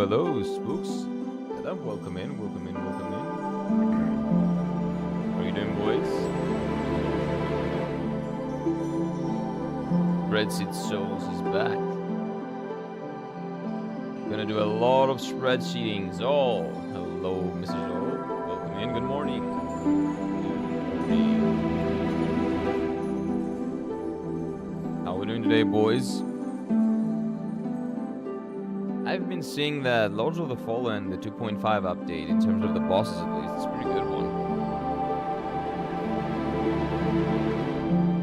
hello, spooks. Hello, welcome in, welcome in, welcome in. How are you doing, boys? Spreadsheet Souls is back. Gonna do a lot of spreadsheetings. Oh, hello, Mrs. O. Welcome in, good morning. How are we doing today, boys? I've been seeing that Lords of the Fallen, the 2.5 update, in terms of the bosses at least, it's a pretty good one.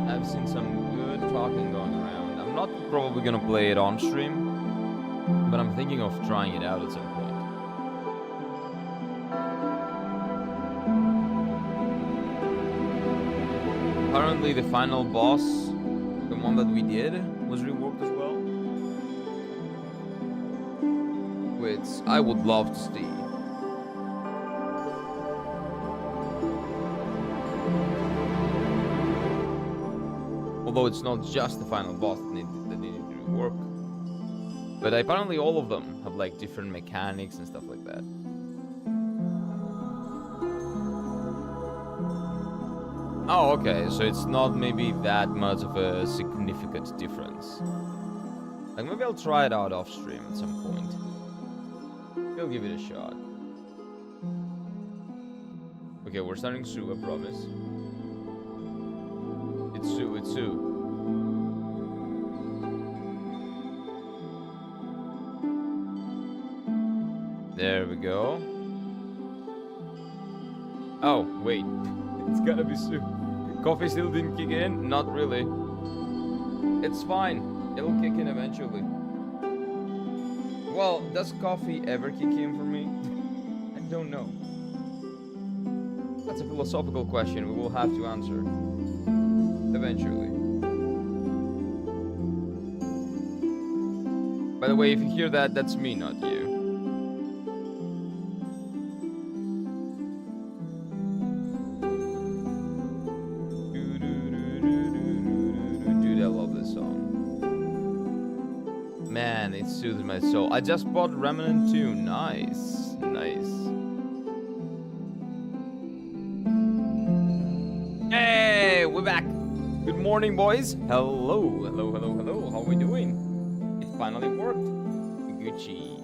I've seen some good talking going around. I'm not probably gonna play it on stream, but I'm thinking of trying it out at some point. Apparently the final boss, the one that we did, was reworked as well. Which I would love to see. Although it's not just the final boss that needed to rework. But apparently all of them have like different mechanics and stuff like that. Oh, okay, so it's not maybe that much of a significant difference. Like maybe I'll try it out off stream at some point. We'll give it a shot. Okay, we're starting Sue, I promise. It's Sue, it's Sue. There we go. Oh, wait. It's gotta be Sue. Coffee still didn't kick in? Not really. It's fine. It'll kick in eventually. Well, does coffee ever kick in for me? I don't know. That's a philosophical question we will have to answer. Eventually. By the way, if you hear that, that's me, not you. Dude, I love this song. Man, it soothes my soul. I just bought Remnant 2. Nice. Nice. Hey, we're back. Good morning, boys. Hello. Hello, hello, hello. How are we doing? It finally worked. Gucci.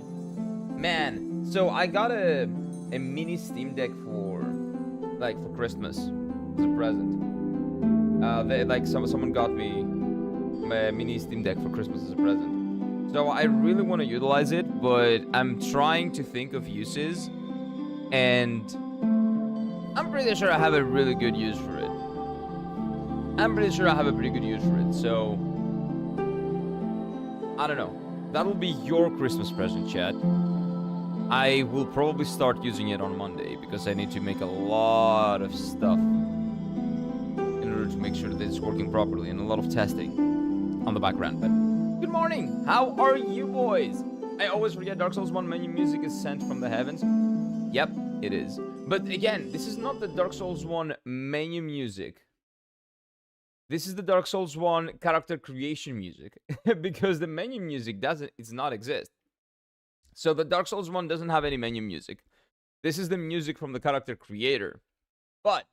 Man, so I got a mini Steam Deck for Christmas as a present. Someone got me a mini Steam Deck for Christmas as a present. So I really want to utilize it, but I'm trying to think of uses, and I'm pretty sure I have a really good use for it. I'm pretty sure I have a pretty good use for it, so I don't know. That'll be your Christmas present, chat. I will probably start using it on Monday, because I need to make a lot of stuff in order to make sure that it's working properly, and a lot of testing on the background, but good morning! How are you, boys? I always forget Dark Souls 1 menu music is sent from the heavens. Yep, it is. But again, this is not the Dark Souls 1 menu music. This is the Dark Souls 1 character creation music. Because the menu music does not exist. So the Dark Souls 1 doesn't have any menu music. This is the music from the character creator. But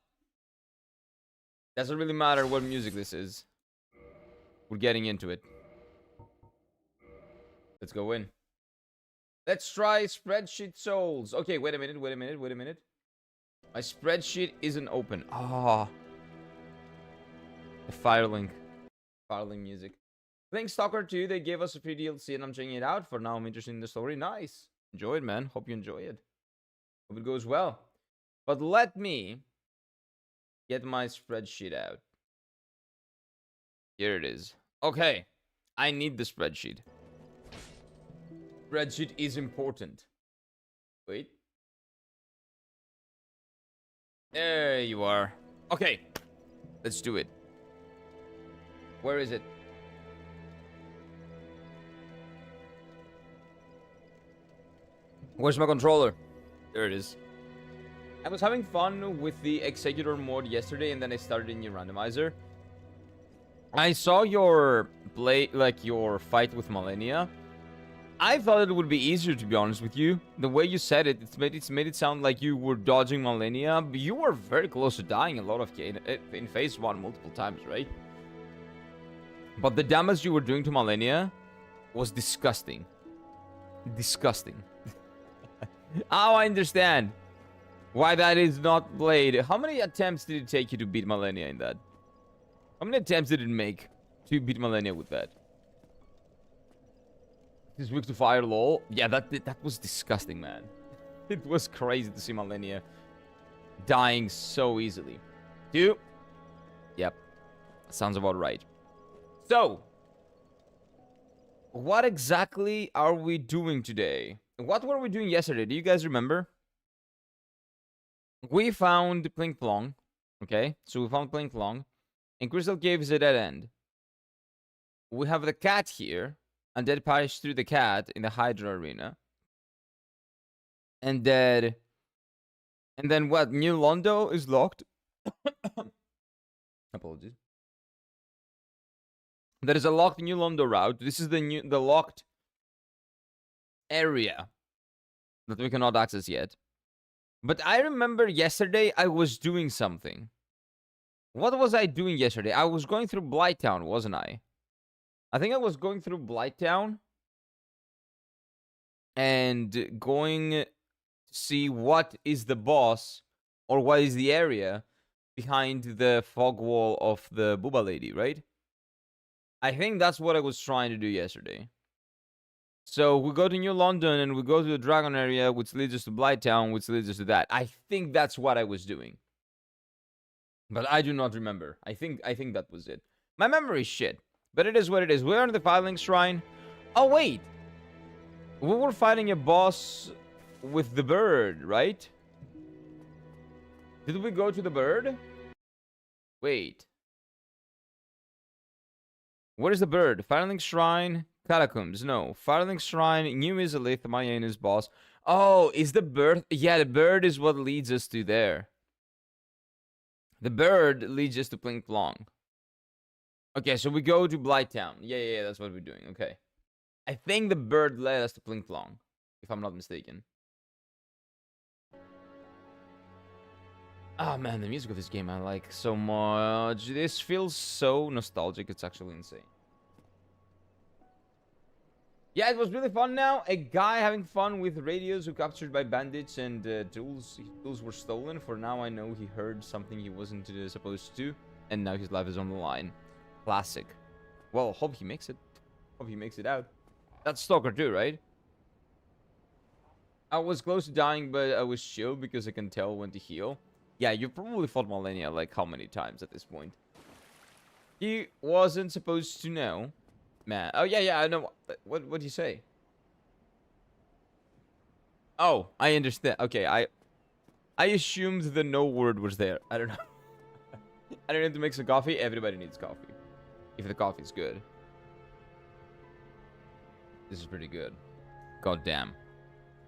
doesn't really matter what music this is. We're getting into it. Let's go in. Let's try Spreadsheet Souls. Okay, wait a minute. My spreadsheet isn't open. Ah. The Firelink music. Thanks, Stalker 2. They gave us a free DLC and I'm checking it out. For now, I'm interested in the story. Nice. Enjoy it, man. Hope you enjoy it. Hope it goes well. But let me get my spreadsheet out. Here it is. Okay. I need the spreadsheet. Spreadsheet is important. Wait. There you are. Okay. Let's do it. Where is it? Where's my controller? There it is. I was having fun with the Executor mode yesterday, and then I started a new randomizer. I saw your your fight with Malenia. I thought it would be easier, to be honest with you. The way you said it, it's made it sound like you were dodging Malenia, but you were very close to dying a lot of in phase 1 multiple times, right? But the damage you were doing to Malenia was disgusting. Disgusting. Oh, I understand why that is not played. How many attempts did it take you to beat Malenia in that? How many attempts did it make to beat Malenia with that? This weak to fire, lol. Yeah, that was disgusting, man. It was crazy to see Malenia dying so easily. Yep. Sounds about right. So, what exactly are we doing today? What were we doing yesterday? Do you guys remember? We found Plink Plong. Okay, so we found Plink Plong. And Crystal Cave is a dead end. We have the cat here. Undead passed through the cat in the Hydra arena. And then what? New Londo is locked. Apologies. There is a locked New Londo route. This is the locked area that we cannot access yet. But I remember yesterday I was doing something. What was I doing yesterday? I was going through Blighttown, wasn't I? I think I was going through Blighttown and going to see what is the boss or what is the area behind the fog wall of the Booba lady, right? I think that's what I was trying to do yesterday. So we go to New London and we go to the Dragon area, which leads us to Blighttown, which leads us to that. I think that's what I was doing. But I do not remember. I think that was it. My memory is shit. But it is what it is. We're on the Filing Shrine. Oh, wait. We were fighting a boss with the bird, right? Did we go to the bird? Wait. Where is the bird? Filing Shrine, Catacombs. No. Filing Shrine, New Izalith, Maya's boss. Oh, is the bird? Yeah, the bird is what leads us to there. The bird leads us to Plink Plong. Okay, so we go to Blighttown. Yeah, that's what we're doing. Okay. I think the bird led us to Plink Plong, if I'm not mistaken. Oh man, the music of this game I like so much. This feels so nostalgic, it's actually insane. Yeah, it was really fun now. A guy having fun with radios who captured by bandits and tools were stolen. For now, I know he heard something he wasn't supposed to, and now his life is on the line. Classic. Well, hope he makes it. Hope he makes it out. That's Stalker 2, right? I was close to dying, but I was chill because I can tell when to heal. Yeah, you probably fought Malenia like how many times at this point? He wasn't supposed to know. Man. Oh, yeah, I know. What do you say? Oh, I understand. Okay, I assumed the no word was there. I don't know. I don't need to make some coffee. Everybody needs coffee. If the coffee's good. This is pretty good. God damn.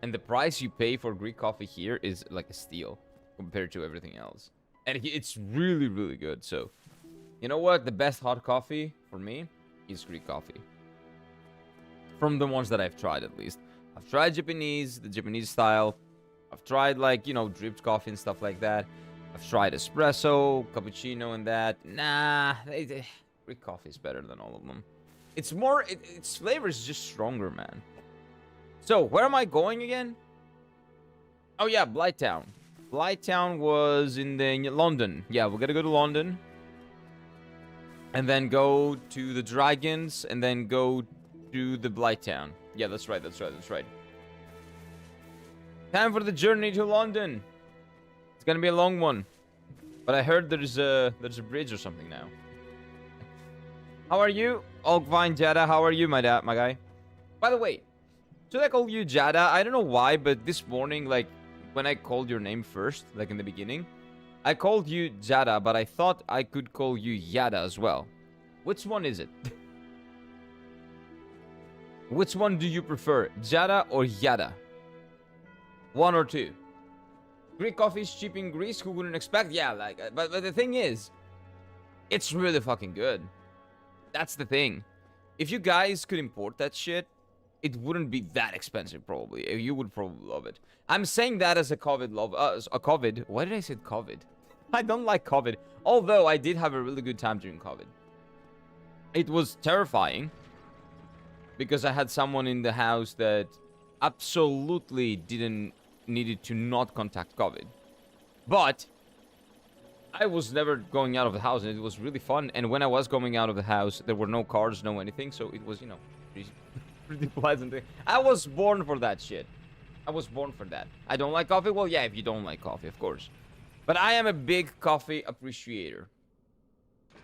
And the price you pay for Greek coffee here is like a steal compared to everything else. And it's really, really good. So, you know what? The best hot coffee for me is Greek coffee. From the ones that I've tried, at least. I've tried Japanese, the Japanese style. I've tried, like, you know, dripped coffee and stuff like that. I've tried espresso, cappuccino, and that. Nah, Greek coffee is better than all of them. It's more, its flavor is just stronger, man. So, where am I going again? Oh, yeah, Blighttown. Blighttown was in London. Yeah, we gotta go to London. And then go to the Dragons, and then go to the Blighttown. Yeah, that's right. Time for the journey to London. It's gonna be a long one. But I heard there's a bridge or something now. How are you? All fine, Jada. How are you, my guy? By the way, should I call you Jada? I don't know why, but this morning, like, when I called your name first, like in the beginning, I called you Jada, but I thought I could call you Yada as well. Which one is it? Which one do you prefer, Jada or Yada? One or two? Greek coffee is cheap in Greece, who wouldn't expect? Yeah, like, but the thing is, it's really fucking good. That's the thing. If you guys could import that shit, it wouldn't be that expensive, probably. You would probably love it. I'm saying that as a COVID love. A COVID. Why did I say COVID? I don't like COVID. Although I did have a really good time during COVID. It was terrifying because I had someone in the house that absolutely didn't needed to not contact COVID. But I was never going out of the house, and it was really fun. And when I was going out of the house, there were no cars, no anything, so it was, you know, pretty pleasant. I was born for that shit. I was born for that. I don't like coffee. Well, yeah, if you don't like coffee, of course. But I am a big coffee appreciator.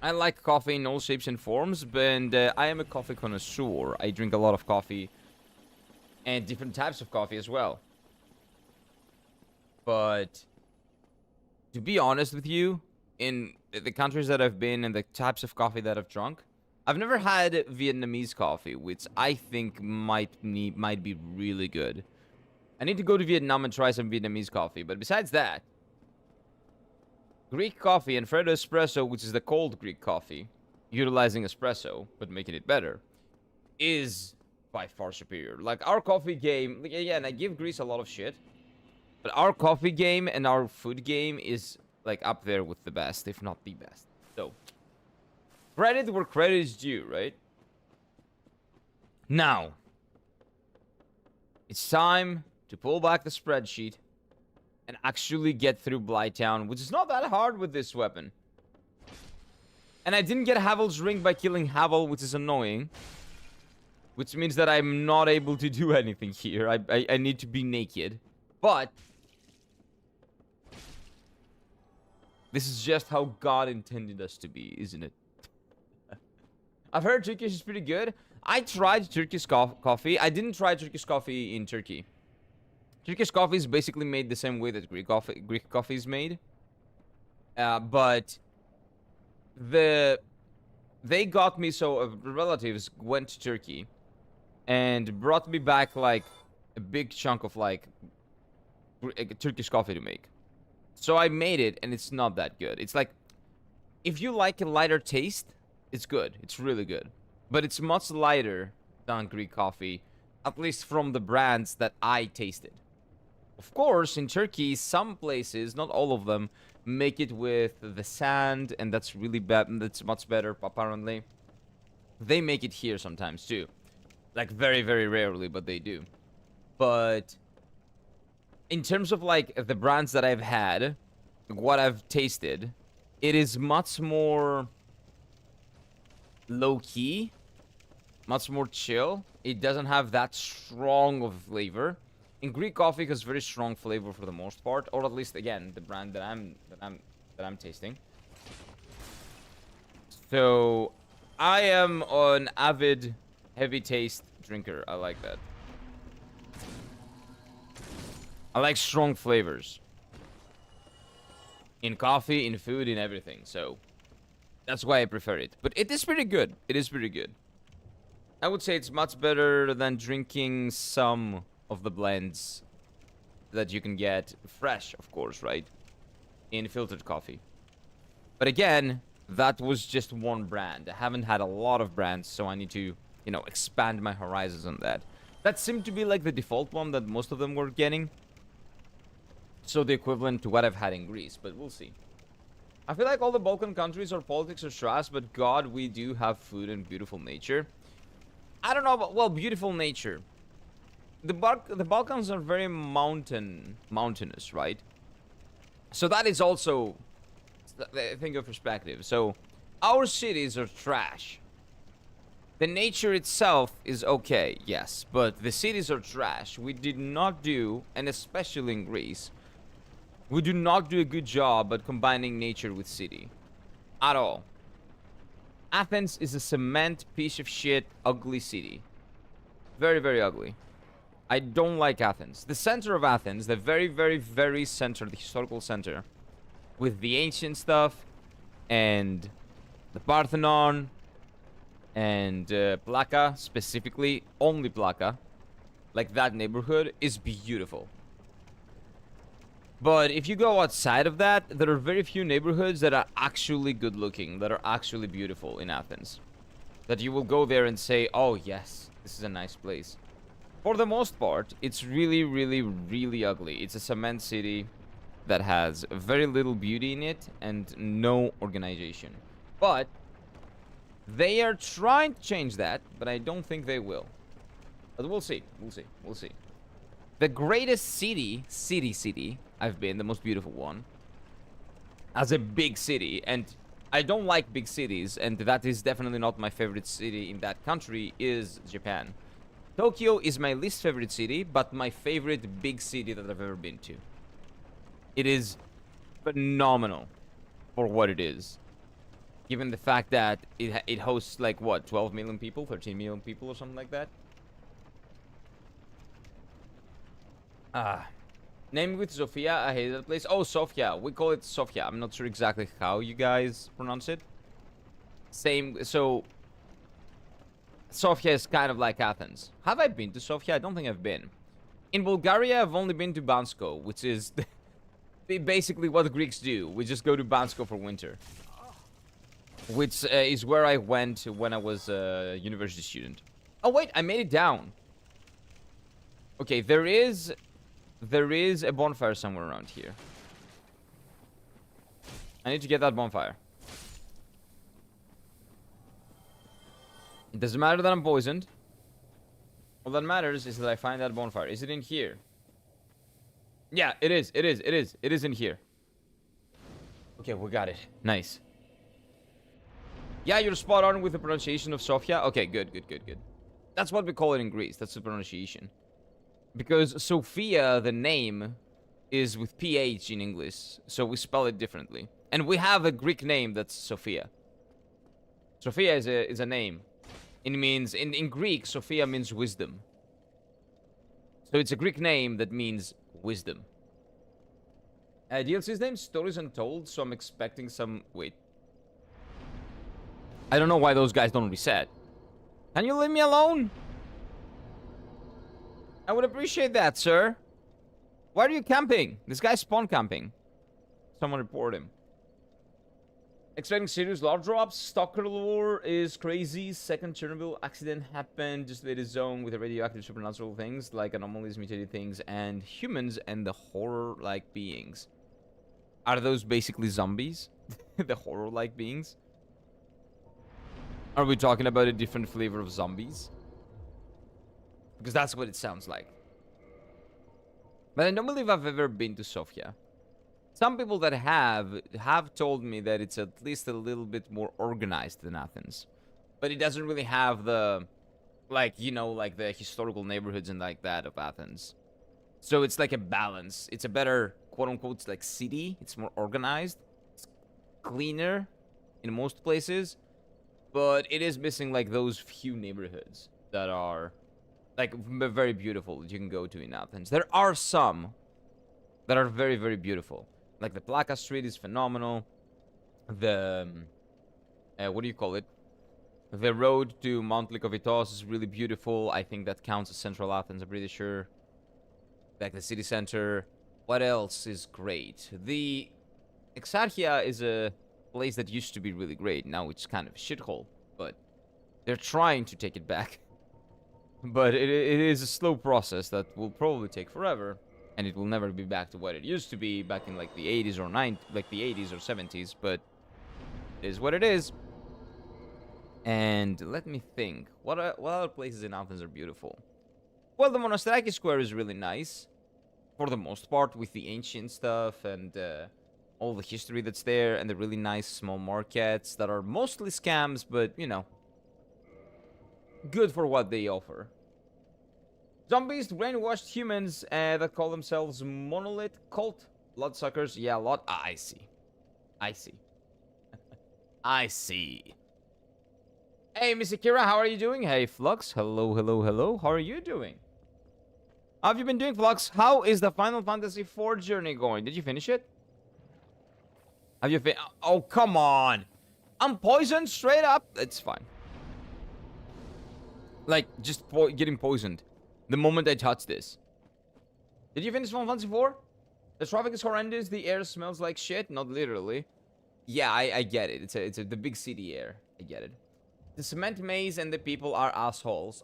I like coffee in all shapes and forms, but I am a coffee connoisseur. I drink a lot of coffee and different types of coffee as well. But to be honest with you, in the countries that I've been and the types of coffee that I've drunk, I've never had Vietnamese coffee, which I think might be really good. I need to go to Vietnam and try some Vietnamese coffee. But besides that, Greek coffee and Freddo espresso, which is the cold Greek coffee, utilizing espresso but making it better, is by far superior. Like our coffee game, yeah, and I give Greece a lot of shit, but our coffee game and our food game is like up there with the best, if not the best. So, credit where credit is due, right? Now, it's time to pull back the spreadsheet and actually get through Blighttown, which is not that hard with this weapon. And I didn't get Havel's ring by killing Havel, which is annoying. Which means that I'm not able to do anything here. I need to be naked. But this is just how God intended us to be, isn't it? I've heard Turkish is pretty good. I tried Turkish coffee. I didn't try Turkish coffee in Turkey. Turkish coffee is basically made the same way that Greek coffee is made. But they got me, so relatives went to Turkey and brought me back like a big chunk of like Turkish coffee to make. So I made it, and it's not that good. It's like, if you like a lighter taste, it's good. It's really good. But it's much lighter than Greek coffee, at least from the brands that I tasted. Of course, in Turkey, some places, not all of them, make it with the sand, and that's really bad. That's much better, apparently. They make it here sometimes, too. Like, very, very rarely, but they do. But in terms of, like, the brands that I've had, what I've tasted, it is much more low-key, much more chill. It doesn't have that strong of flavor. In Greek coffee, has very strong flavor for the most part, or at least again the brand that I'm tasting. So I am an avid heavy taste drinker. I like that. I like strong flavors in coffee, in food, in everything. So that's why I prefer it. But it is pretty good. It is pretty good. I would say it's much better than drinking some of the blends that you can get fresh, of course, right? In filtered coffee. But again, that was just one brand. I haven't had a lot of brands, so I need to, you know, expand my horizons on that. That seemed to be like the default one that most of them were getting. So the equivalent to what I've had in Greece, but we'll see. I feel like all the Balkan countries or politics are trash, but God, we do have food and beautiful nature. I don't know about, well, beautiful nature. The Balkans are very mountainous, right? So that is also a thing of perspective. So our cities are trash. The nature itself is okay, yes, but the cities are trash. We did not do, and especially in Greece, we do not do a good job at combining nature with city. At all. Athens is a cement piece of shit, ugly city. Very, very ugly. I don't like Athens. The center of Athens, the very, very, very center, the historical center, with the ancient stuff, and the Parthenon, and Plaka, specifically, only Plaka, like that neighborhood, is beautiful. But if you go outside of that, there are very few neighborhoods that are actually good looking, that are actually beautiful in Athens. That you will go there and say, oh yes, this is a nice place. For the most part, it's really, really, really ugly. It's a cement city that has very little beauty in it and no organization. But they are trying to change that, but I don't think they will. But we'll see. We'll see. We'll see. The greatest city I've been, the most beautiful one, as a big city, and I don't like big cities, and that is definitely not my favorite city in that country, is Japan. Tokyo is my least favorite city, but my favorite big city that I've ever been to. It is phenomenal for what it is. Given the fact that it hosts, like, what, 12 million people? 13 million people or something like that? Name with Sofia. I hate that place. Oh, Sofia. We call it Sofia. I'm not sure exactly how you guys pronounce it. Same. So, Sofia is kind of like Athens. Have I been to Sofia? I don't think I've been. In Bulgaria, I've only been to Bansko, which is basically what the Greeks do. We just go to Bansko for winter. Which is where I went when I was a university student. Oh, wait. I made it down. Okay, there is a bonfire somewhere around here. I need to get that bonfire. It doesn't matter that I'm poisoned. All that matters is that I find that bonfire. Is it in here? Yeah, it is. It is. It is. It is in here. Okay, we got it. Nice. Yeah, you're spot on with the pronunciation of Sofia. Okay, good, good, good, good. That's what we call it in Greece. That's the pronunciation. Because Sophia, the name, is with PH in English, so we spell it differently. And we have a Greek name that's Sophia. Sophia is a name. It means, in Greek, Sophia means wisdom. So it's a Greek name that means wisdom. DLC's name, Stories Untold, so I'm expecting some... Wait. I don't know why those guys don't reset. Can you leave me alone? I would appreciate that, sir. Why are you camping? This guy's spawn camping. Someone report him. Expecting serious lore drops. Stalker lore is crazy. Second Chernobyl accident happened. Just the zone with the radioactive supernatural things like anomalies, mutated things, and humans and the horror-like beings. Are those basically zombies? The horror-like beings? Are we talking about a different flavor of zombies? Because that's what it sounds like. But I don't believe I've ever been to Sofia. Some people that have told me that it's at least a little bit more organized than Athens. But it doesn't really have the, like, you know, like the historical neighborhoods and like that of Athens. So it's like a balance. It's a better, quote-unquote, like city. It's more organized. It's cleaner in most places. But it is missing, like, those few neighborhoods that are... like, very beautiful that you can go to in Athens. There are some that are very, very beautiful. Like, the Plaka Street is phenomenal. The, what do you call it? The road to Mount Lykovitos is really beautiful. I think that counts as Central Athens, I'm pretty sure. Like, the city center. What else is great? The Exarchia is a place that used to be really great. Now it's kind of a shithole. But they're trying to take it back. But it is a slow process that will probably take forever, and it will never be back to what it used to be back in like the 80s or 90s, like the 80s or 70s, but it is what it is. And let me think, what other places in Athens are beautiful? Well, the Monastiraki Square is really nice, for the most part, with the ancient stuff and all the history that's there, and the really nice small markets that are mostly scams, but, you know, good for what they offer. Zombies, brainwashed humans that call themselves monolith cult. Bloodsuckers, yeah, a lot. I see. I see. I see. Hey, Miss Akira, how are you doing? Hey, Flux, hello, hello, hello. How are you doing? How have you been doing, Flux? How is the Final Fantasy IV journey going? Did you finish it? Have you Oh, come on. I'm poisoned straight up. It's fine. Like, just getting poisoned the moment I touch this. Did you finish Final Fantasy IV? The traffic is horrendous. The air smells like shit. Not literally. Yeah, I get it. It's the big city air. I get it. The cement maze and the people are assholes.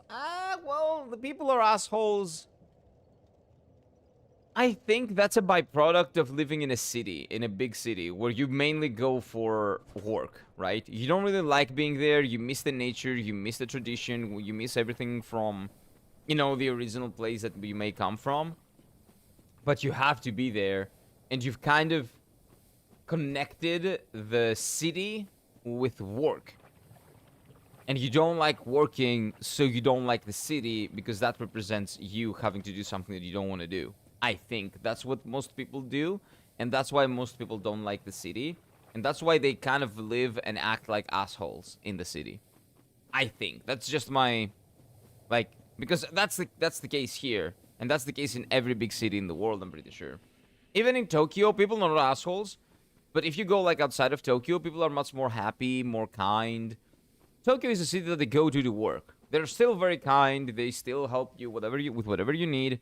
Well, the people are assholes. I think that's a byproduct of living in a city, in a big city, where you mainly go for work, right? You don't really like being there. You miss the nature. You miss the tradition. You miss everything from, the original place that you may come from. But you have to be there. And you've kind of connected the city with work. And you don't like working, so you don't like the city, because that represents you having to do something that you don't want to do. I think that's what most people do, and that's why most people don't like the city, and that's why they kind of live and act like assholes in the city. I think that's just my, because that's the case here, and that's the case in every big city in the world. I'm pretty sure. Even in Tokyo, people are not assholes, but if you go outside of Tokyo, people are much more happy, more kind. Tokyo is a city that they go to work. They're still very kind. They still help you with whatever you need.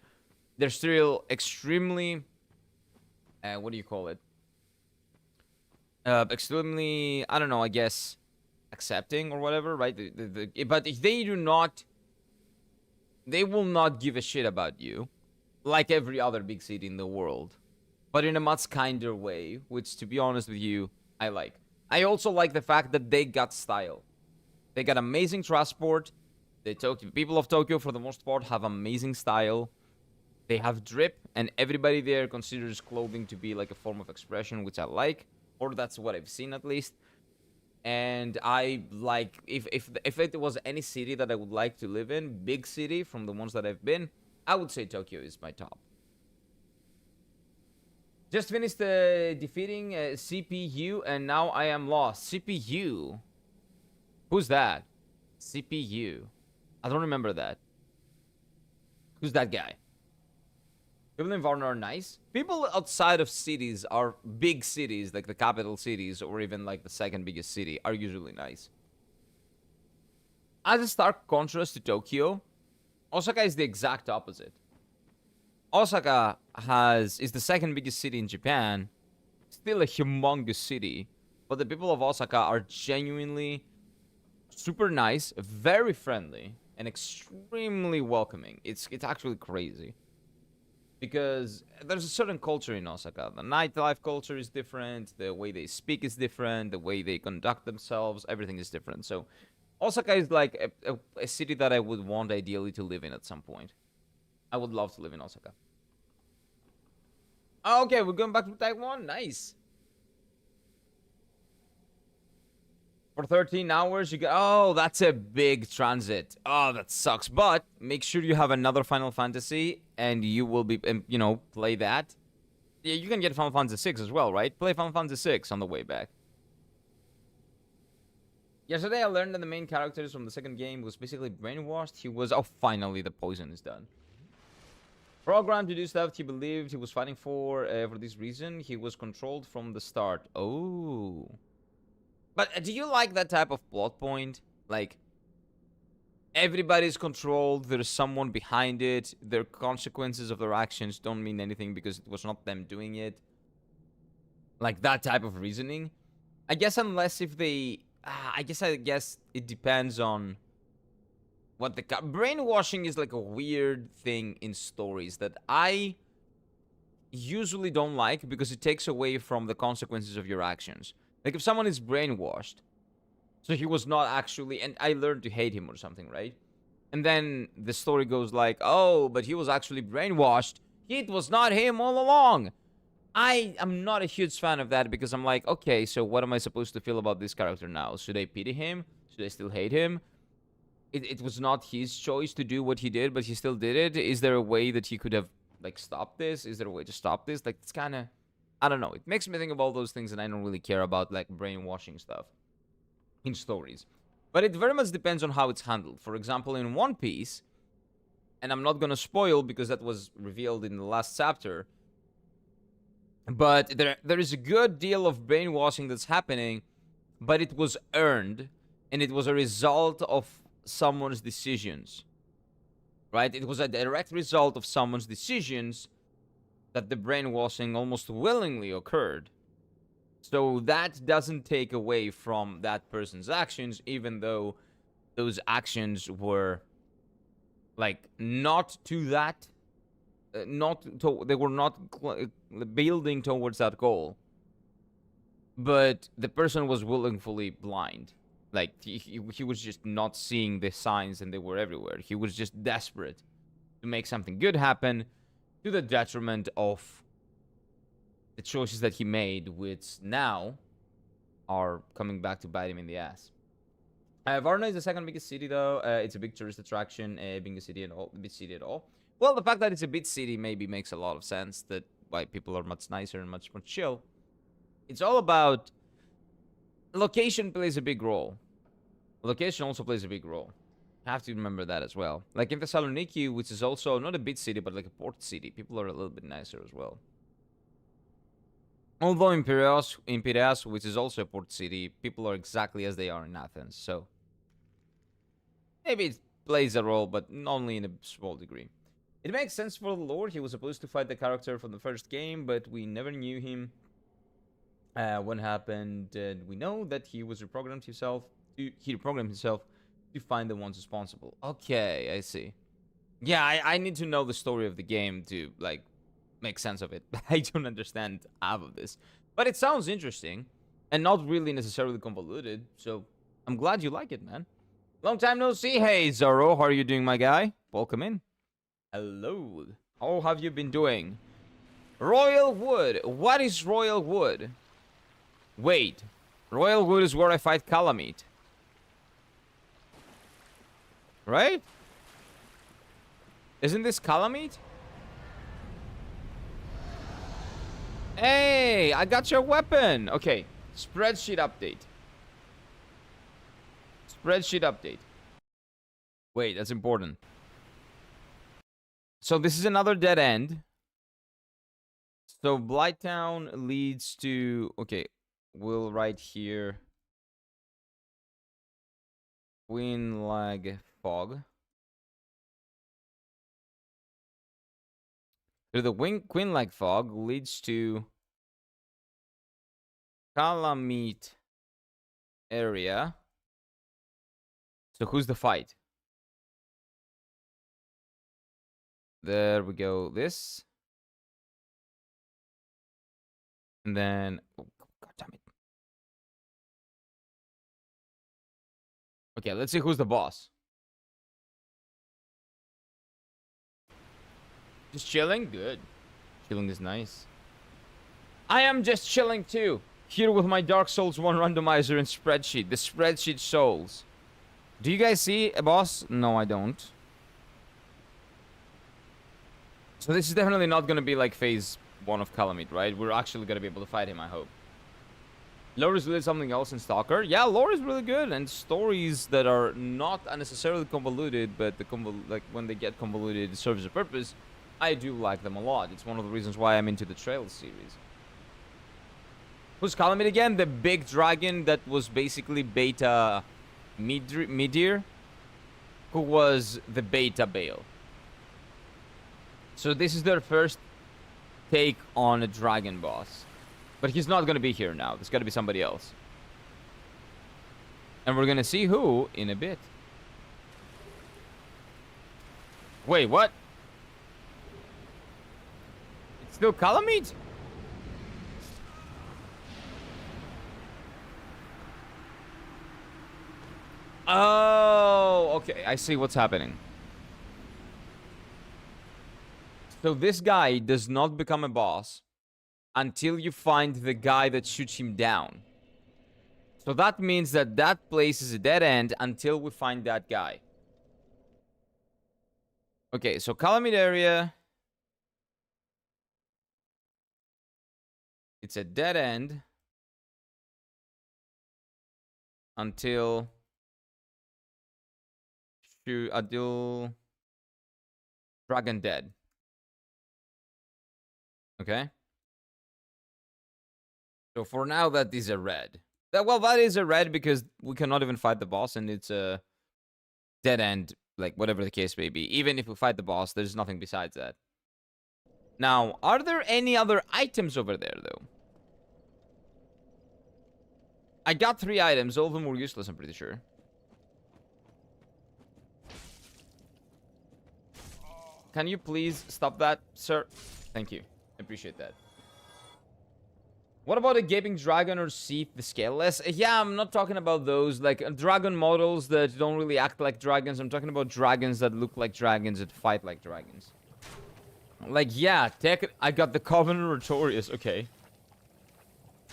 They're still extremely, what do you call it? Extremely, I don't know, I guess, accepting or whatever, right? But if they do not, they will not give a shit about you, like every other big city in the world, but in a much kinder way, which, to be honest with you, I like. I also like the fact that they got style. They got amazing transport. The people of Tokyo, for the most part, have amazing style. They have drip, and everybody there considers clothing to be like a form of expression, which I like, or that's what I've seen at least. And I like, if it was any city that I would like to live in, big city from the ones that I've been, I would say Tokyo is my top. Just finished defeating CPU, and now I am lost. CPU? Who's that? CPU. I don't remember that. Who's that guy? People in Varna are nice. People outside of cities, are big cities, like the capital cities, or even like the second biggest city, are usually nice. As a stark contrast to Tokyo, Osaka is the exact opposite. Osaka is the second biggest city in Japan, still a humongous city, but the people of Osaka are genuinely super nice, very friendly, and extremely welcoming. It's actually crazy. Because there's a certain culture in Osaka. The nightlife culture is different. The way they speak is different. The way they conduct themselves, everything is different. So Osaka is like a city that I would want ideally to live in at some point. I would love to live in Osaka. Okay, we're going back to Taiwan. Nice. For 13 hours, you go. Oh, that's a big transit. Oh, that sucks. But make sure you have another Final Fantasy, and you will be, play that. Yeah, you can get Final Fantasy 6 as well, right? Play Final Fantasy 6 on the way back. Yesterday, I learned that the main characters from the second game was basically brainwashed. He was, finally, the poison is done. Programmed to do stuff he believed he was fighting for this reason. He was controlled from the start. Oh. But do you like that type of plot point? Like, everybody's controlled, there's someone behind it, their consequences of their actions don't mean anything because it was not them doing it. Like, that type of reasoning. I guess unless if they... I guess it depends on what the... Brainwashing is like a weird thing in stories that I usually don't like because it takes away from the consequences of your actions. Like, if someone is brainwashed, so he was not actually, and I learned to hate him or something, right? And then the story goes like, oh, but he was actually brainwashed. It was not him all along. I am not a huge fan of that because I'm like, okay, so what am I supposed to feel about this character now? Should I pity him? Should I still hate him? It was not his choice to do what he did, but he still did it. Is there a way that he could have, like, stopped this? Is there a way to stop this? Like, it's kind of... I don't know. It makes me think of all those things, and I don't really care about, like, brainwashing stuff in stories. But it very much depends on how it's handled. For example, in One Piece, and I'm not going to spoil because that was revealed in the last chapter, but there is a good deal of brainwashing that's happening, but it was earned, and it was a result of someone's decisions. Right? It was a direct result of someone's decisions that the brainwashing almost willingly occurred. So that doesn't take away from that person's actions, even though those actions were Like, not to that. They were not building towards that goal. But the person was willingly blind. Like, he was just not seeing the signs, and they were everywhere. He was just desperate to make something good happen, to the detriment of the choices that he made, which now are coming back to bite him in the ass. Varna is the second biggest city, though. It's a big tourist attraction, being a city and all, a big city at all. Well, the fact that it's a big city maybe makes a lot of sense. That why people are much nicer and much more chill. It's all about location plays a big role. Location also plays a big role. Have to remember that as well. Like in Thessaloniki, which is also not a big city, but like a port city, people are a little bit nicer as well. Although in Piraeus, which is also a port city, people are exactly as they are in Athens. So maybe it plays a role, but only in a small degree. It makes sense for the lore. He was supposed to fight the character from the first game, but we never knew him. What happened? We know that he was reprogrammed himself. He reprogrammed himself to find the ones responsible. Okay, I see. Yeah, I need to know the story of the game to like make sense of it. I don't understand half of this, but it sounds interesting and not really necessarily convoluted. So I'm glad you like it, man. Long time no see. Hey, Zoro, how are you doing, my guy? Welcome in. Hello. How have you been doing? Royal Wood. What is Royal Wood? Wait. Royal Wood is where I fight Calamite. Right? Isn't this Calamite? Hey, I got your weapon. Okay. Spreadsheet update. Spreadsheet update. Wait, that's important. So this is another dead end. So Blighttown leads to... Okay, we'll write here. Queenlag Fog. So the Queenlag Fog leads to Calamite area. So who's the fight? There we go. This. And then... Oh, God damn it. Okay, let's see who's the boss. Just chilling? Good. Chilling is nice. I am just chilling too. Here with my Dark Souls 1 randomizer and spreadsheet. The spreadsheet souls. Do you guys see a boss? No, I don't. So this is definitely not going to be like phase 1 of Calamite, right? We're actually going to be able to fight him, I hope. Lore is really something else in Stalker. Yeah, lore is really good. And stories that are not unnecessarily convoluted, but like when they get convoluted, it serves a purpose. I do like them a lot. It's one of the reasons why I'm into the Trails series. Who's Calamite again? The big dragon that was basically beta Midir, who was the beta Bale. So this is their first take on a dragon boss. But he's not going to be here now. There's got to be somebody else. And we're going to see who in a bit. Wait, what? It's still Calamite? Oh, okay. I see what's happening. So this guy does not become a boss until you find the guy that shoots him down. So that means that that place is a dead end until we find that guy. Okay, so Calamite area. It's a dead end until Dragon Dead. Okay. So for now, that is a red. Well, that is a red because we cannot even fight the boss, and it's a dead end, like whatever the case may be. Even if we fight the boss, there's nothing besides that. Now, are there any other items over there, though? I got 3 items. All of them were useless, I'm pretty sure. Can you please stop that, sir? Thank you. I appreciate that. What about a gaping dragon or Seath the Scaleless? Yeah, I'm not talking about those, like, dragon models that don't really act like dragons. I'm talking about dragons that look like dragons, that fight like dragons. Like, yeah, I got the Covenant Notorious, okay.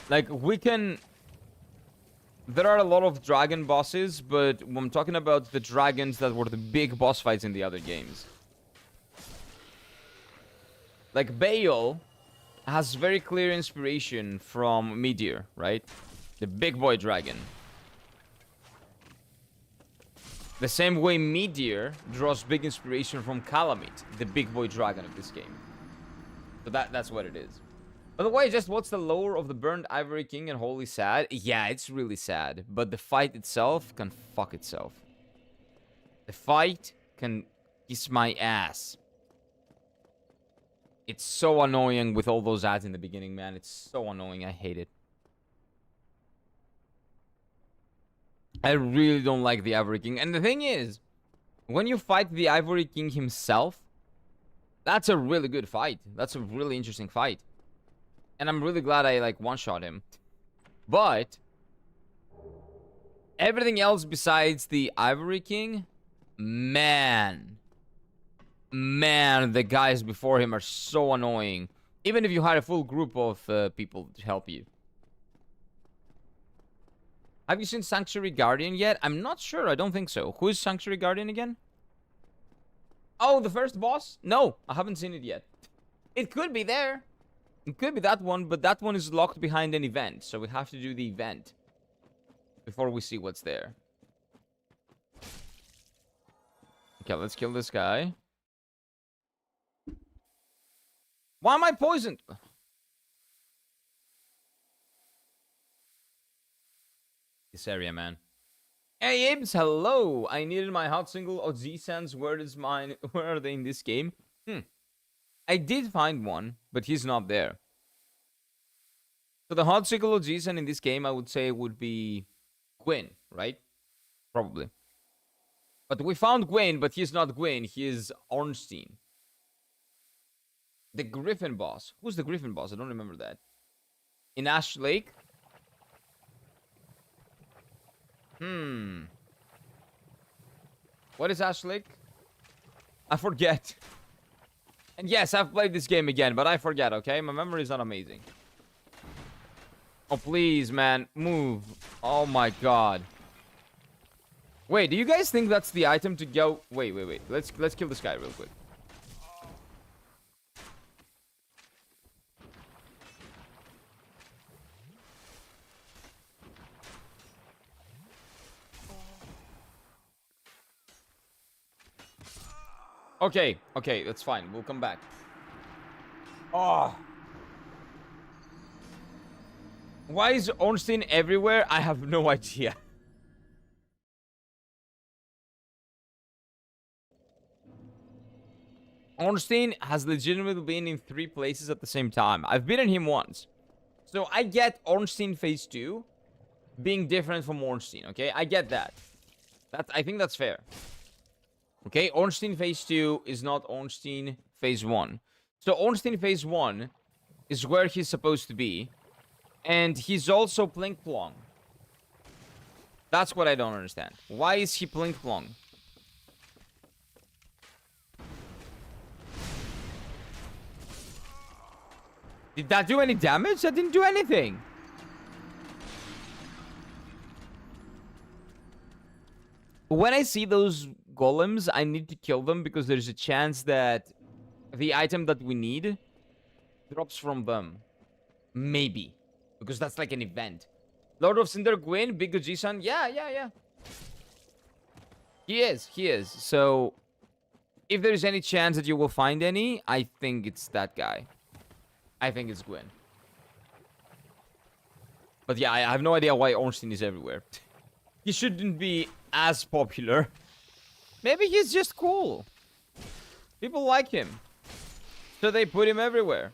Like, we can... There are a lot of dragon bosses, but I'm talking about the dragons that were the big boss fights in the other games. Like, Baal has very clear inspiration from Meteor, right? The big boy dragon. The same way Meteor draws big inspiration from Calamite, the big boy dragon of this game. So that's what it is. By the way, just what's the lore of the Burned Ivory King and Holy Sad? Yeah, it's really sad. But the fight itself can fuck itself. The fight can kiss my ass. It's so annoying with all those ads in the beginning, man. It's so annoying. I hate it. I really don't like the Ivory King. And the thing is, when you fight the Ivory King himself, that's a really good fight. That's a really interesting fight. And I'm really glad I, like, one-shot him. But everything else besides the Ivory King, man, the guys before him are so annoying. Even if you had a full group of people to help you. Have you seen Sanctuary Guardian yet? I'm not sure. I don't think so. Who is Sanctuary Guardian again? Oh, the first boss? No, I haven't seen it yet. It could be there. It could be that one, but that one is locked behind an event. So we have to do the event before we see what's there. Okay, let's kill this guy. Why am I poisoned? This area, man. Hey, Ibs, hello. I needed my hot single Ozisans. Where is mine? Where are they in this game? I did find one, but he's not there. So the hot single Ozisan in this game, I would say, would be Gwyn, right? Probably. But we found Gwyn, but he's not Gwyn. He is Ornstein. The Griffin boss. Who's the Griffin boss? I don't remember that. In Ash Lake? What is Ash Lake? I forget. And yes, I've played this game again, but I forget, okay? My memory is not amazing. Oh, please, man. Move. Oh, my God. Wait, do you guys think that's the item to go? Wait. Let's kill this guy real quick. Okay, that's fine. We'll come back. Oh. Why is Ornstein everywhere? I have no idea. Ornstein has legitimately been in 3 places at the same time. I've beaten him once. So I get Ornstein phase 2 being different from Ornstein, okay? I get that. I think that's fair. Okay, Ornstein phase 2 is not Ornstein phase 1. So Ornstein phase 1 is where he's supposed to be. And he's also Plink Plong. That's what I don't understand. Why is he Plink Plong? Did that do any damage? That didn't do anything. When I see those golems, I need to kill them because there's a chance that the item that we need drops from them. Maybe. Because that's like an event. Lord of Cinder Gwyn, Big Oji-san. Yeah. He is. So, if there's any chance that you will find any, I think it's that guy. I think it's Gwyn. But yeah, I have no idea why Ornstein is everywhere. He shouldn't be as popular. Maybe he's just cool. People like him. So they put him everywhere.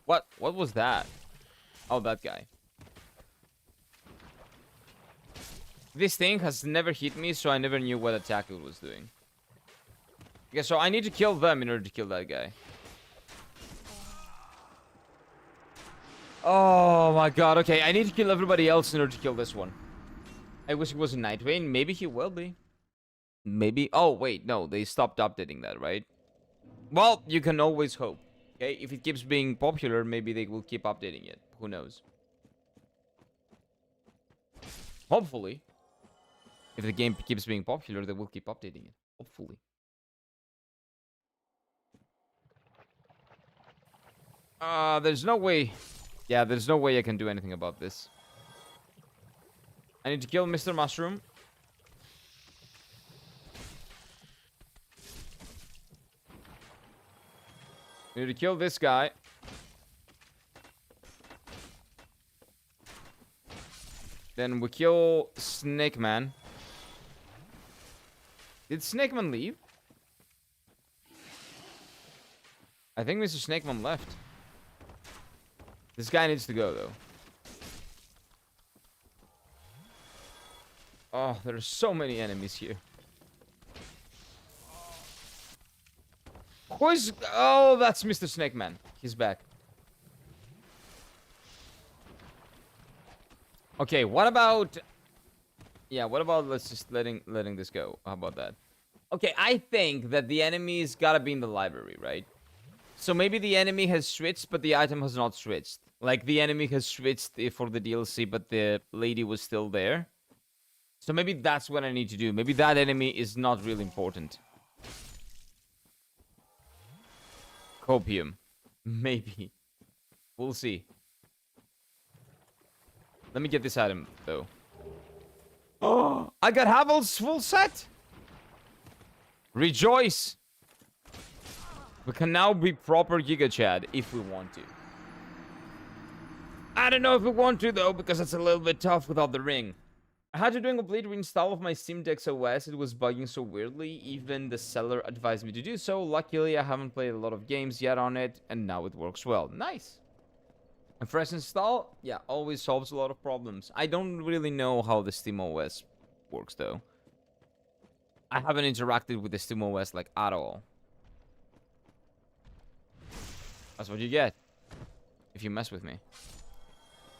What was that? Oh, that guy. This thing has never hit me, so I never knew what attack it was doing. Okay, so I need to kill them in order to kill that guy. Oh my god, okay. I need to kill everybody else in order to kill this one. I wish it was a Nightwing. Maybe he will be. Maybe. Oh, wait. No, they stopped updating that, right? Well, you can always hope. Okay, if it keeps being popular, maybe they will keep updating it. Who knows? Hopefully. If the game keeps being popular, they will keep updating it. Hopefully. There's no way. Yeah, there's no way I can do anything about this. I need to kill Mr. Mushroom. I need to kill this guy. Then we kill Snake Man. Did Snake Man leave? I think Mr. Snake Man left. This guy needs to go, though. Oh, there are so many enemies here. Who is... Oh, that's Mr. Snake Man. He's back. Okay, what about... Yeah, what about let's just letting this go? How about that? Okay, I think that the enemy's gotta be in the library, right? So maybe the enemy has switched, but the item has not switched. Like, the enemy has switched for the DLC, but the lady was still there. So maybe that's what I need to do. Maybe that enemy is not really important. Copium. Maybe. We'll see. Let me get this item, though. Oh, I got Havel's full set! Rejoice! We can now be proper Giga Chad if we want to. I don't know if we want to, though, because it's a little bit tough without the ring. I had to do a complete reinstall of my Steam Deck's OS. It was bugging so weirdly. Even the seller advised me to do so. Luckily, I haven't played a lot of games yet on it, and now it works well. Nice. A fresh install, yeah, always solves a lot of problems. I don't really know how the Steam OS works, though. I haven't interacted with the Steam OS, like, at all. That's what you get if you mess with me.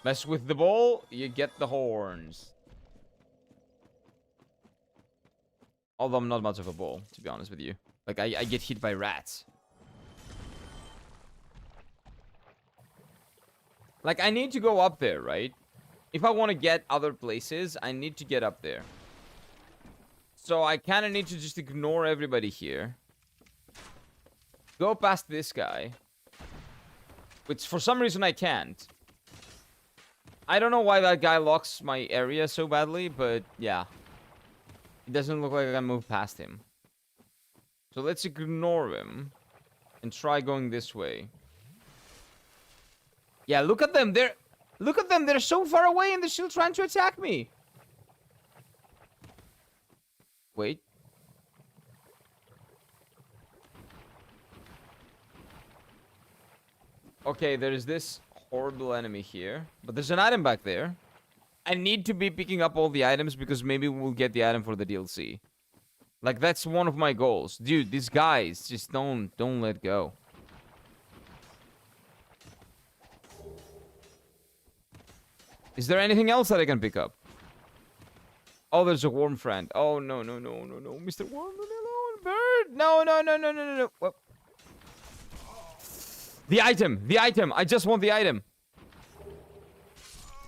Mess with the ball, you get the horns. Although I'm not much of a ball, to be honest with you. Like, I get hit by rats. Like, I need to go up there, right? If I want to get other places, I need to get up there. So I kind of need to just ignore everybody here. Go past this guy. Which, for some reason, I can't. I don't know why that guy locks my area so badly, but yeah. It doesn't look like I can move past him. So let's ignore him. And try going this way. Yeah, look at them. Look at them. They're so far away and they're still trying to attack me. Wait. Okay, there's this horrible enemy here. But there's an item back there. I need to be picking up all the items because maybe we'll get the item for the DLC. Like, that's one of my goals. Dude, these guys just don't let go. Is there anything else that I can pick up? Oh, there's a worm friend. Oh, no. Mr. Worm, bird. No. What? The item. I just want the item.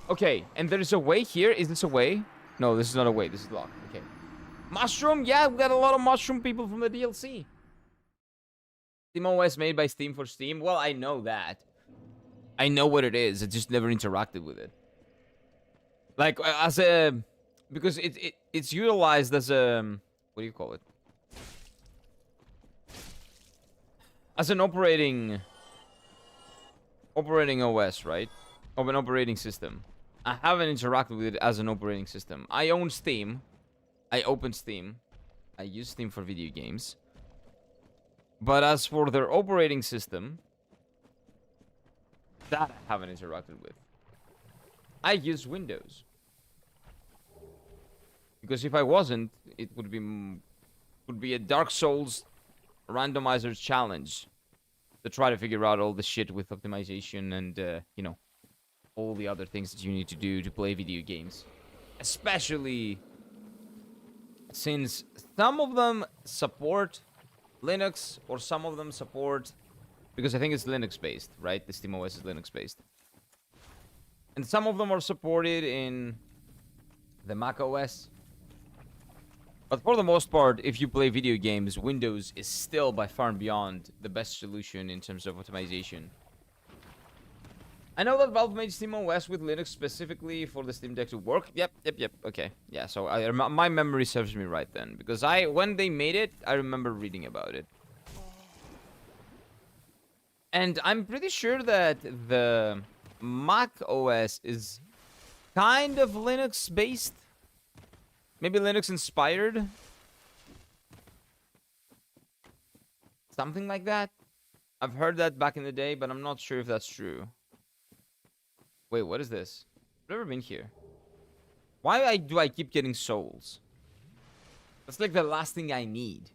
Okay, and there's a way here. Is this a way? No, this is not a way. This is locked. Okay. Mushroom? Yeah, we got a lot of mushroom people from the DLC. Steam OS made by Steam for Steam. Well, I know that. I know what it is. I just never interacted with it. Like, as a... Because it's utilized as a... What do you call it? As an operating OS, right? Of an operating system. I haven't interacted with it as an operating system. I own Steam. I open Steam. I use Steam for video games. But as for their operating system, that I haven't interacted with. I use Windows. Because if I wasn't, it would be a Dark Souls randomizer challenge to try to figure out all the shit with optimization and you know, all the other things that you need to do to play video games. Especially since some of them support Linux or some of them support, because I think it's Linux based, right? The SteamOS is Linux based. And some of them are supported in the Mac OS. But for the most part, if you play video games, Windows is still by far and beyond the best solution in terms of optimization. I know that Valve made SteamOS with Linux specifically for the Steam Deck to work. Yep. Okay, yeah. So my memory serves me right then, because when they made it, I remember reading about it, and I'm pretty sure that the Mac OS is kind of Linux based, maybe Linux inspired, something like that. I've heard that back in the day, but I'm not sure if that's true. Wait, what is this? I've never been here. Why do I keep getting souls? That's like the last thing I need.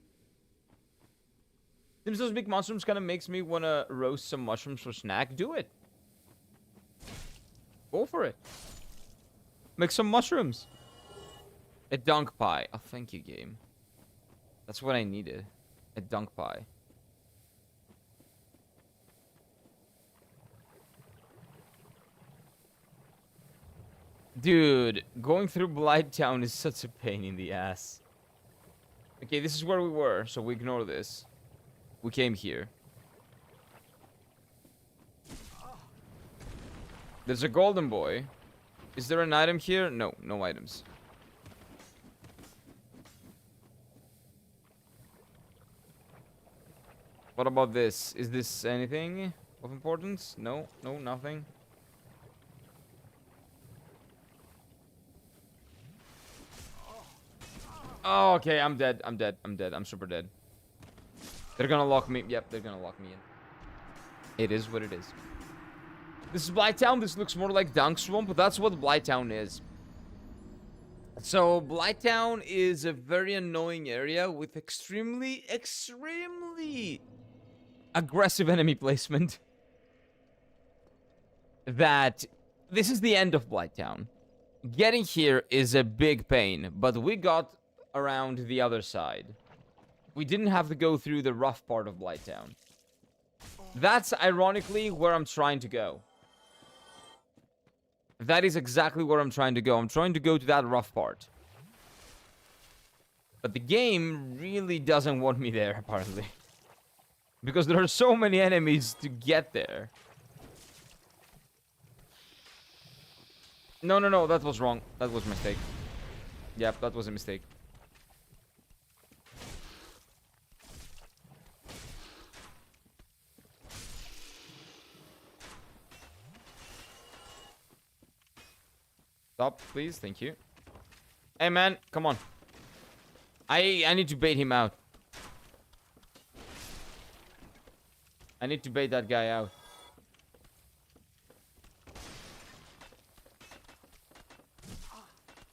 Seems those big mushrooms kind of makes me want to roast some mushrooms for snack. Do it. Go for it. Make some mushrooms. A dunk pie. Oh, thank you, game. That's what I needed. A dunk pie. Dude, going through Blighttown is such a pain in the ass. Okay, this is where we were, so we ignore this. We came here. There's a golden boy. Is there an item here? No, no items. What about this? Is this anything of importance? No, no, nothing. Oh, okay, I'm dead. I'm dead. I'm dead. I'm super dead. They're gonna lock me. Yep, they're gonna lock me in. It is what it is. This is Blighttown. This looks more like Dunk Swamp, but that's what Blighttown is. So, Blighttown is a very annoying area with extremely aggressive enemy placement. That this is the end of Blighttown. Getting here is a big pain, but we got around the other side. We didn't have to go through the rough part of Blighttown. That's ironically where I'm trying to go. That is exactly where I'm trying to go. I'm trying to go to that rough part. But the game really doesn't want me there, apparently. Because there are so many enemies to get there. No, that was wrong. That was a mistake. Yep, that was a mistake. Stop, please. Thank you. Hey, man. Come on. I need to bait him out. I need to bait that guy out.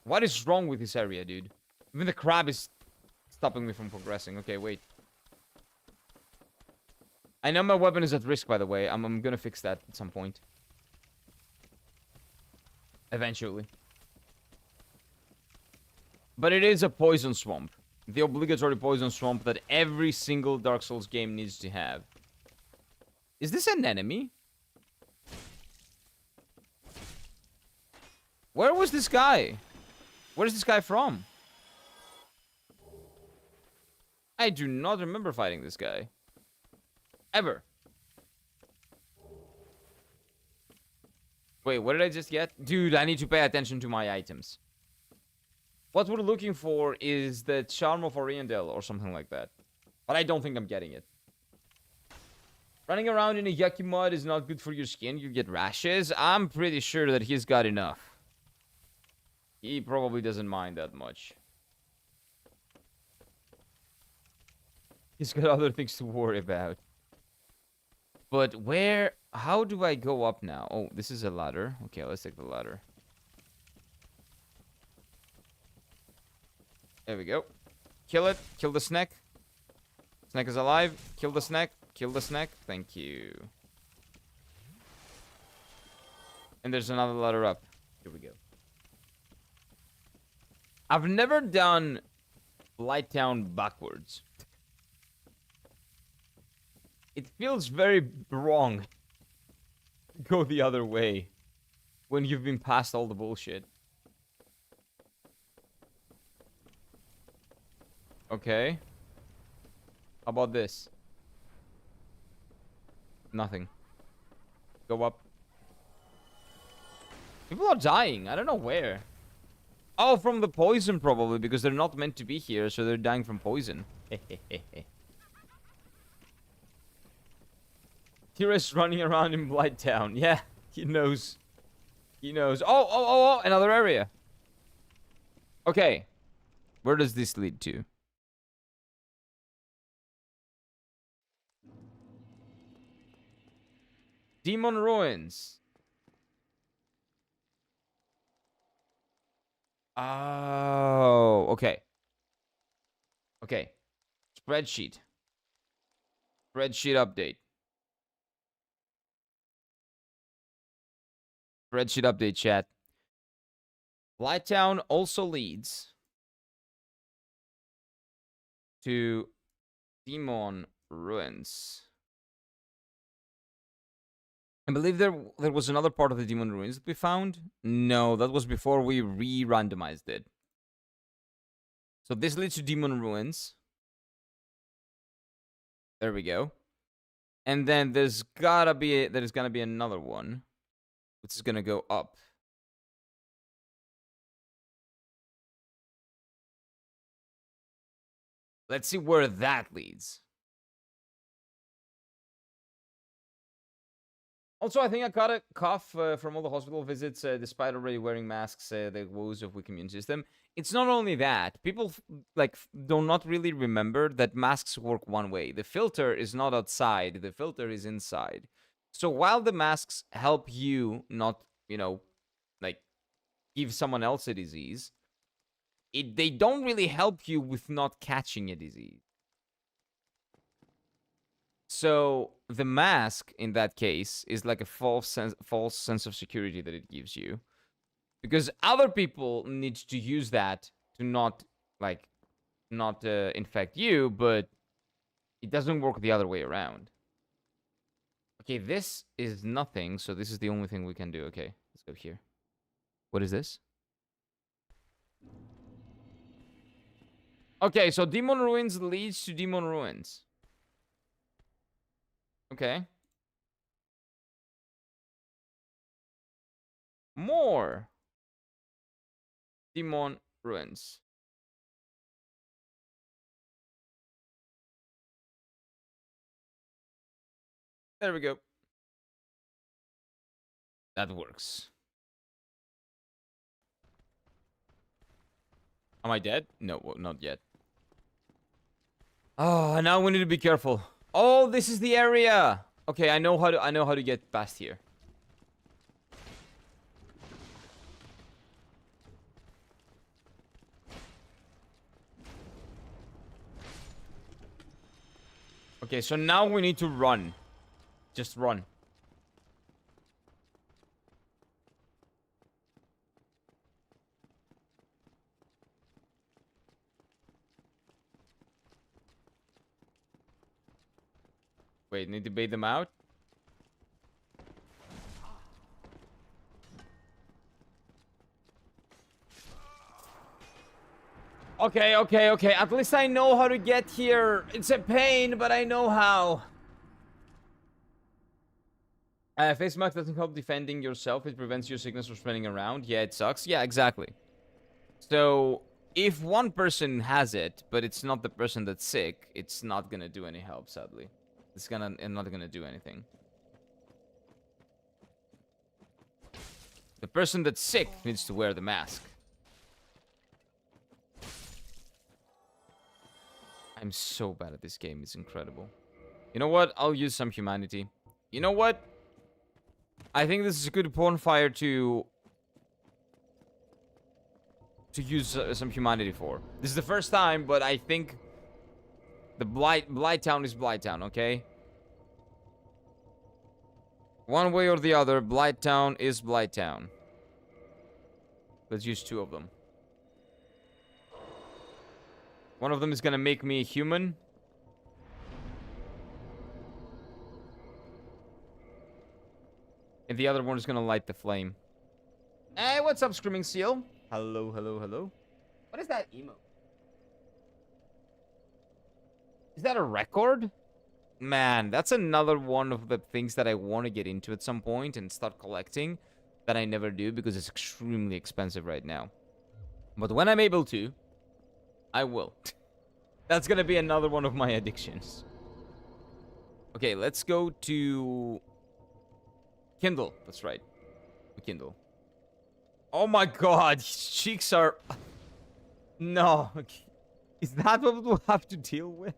What is wrong with this area, dude? Even the crab is stopping me from progressing. Okay, wait. I know my weapon is at risk, by the way. I'm gonna fix that at some point. Eventually. But it is a poison swamp. The obligatory poison swamp that every single Dark Souls game needs to have. Is this an enemy? Where was this guy? Where is this guy from? I do not remember fighting this guy. Ever. Wait, what did I just get? Dude, I need to pay attention to my items. What we're looking for is the Charm of Oriendel or something like that. But I don't think I'm getting it. Running around in a yucky mud is not good for your skin. You get rashes. I'm pretty sure that he's got enough. He probably doesn't mind that much. He's got other things to worry about. But where... How do I go up now? Oh, this is a ladder. Okay, let's take the ladder. There we go. Kill it. Kill the snack. Snack is alive. Kill the snack. Kill the snack. Thank you. And there's another ladder up. Here we go. I've never done Light Town backwards. It feels very wrong to go the other way when you've been past all the bullshit. Okay. How about this? Nothing. Go up. People are dying. I don't know where. Oh, from the poison probably, because they're not meant to be here, so they're dying from poison. T-Rex running around in Blight Town. Yeah, he knows. He knows. Oh, another area. Okay. Where does this lead to? Demon Ruins. Oh, okay. Okay. Spreadsheet. Spreadsheet update. Spreadsheet update, chat. Lighttown also leads to Demon Ruins. I believe there was another part of the Demon Ruins that we found. No, that was before we re-randomized it. So this leads to Demon Ruins. There we go. And then there's gonna be another one, which is gonna go up. Let's see where that leads. Also, I think I caught a cough from all the hospital visits, despite already wearing masks, the woes of weak immune system. It's not only that. People, do not really remember that masks work one way. The filter is not outside. The filter is inside. So while the masks help you not, give someone else a disease, they don't really help you with not catching a disease. So the mask in that case is like a false sense of security that it gives you, because other people need to use that to not infect you, but it doesn't work the other way around. Okay, this is nothing, so this is the only thing we can do. Okay, let's go here. What is this? Okay, so Demon Ruins leads to Demon Ruins. Okay. More Demon Ruins. There we go. That works. Am I dead? No, well, not yet. Oh, now we need to be careful. Oh, this is the area. Okay, I know how to get past here. Okay, so now we need to run. Just run. Wait, need to bait them out? Okay. At least I know how to get here. It's a pain, but I know how. Face mask doesn't help defending yourself. It prevents your sickness from spreading around. Yeah, it sucks. Yeah, exactly. So, if one person has it, but it's not the person that's sick, it's not gonna do any help, sadly. It's not gonna do anything. The person that's sick needs to wear the mask. I'm so bad at this game. It's incredible. You know what? I'll use some humanity. You know what? I think this is a good bonfire to to use some humanity for. This is the first time, but I think the Blight Town is Blight Town, okay? One way or the other, Blight Town is Blight Town. Let's use 2 of them. One of them is gonna make me human. And the other one is gonna light the flame. Hey, what's up, Screaming Seal? Hello, hello, hello. What is that emote? Is that a record? Man, that's another one of the things that I want to get into at some point and start collecting that I never do because it's extremely expensive right now. But when I'm able to, I will. That's gonna be another one of my addictions. Okay, let's go to Kindle. That's right. Kindle. Oh my god, his cheeks are... No. Is that what we'll have to deal with?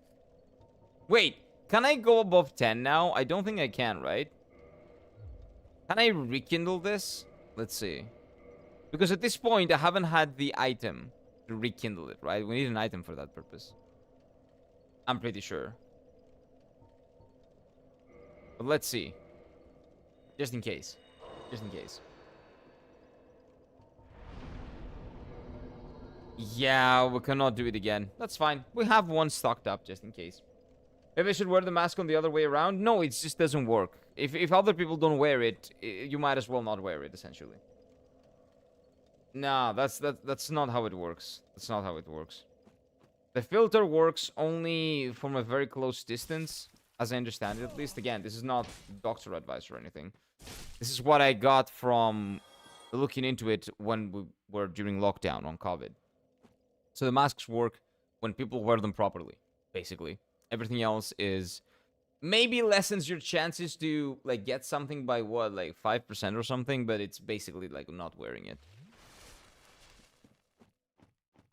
Wait, can I go above 10 now? I don't think I can, right? Can I rekindle this? Let's see. Because at this point, I haven't had the item to rekindle it, right? We need an item for that purpose. I'm pretty sure. But let's see. Just in case. Just in case. Yeah, we cannot do it again. That's fine. We have one stocked up just in case. Maybe I should wear the mask on the other way around? No, it just doesn't work. If other people don't wear it, you might as well not wear it, essentially. Nah, that's not how it works. That's not how it works. The filter works only from a very close distance, as I understand it, at least. Again, this is not doctor advice or anything. This is what I got from looking into it when we were during lockdown on COVID. So the masks work when people wear them properly, basically. Everything else is maybe lessens your chances to like get something by what, like 5% or something, but it's basically like not wearing it.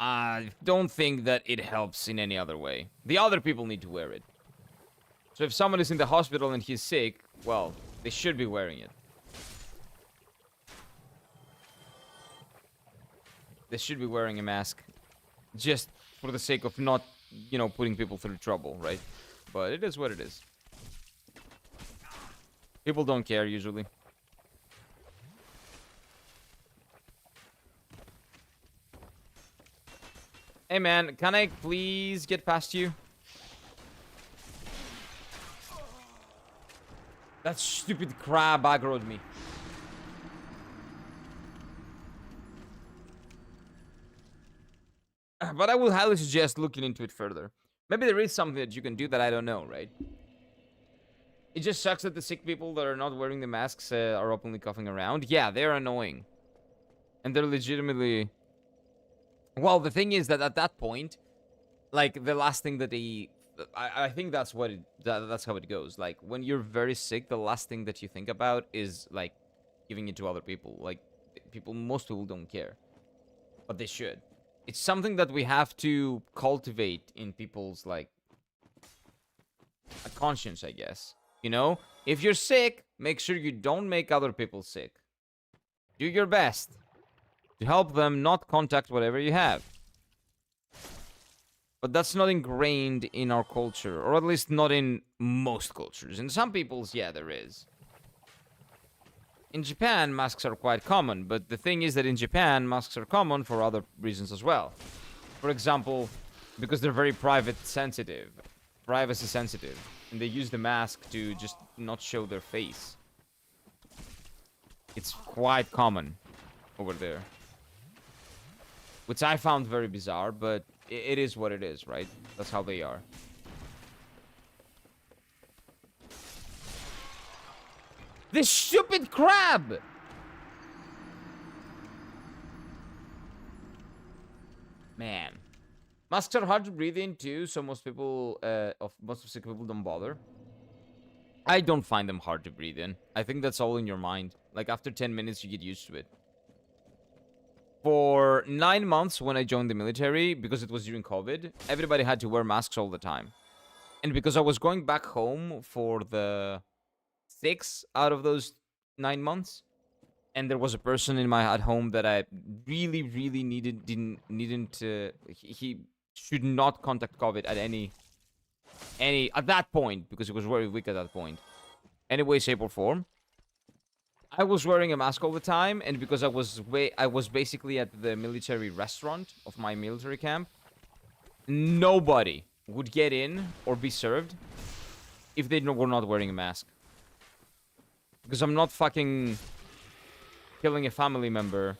I don't think that it helps in any other way. The other people need to wear it. So if someone is in the hospital and he's sick, well, they should be wearing it. They should be wearing a mask. Just for the sake of not, you know, putting people through trouble, right? But it is what it is. People don't care, usually. Hey, man, can I please get past you? That stupid crab aggroed me. But I would highly suggest looking into it further. Maybe there is something that you can do that I don't know, right? It just sucks that the sick people that are not wearing the masks are openly coughing around. Yeah, they're annoying. And they're legitimately... Well, the thing is that at that point, like, the last thing that they... I think that's what that's how it goes. Like, when you're very sick, the last thing that you think about is, like, giving it to other people. Like, most people don't care. But they should. It's something that we have to cultivate in people's, like, a conscience, I guess. You know? If you're sick, make sure you don't make other people sick. Do your best to help them not contact whatever you have. But that's not ingrained in our culture, or at least not in most cultures. In some people's, yeah, there is. In Japan, masks are quite common, but the thing is that in Japan, masks are common for other reasons as well. For example, because they're very privacy sensitive, and they use the mask to just not show their face. It's quite common over there. Which I found very bizarre, but it is what it is, right? That's how they are. This stupid crab! Man. Masks are hard to breathe in too, so most sick people don't bother. I don't find them hard to breathe in. I think that's all in your mind. Like, after 10 minutes, you get used to it. For 9 months when I joined the military, because it was during COVID, everybody had to wear masks all the time. And because I was going back home for the 6 out of those 9 months, and there was a person in my at home that I really, really he should not contact COVID at any at that point, because he was very weak at that point. Any way, shape, or form. I was wearing a mask all the time, and because I was basically at the military restaurant of my military camp, nobody would get in or be served if they were not wearing a mask. Because I'm not fucking killing a family member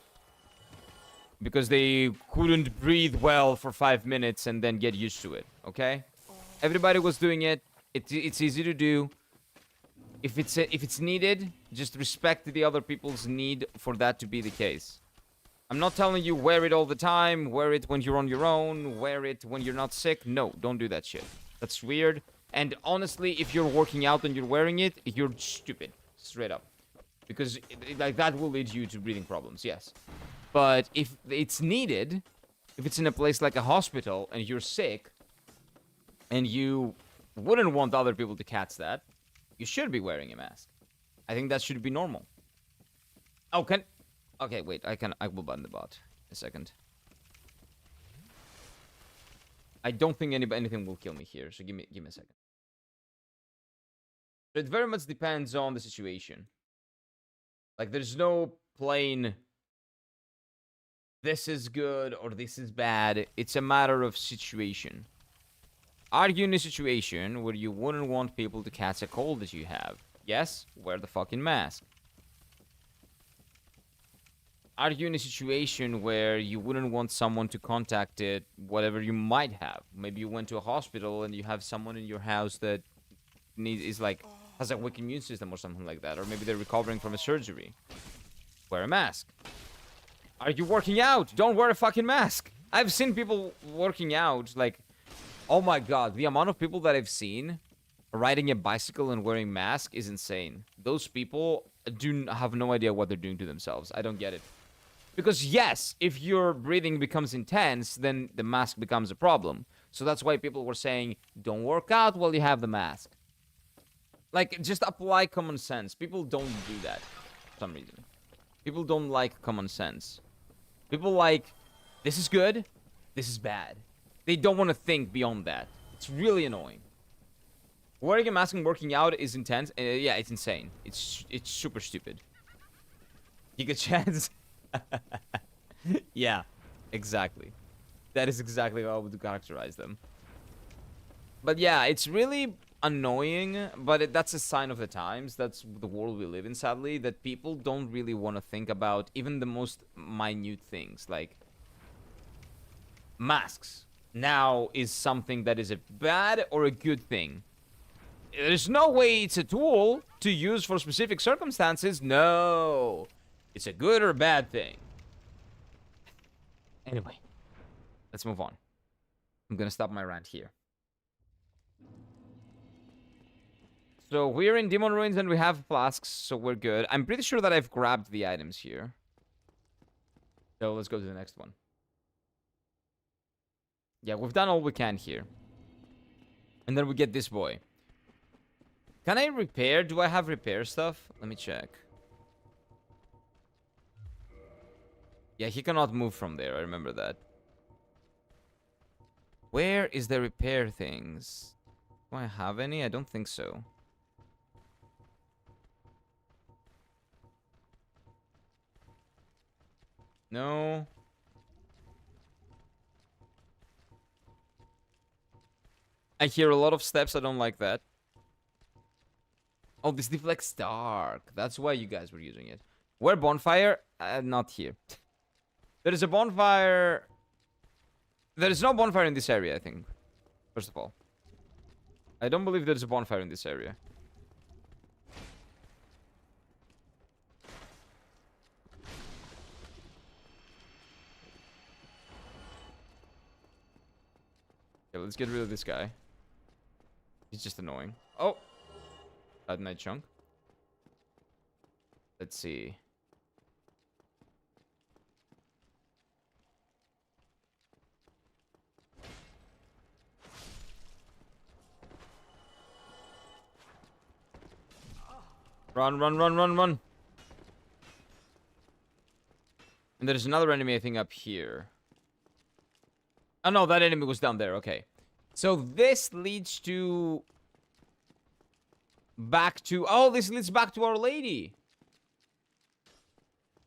because they couldn't breathe well for 5 minutes and then get used to it, okay? Everybody was doing it. It's easy to do. If it's needed, just respect the other people's need for that to be the case. I'm not telling you wear it all the time, wear it when you're on your own, wear it when you're not sick. No, don't do that shit. That's weird. And honestly, if you're working out and you're wearing it, you're stupid. Straight up. Because like that will lead you to breathing problems, yes. But if it's needed, if it's in a place like a hospital and you're sick, and you wouldn't want other people to catch that, you should be wearing a mask. I think that should be normal. Oh, okay, wait, I will ban the bot. A second. I don't think anything will kill me here, so give me a second. It very much depends on the situation. Like, there's no plain this is good or this is bad. It's a matter of situation. Are you in a situation where you wouldn't want people to catch a cold that you have? Yes, wear the fucking mask. Are you in a situation where you wouldn't want someone to contact it, whatever you might have? Maybe you went to a hospital and you have someone in your house that has a weak immune system or something like that. Or maybe they're recovering from a surgery. Wear a mask. Are you working out? Don't wear a fucking mask. I've seen people working out, like, oh my god, the amount of people that I've seen riding a bicycle and wearing mask is insane. Those people have no idea what they're doing to themselves. I don't get it. Because yes, if your breathing becomes intense, then the mask becomes a problem. So that's why people were saying, don't work out while you have the mask. Like, just apply common sense. People don't do that for some reason. People don't like common sense. People like, this is good, this is bad. They don't want to think beyond that. It's really annoying. Wearing a mask and working out is intense. Yeah, it's insane. It's super stupid. Giga chance. Yeah, exactly. That is exactly how I would characterize them. But yeah, it's really annoying, but that's a sign of the times. That's the world we live in, sadly, that people don't really want to think about even the most minute things, like masks. Now is something that is a bad or a good thing. There's no way it's a tool to use for specific circumstances. No. It's a good or bad thing. Anyway, let's move on. I'm gonna stop my rant here. So we're in Demon Ruins and we have flasks, so we're good. I'm pretty sure that I've grabbed the items here. So let's go to the next one. Yeah, we've done all we can here. And then we get this boy. Can I repair? Do I have repair stuff? Let me check. Yeah, he cannot move from there. I remember that. Where is the repair things? Do I have any? I don't think so. No. I hear a lot of steps. I don't like that. Oh, this deflects dark. That's why you guys were using it. Where bonfire? Not here. There is a bonfire. There is no bonfire in this area, I think. First of all. I don't believe there's a bonfire in this area. Okay, let's get rid of this guy. He's just annoying. Oh! Bad night chunk. Let's see. Run, run, run, run, run. And there's another enemy, I think, up here. Oh, no, that enemy was down there. Okay. So this leads to... Back to... Oh, this leads back to Our Lady.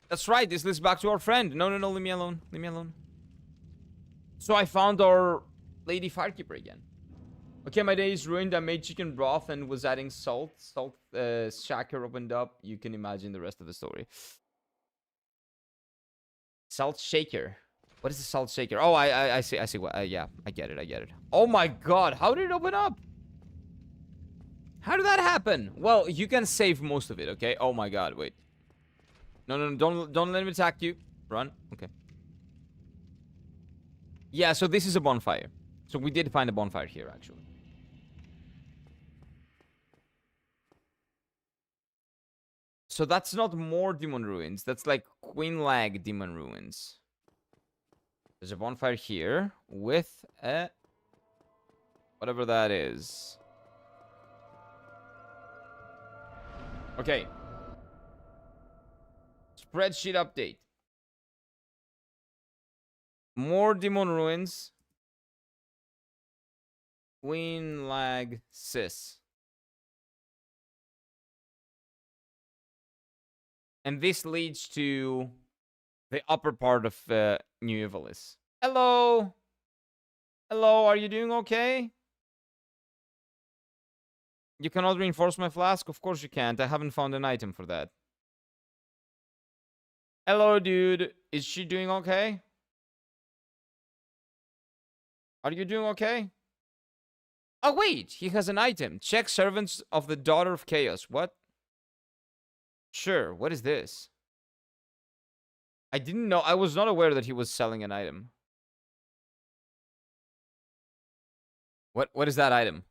That's right. This leads back to our friend. No, leave me alone. Leave me alone. So I found Our Lady Firekeeper again. Okay, my day is ruined. I made chicken broth and was adding salt. Shaker opened up. You can imagine the rest of the story. Salt shaker. What is the salt shaker? Oh, I see. I see. What? Yeah, I get it. Oh my god, how did it open up? How did that happen? Well, you can save most of it. Okay. Oh my god. Wait. No. Don't let me attack you. Run. Okay. Yeah. So this is a bonfire. So we did find a bonfire here, actually. So that's not more demon ruins. That's like Queen Lag demon ruins. There's a bonfire here with a... whatever that is. Okay. Spreadsheet update. More demon ruins. Queen Lag Sis. And this leads to the upper part of New Evilis. Hello. Hello, are you doing okay? You cannot reinforce my flask? Of course you can't. I haven't found an item for that. Hello, dude. Is she doing okay? Are you doing okay? Oh, wait. He has an item. Check servants of the Daughter of Chaos. What? Sure. What is this? I didn't know. I was not aware that he was selling an item. What is that item?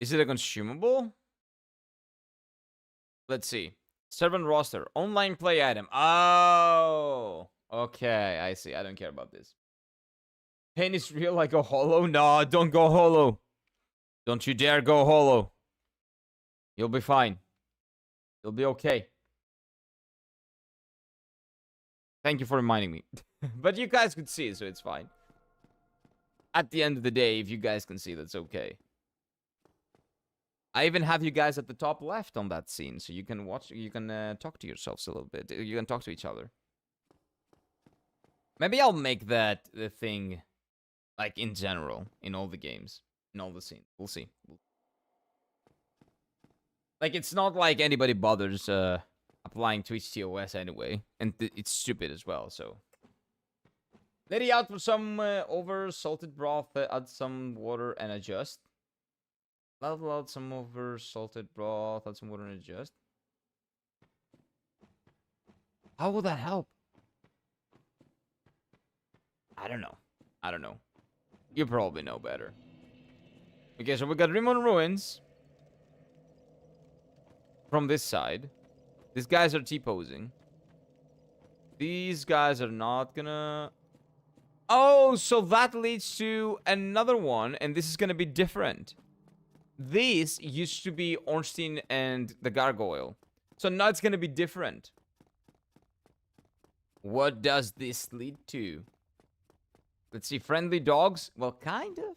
Is it a consumable? Let's see. Servant roster. Online play item. Oh. Okay, I see. I don't care about this. Pain is real like a hollow? No, don't go hollow. Don't you dare go hollow. You'll be fine. You'll be okay. Thank you for reminding me. But you guys could see, so it's fine. At the end of the day, if you guys can see, that's okay. I even have you guys at the top left on that scene, so you can watch, you can talk to yourselves a little bit. You can talk to each other. Maybe I'll make that the thing, like, in general, in all the games, in all the scenes. We'll see. Like, it's not like anybody bothers applying Twitch TOS anyway, and it's stupid as well, so... Lady out for some over salted broth, add some water and adjust. Level out some over salted broth, add some water and adjust. How will that help? I don't know. I don't know. You probably know better. Okay, so we got Rimon Ruins. From this side. These guys are T-posing. These guys are not gonna... Oh, so that leads to another one, and this is gonna be different. This used to be Ornstein and the Gargoyle. So now it's gonna be different. What does this lead to? Let's see, friendly dogs? Well, kind of.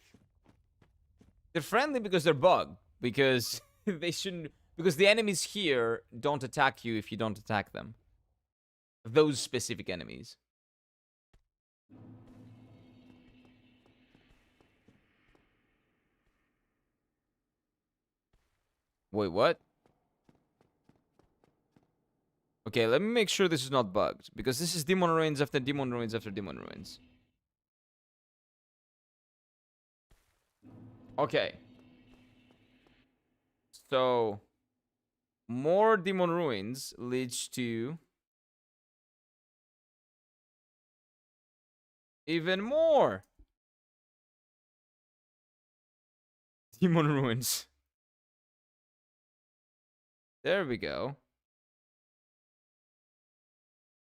They're friendly because they're bugged. Because they shouldn't... Because the enemies here don't attack you if you don't attack them. Those specific enemies. Wait, what? Okay, let me make sure this is not bugged. Because this is Demon Ruins after Demon Ruins after Demon Ruins. Okay. So... More Demon Ruins leads to... even more! Demon Ruins. There we go.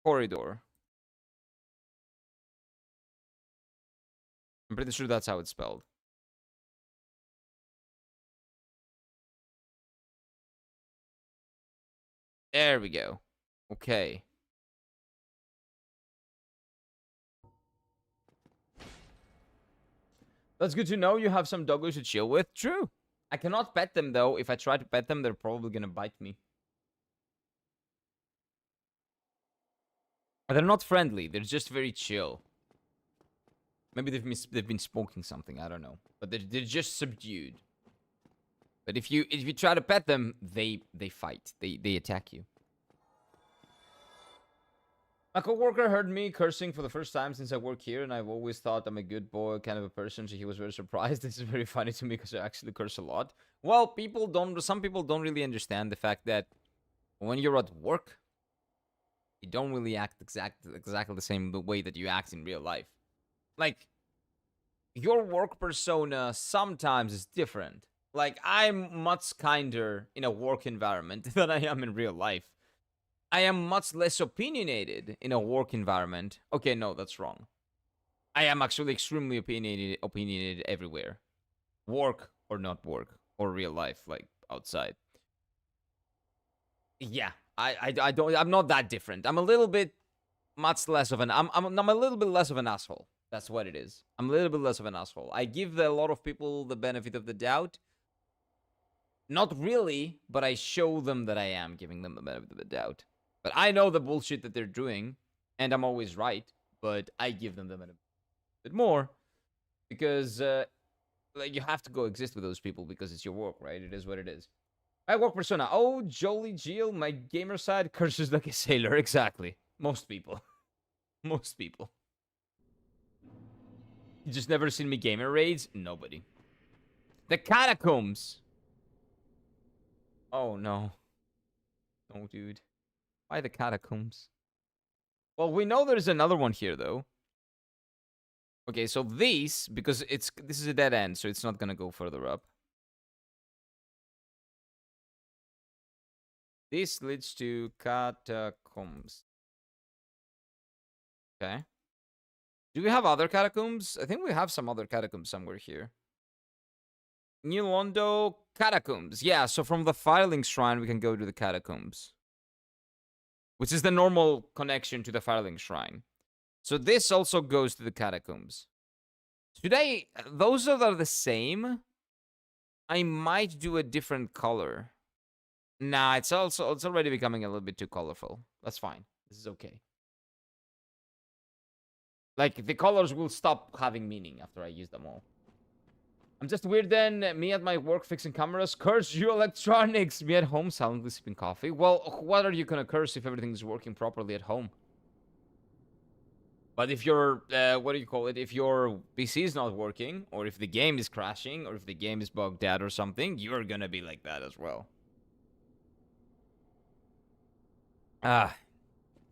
Corridor. I'm pretty sure that's how it's spelled. There we go. Okay. That's good to know you have some doggos to chill with. True. I cannot pet them, though. If I try to pet them, they're probably gonna bite me. They're not friendly. They're just very chill. Maybe they've been smoking something. I don't know. But they're just subdued. But if you try to pet them, they fight. They attack you. My coworker heard me cursing for the first time since I work here, and I've always thought I'm a good boy kind of a person, so he was very surprised. This is very funny to me because I actually curse a lot. Well, some people don't really understand the fact that when you're at work, you don't really act exactly the same way that you act in real life. Like, your work persona sometimes is different. Like, I'm much kinder in a work environment than I am in real life. I am much less opinionated in a work environment. Okay, no, that's wrong. I am actually extremely opinionated everywhere. Work or not work, or real life, like outside. Yeah, I'm not that different. I'm a little bit much less of an I'm a little bit less of an asshole. That's what it is. I'm a little bit less of an asshole. I give a lot of people the benefit of the doubt. Not really, but I show them that I am giving them the benefit of the doubt. But I know the bullshit that they're doing, and I'm always right, but I give them the benefit a bit more because like, you have to coexist with those people because it's your work, right? It is what it is. My work persona. Oh, Jolly Jill, my gamer side curses like a sailor. Exactly. Most people. Most people. You just never seen me gamer raids? Nobody. The catacombs. Oh, no. No, dude. Why the catacombs? Well, we know there's another one here, though. Okay, so these, because this is a dead end, so it's not gonna go further up. This leads to catacombs. Okay. Do we have other catacombs? I think we have some other catacombs somewhere here. New Londo catacombs. Yeah, so from the filing shrine, we can go to the catacombs. Which is the normal connection to the filing shrine. So this also goes to the catacombs. Today, those that are the same, I might do a different color. Nah, it's already becoming a little bit too colorful. That's fine. This is okay. Like, the colors will stop having meaning after I use them all. I'm just weird then. Me at my work fixing cameras. Curse you electronics. Me at home silently sipping coffee. Well, what are you gonna curse if everything's working properly at home? But if your, what do you call it? If your PC is not working, or if the game is crashing, or if the game is bugged out or something, you're gonna be like that as well.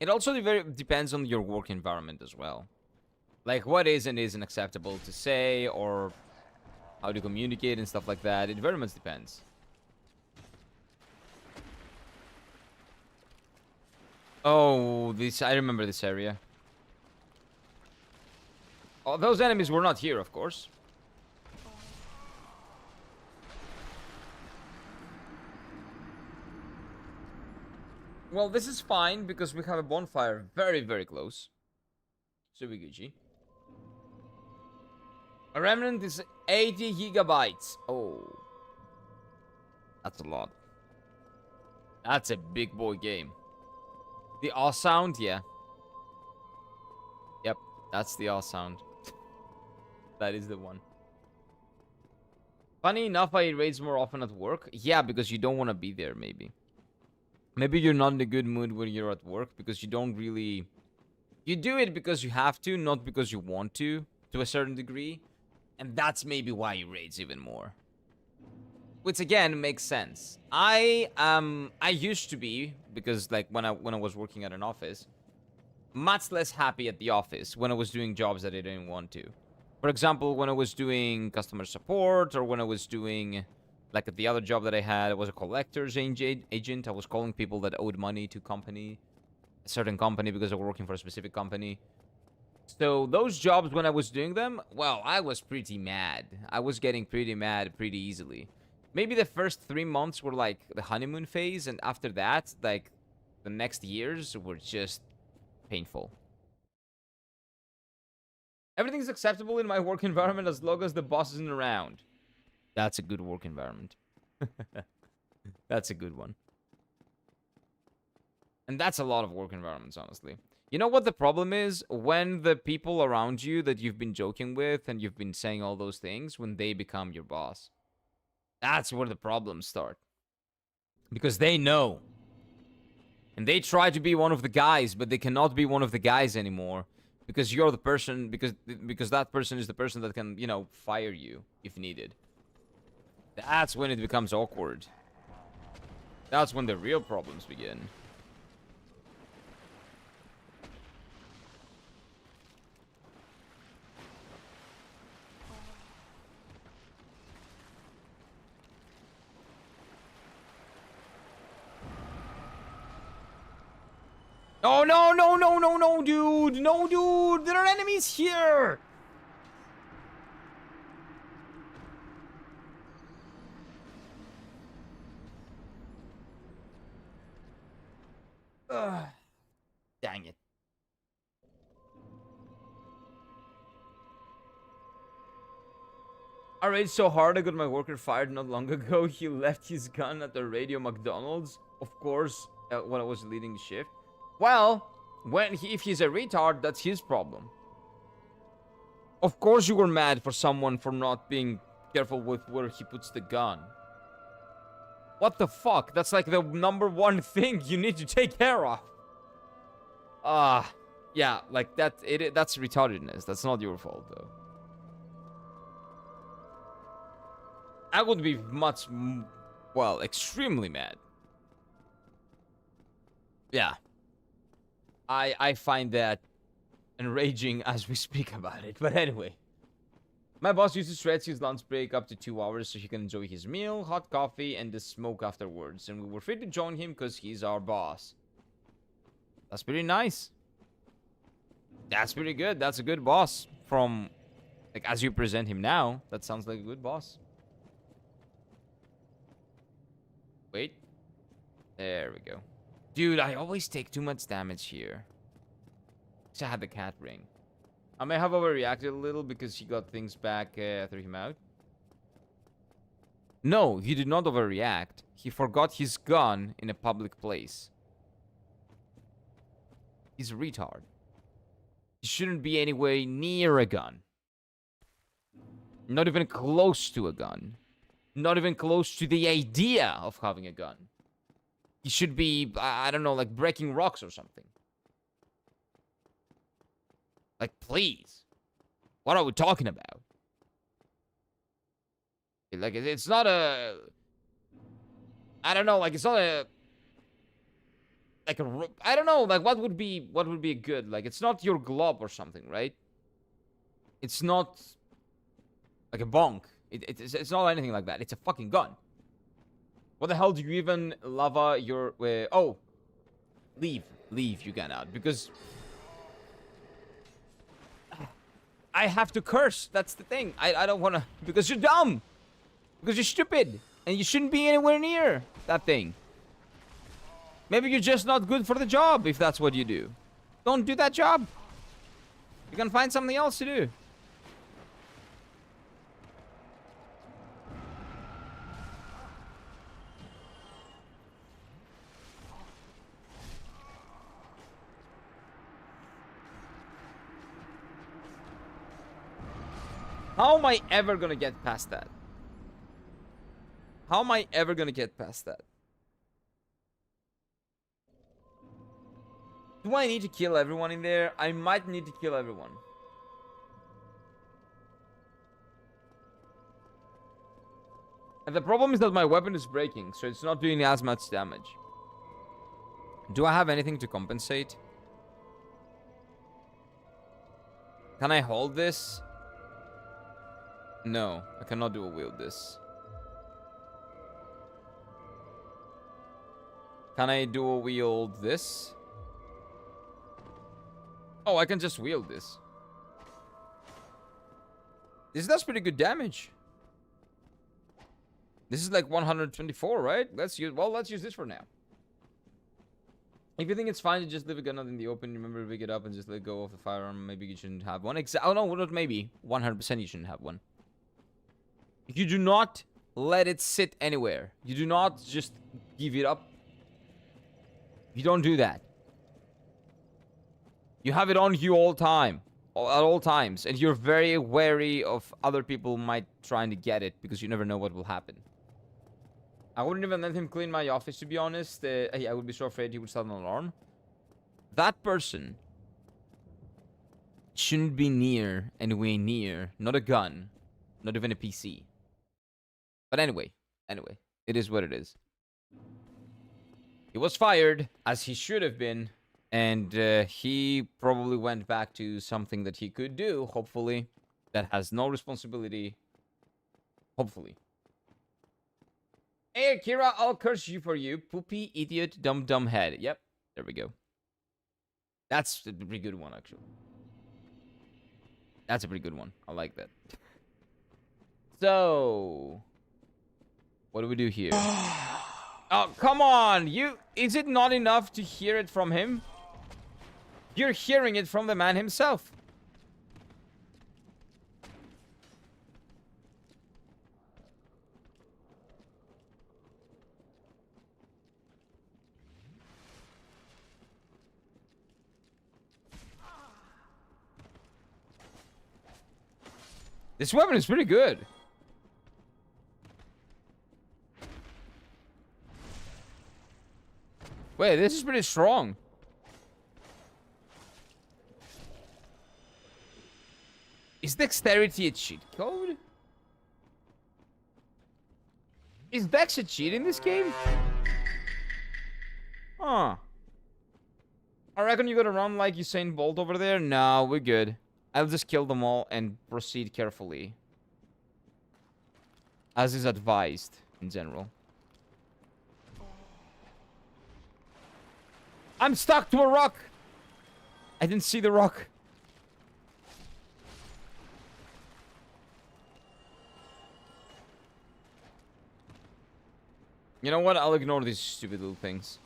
It also depends on your work environment as well. Like, what is and isn't acceptable to say, or how to communicate and stuff like that. It very much depends. Oh, I remember this area. Oh, those enemies were not here, of course. Well, this is fine because we have a bonfire very, very close. So we Gucci. A remnant is 80 gigabytes. Oh. That's a lot. That's a big boy game. The aw sound, yeah. Yep, that's the aw sound. That is the one. Funny enough, I raids more often at work. Yeah, because you don't want to be there, maybe. Maybe you're not in a good mood when you're at work because you don't really... You do it because you have to, not because you want to a certain degree. And that's maybe why you raids even more. Which again makes sense. I used to be, because like when I was working at an office, much less happy at the office when I was doing jobs that I didn't want to. For example, when I was doing customer support, or when I was doing, like the other job that I had, I was a collector's agent. I was calling people that owed money to a certain company, because I was working for a specific company. So those jobs, when I was doing them, well, I was pretty mad. I was getting pretty mad pretty easily. Maybe the first 3 months were like the honeymoon phase, and after that, like, the next years were just painful. Everything's acceptable in my work environment as long as the boss isn't around. That's a good work environment. That's a good one. And that's a lot of work environments, honestly. You know what the problem is? When the people around you that you've been joking with and you've been saying all those things, when they become your boss. That's where the problems start. Because they know. And they try to be one of the guys, but they cannot be one of the guys anymore. Because you're the person, because that person is the person that can, you know, fire you if needed. That's when it becomes awkward. That's when the real problems begin. Oh, no, no, no, no, no, dude. No, dude. There are enemies here. Ugh. Dang it. I raged so hard I got my worker fired not long ago. He left his gun at the Radio McDonald's. Of course, when I was leading the shift. Well, if he's a retard, that's his problem. Of course you were mad for someone for not being careful with where he puts the gun. What the fuck? That's like the number one thing you need to take care of. Yeah, like that's retardedness. That's not your fault, though. I would be much, well, extremely mad. Yeah. I find that enraging as we speak about it. But anyway. My boss used to stretch his lunch break up to 2 hours so he can enjoy his meal, hot coffee, and the smoke afterwards. And we were free to join him because he's our boss. That's pretty nice. That's pretty good. That's a good boss. From, like, as you present him now, that sounds like a good boss. Wait. There we go. Dude, I always take too much damage here. I had the cat ring. I may have overreacted a little because he got things back threw him out. No, he did not overreact. He forgot his gun in a public place. He's a retard. He shouldn't be anywhere near a gun. Not even close to a gun. Not even close to the idea of having a gun. He should be, I don't know, like breaking rocks or something. Like, please. What are we talking about? Like, it's not a... I don't know, like, it's not a... Like a... I don't know, like, what would be a good... Like, it's not your glob or something, right? It's not... Like a bonk. It's not anything like that. It's a fucking gun. What the hell do you even lava your... oh. Leave, you get out. Because... I have to curse. That's the thing. I don't want to... Because you're dumb. Because you're stupid. And you shouldn't be anywhere near that thing. Maybe you're just not good for the job if that's what you do. Don't do that job. You can find something else to do. How am I ever gonna get past that? How am I ever gonna get past that? Do I need to kill everyone in there? I might need to kill everyone. And the problem is that my weapon is breaking, so it's not doing as much damage. Do I have anything to compensate? Can I hold this? No, I cannot dual wield this. Can I dual wield this? Oh, I can just wield this. This does pretty good damage. This is like 124, right? Let's use this for now. If you think it's fine to just leave a gun out in the open, remember to pick it up and just let go of the firearm. Maybe you shouldn't have one. Oh no, not maybe. 100% you shouldn't have one. You do not let it sit anywhere. You do not just give it up. You don't do that. You have it on you all time. At all times. And you're very wary of other people might trying to get it because you never know what will happen. I wouldn't even let him clean my office, to be honest. I would be so afraid he would start an alarm. That person shouldn't be anywhere near, not a gun, not even a PC. But anyway, it is what it is. He was fired, as he should have been, and he probably went back to something that he could do, hopefully, that has no responsibility. Hopefully. Hey, Akira, I'll curse you for you. Poopy, idiot, dumb head. Yep, there we go. That's a pretty good one, actually. That's a pretty good one. I like that. So, what do we do here? Oh, come on! Is it not enough to hear it from him? You're hearing it from the man himself. This weapon is pretty good. Wait, this is pretty strong. Is dexterity a cheat code? Is dex a cheat in this game? Huh. I reckon you gotta run like Usain Bolt over there. No, we're good. I'll just kill them all and proceed carefully. As is advised, in general. I'm stuck to a rock! I didn't see the rock. You know what? I'll ignore these stupid little things.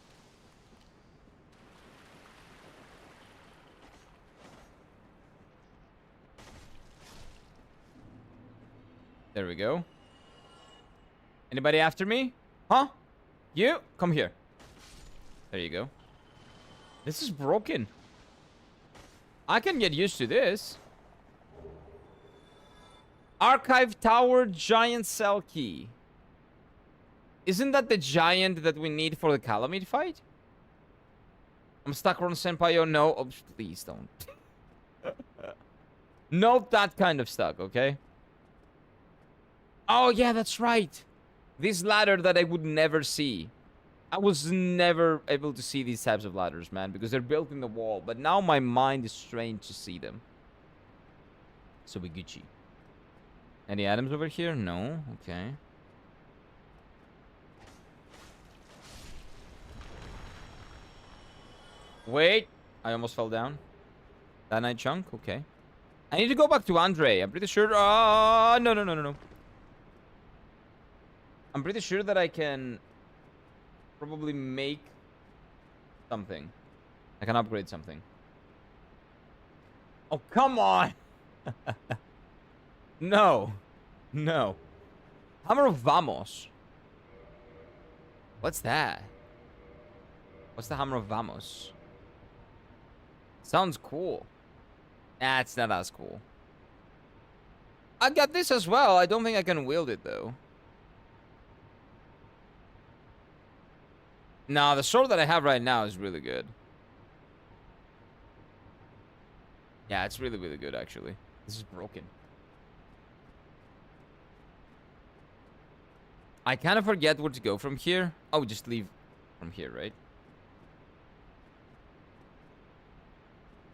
There we go. Anybody after me? Huh? You? Come here. There you go. This is broken. I can get used to this. Archive Tower Giant Cell Key. Isn't that the giant that we need for the Calamite fight? I'm stuck on Senpai. Oh no. Oh, please don't. Not that kind of stuck, okay? Oh, yeah, that's right. This ladder that I would never see. I was never able to see these types of ladders, man, because they're built in the wall. But now my mind is trained to see them. So we Gucci. Any items over here? No. Okay. Wait. I almost fell down. That night chunk? Okay. I need to go back to Andre. I'm pretty sure... No. I'm pretty sure that I can probably make something. I can upgrade something. Oh, come on! No. Hammer of Vamos. What's that? What's the Hammer of Vamos? Sounds cool. Nah, it's not as cool. I got this as well. I don't think I can wield it, though. No, the sword that I have right now is really good. Yeah, it's really good, actually. This is broken. I kind of forget where to go from here. Oh, just leave from here, right?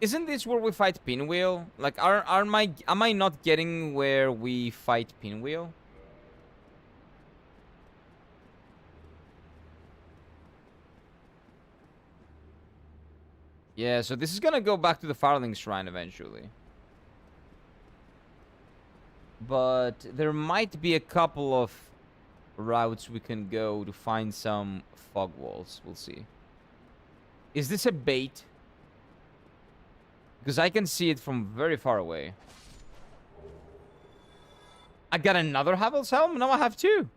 Isn't this where we fight Pinwheel? Like, am I not getting where we fight Pinwheel? Yeah, so this is gonna go back to the Firling Shrine eventually. But there might be a couple of routes we can go to find some fog walls. We'll see. Is this a bait? Because I can see it from very far away. I got another Havel's helm? Now I have two.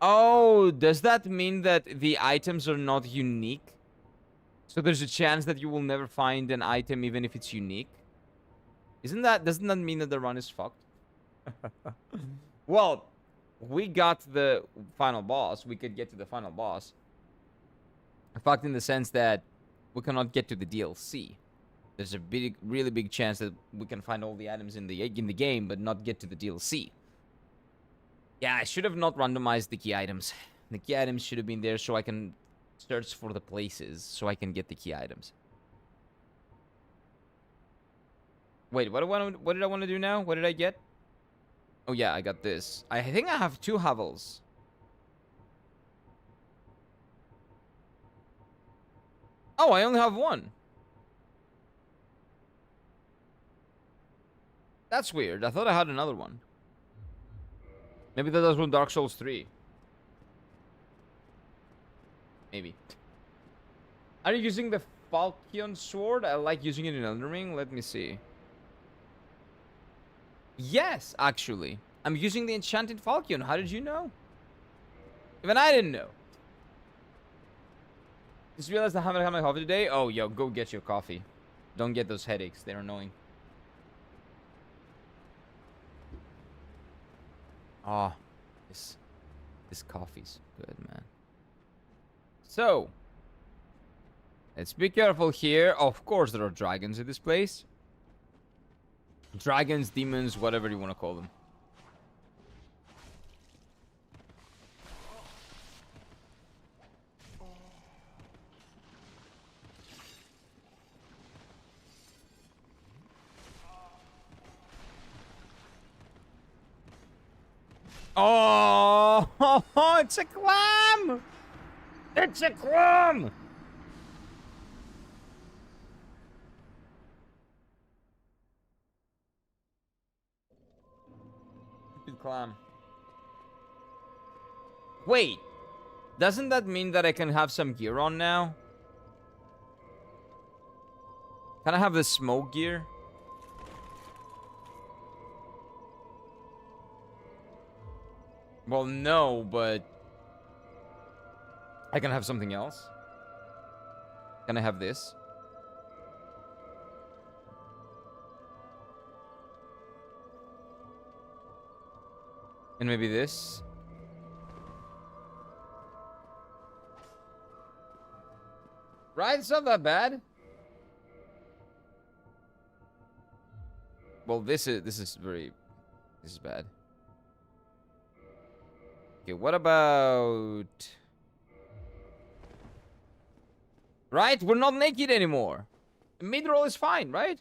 Oh, does that mean that the items are not unique? So there's a chance that you will never find an item even if it's unique? Doesn't that mean that the run is fucked? Well, we got the final boss. We could get to the final boss. Fucked in the sense that we cannot get to the DLC. There's a really big chance that we can find all the items in the game, but not get to the DLC. Yeah, I should have not randomized the key items. The key items should have been there so I can search for the places so I can get the key items. Wait, what did I want to do now? What did I get? Oh yeah, I got this. I think I have two Havels. Oh, I only have one. That's weird. I thought I had another one. Maybe that was from Dark Souls 3. Maybe. Are you using the Falchion sword? I like using it in Elden Ring. Let me see. Yes, actually. I'm using the Enchanted Falchion. How did you know? Even I didn't know. Just realized I haven't had my coffee today. Oh, yo, go get your coffee. Don't get those headaches. They're annoying. Oh, this coffee's good, man. So, let's be careful here. Of course, there are dragons in this place. Dragons, demons, whatever you want to call them. Oh, it's a clam! It's a clam! Stupid clam. Wait, doesn't that mean that I can have some gear on now? Can I have the smoke gear? Well, no, but I can have something else. Can I have this? And maybe this? Right? It's not that bad. Well, this is bad. Okay, what about... Right? We're not naked anymore. Mid-roll is fine, right?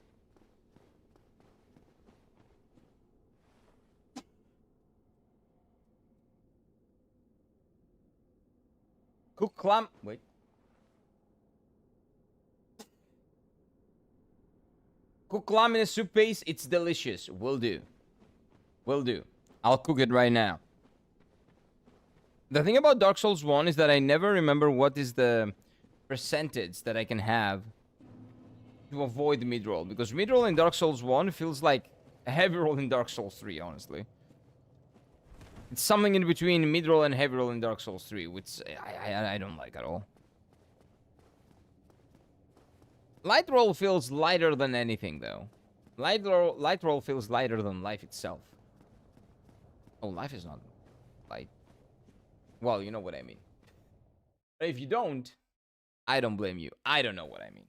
Cook clam... Wait. Cook clam in a soup base. It's delicious. Will do. Will do. I'll cook it right now. The thing about Dark Souls 1 is that I never remember what is the percentage that I can have to avoid mid-roll. Because mid-roll in Dark Souls 1 feels like a heavy roll in Dark Souls 3, honestly. It's something in between mid-roll and heavy roll in Dark Souls 3, which I don't like at all. Light roll feels lighter than anything, though. Light roll feels lighter than life itself. Oh, life is not light. Well, you know what I mean. But if you don't, I don't blame you. I don't know what I mean.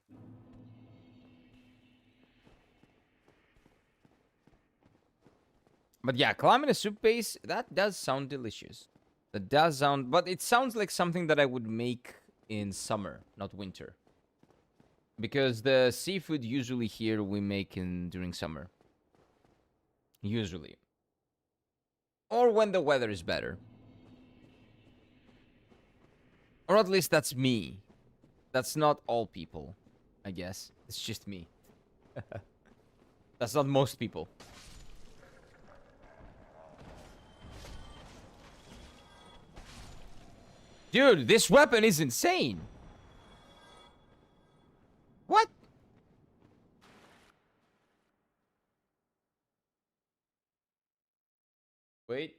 But yeah, climbing a soup base, that does sound delicious. That does sound... But it sounds like something that I would make in summer, not winter. Because the seafood usually here we make during summer. Usually. Or when the weather is better. Or at least that's me. That's not all people, I guess. It's just me. That's not most people. Dude, this weapon is insane. What? Wait.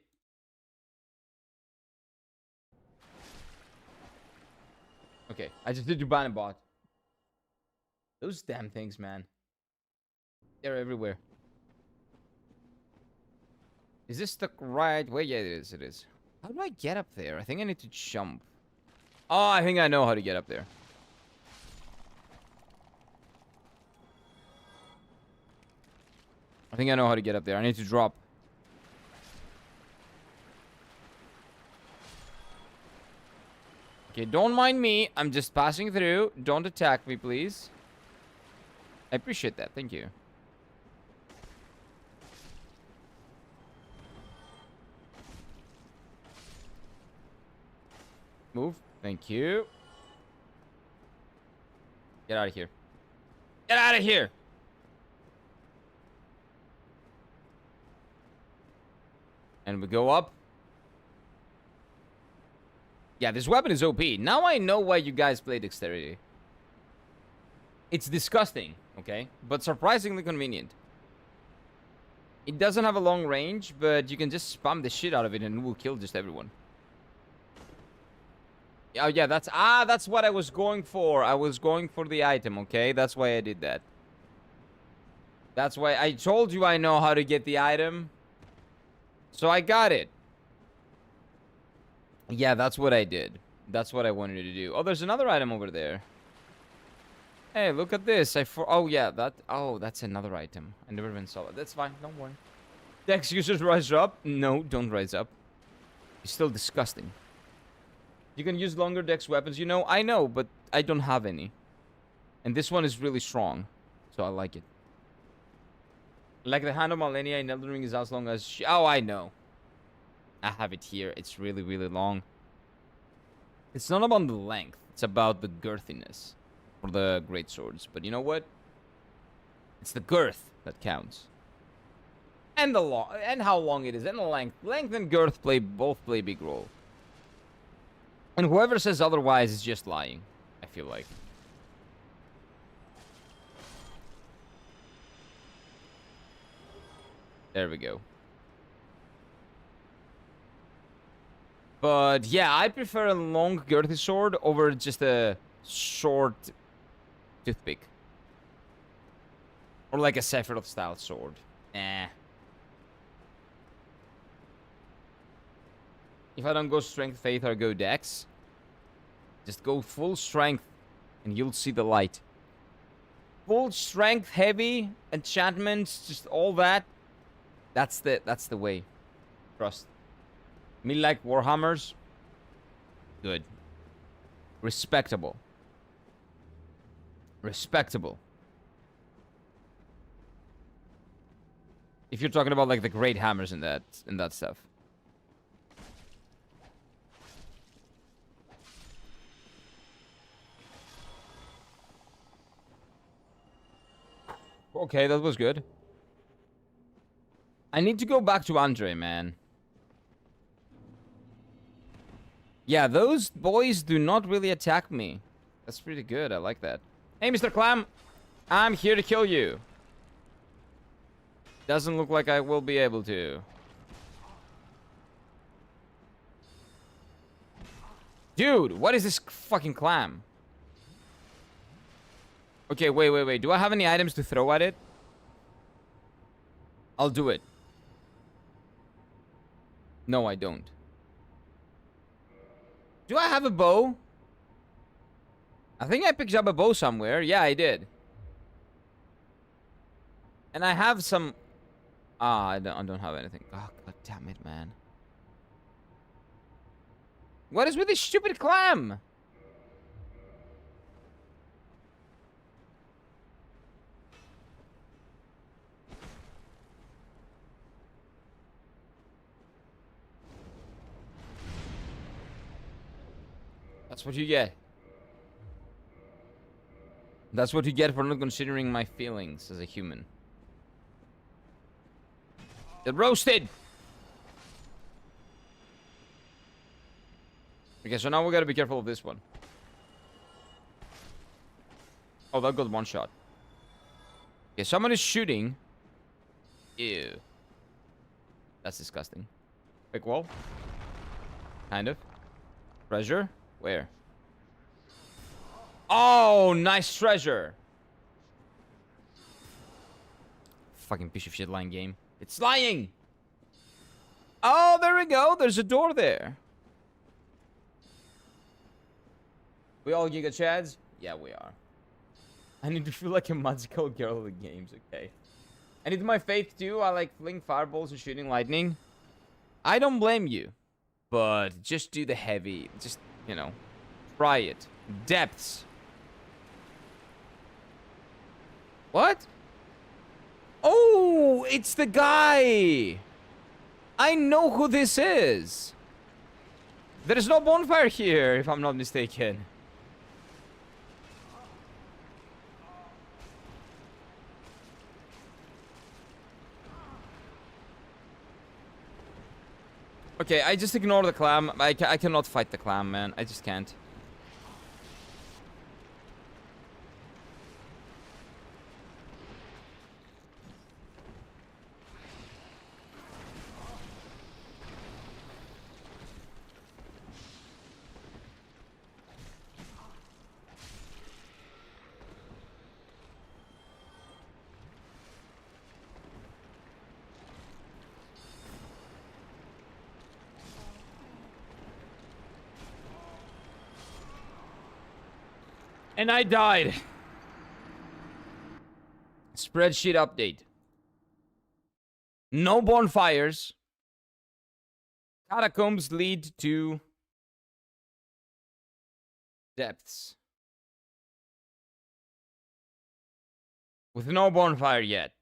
Okay, I just did Dubai and bot. Those damn things, man. They're everywhere. Is this the right way? Yeah, it is. It is. How do I get up there? I think I need to jump. Oh, I think I know how to get up there. I think I know how to get up there. I need to drop. Okay, don't mind me. I'm just passing through. Don't attack me, please. I appreciate that. Thank you. Move. Thank you. Get out of here. Get out of here. And we go up. Yeah, this weapon is OP. Now I know why you guys play dexterity. It's disgusting, okay? But surprisingly convenient. It doesn't have a long range, but you can just spam the shit out of it and it will kill just everyone. Oh, yeah, that's what I was going for. I was going for the item, okay? That's why I did that. That's why I told you I know how to get the item. So I got it. Yeah, that's what I did. That's what I wanted to do. Oh, there's another item over there. Hey, look at this. Oh, yeah, that's another item. I never even saw it. That's fine. Don't worry. Dex users rise up? No, don't rise up. It's still disgusting. You can use longer dex weapons. You know, I know, but I don't have any. And this one is really strong. So I like it. Like the Hand of Millennia in Elden Ring is as long as... Oh, I know. I have it here. It's really, really long. It's not about the length. It's about the girthiness for the great swords. But you know what? It's the girth that counts. And the long, and how long it is, and the length. Length and girth both play a big role. And whoever says otherwise is just lying, I feel like. There we go. But yeah, I prefer a long girthy sword over just a short toothpick. Or like a Sephiroth style sword. Nah. If I don't go strength, faith, or go dex, just go full strength and you'll see the light. Full strength, heavy, enchantments, just all that. That's the way. Trust. Me like Warhammers. Good. Respectable. Respectable. If you're talking about like the great hammers and that stuff. Okay, that was good. I need to go back to Andre, man. Yeah, those boys do not really attack me. That's pretty good. I like that. Hey, Mr. Clam. I'm here to kill you. Doesn't look like I will be able to. Dude, what is this fucking clam? Okay, wait. Do I have any items to throw at it? I'll do it. No, I don't. Do I have a bow? I think I picked up a bow somewhere. Yeah, I did. And I have some... I don't have anything. Oh, god damn it, man. What is with this stupid clam? That's what you get. That's what you get for not considering my feelings as a human. Get roasted! Okay, Okay, so now we gotta be careful of this one. Oh, that got one shot. Okay, someone is shooting. Ew. That's disgusting. Quick wall. Kind of. Treasure? Where? Oh, nice treasure. Fucking piece of shit lying game. It's lying! Oh, there we go. There's a door there. We all Giga Chads? Yeah, we are. I need to feel like a magical girl in the games, okay. I need my faith too. I like flinging fireballs and shooting lightning. I don't blame you. But just do the heavy. Just, you know, try it. Depths. What? Oh, it's the guy. I know who this is. There is no bonfire here, if I'm not mistaken. Okay, I just ignore the clam. I cannot fight the clam, man. I just can't. And I died. Spreadsheet update. No bonfires. Catacombs lead to depths. With no bonfire yet.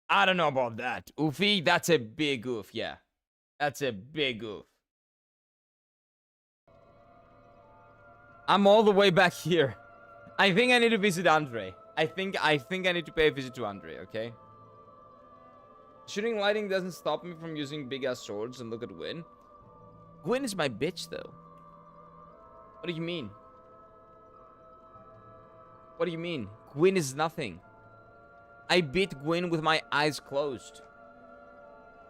I don't know about that. Oofy, that's a big oof, yeah. That's a big oof. I'm all the way back here. I think I need to visit Andre. I think I need to pay a visit to Andre, okay? Shooting lightning doesn't stop me from using big-ass swords and look at Gwyn. Gwyn is my bitch, though. What do you mean? What do you mean? Gwyn is nothing. I beat Gwyn with my eyes closed.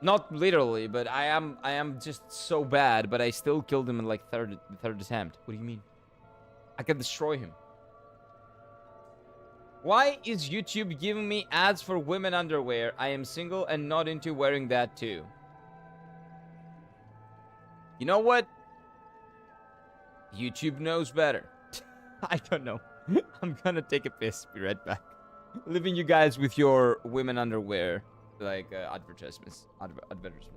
Not literally, but I am just so bad, but I still killed him in like third attempt. What do you mean? I can destroy him. Why is YouTube giving me ads for women underwear? I am single and not into wearing that too. You know what? YouTube knows better. I don't know. I'm gonna take a piss. Be right back. Leaving you guys with your women underwear, like advertisements. Advertisements.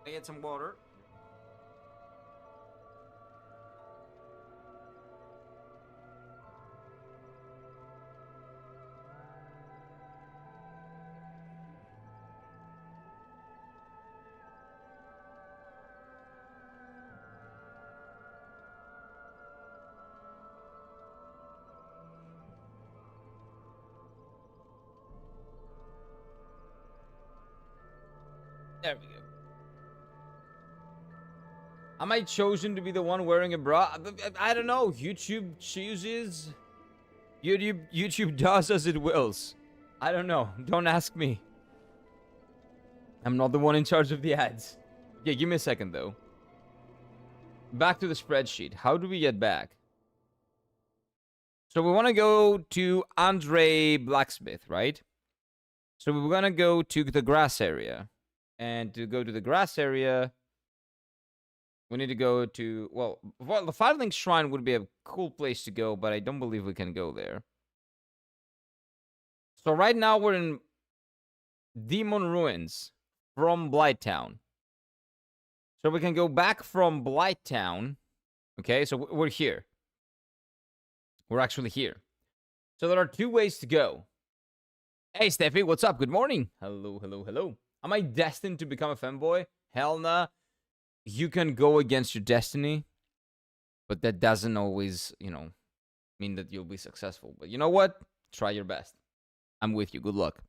I get some water. There we go. Am I chosen to be the one wearing a bra? I don't know. YouTube chooses. YouTube does as it wills. I don't know. Don't ask me. I'm not the one in charge of the ads. Yeah, give me a second though. Back to the spreadsheet. How do we get back? So we want to go to Andre Blacksmith, right? So we're going to go to the grass area. And to go to the grass area, we need to go to... Well, the Firelink Shrine would be a cool place to go, but I don't believe we can go there. So right now we're in Demon Ruins from Blighttown. So we can go back from Blighttown. Okay, so we're here. We're actually here. So there are two ways to go. Hey, Steffi, what's up? Good morning. Hello, hello, hello. Am I destined to become a femboy? Hell nah. You can go against your destiny, but that doesn't always, mean that you'll be successful. But you know what? Try your best. I'm with you. Good luck.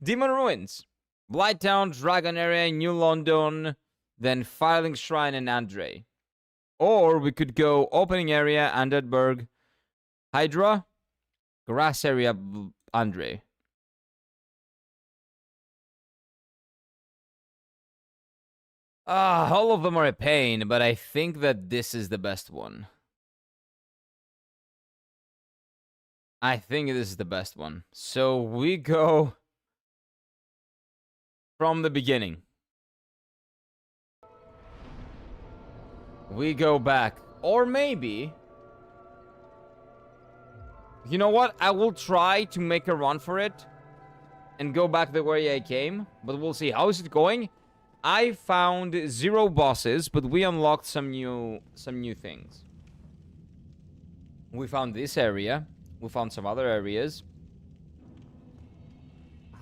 Demon Ruins, Blighttown, Dragon Area, New London, then Firelink Shrine and Andre. Or we could go opening area, Andedburg, Hydra, grass area, Andre. All of them are a pain, but I think that this is the best one. I think this is the best one. So we go from the beginning. We go back. Or maybe... You know what? I will try to make a run for it and go back the way I came, but we'll see. How is it going? I found 0 bosses, but we unlocked some new things. We found this area. We found some other areas.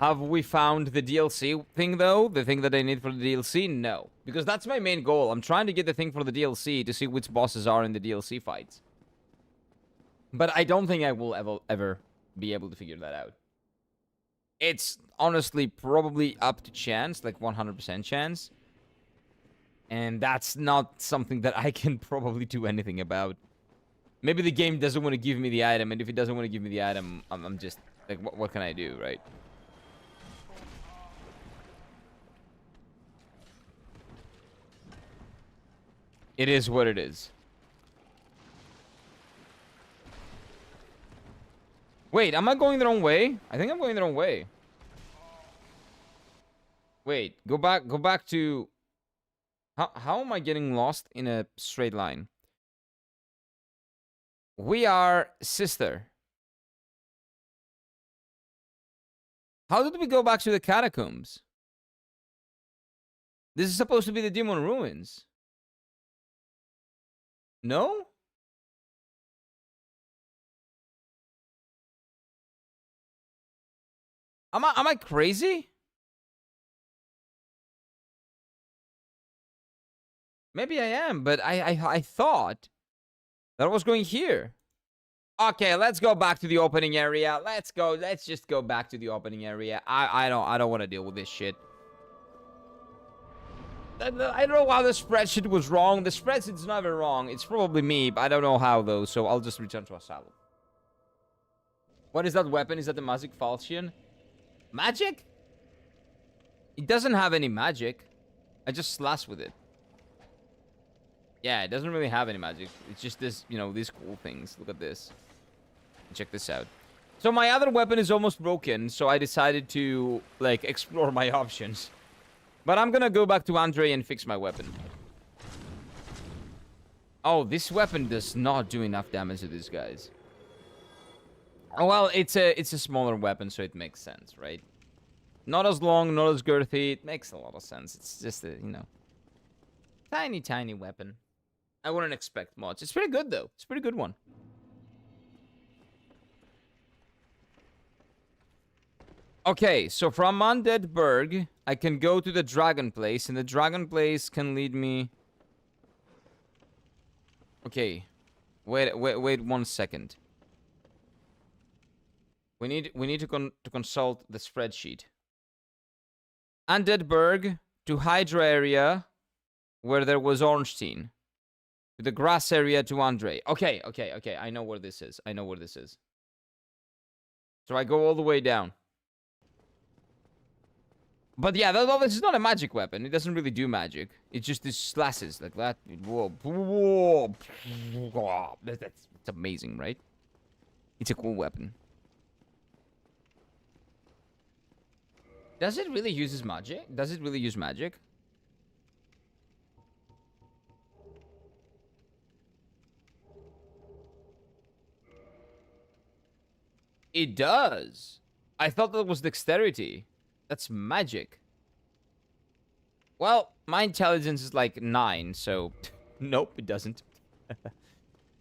Have we found the DLC thing, though? The thing that I need for the DLC? No. Because that's my main goal. I'm trying to get the thing for the DLC to see which bosses are in the DLC fights. But I don't think I will ever be able to figure that out. It's honestly probably up to chance, like 100% chance. And that's not something that I can probably do anything about. Maybe the game doesn't want to give me the item, and if it doesn't want to give me the item, I'm just... Like, what can I do, right? It is what it is. Wait, am I going the wrong way? I think I'm going the wrong way. Wait, go back to... How am I getting lost in a straight line? We are sister. How did we go back to the catacombs? This is supposed to be the Demon Ruins. No? Am I crazy? Maybe I am, but I thought that I was going here. Okay, let's go back to the opening area. Let's just go back to the opening area. I don't want to deal with this shit. I don't know how the spreadsheet was wrong. The spreadsheet's never wrong. It's probably me, but I don't know how though, so I'll just return to Asylum. What is that weapon? Is that the Magic Falchion? Magic? It doesn't have any magic. I just slash with it. Yeah, it doesn't really have any magic. It's just this, these cool things. Look at this. Check this out. So my other weapon is almost broken, so I decided to, explore my options. But I'm gonna go back to Andre and fix my weapon. Oh, this weapon does not do enough damage to these guys. Oh, well, it's a smaller weapon, so it makes sense, right? Not as long, not as girthy. It makes a lot of sense. It's just a, you know, tiny, tiny weapon. I wouldn't expect much. It's pretty good, though. It's a pretty good one. Okay, so from Undead Burg, I can go to the Dragon Place, and the Dragon Place can lead me... Okay. Wait 1 second. We need to consult the spreadsheet. Undead Burg to Hydra area, where there was Ornstein. To the grass area to Andre. Okay. I know where this is. So I go all the way down. But yeah, this is not a magic weapon. It doesn't really do magic. It's just these slashes like that. Whoa. That's amazing, right? It's a cool weapon. Does it really use magic? It does. I thought that was dexterity. That's magic. Well, my intelligence is like 9, so... Nope, it doesn't.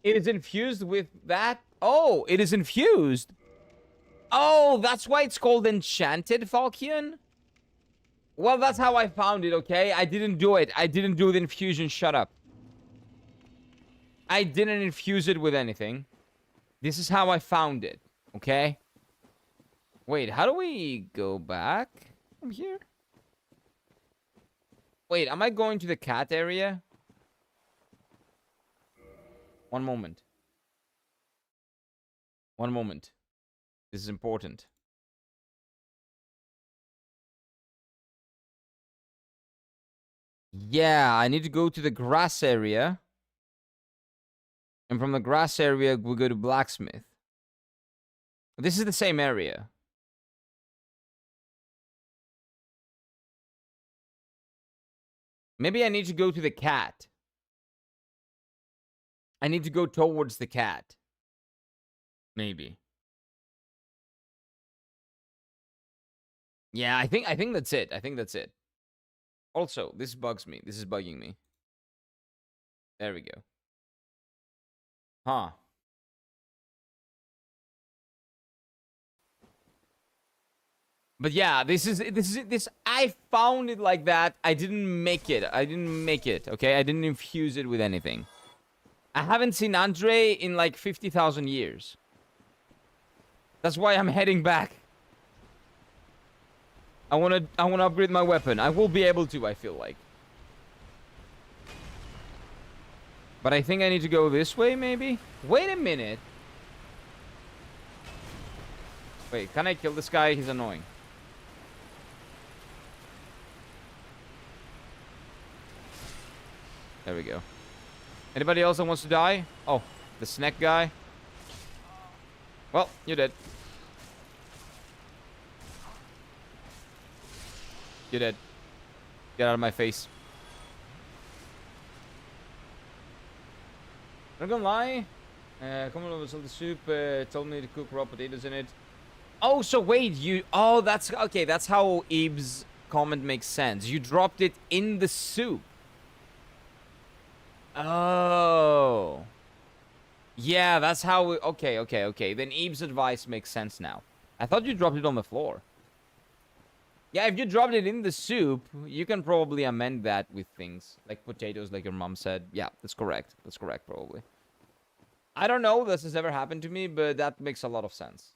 It is infused with that? Oh, it is infused. Oh, that's why it's called Enchanted Falchion? Well, that's how I found it, okay? I didn't do it. I didn't do the infusion. Shut up. I didn't infuse it with anything. This is how I found it, okay? Wait, how do we go back from here? Wait, am I going to the cat area? One moment. This is important. Yeah, I need to go to the grass area. And from the grass area, we go to blacksmith. This is the same area. Maybe I need to go to the cat. I need to go towards the cat. Maybe. Yeah, I think that's it. Also, this bugs me. This is bugging me. There we go. Huh. But yeah, this I found it like that. I didn't make it. Okay? I didn't infuse it with anything. I haven't seen Andre in like 50,000 years. That's why I'm heading back. I want to upgrade my weapon. I will be able to, I feel like. But I think I need to go this way, maybe? Wait a minute. Wait, can I kill this guy? He's annoying. There we go. Anybody else that wants to die? Oh, the snack guy. Well, you're dead. You're dead. Get out of my face. I'm not gonna lie. Come on over to the soup. Told me to cook raw potatoes in it. Oh, so wait, you... Oh, that's... Okay, that's how Eve's comment makes sense. You dropped it in the soup. Oh. Yeah, that's how... Okay. Then Eve's advice makes sense now. I thought you dropped it on the floor. Yeah, if you dropped it in the soup, you can probably amend that with things. Like potatoes, like your mom said. Yeah, that's correct. That's correct, probably. I don't know if this has ever happened to me, but that makes a lot of sense.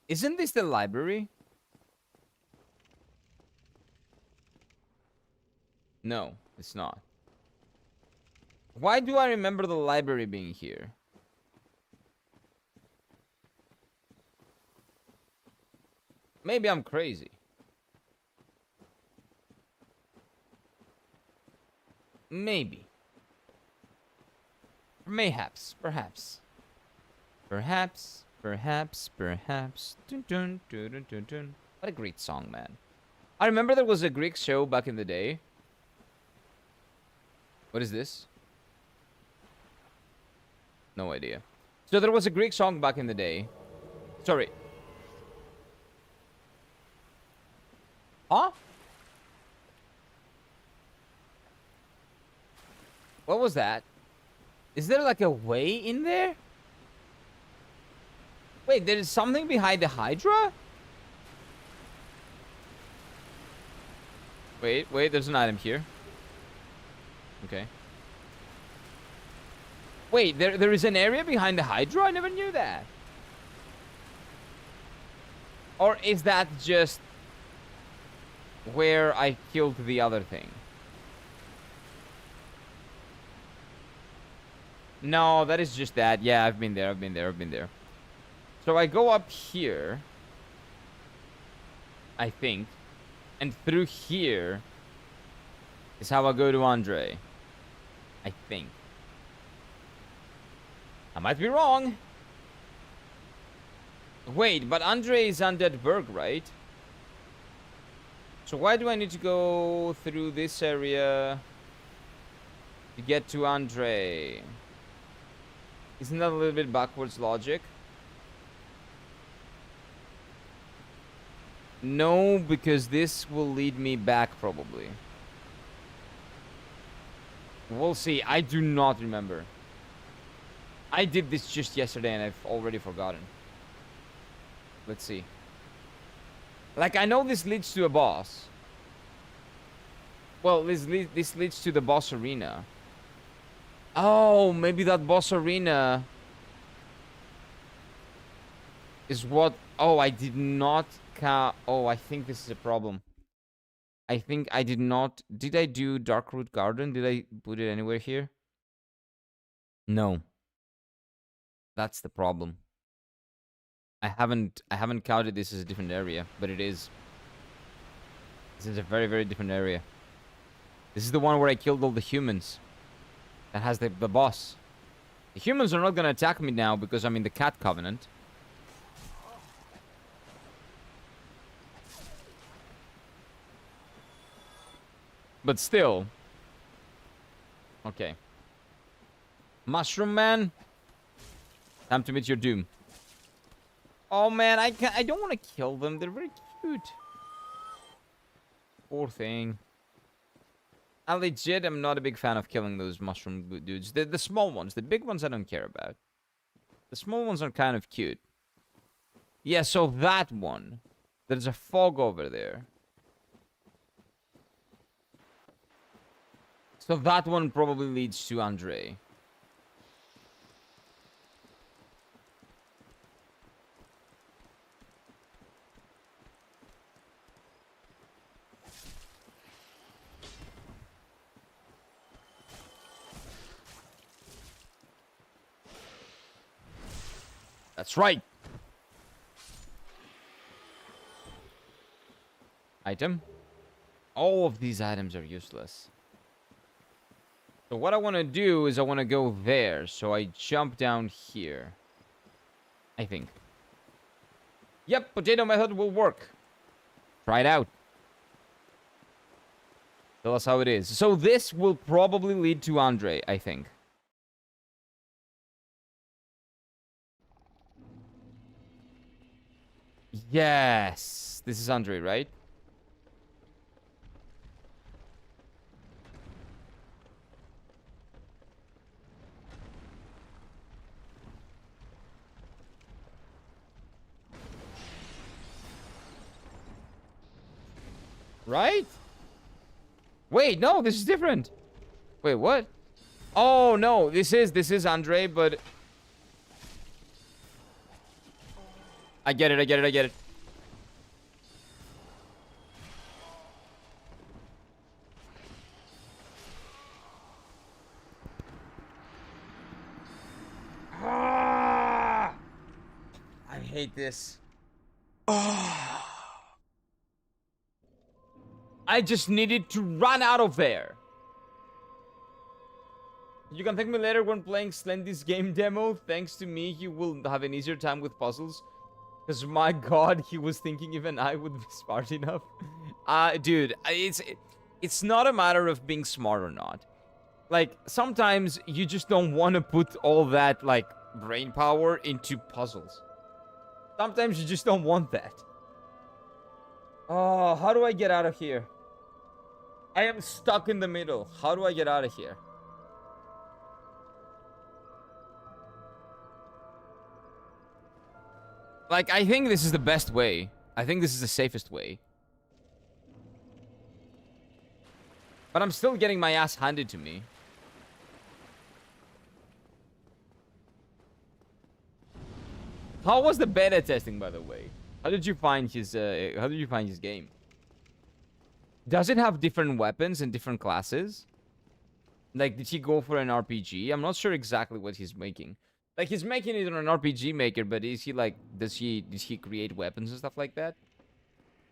Isn't this the library? No, it's not. Why do I remember the library being here? Maybe I'm crazy. Maybe. Mayhaps. Perhaps. Dun, dun, dun, dun, dun, dun. What a great song, man. I remember there was a Greek show back in the day. What is this? No idea. So there was a Greek song back in the day. Sorry. Huh? What was that? Is there like a way in there? Wait, there is something behind the Hydra? Wait, there's an item here. Okay. Wait, there is an area behind the Hydra? I never knew that. Or is that just where I killed the other thing? No, that is just that. Yeah, I've been there. So I go up here, I think, and through here is how I go to Andre. I think. I might be wrong. Wait, but Andre is Undead Berg, right? So why do I need to go through this area to get to Andre? Isn't that a little bit backwards logic? No, because this will lead me back probably. We'll see. I do not remember. I did this just yesterday and I've already forgotten. Let's see. Like, I know this leads to a boss. Well, this leads to the boss arena. Oh, maybe that boss arena is what... Oh, I did not... Oh, I think this is a problem. I think I did not... Did I do Darkroot Garden? Did I put it anywhere here? No. That's the problem. I haven't counted this as a different area, but it is. This is a very, very different area. This is the one where I killed all the humans. That has the boss. The humans are not gonna attack me now because I'm in the Cat Covenant. But still. Okay. Mushroom Man. Time to meet your doom. Oh man, I don't want to kill them. They're very cute. Poor thing. I legit am not a big fan of killing those mushroom dudes. The small ones. The big ones I don't care about. The small ones are kind of cute. Yeah, so that one. There's a fog over there. So that one probably leads to Andre. That's right. Item. All of these items are useless. So what I want to do is I want to go there. So I jump down here. I think. Yep, potato method will work. Try it out. Tell us how it is. So this will probably lead to Andre, I think. Yes. This is Andre, right? Right? Wait, no, this is different. Wait, what? Oh, no, this is Andre, but... I get it. Ah! I hate this. I just needed to run out of there. You can thank me later when playing Slendy's game demo. Thanks to me, you will have an easier time with puzzles. Because, my god, he was thinking even I would be smart enough. Dude, it's not a matter of being smart or not. Like, sometimes you just don't want to put all that, like, brain power into puzzles. Sometimes you just don't want that. Oh, how do I get out of here? I am stuck in the middle. How do I get out of here? Like, I think this is the best way. I think this is the safest way. But I'm still getting my ass handed to me. How was the beta testing, by the way? How did you find his game? Does it have different weapons and different classes? Like, did he go for an RPG? I'm not sure exactly what he's making. Like, he's making it on an RPG maker, but is he like, did he create weapons and stuff like that?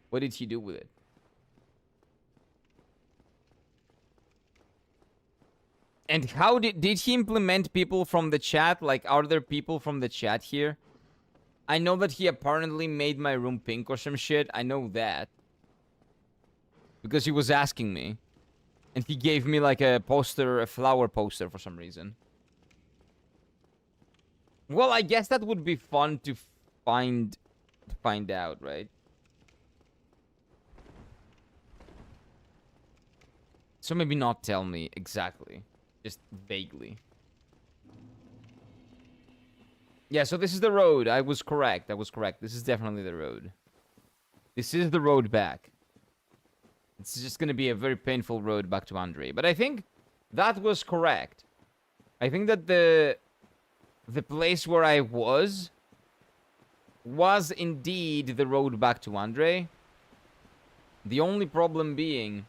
What did he do with it? And how did he implement people from the chat? Like, are there people from the chat here? I know that he apparently made my room pink or some shit. I know that. Because he was asking me. And he gave me like a poster, a flower poster for some reason. Well, I guess that would be fun to find out, right? So maybe not tell me exactly. Just vaguely. Yeah, so this is the road. I was correct. This is definitely the road. This is the road back. It's just going to be a very painful road back to Andre. But I think that was correct. I think that the place where I was indeed the road back to Andre. The only problem being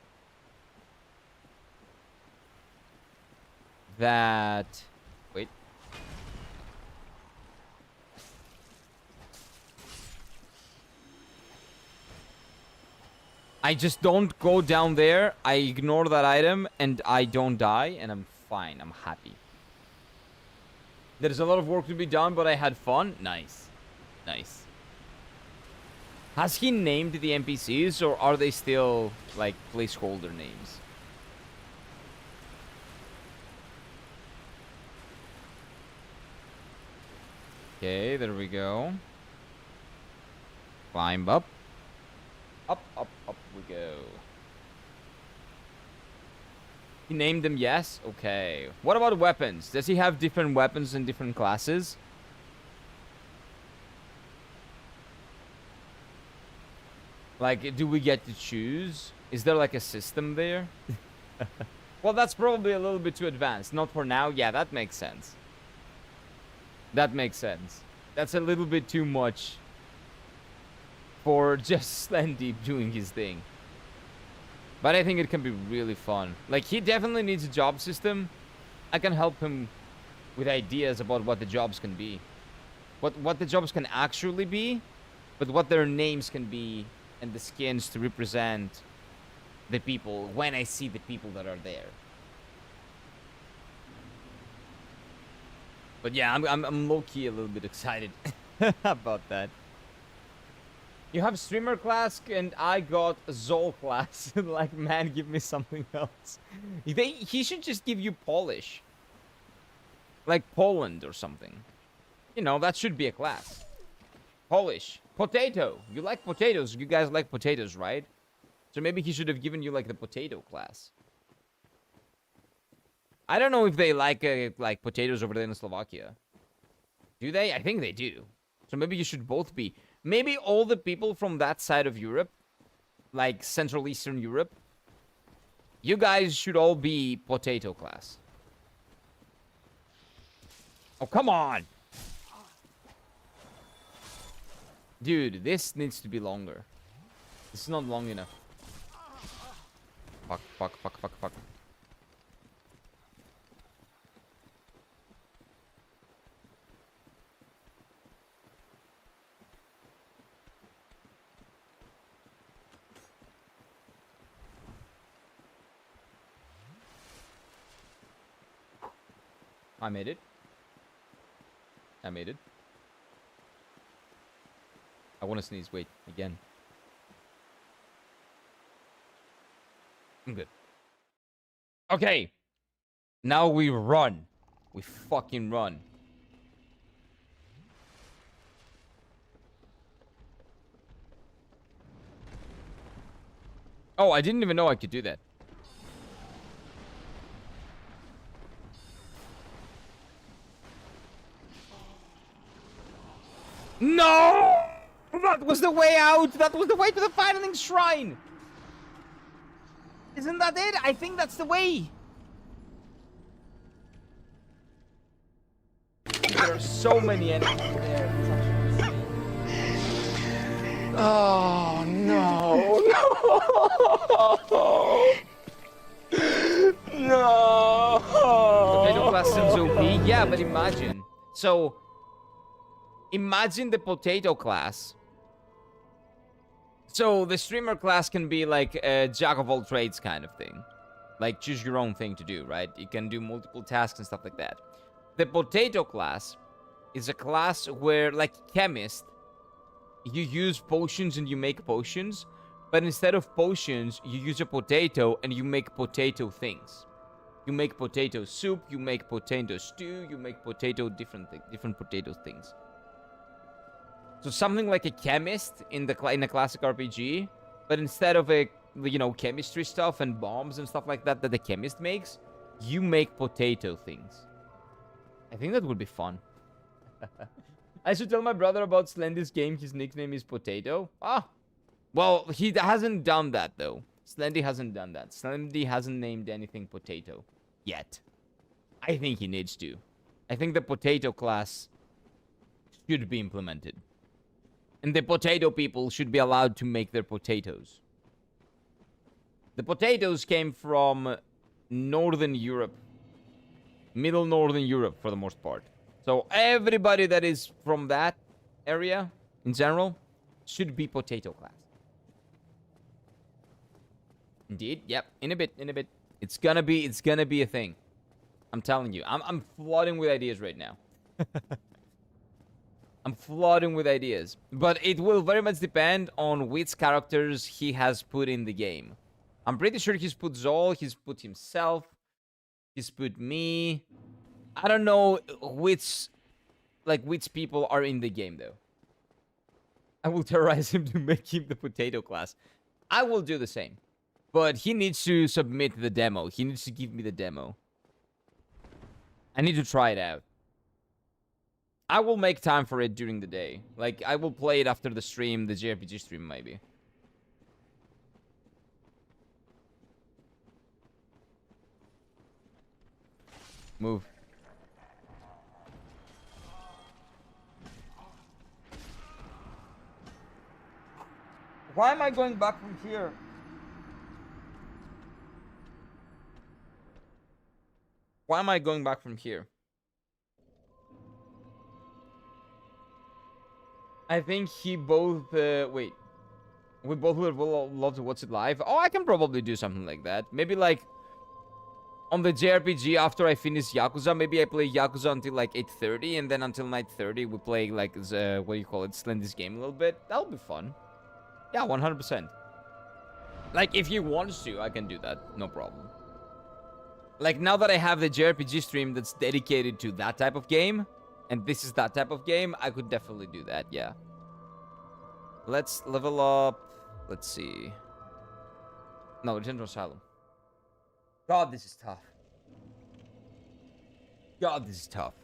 that... Wait. I just don't go down there, I ignore that item, and I don't die, and I'm fine. I'm happy. There's a lot of work to be done, but I had fun. Nice. Nice. Has he named the NPCs, or are they still, like, placeholder names? Okay, there we go. Climb up. Up, up, up we go. He named them, yes? Okay. What about weapons? Does he have different weapons and different classes? Like, do we get to choose? Is there like a system there? Well, that's probably a little bit too advanced. Not for now. Yeah, that makes sense. That makes sense. That's a little bit too much for just Slendy doing his thing. But I think it can be really fun. Like, he definitely needs a job system. I can help him with ideas about what the jobs can be. What the jobs can actually be, but what their names can be, and the skins to represent the people when I see the people that are there. But yeah, I'm low-key a little bit excited about that. You have streamer class and I got Zol class. Like, man, give me something else. He should just give you Polish. Like Poland or something. You know, that should be a class. Polish. Potato. You like potatoes. You guys like potatoes, right? So maybe he should have given you, like, the potato class. I don't know if they like potatoes over there in Slovakia. Do they? I think they do. So maybe you should both be. Maybe all the people from that side of Europe, like Central Eastern Europe, you guys should all be potato class. Oh, come on! Dude, this needs to be longer. It's not long enough. Fuck, fuck, fuck, fuck, fuck. I made it. I made it. I want to sneeze. Wait, again. I'm good. Okay. Now we run. We fucking run. Oh, I didn't even know I could do that. No! That was the way out! That was the way to the Firelink Shrine! Isn't that it? I think that's the way! There are so many enemies there. Oh no, no, no. Potato class seems OP. Yeah, but imagine. So, imagine the potato class. So the streamer class can be like a jack of all trades kind of thing. Like choose your own thing to do, right? You can do multiple tasks and stuff like that. The potato class is a class where, like chemist, you use potions and you make potions, but instead of potions, you use a potato and you make potato things. You make potato soup, you make potato stew, you make potato different potato things. So something like a chemist in a classic RPG, but instead of a, you know, chemistry stuff and bombs and stuff like that that the chemist makes, you make potato things. I think that would be fun. I should tell my brother about Slendy's game. His nickname is Potato. Ah, well, he hasn't done that though. Slendy hasn't done that. Slendy hasn't named anything Potato yet. I think he needs to. I think the Potato class should be implemented. And the potato people should be allowed to make their potatoes. The potatoes came from Northern Europe. Middle Northern Europe, for the most part. So everybody that is from that area, in general, should be potato class. Indeed, yep. In a bit. It's gonna be a thing. I'm telling you. I'm flooding with ideas right now. I'm flooding with ideas. But it will very much depend on which characters he has put in the game. I'm pretty sure he's put Zol, he's put himself, he's put me. I don't know which people are in the game, though. I will terrorize him to make him the potato class. I will do the same. But he needs to submit the demo. He needs to give me the demo. I need to try it out. I will make time for it during the day. Like, I will play it after the stream, the JRPG stream, maybe. Move. Why am I going back from here? Why am I going back from here? I think he both, wait. We both would love to watch it live. Oh, I can probably do something like that. Maybe like, on the JRPG after I finish Yakuza, maybe I play Yakuza until like 8:30, and then until 9:30 we play like, what do you call it, Slendy's game a little bit. That'll be fun. Yeah, 100%. Like, if he wants to, I can do that. No problem. Like, now that I have the JRPG stream that's dedicated to that type of game, and this is that type of game, I could definitely do that, yeah. Let's level up. Let's see. No, Return to Asylum. God, this is tough. God, this is tough.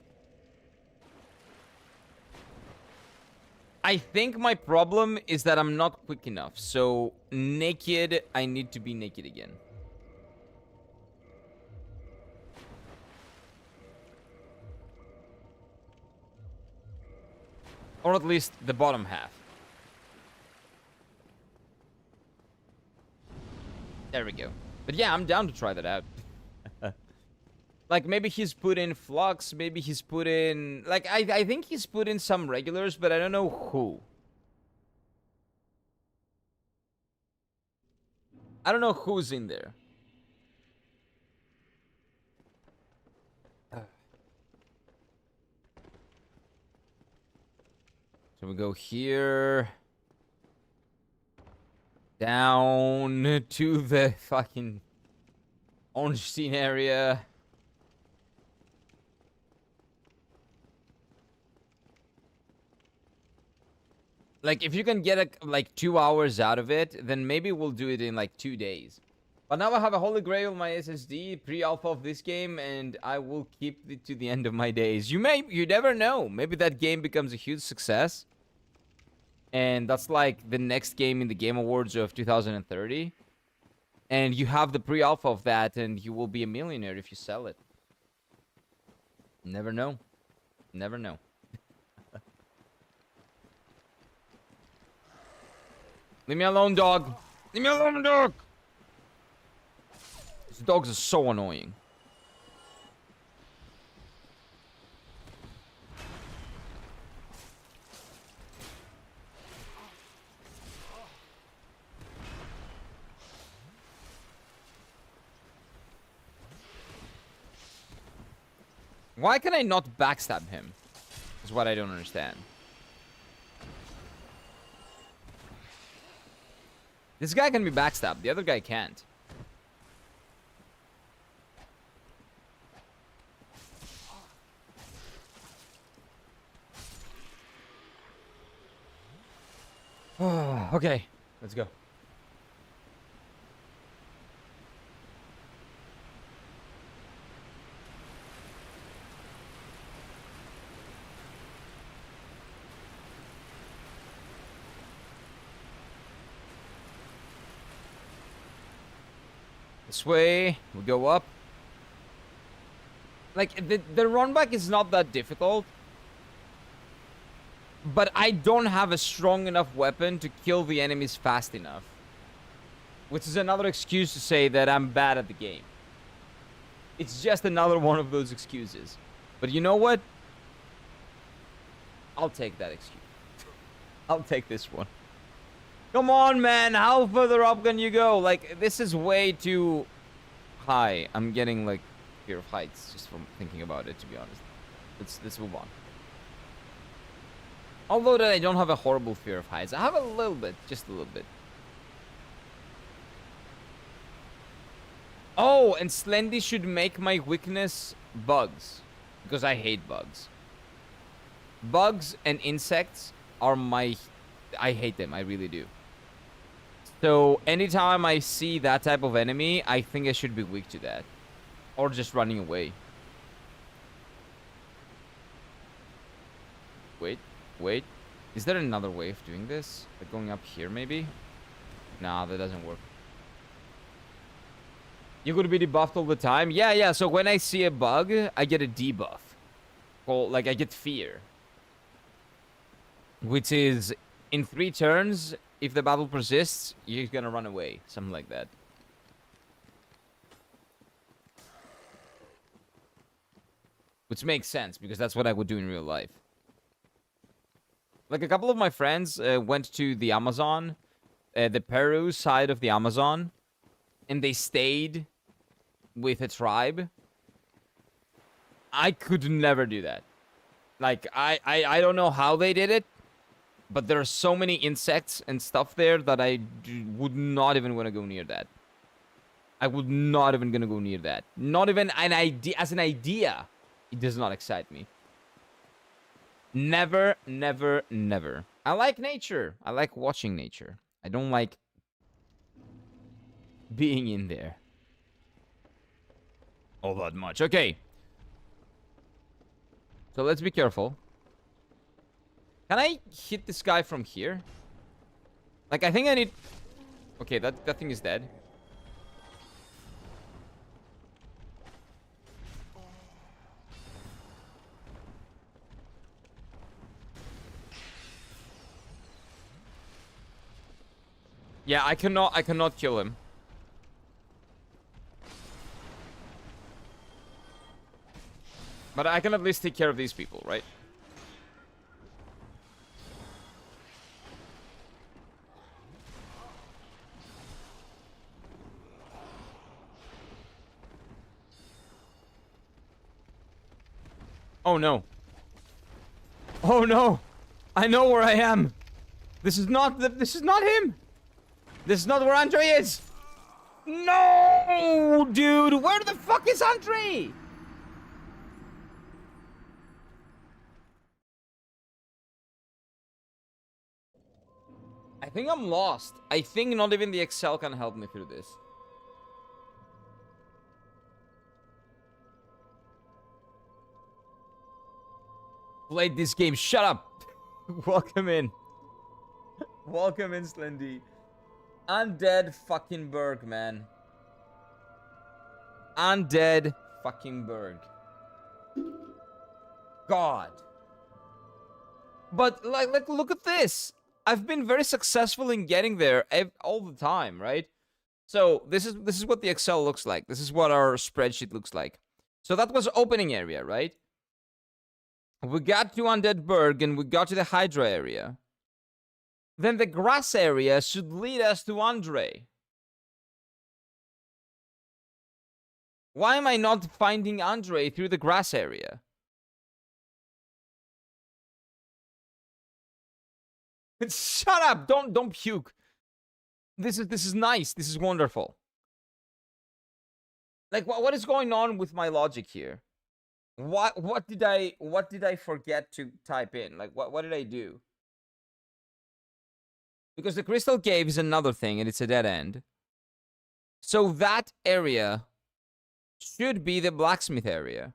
I think my problem is that I'm not quick enough. So, naked, I need to be naked again. Or at least the bottom half. There we go. But yeah, I'm down to try that out. Like, maybe he's put in Flux, maybe he's put in... Like, I think he's put in some regulars, but I don't know who. I don't know who's in there. So we go here. Down to the fucking orange scene area. Like, if you can get like 2 hours out of it, then maybe we'll do it in like 2 days. But now I have a holy grail on my SSD, pre-alpha of this game, and I will keep it to the end of my days. You never know. Maybe that game becomes a huge success. And that's like the next game in the Game Awards of 2030. And you have the pre-alpha of that, and you will be a millionaire if you sell it. Never know. Never know. Leave me alone, dog. Leave me alone, dog. These dogs are so annoying. Why can I not backstab him? Is what I don't understand. This guy can be backstabbed. The other guy can't. Okay, let's go. This way, we go up. Like, the run back is not that difficult. But I don't have a strong enough weapon to kill the enemies fast enough. Which is another excuse to say that I'm bad at the game. It's just another one of those excuses. But you know what? I'll take that excuse. I'll take this one. Come on, man. How further up can you go? Like, this is way too high. I'm getting, like, fear of heights just from thinking about it, to be honest. Let's move on. Although that I don't have a horrible fear of heights. I have a little bit. Just a little bit. Oh, and Slendy should make my weakness bugs. Because I hate bugs. Bugs and insects are my... I hate them. I really do. So, anytime I see that type of enemy, I think I should be weak to that. Or just running away. Wait. Is there another way of doing this? Like going up here, maybe? Nah, that doesn't work. You could be debuffed all the time? Yeah. So when I see a bug, I get a debuff. Well, like, I get fear. Which is, in 3 turns, if the battle persists, you're gonna run away. Something like that. Which makes sense, because that's what I would do in real life. Like, a couple of my friends went to the Amazon, the Peru side of the Amazon, and they stayed with a tribe. I could never do that. Like, I don't know how they did it, but there are so many insects and stuff there that I would not even want to go near that. I would not even gonna go near that. Not even an idea. As an idea, it does not excite me. Never, never, never. I like nature. I like watching nature. I don't like being in there all that much. Okay. So let's be careful. Can I hit this guy from here? Like, I think I need... Okay, that thing is dead. Yeah, I cannot kill him. But I can at least take care of these people, right? Oh no. Oh no. I know where I am. This is not him. This is not where Andre is. No, dude. Where the fuck is Andre? think I'm lost. I think not even the Excel can help me through this. Played this game. Shut up. Welcome in. Welcome in, Slendy. Undead fucking Berg, man. Undead fucking Berg. God. But like look at this. I've been very successful in getting there all the time, right? So this is what the Excel looks like. This is what our spreadsheet looks like. So that was opening area, right? We got to Undead Berg and we got to the Hydra area. Then the grass area should lead us to Andre. Why am I not finding Andre through the grass area? Shut up! Don't puke. This is nice. This is wonderful. Like what is going on with my logic here? What did I forget to type in? Like what did I do? Because the Crystal Cave is another thing and it's a dead end. So that area should be the blacksmith area.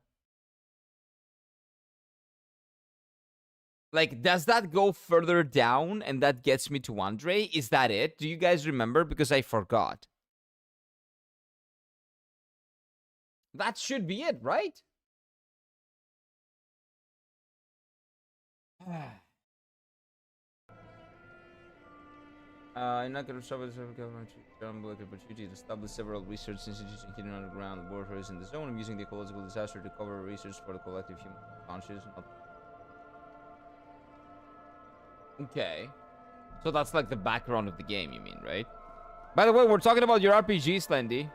Like, does that go further down and that gets me to Andre? Is that it? Do you guys remember? Because I forgot. That should be it, right? I'm not going to stop with the government opportunity to establish several research institutions hidden underground laboratories in the zone. I'm using the ecological disaster to cover research for the collective human consciousness. Okay. So that's like the background of the game, you mean, right? By the way, we're talking about your RPG, Slendy.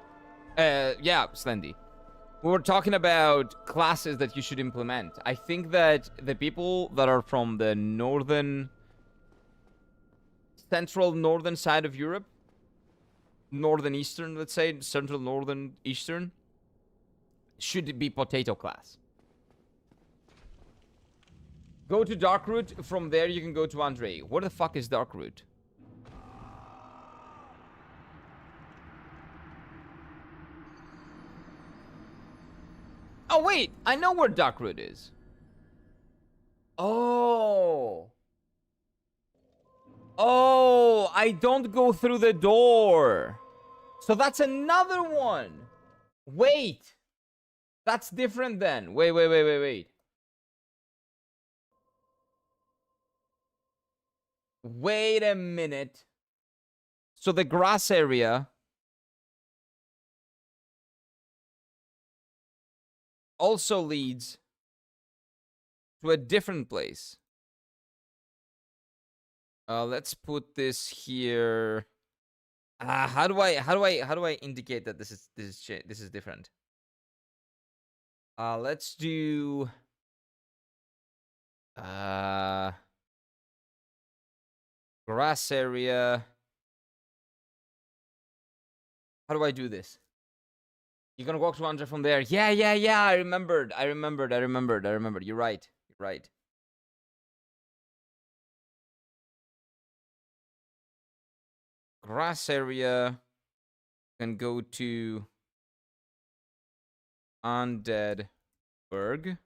Yeah, Slendy. We were talking about classes that you should implement. I think that the people that are from the central northern side of Europe, northern eastern, let's say, central northern eastern, should be potato class. Go to Darkroot. From there, you can go to Andre. Where the fuck is Darkroot? Oh, wait. I know where Darkroot is. Oh. Oh, I don't go through the door. So that's another one. Wait. That's different then. Wait. Wait a minute. So the grass area also leads to a different place. Let's put this here. How do I indicate that this is different? Let's do grass area. How do I do this? You're gonna walk to Andre from there. Yeah. I remembered. You're right. Grass area can go to Undead Berg.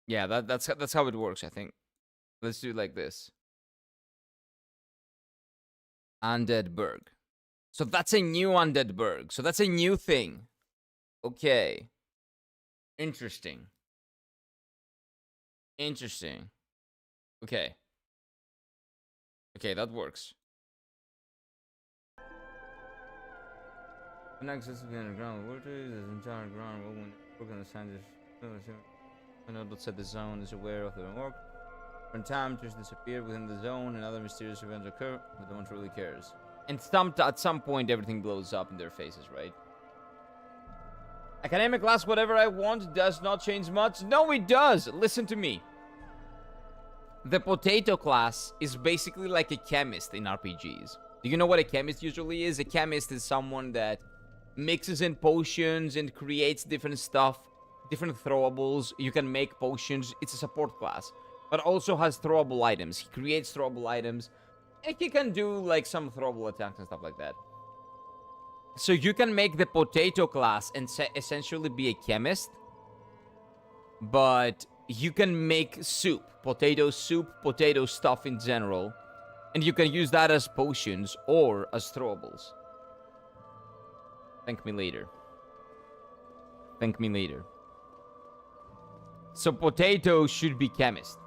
Yeah, that's how it works, I think. Let's do it like this. Undead Berg. So that's a new Undead Berg. So that's a new thing. Okay. Interesting. Okay, that works. Access to the underground water is entire ground when work on the scientist. That said the zone is aware of the work. When time just disappear within the zone and other mysterious events occur, but no one truly cares. And at some point everything blows up in their faces, right? Academic class, whatever I want, does not change much. No, it does. Listen to me. The potato class is basically like a chemist in RPGs. Do you know what a chemist usually is? A chemist is someone that mixes in potions and creates different stuff, different throwables. You can make potions. It's a support class, but also has throwable items. He creates throwable items, and he can do like some throwable attacks and stuff like that. So you can make the potato class and essentially be a chemist, but you can make soup, potato stuff in general, and you can use that as potions or as throwables. Thank me later. Thank me later. So potato should be chemist.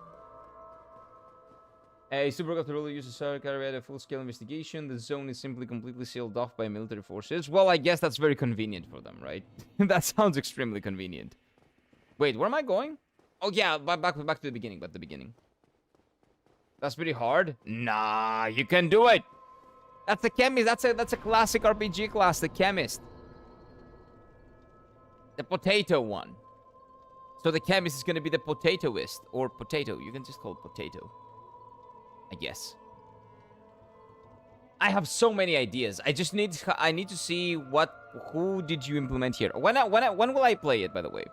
A super got to really use a carry out a full-scale investigation. The zone is simply completely sealed off by military forces. Well, I guess that's very convenient for them, right? That sounds extremely convenient. Wait, where am I going? Oh yeah, back to the beginning. Back to the beginning. That's pretty hard. Nah, you can do it. That's a chemist. That's a classic RPG class, the chemist. The potato one. So the chemist is gonna be the potatoist or potato. You can just call it potato, I guess. I have so many ideas. I need to see who did you implement here. When will I play it, by the way?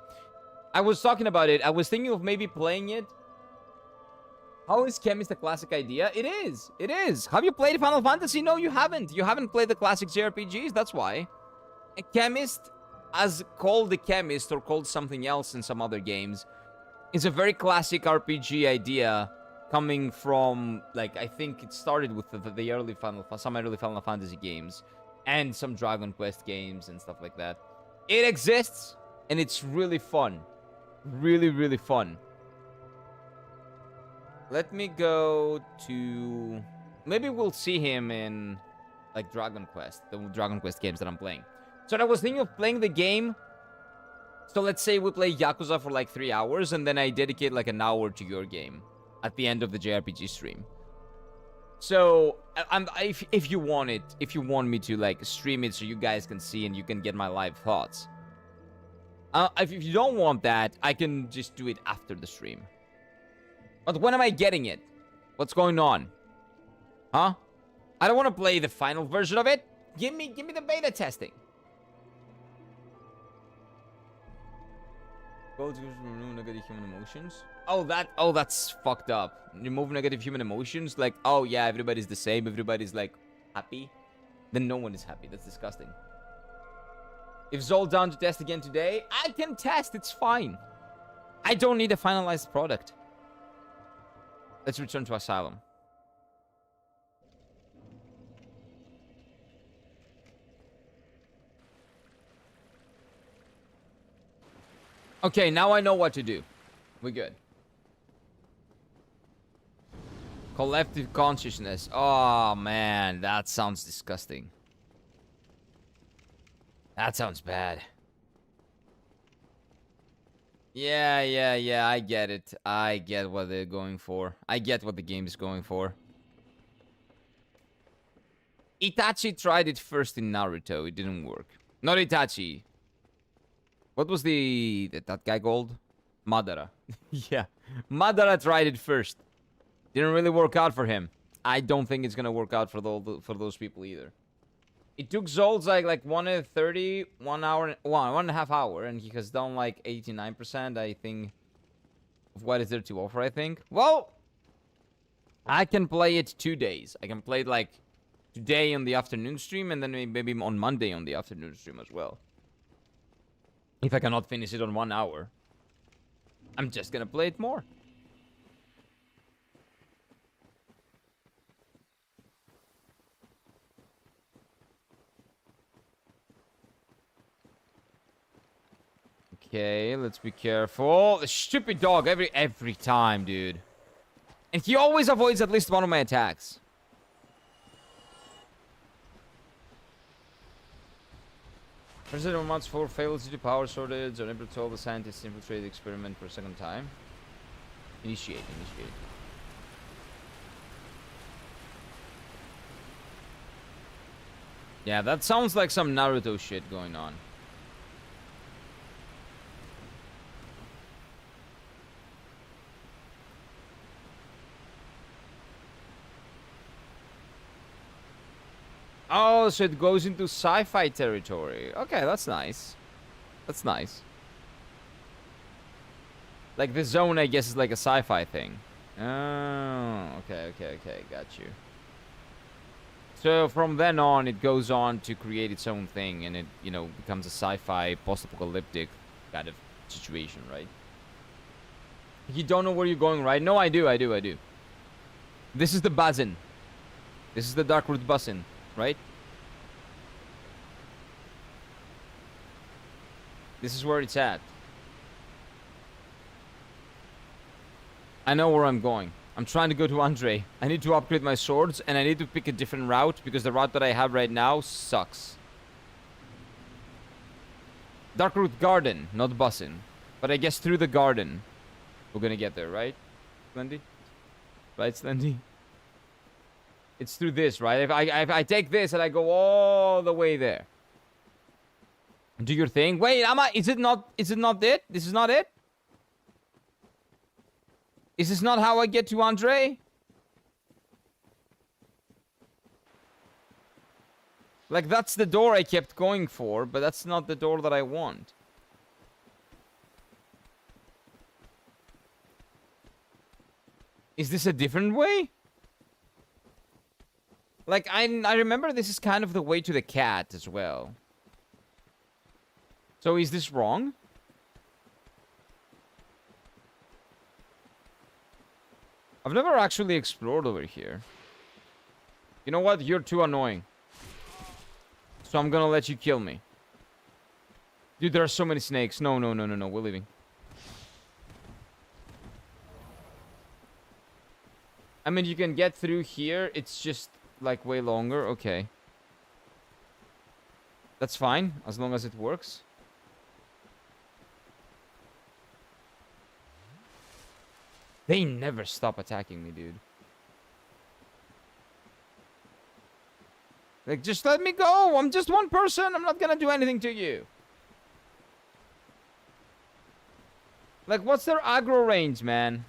I was talking about it. I was thinking of maybe playing it. How is Chemist a classic idea? It is. It is. Have you played Final Fantasy? No, you haven't. You haven't played the classic JRPGs. That's why. A Chemist, as called the Chemist or called something else in some other games, is a very classic RPG idea coming from, like, I think it started with the early some early Final Fantasy games and some Dragon Quest games and stuff like that. It exists, and it's really fun. Really, really fun. Let me go to... Maybe we'll see him in, like, Dragon Quest. The Dragon Quest games that I'm playing. So I was thinking of playing the game. So let's say we play Yakuza for, like, 3 hours, and then I dedicate, like, an hour to your game at the end of the JRPG stream. So, if you want it, if you want me to, like, stream it so you guys can see and you can get my live thoughts. If you don't want that, I can just do it after the stream. But when am I getting it? What's going on? Huh? I don't want to play the final version of it. Give me the beta testing. Goals remove negative human emotions. Oh, that's fucked up. Remove negative human emotions. Like, oh yeah, everybody's the same. Everybody's like happy. Then no one is happy. That's disgusting. If Zol down to test again today, I can test. It's fine. I don't need a finalized product. Let's return to Asylum. Okay, now I know what to do. We're good. Collective consciousness. Oh, man. That sounds disgusting. That sounds bad. Yeah. I get it. I get what they're going for. I get what the game is going for. Itachi tried it first in Naruto. It didn't work. Not Itachi. What was that guy called? Madara. Yeah. Madara tried it first. Didn't really work out for him. I don't think it's gonna work out for those people either. It took Zol's like 1:30, 1 hour, 1.5 hour, and he has done like 89%, I think, of what is there to offer, I think. Well, I can play it 2 days. I can play it like today on the afternoon stream, and then maybe on Monday on the afternoon stream as well. If I cannot finish it on 1 hour, I'm just gonna play it more. Okay, let's be careful. The stupid dog every time, dude. And he always avoids at least one of my attacks. President Months 4 failed due to power shortage. Unable to tell the scientists infiltrate the experiment for a second time. Initiate. Yeah, that sounds like some Naruto shit going on. Oh, so it goes into sci-fi territory. Okay, that's nice. That's nice. Like the zone, I guess, is like a sci-fi thing. Oh, okay. Got you. So from then on, it goes on to create its own thing, and it, you know, becomes a sci-fi, post-apocalyptic kind of situation, right? You don't know where you're going, right? No, I do. This is the Bazin. This is the Darkroot Bazin, right? This is where it's at. I know where I'm going. I'm trying to go to Andre. I need to upgrade my swords, and I need to pick a different route, because the route that I have right now sucks. Darkroot Garden, not Bazin. But I guess through the garden, we're gonna get there, right, Slendy? Right, Slendy? It's through this, right? If I take this and I go all the way there. Do your thing. Wait, is it not it? This is not it? Is this not how I get to Andre? Like, that's the door I kept going for, but that's not the door that I want. Is this a different way? Like, I remember this is kind of the way to the cat as well. So is this wrong? I've never actually explored over here. You know what? You're too annoying. So I'm gonna let you kill me. Dude, there are so many snakes. No. We're leaving. I mean, you can get through here. It's just, like, way longer. Okay. That's fine, as long as it works. They never stop attacking me, dude. Like, just let me go. I'm just one person. I'm not gonna do anything to you. Like, what's their aggro range, man?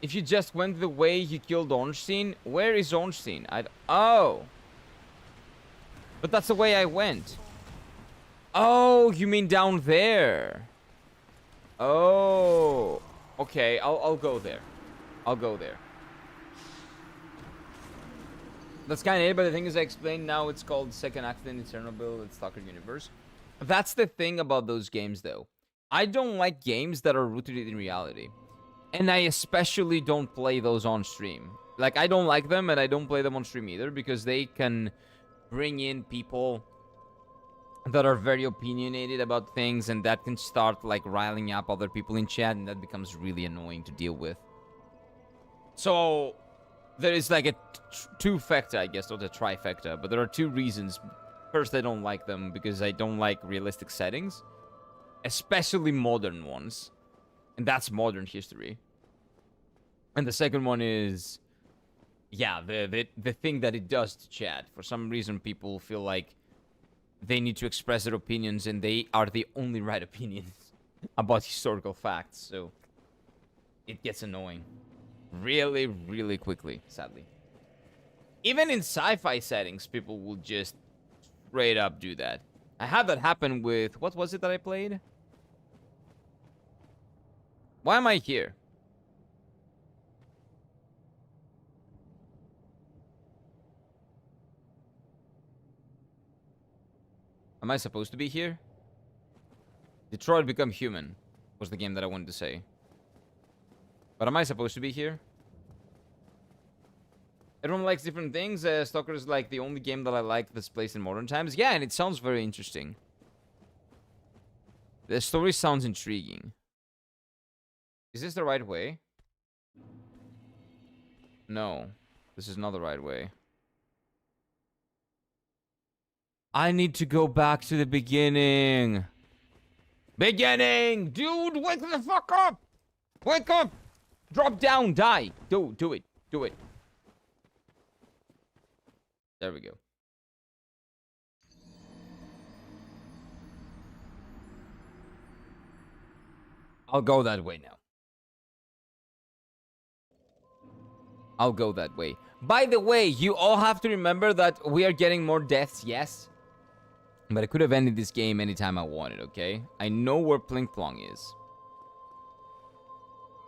If you just went the way you killed Ornstein, where is Ornstein? Oh. But that's the way I went. Oh, you mean down there? Oh. Okay, I'll go there. I'll go there. That's kind of it, but the thing is, I explained now, it's called Second Act in Chernobyl, it's Stalker Universe. That's the thing about those games, though. I don't like games that are rooted in reality. And I especially don't play those on stream. Like, I don't like them, and I don't play them on stream either, because they can bring in people that are very opinionated about things, and that can start, like, riling up other people in chat, and that becomes really annoying to deal with. So, there is, like, a two-factor, I guess, or the trifecta, but there are two reasons. First, I don't like them because I don't like realistic settings, especially modern ones. And that's modern history. And the second one is, yeah, the thing that it does to chat. For some reason, people feel like they need to express their opinions, and they are the only right opinions about historical facts. So it gets annoying really, really quickly, sadly. Even in sci-fi settings, people will just straight up do that. I had that happen with, what was it that I played? Why am I here? Am I supposed to be here? Detroit Become Human was the game that I wanted to say. But am I supposed to be here? Everyone likes different things. Stalker is like the only game that I like that's placed in modern times. Yeah, and it sounds very interesting. The story sounds intriguing. Is this the right way? No. This is not the right way. I need to go back to the beginning. Beginning! Dude, wake the fuck up! Wake up! Drop down, die! Do it. Do it. There we go. I'll go that way now. I'll go that way. By the way, you all have to remember that we are getting more deaths, yes? But I could have ended this game anytime I wanted, okay? I know where Plink Plong is.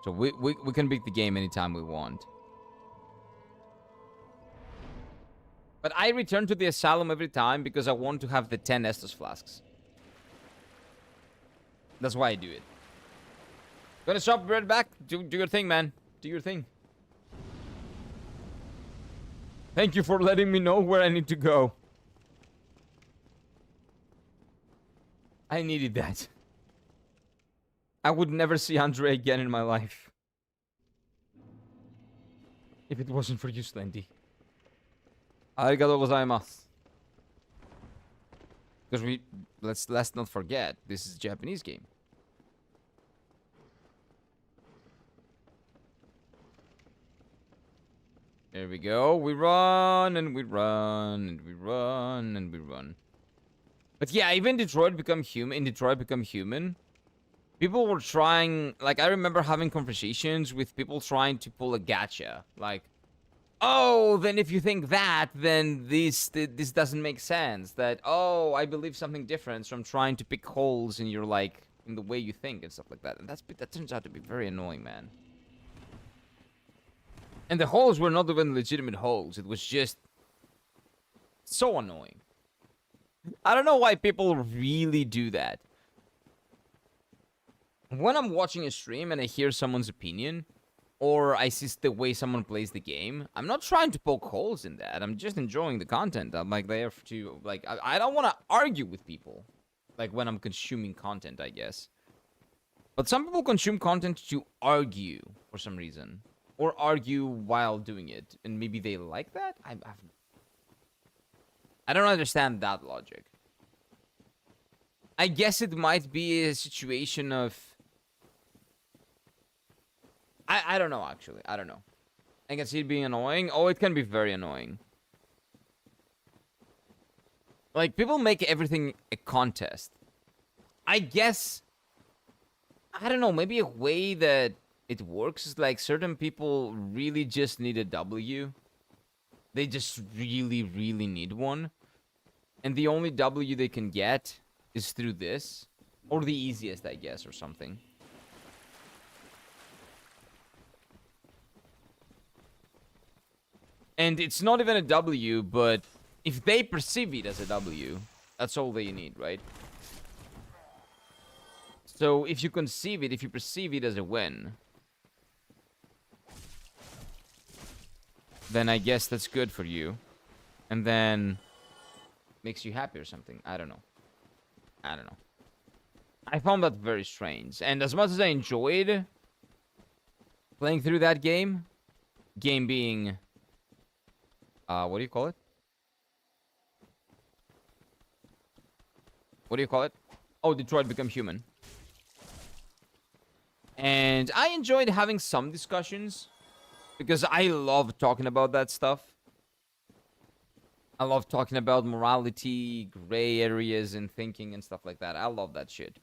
So we can beat the game anytime we want. But I return to the asylum every time because I want to have the 10 Estus flasks. That's why I do it. Gonna shop right back. Do your thing, man. Do your thing. Thank you for letting me know where I need to go. I needed that. I would never see Andre again in my life. If it wasn't for you, Slendy. Arigatou gozaimasu. Because let's not forget, this is a Japanese game. There we go. We run and we run and we run and we run. But yeah, even Detroit Become Human. People were trying, like, I remember having conversations with people trying to pull a gacha. Like, oh, then if you think that, then this doesn't make sense. That, oh, I believe something different, so I'm trying to pick holes in your, like, in the way you think and stuff like that. And that turns out to be very annoying, man. And the holes were not even legitimate holes. It was just so annoying. I don't know why people really do that. When I'm watching a stream and I hear someone's opinion, or I see the way someone plays the game, I'm not trying to poke holes in that. I'm just enjoying the content. I'm like there to, like, I don't want to argue with people. Like when I'm consuming content, I guess. But some people consume content to argue for some reason. Or argue while doing it. And maybe they like that? I don't understand that logic. I guess it might be a situation of... I don't know, actually. I don't know. I can see it being annoying. Oh, it can be very annoying. Like, people make everything a contest. I guess... I don't know, maybe a way that it works is like certain people really just need a W. They just really, really need one. And the only W they can get is through this. Or the easiest, I guess, or something. And it's not even a W, but if they perceive it as a W, that's all they need, right? So if you conceive it, if you perceive it as a win, then I guess that's good for you. And then makes you happy or something. I don't know. I found that very strange. And as much as I enjoyed playing through that game being... what do you call it? What do you call it? Oh, Detroit Become Human. And I enjoyed having some discussions because I love talking about that stuff. I love talking about morality, gray areas, and thinking and stuff like that. I love that shit.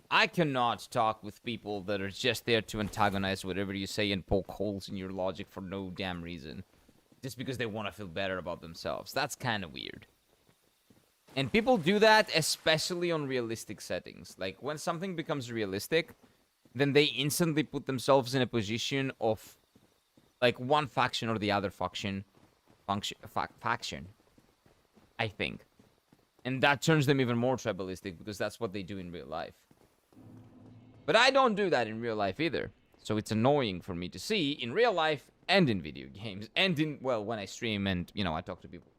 I cannot talk with people that are just there to antagonize whatever you say and poke holes in your logic for no damn reason. Just because they want to feel better about themselves. That's kind of weird. And people do that especially on realistic settings. Like, when something becomes realistic, then they instantly put themselves in a position of, like, one faction or the other faction, I think. And that turns them even more tribalistic because that's what they do in real life. But I don't do that in real life either. So it's annoying for me to see in real life and in video games. And in, well, when I stream and, you know, I talk to people.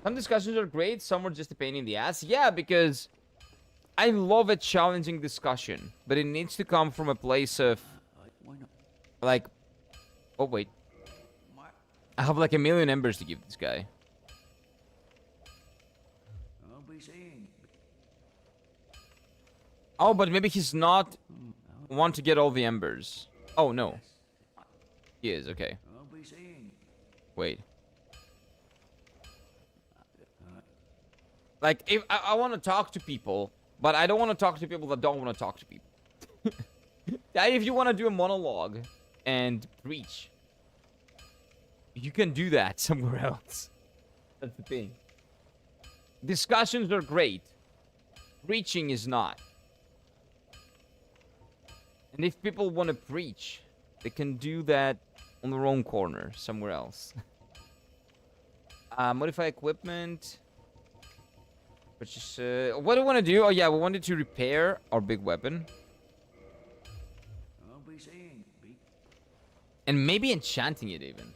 Some discussions are great. Some are just a pain in the ass. Yeah, because I love a challenging discussion. But it needs to come from a place of, like... Oh, wait. I have like 1,000,000 embers to give this guy. Oh, but maybe he's not want to get all the embers. Oh, no. He is, okay. Wait. Like, if I want to talk to people, but I don't want to talk to people that don't want to talk to people. If you want to do a monologue and preach, You can do that somewhere else. That's the thing. Discussions are great. Preaching is not. And if people want to preach, they can do that on their own corner, somewhere else. Modify equipment. Which is, what do we want to do? Oh yeah, we wanted to repair our big weapon. And maybe enchanting it even.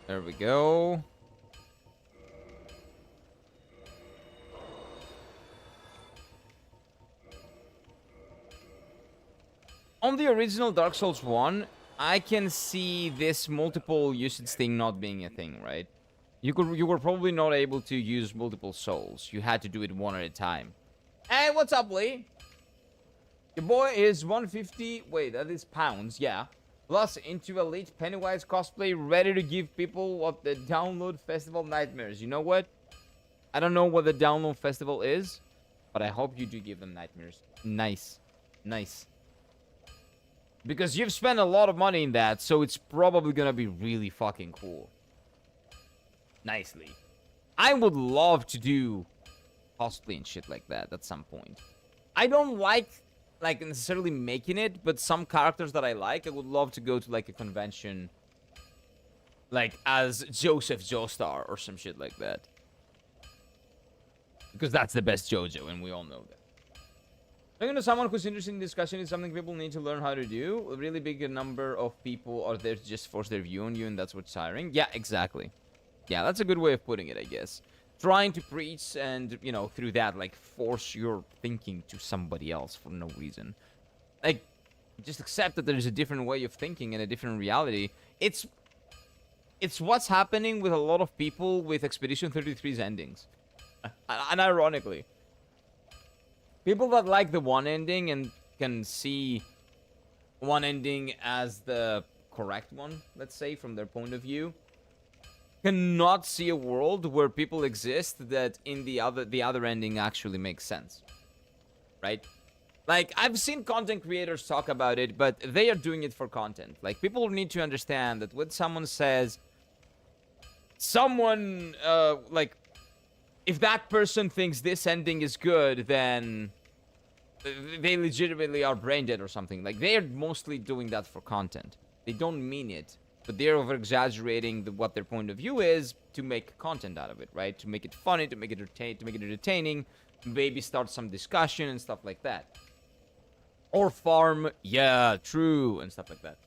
There we go. On the original Dark Souls 1, I can see this multiple usage thing not being a thing, right? You were probably not able to use multiple souls. You had to do it one at a time. Hey, what's up, Lee? Your boy is 150. Wait, that is pounds, yeah. Plus, into elite Pennywise cosplay, ready to give people what the Download Festival nightmares. You know what? I don't know what the Download Festival is, but I hope you do give them nightmares. Nice. Nice. Because you've spent a lot of money in that, so it's probably gonna be really fucking cool. Nicely. I would love to do cosplay and shit like that at some point. I don't like necessarily making it, but some characters that I would love to go to like a convention like as Joseph Joestar or some shit like that. Because that's the best JoJo, and we all know that. Talking to someone who's interested in discussion is something people need to learn how to do. A really big number of people are there to just force their view on you, and that's what's tiring. Yeah, exactly. Yeah, that's a good way of putting it, I guess. Trying to preach and, you know, through that, like, force your thinking to somebody else for no reason. Like, just accept that there's a different way of thinking and a different reality. It's what's happening with a lot of people with Expedition 33's endings. And ironically, people that like the one ending and can see one ending as the correct one, let's say, from their point of view, cannot see a world where people exist that in the other ending actually makes sense. Right? Like, I've seen content creators talk about it, but they are doing it for content. Like, people need to understand that when someone says, someone, like, if that person thinks this ending is good, then they legitimately are brain dead or something. Like, they are mostly doing that for content. They don't mean it, but they're over-exaggerating what their point of view is to make content out of it, right? To make it funny, to make it entertaining, maybe start some discussion and stuff like that. Or farm, yeah, true, and stuff like that.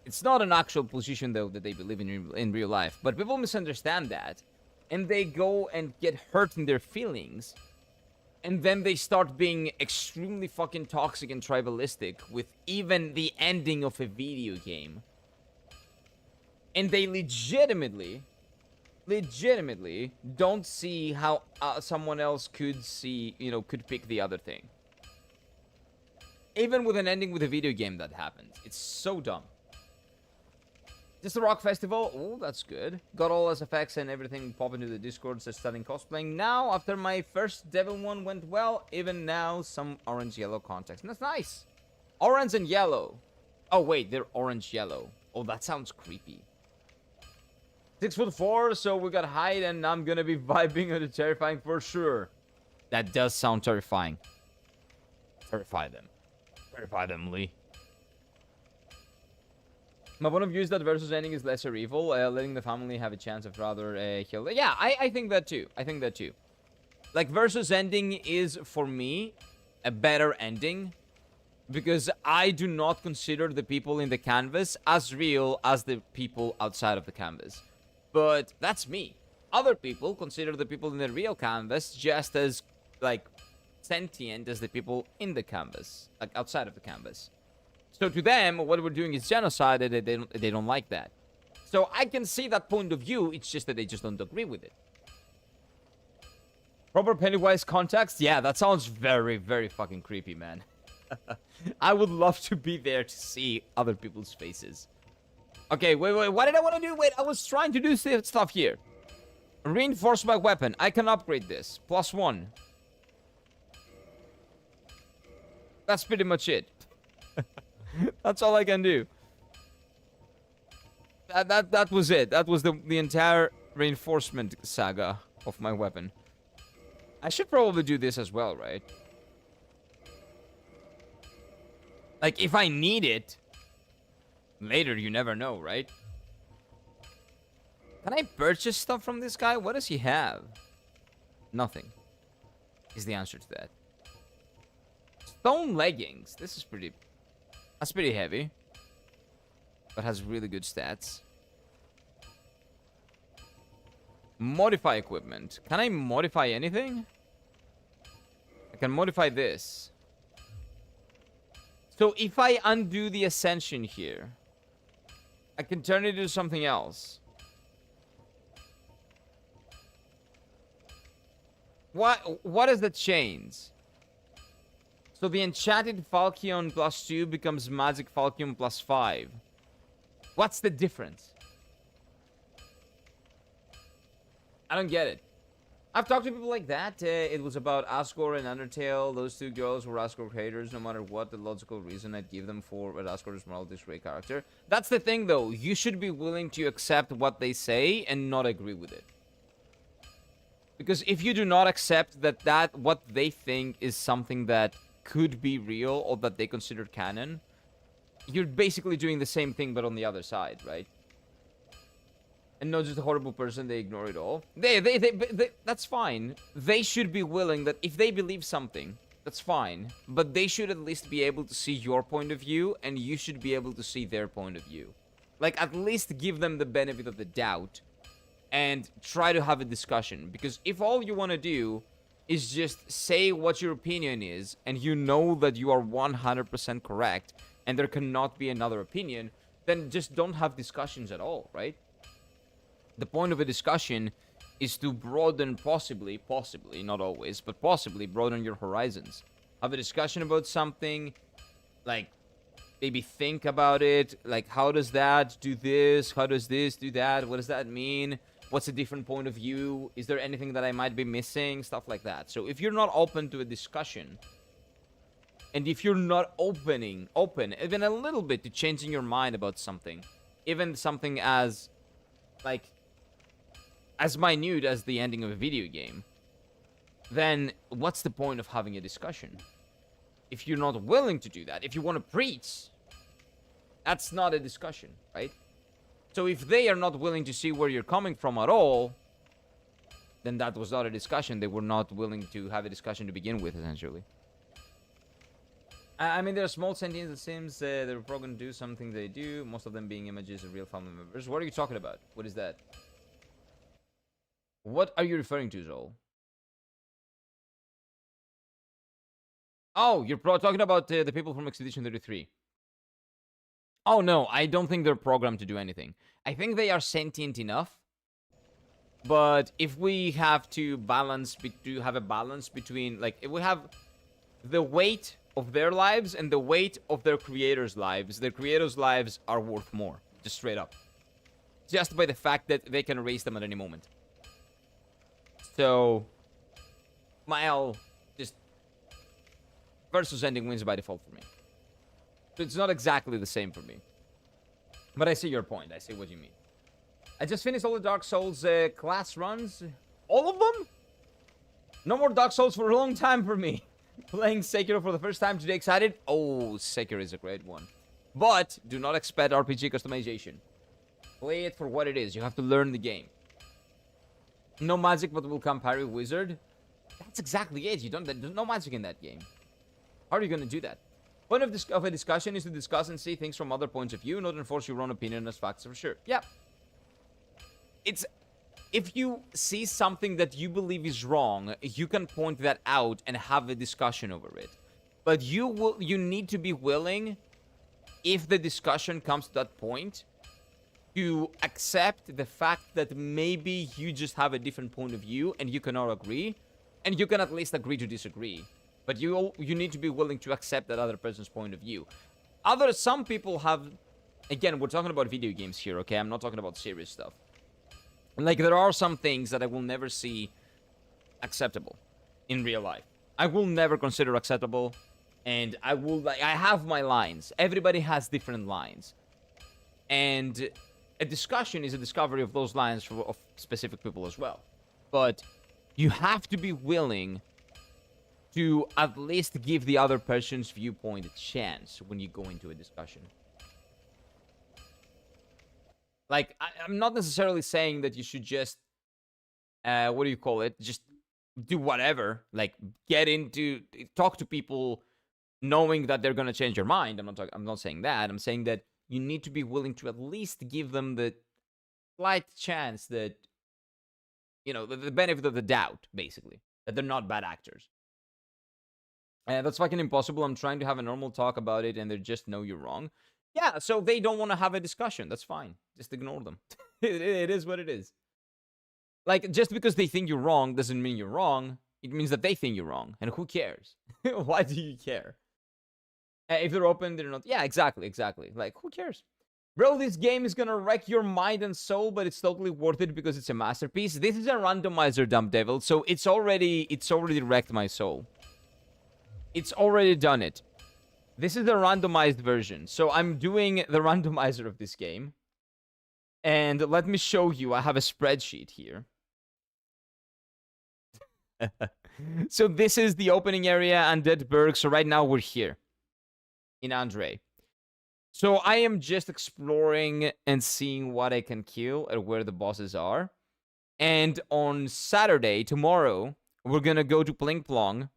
It's not an actual position, though, that they believe in real life. But people misunderstand that, and they go and get hurt in their feelings, and then they start being extremely fucking toxic and tribalistic with even the ending of a video game. And they legitimately don't see how someone else could see, you know, could pick the other thing. Even with an ending with a video game that happens. It's so dumb. Just the Rock Festival. Oh, that's good. Got all SFX and everything pop into the Discord, says studying cosplaying. Now, after my first Devil one went well, even now, some orange-yellow context. And that's nice. Orange and yellow. Oh, wait, they're orange-yellow. Oh, that sounds creepy. 6'4", so we got height, and I'm gonna be vibing on the terrifying for sure. That does sound terrifying. Terrify them. Terrify them, Lee. My point of view is that versus ending is lesser evil, letting the family have a chance of rather heal. Yeah, I think that too. I think that too. Like, versus ending is, for me, a better ending, because I do not consider the people in the canvas as real as the people outside of the canvas. But that's me. Other people consider the people in the real canvas just as, like, sentient as the people in the canvas, like outside of the canvas. So to them, what we're doing is genocide, and they don't like that. So I can see that point of view, it's just that they just don't agree with it. Proper Pennywise context? Yeah, that sounds very, very fucking creepy, man. I would love to be there to see other people's faces. Okay, wait. What did I want to do? Wait, I was trying to do stuff here. Reinforced by weapon. I can upgrade this. +1. That's pretty much it. That's all I can do. That was it. That was the entire reinforcement saga of my weapon. I should probably do this as well, right? Like, if I need it later, you never know, right? Can I purchase stuff from this guy? What does he have? Nothing is the answer to that. Stone leggings. This is pretty... That's pretty heavy. But has really good stats. Modify equipment. Can I modify anything? I can modify this. So if I undo the ascension here, I can turn it into something else. What is the change? So the enchanted falchion +2 becomes magic falchion +5. What's the difference? I don't get it. I've talked to people like that. It was about Asgore and Undertale. Those two girls were Asgore haters. No matter what the logical reason I'd give them for, but Asgore is morally this great character. That's the thing, though. You should be willing to accept what they say and not agree with it. Because if you do not accept that what they think is something that could be real or that they consider canon, you're basically doing the same thing but on the other side, right? And not just a horrible person, they ignore it all. That's fine. They should be willing that if they believe something, that's fine. But they should at least be able to see your point of view, and you should be able to see their point of view. Like, at least give them the benefit of the doubt and try to have a discussion. Because if all you want to do is just say what your opinion is, and you know that you are 100% correct, and there cannot be another opinion, then just don't have discussions at all, right? The point of a discussion is to broaden possibly, not always, but possibly broaden your horizons. Have a discussion about something, like, maybe think about it, like, how does that do this? How does this do that? What does that mean? What's a different point of view? Is there anything that I might be missing? Stuff like that. So if you're not open to a discussion, and if you're not open even a little bit to changing your mind about something, even something as, like, as minute as the ending of a video game, then what's the point of having a discussion? If you're not willing to do that, if you want to preach, that's not a discussion, right? So if they are not willing to see where you're coming from at all, then that was not a discussion. They were not willing to have a discussion to begin with, essentially. I mean, there are small sentients, it seems. They're probably going to do something they do. Most of them being images of real family members. What are you talking about? What is that? What are you referring to, Zol? Oh, you're talking about the people from Expedition 33. Oh, no, I don't think they're programmed to do anything. I think they are sentient enough. But if we have to have a balance between, like, if we have the weight of their lives and the weight of their creators' lives are worth more. Just straight up. Just by the fact that they can erase them at any moment. So, Mile just versus ending wins by default for me. So it's not exactly the same for me. But I see your point. I see what you mean. I just finished all the Dark Souls class runs. All of them? No more Dark Souls for a long time for me. Playing Sekiro for the first time today. Excited? Oh, Sekiro is a great one. But do not expect RPG customization. Play it for what it is. You have to learn the game. No magic, but will come parry wizard. That's exactly it. There's no magic in that game. How are you going to do that? Point of a discussion is to discuss and see things from other points of view, not enforce your own opinion as facts for sure. Yeah. It's... If you see something that you believe is wrong, you can point that out and have a discussion over it. But you need to be willing, if the discussion comes to that point, to accept the fact that maybe you just have a different point of view and you cannot agree, and you can at least agree to disagree. But you need to be willing to accept that other person's point of view. Some people have, again, we're talking about video games here, okay? I'm not talking about serious stuff. Like, there are some things that I will never see acceptable in real life. I will never consider acceptable, and I have my lines. Everybody has different lines. And a discussion is a discovery of those lines of specific people as well. But you have to be willing to at least give the other person's viewpoint a chance when you go into a discussion. Like, I'm not necessarily saying that you should just, what do you call it? Just do whatever. Like, talk to people knowing that they're going to change your mind. I'm not saying that. I'm saying that you need to be willing to at least give them the slight chance that, you know, the benefit of the doubt, basically. That they're not bad actors. And that's fucking impossible. I'm trying to have a normal talk about it, and they just know you're wrong. Yeah, so they don't want to have a discussion. That's fine. Just ignore them. It is what it is. Like, just because they think you're wrong doesn't mean you're wrong. It means that they think you're wrong. And who cares? Why do you care? If they're open, they're not. Yeah, exactly. Like, who cares? Bro, this game is gonna wreck your mind and soul, but it's totally worth it because it's a masterpiece. This is a randomizer, dumb devil, so it's already wrecked my soul. It's already done it. This is the randomized version. So I'm doing the randomizer of this game. And let me show you. I have a spreadsheet here. So this is the opening area, Undead Berg. So right now we're here in Andre. So I am just exploring and seeing what I can kill and where the bosses are. And on Saturday, tomorrow, we're going to go to Pling Plong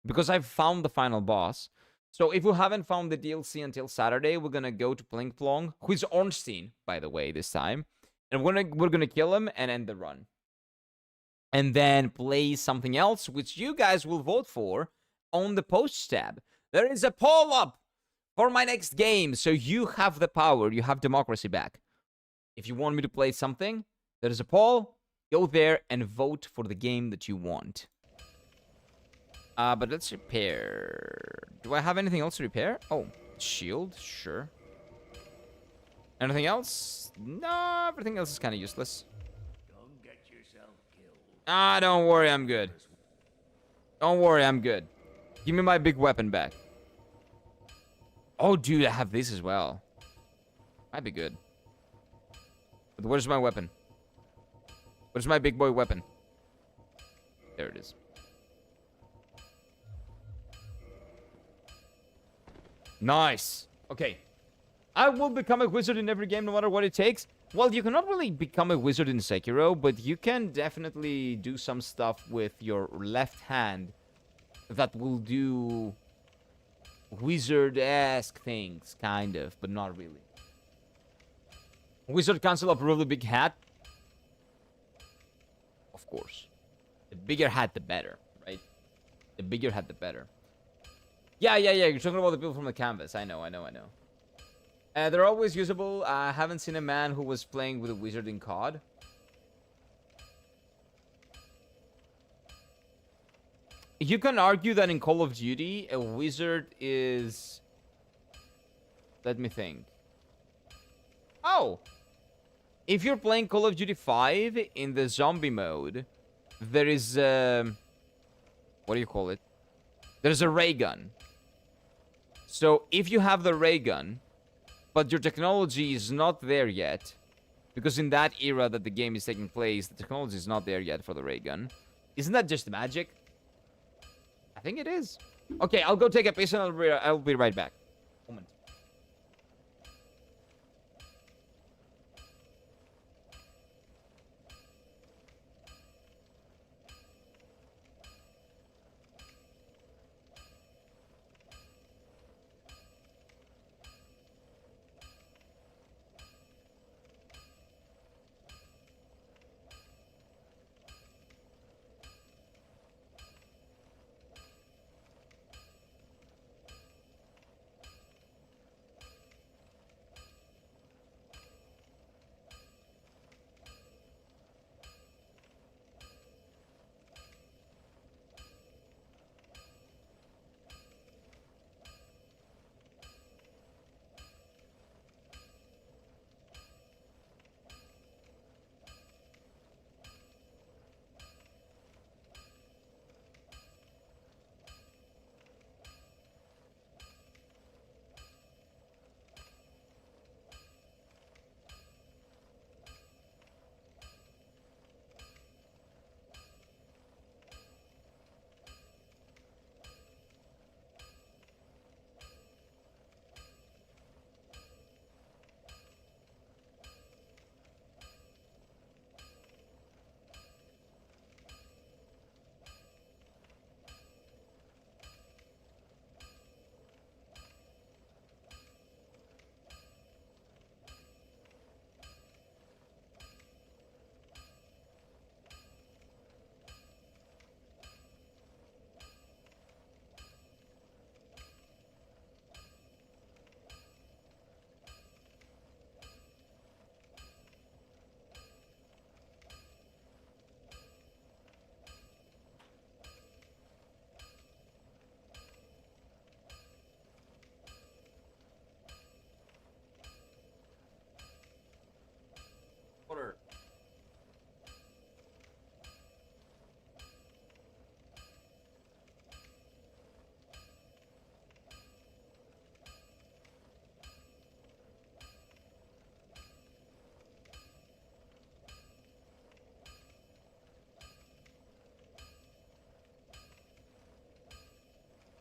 because I've found the final boss. So if we haven't found the DLC until Saturday, we're going to go to Pling Plong, who is Ornstein, by the way, this time. And we're gonna kill him and end the run. And then play something else, which you guys will vote for on the posts tab. There is a poll up for my next game, so you have the power. You have democracy back. If you want me to play something, there is a poll. Go there and vote for the game that you want. But let's repair. Do I have anything else to repair? Oh, shield, sure. Anything else? No, everything else is kind of useless. Don't get yourself killed. Don't worry, I'm good. Don't worry, I'm good. Give me my big weapon back. Oh, dude, I have this as well. Might be good. But where's my weapon? Where's my big boy weapon? There it is. Nice. Okay. I will become a wizard in every game, no matter what it takes. Well, you cannot really become a wizard in Sekiro, but you can definitely do some stuff with your left hand that will do wizard-esque things, kind of, but not really. Wizard Council approve the big hat? Of course. The bigger hat, the better, right? The bigger hat, the better. Yeah. You're talking about the people from the canvas. I know. They're always usable. I haven't seen a man who was playing with a wizard in COD. You can argue that in Call of Duty, a wizard is... Let me think. Oh! If you're playing Call of Duty 5 in the zombie mode, there is what do you call it? There's a ray gun. So if you have the ray gun, but your technology is not there yet, because in that era that the game is taking place, the technology is not there yet for the ray gun. Isn't that just magic? I think it is. Okay, I'll go take a piss and I'll be right back. Moment.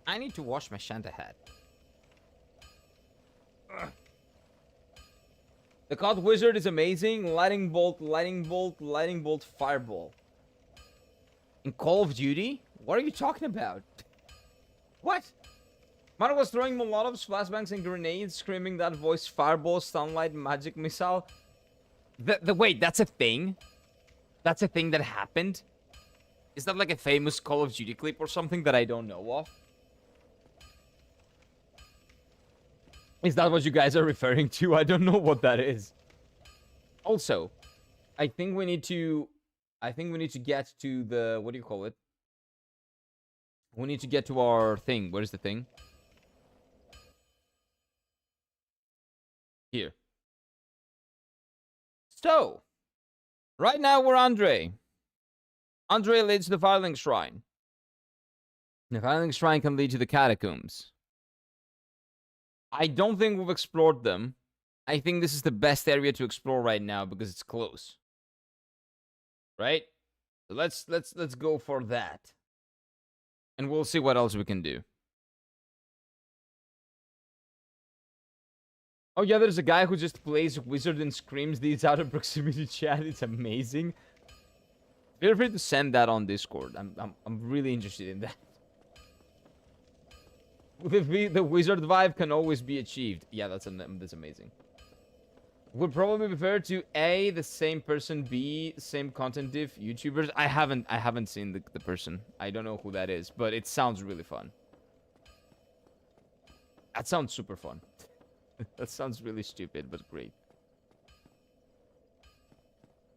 I need to wash my Shanta hat. Ugh. The COD Wizard is amazing. Lightning bolt, lightning bolt, lightning bolt, fireball. In Call of Duty? What are you talking about? What? Mano was throwing molotovs, flashbangs, and grenades, screaming that voice, fireball, sunlight, magic missile. Wait, that's a thing? That's a thing that happened? Is that like a famous Call of Duty clip or something that I don't know of? Is that what you guys are referring to? I don't know what that is. Also, I think we need to get to the, what do you call it? We need to get to our thing. Where is the thing? Here. So, right now we're Andre. Andre leads to the Firelink Shrine. The Firelink Shrine can lead to the catacombs. I don't think we've explored them. I think this is the best area to explore right now because it's close. Right? So let's go for that. And we'll see what else we can do. Oh yeah, there's a guy who just plays Wizard and screams these out of proximity chat. It's amazing. Feel free to send that on Discord. I'm really interested in that. The Wizard vibe can always be achieved. Yeah, that's amazing. Would probably prefer to A, the same person, B, same content diff, YouTubers. I haven't seen the person. I don't know who that is, but it sounds really fun. That sounds super fun. That sounds really stupid, but great.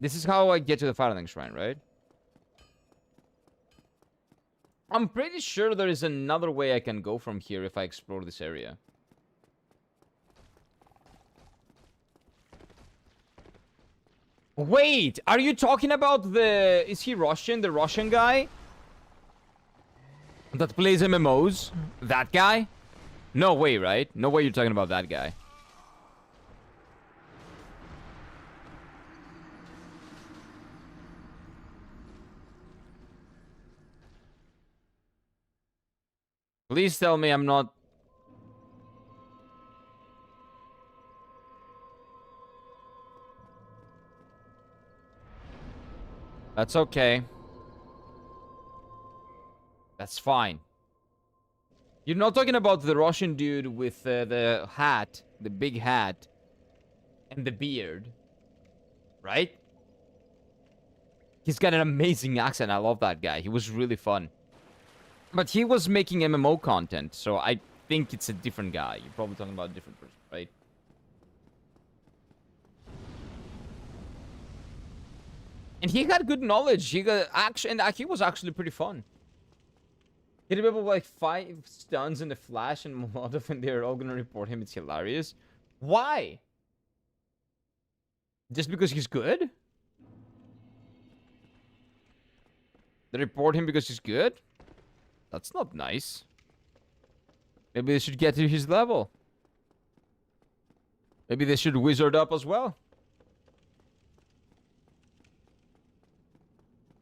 This is how I get to the Firelink Shrine, right? I'm pretty sure there is another way I can go from here if I explore this area. Wait, are you talking about the... Is he Russian? The Russian guy? That plays MMOs? That guy? No way, right? No way you're talking about that guy. Please tell me I'm not... That's okay. That's fine. You're not talking about the Russian dude with the hat, the big hat, and the beard, right? He's got an amazing accent. I love that guy. He was really fun. But he was making MMO content, so I think it's a different guy. You're probably talking about a different person, right? And he had good knowledge. He got action, and he was actually pretty fun. He did people like 5 stuns in the flash and Molotov, and they're all gonna report him. It's hilarious. Why? Just because he's good? They report him because he's good? That's not nice. Maybe they should get to his level. Maybe they should wizard up as well.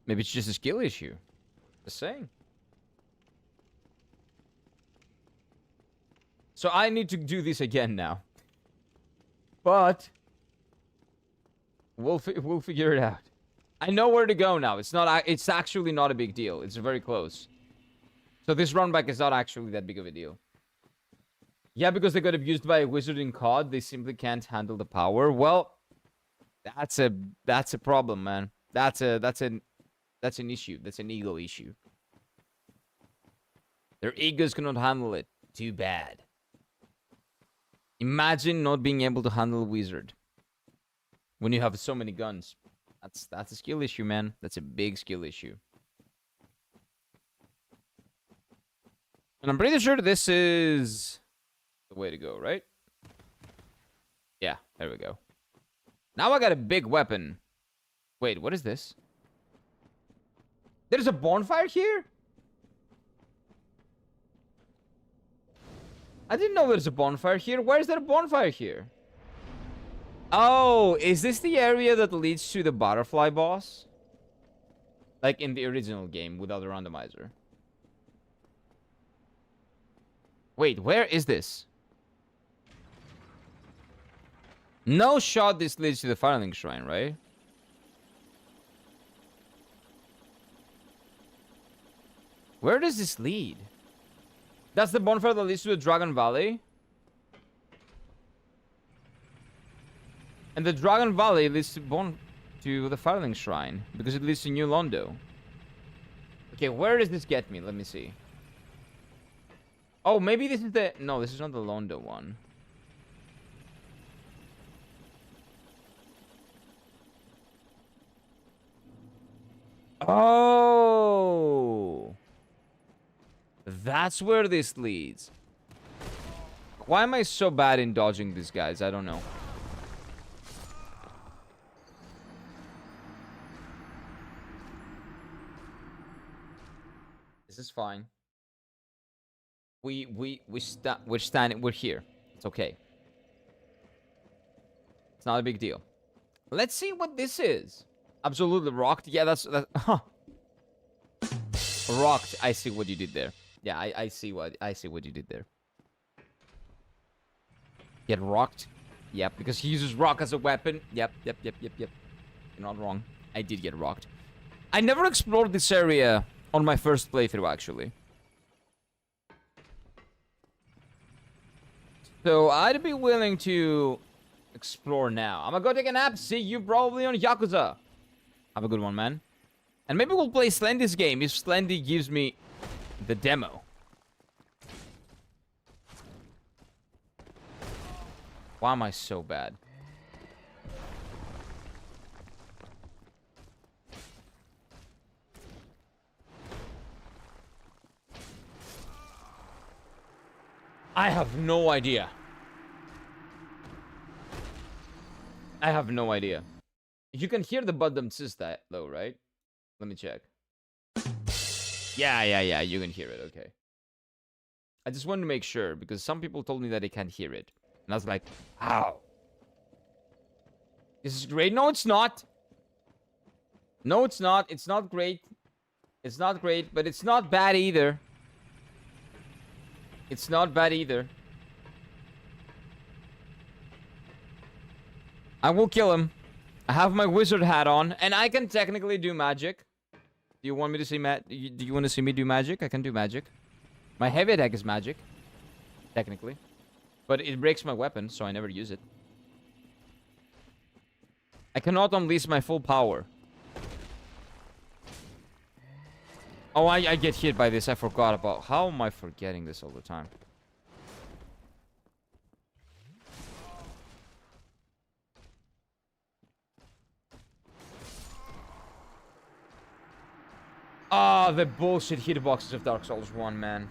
Maybe it's just a skill issue. Just saying. So I need to do this again now. But we'll figure it out. I know where to go now. It's actually not a big deal. It's very close. So this run back is not actually that big of a deal. Yeah, because they got abused by a wizard in COD, they simply can't handle the power. Well, that's a problem, man. That's an issue. That's an ego issue. Their egos cannot handle it. Too bad. Imagine not being able to handle a wizard when you have so many guns. That's a skill issue, man. That's a big skill issue. And I'm pretty sure this is the way to go, right? Yeah, there we go. Now I got a big weapon. Wait, what is this? There's a bonfire here? I didn't know there's a bonfire here. Why is there a bonfire here? Oh, is this the area that leads to the butterfly boss? Like in the original game without the randomizer. Wait, where is this? No shot this leads to the Firelink Shrine, right? Where does this lead? That's the bonfire that leads to the Dragon Valley. And the Dragon Valley leads to the Firelink Shrine. Because it leads to New Londo. Okay, where does this get me? Let me see. Oh, maybe this is the... No, this is not the Londo one. Oh! That's where this leads. Why am I so bad in dodging these guys? I don't know. This is fine. We're standing. We're here. It's okay. It's not a big deal. Let's see what this is. Absolutely rocked. Yeah, that's huh. Rocked. I see what you did there. Yeah, I see what you did there. Get rocked. Yep, because he uses rock as a weapon. Yep. You're not wrong. I did get rocked. I never explored this area on my first playthrough, actually. So I'd be willing to explore now. I'm gonna go take a nap. See you probably on Yakuza. Have a good one, man. And maybe we'll play Slendy's game if Slendy gives me the demo. Why am I so bad? I have no idea. I have no idea. You can hear the bottom system though, right? Let me check. Yeah, you can hear it, okay. I just wanted to make sure, because some people told me that they can't hear it. And I was like, how? This is great. No, it's not. No, it's not. It's not great. It's not great, but it's not bad either. It's not bad either. I will kill him. I have my wizard hat on, and I can technically do magic. Do you want me to see do you want to see me do magic? I can do magic. My heavy attack is magic, technically, but it breaks my weapon, so I never use it. I cannot unleash my full power. Oh, I get hit by this. I forgot about... How am I forgetting this all the time? Ah, the bullshit hitboxes of Dark Souls 1, man.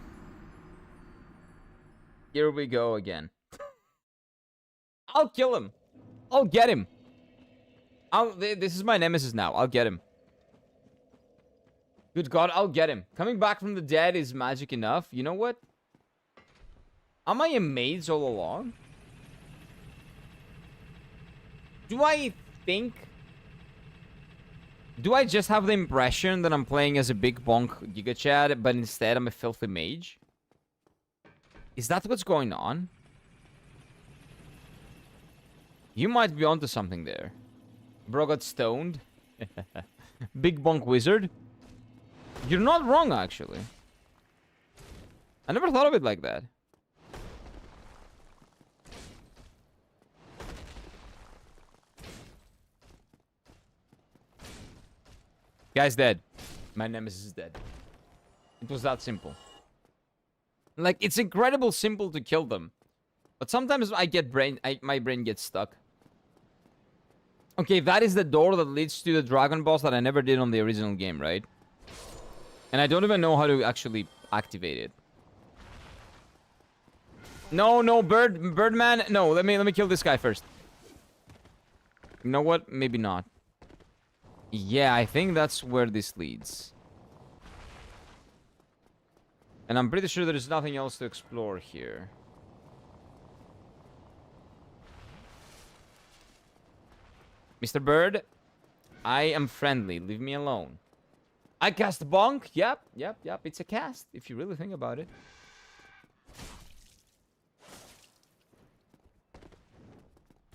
Here we go again. I'll kill him. I'll get him. This is my nemesis now. I'll get him. Good God, I'll get him. Coming back from the dead is magic enough. You know what? Am I a mage all along? Do I think... Do I just have the impression that I'm playing as a big bonk Giga Chad, but instead I'm a filthy mage? Is that what's going on? You might be onto something there. Bro got stoned. Big bonk wizard. You're not wrong, actually. I never thought of it like that. Guy's dead. My nemesis is dead. It was that simple. Like, it's incredible simple to kill them. But sometimes I get my brain gets stuck. Okay, that is the door that leads to the dragon boss that I never did on the original game, right? And I don't even know how to actually activate it. No, Birdman. No, let me kill this guy first. You know what? Maybe not. Yeah, I think that's where this leads. And I'm pretty sure there's nothing else to explore here. Mr. Bird, I am friendly. Leave me alone. I cast bonk. Yep. It's a cast, if you really think about it.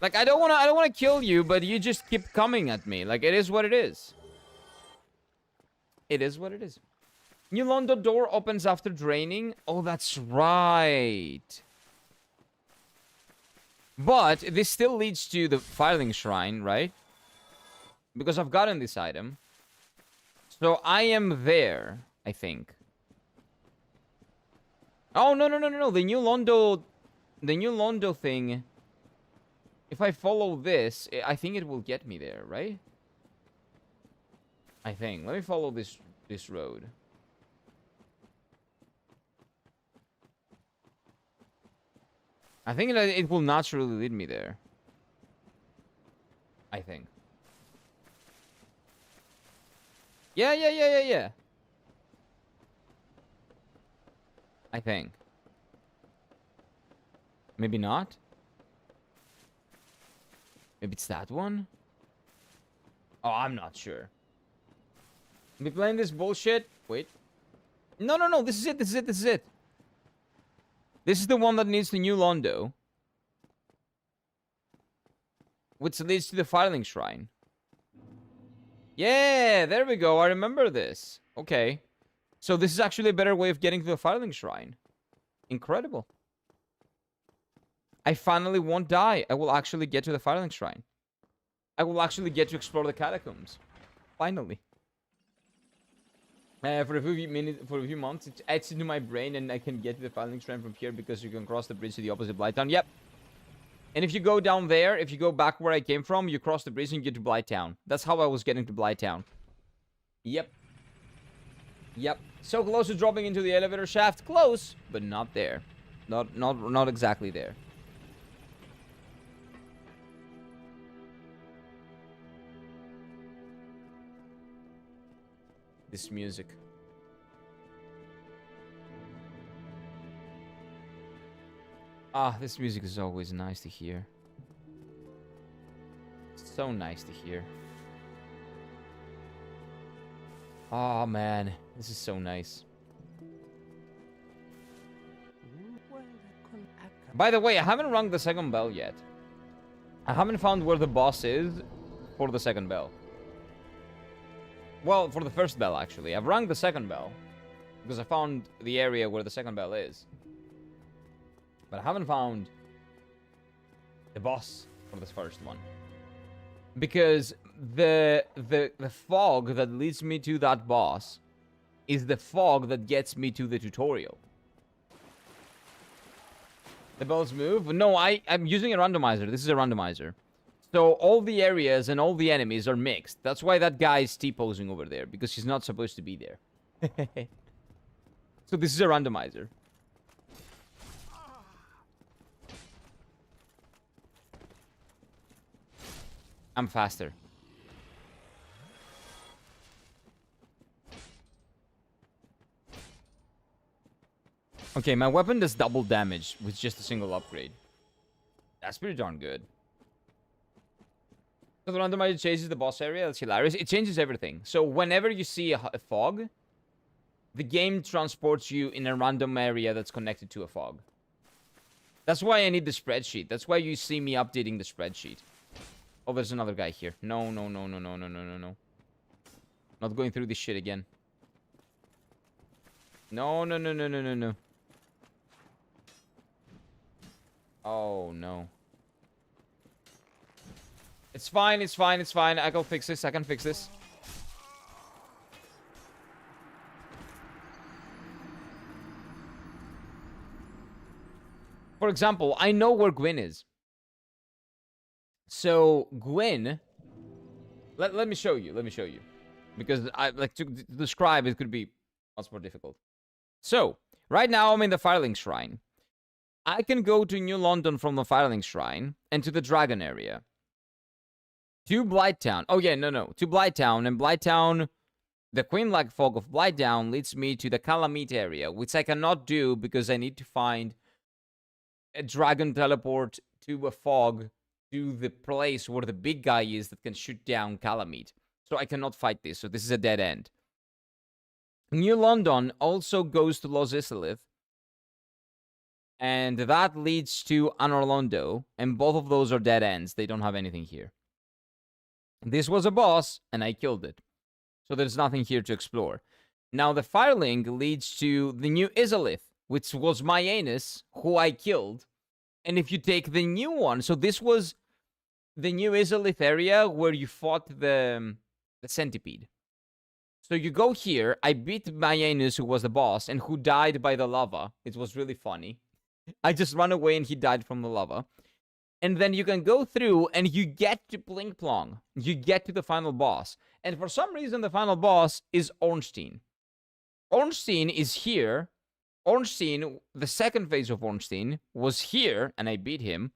Like, I don't wanna kill you, but you just keep coming at me. Like, it is what it is. It is what it is. New London door opens after draining. Oh, that's right. But this still leads to the filing shrine, right? Because I've gotten this item. So I am there, I think. Oh, no, no, no, no, no. The new Londo thing. If I follow this, I think it will get me there, right? I think. Let me follow this road. I think that it will naturally lead me there. I think. Yeah. I think. Maybe not. Maybe it's that one? Oh, I'm not sure. Be playing this bullshit? Wait. No, no, no. This is it. This is it. This is it. This is the one that needs the new Londo. Which leads to the filing shrine. Yeah, there we go. I remember this. Okay. So this is actually a better way of getting to the filing shrine. Incredible. I finally won't die. I will actually get to the filing shrine. I will actually get to explore the catacombs. Finally. For a few months, it adds into my brain and I can get to the filing shrine from here because you can cross the bridge to the opposite Blighttown. Yep. And if you go down there, if you go back where I came from, you cross the bridge and you get to Blighttown. That's how I was getting to Blighttown. Yep. Yep. So close to dropping into the elevator shaft. Close, but not there. Not exactly there. This music. Ah, this music is always nice to hear. So nice to hear. Oh man, this is so nice. By the way, I haven't rung the second bell yet. I haven't found where the boss is for the second bell. Well, for the first bell, actually. I've rung the second bell. Because I found the area where the second bell is. But I haven't found the boss for this first one. Because the fog that leads me to that boss is the fog that gets me to the tutorial. The bells move? No, I'm using a randomizer. This is a randomizer. So all the areas and all the enemies are mixed. That's why that guy is T-posing over there. Because he's not supposed to be there. So this is a randomizer. I'm faster. Okay, my weapon does double damage with just a single upgrade. That's pretty darn good. So the randomizer chases the boss area. That's hilarious. It changes everything. So whenever you see a fog, the game transports you in a random area that's connected to a fog. That's why I need the spreadsheet. That's why you see me updating the spreadsheet. Oh, there's another guy here. No. Not going through this shit again. No. Oh, no. It's fine. I can fix this. For example, I know where Gwyn is. So, Gwyn... Let me show you. Because I like to describe it could be much more difficult. So, right now I'm in the filing shrine. I can go to New London from the filing shrine and to the dragon area. To Blighttown. Oh, yeah, no. To Blighttown. And Blighttown, the Queen-like fog of Blighttown leads me to the Calamite area, which I cannot do because I need to find a dragon teleport to a fog to the place where the big guy is that can shoot down Calamite. So I cannot fight this. So this is a dead end. New London also goes to Los Isolith. And that leads to Anorlondo, and both of those are dead ends. They don't have anything here. This was a boss, and I killed it. So there's nothing here to explore. Now the Firelink leads to the new Izalith, which was my anus, who I killed. And if you take the new one, so this was the new Izalith area where you fought the centipede. So you go here, I beat Mayanus, who was the boss, and who died by the lava. It was really funny. I just ran away and he died from the lava. And then you can go through and you get to Plink Plong. You get to the final boss. And for some reason, the final boss is Ornstein. Ornstein is here. Ornstein, the second phase of Ornstein, was here, and I beat him.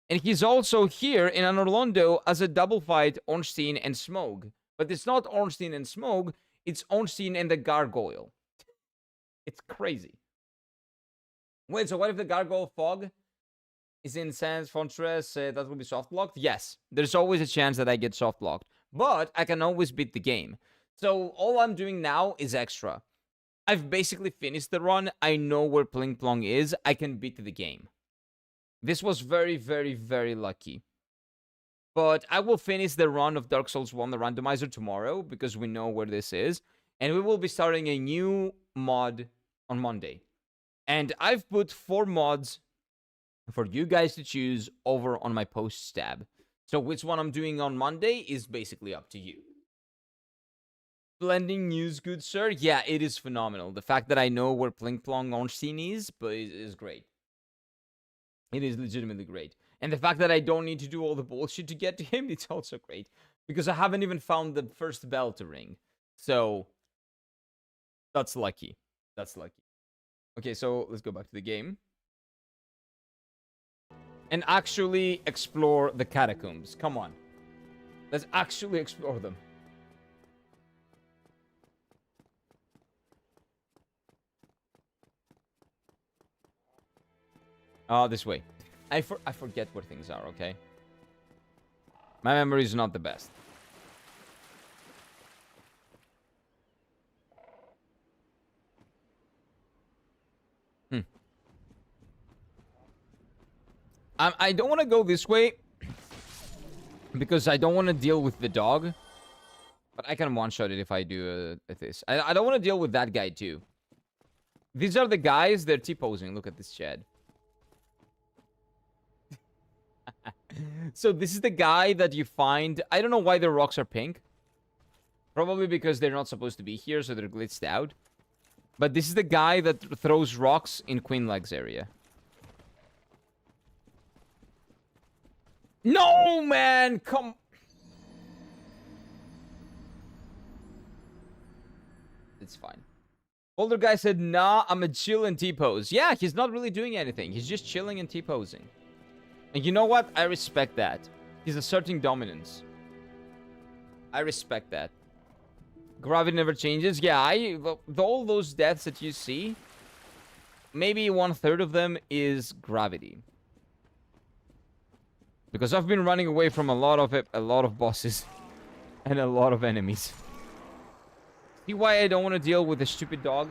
And he's also here in Anorlondo as a double fight, Ornstein and Smog. But it's not Ornstein and Smog, it's Ornstein and the Gargoyle. It's crazy. Wait, so what if the Gargoyle Fog is in Sans Fortress? That will be soft locked? Yes, there's always a chance that I get soft locked. But I can always beat the game. So all I'm doing now is extra. I've basically finished the run. I know where Plink Plong is. I can beat the game. This was very, very, very lucky. But I will finish the run of Dark Souls 1, the Randomizer, tomorrow, because we know where this is. And we will be starting a new mod on Monday. And I've put 4 mods for you guys to choose over on my posts tab. So which one I'm doing on Monday is basically up to you. Blending news, good sir. Yeah, it is phenomenal. The fact that I know where Plink Plong Ornstein is great. It is legitimately great. And the fact that I don't need to do all the bullshit to get to him, it's also great. Because I haven't even found the first bell to ring. So, that's lucky. That's lucky. Okay, so let's go back to the game. And actually explore the catacombs. Come on. Let's actually explore them. This way. I forget where things are, okay? My memory is not the best. I don't want to go this way because I don't want to deal with the dog. But I can one-shot it if I do this. I don't want to deal with that guy too. These are the guys, they're T-posing. Look at this shed. So this is the guy that you find. I don't know why the rocks are pink. Probably because they're not supposed to be here, so they're glitched out. But this is the guy that throws rocks in Queen Leg's area. No, man! Come... It's fine. Older guy said, nah, I'm a chill and T-pose. Yeah, he's not really doing anything. He's just chilling and T-posing. And you know what? I respect that. He's asserting dominance. I respect that. Gravity never changes. Yeah, all those deaths that you see, maybe 1/3 of them is gravity. Because I've been running away from a lot of bosses and a lot of enemies. See why I don't want to deal with this stupid dog?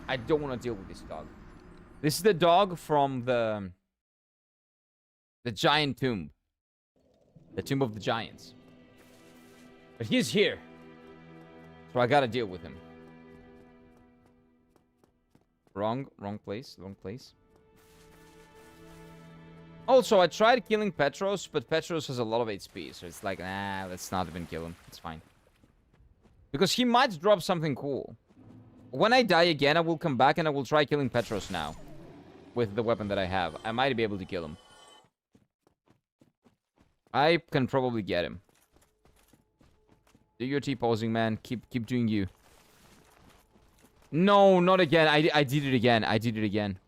I don't want to deal with this dog. This is the dog from the giant tomb. The tomb of the giants. But he's here. So I gotta deal with him. Wrong place, wrong place. Also, I tried killing Petros, but Petros has a lot of HP, so it's like, nah, let's not even kill him. It's fine. Because he might drop something cool. When I die again, I will come back and I will try killing Petros now. With the weapon that I have. I might be able to kill him. I can probably get him. Do your T-posing, man. Keep doing you. No, not again. I did it again. I did it again.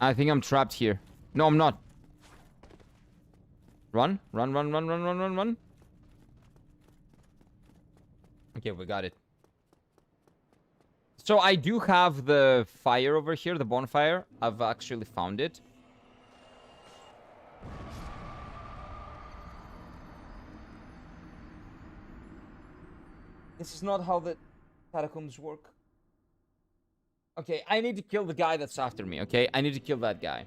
I think I'm trapped here. No, I'm not. Run. Run, run, run, run, run, run, run. Okay, we got it. So I do have the fire over here, the bonfire. I've actually found it. This is not how the catacombs work. Okay, I need to kill the guy that's after me, okay? I need to kill that guy.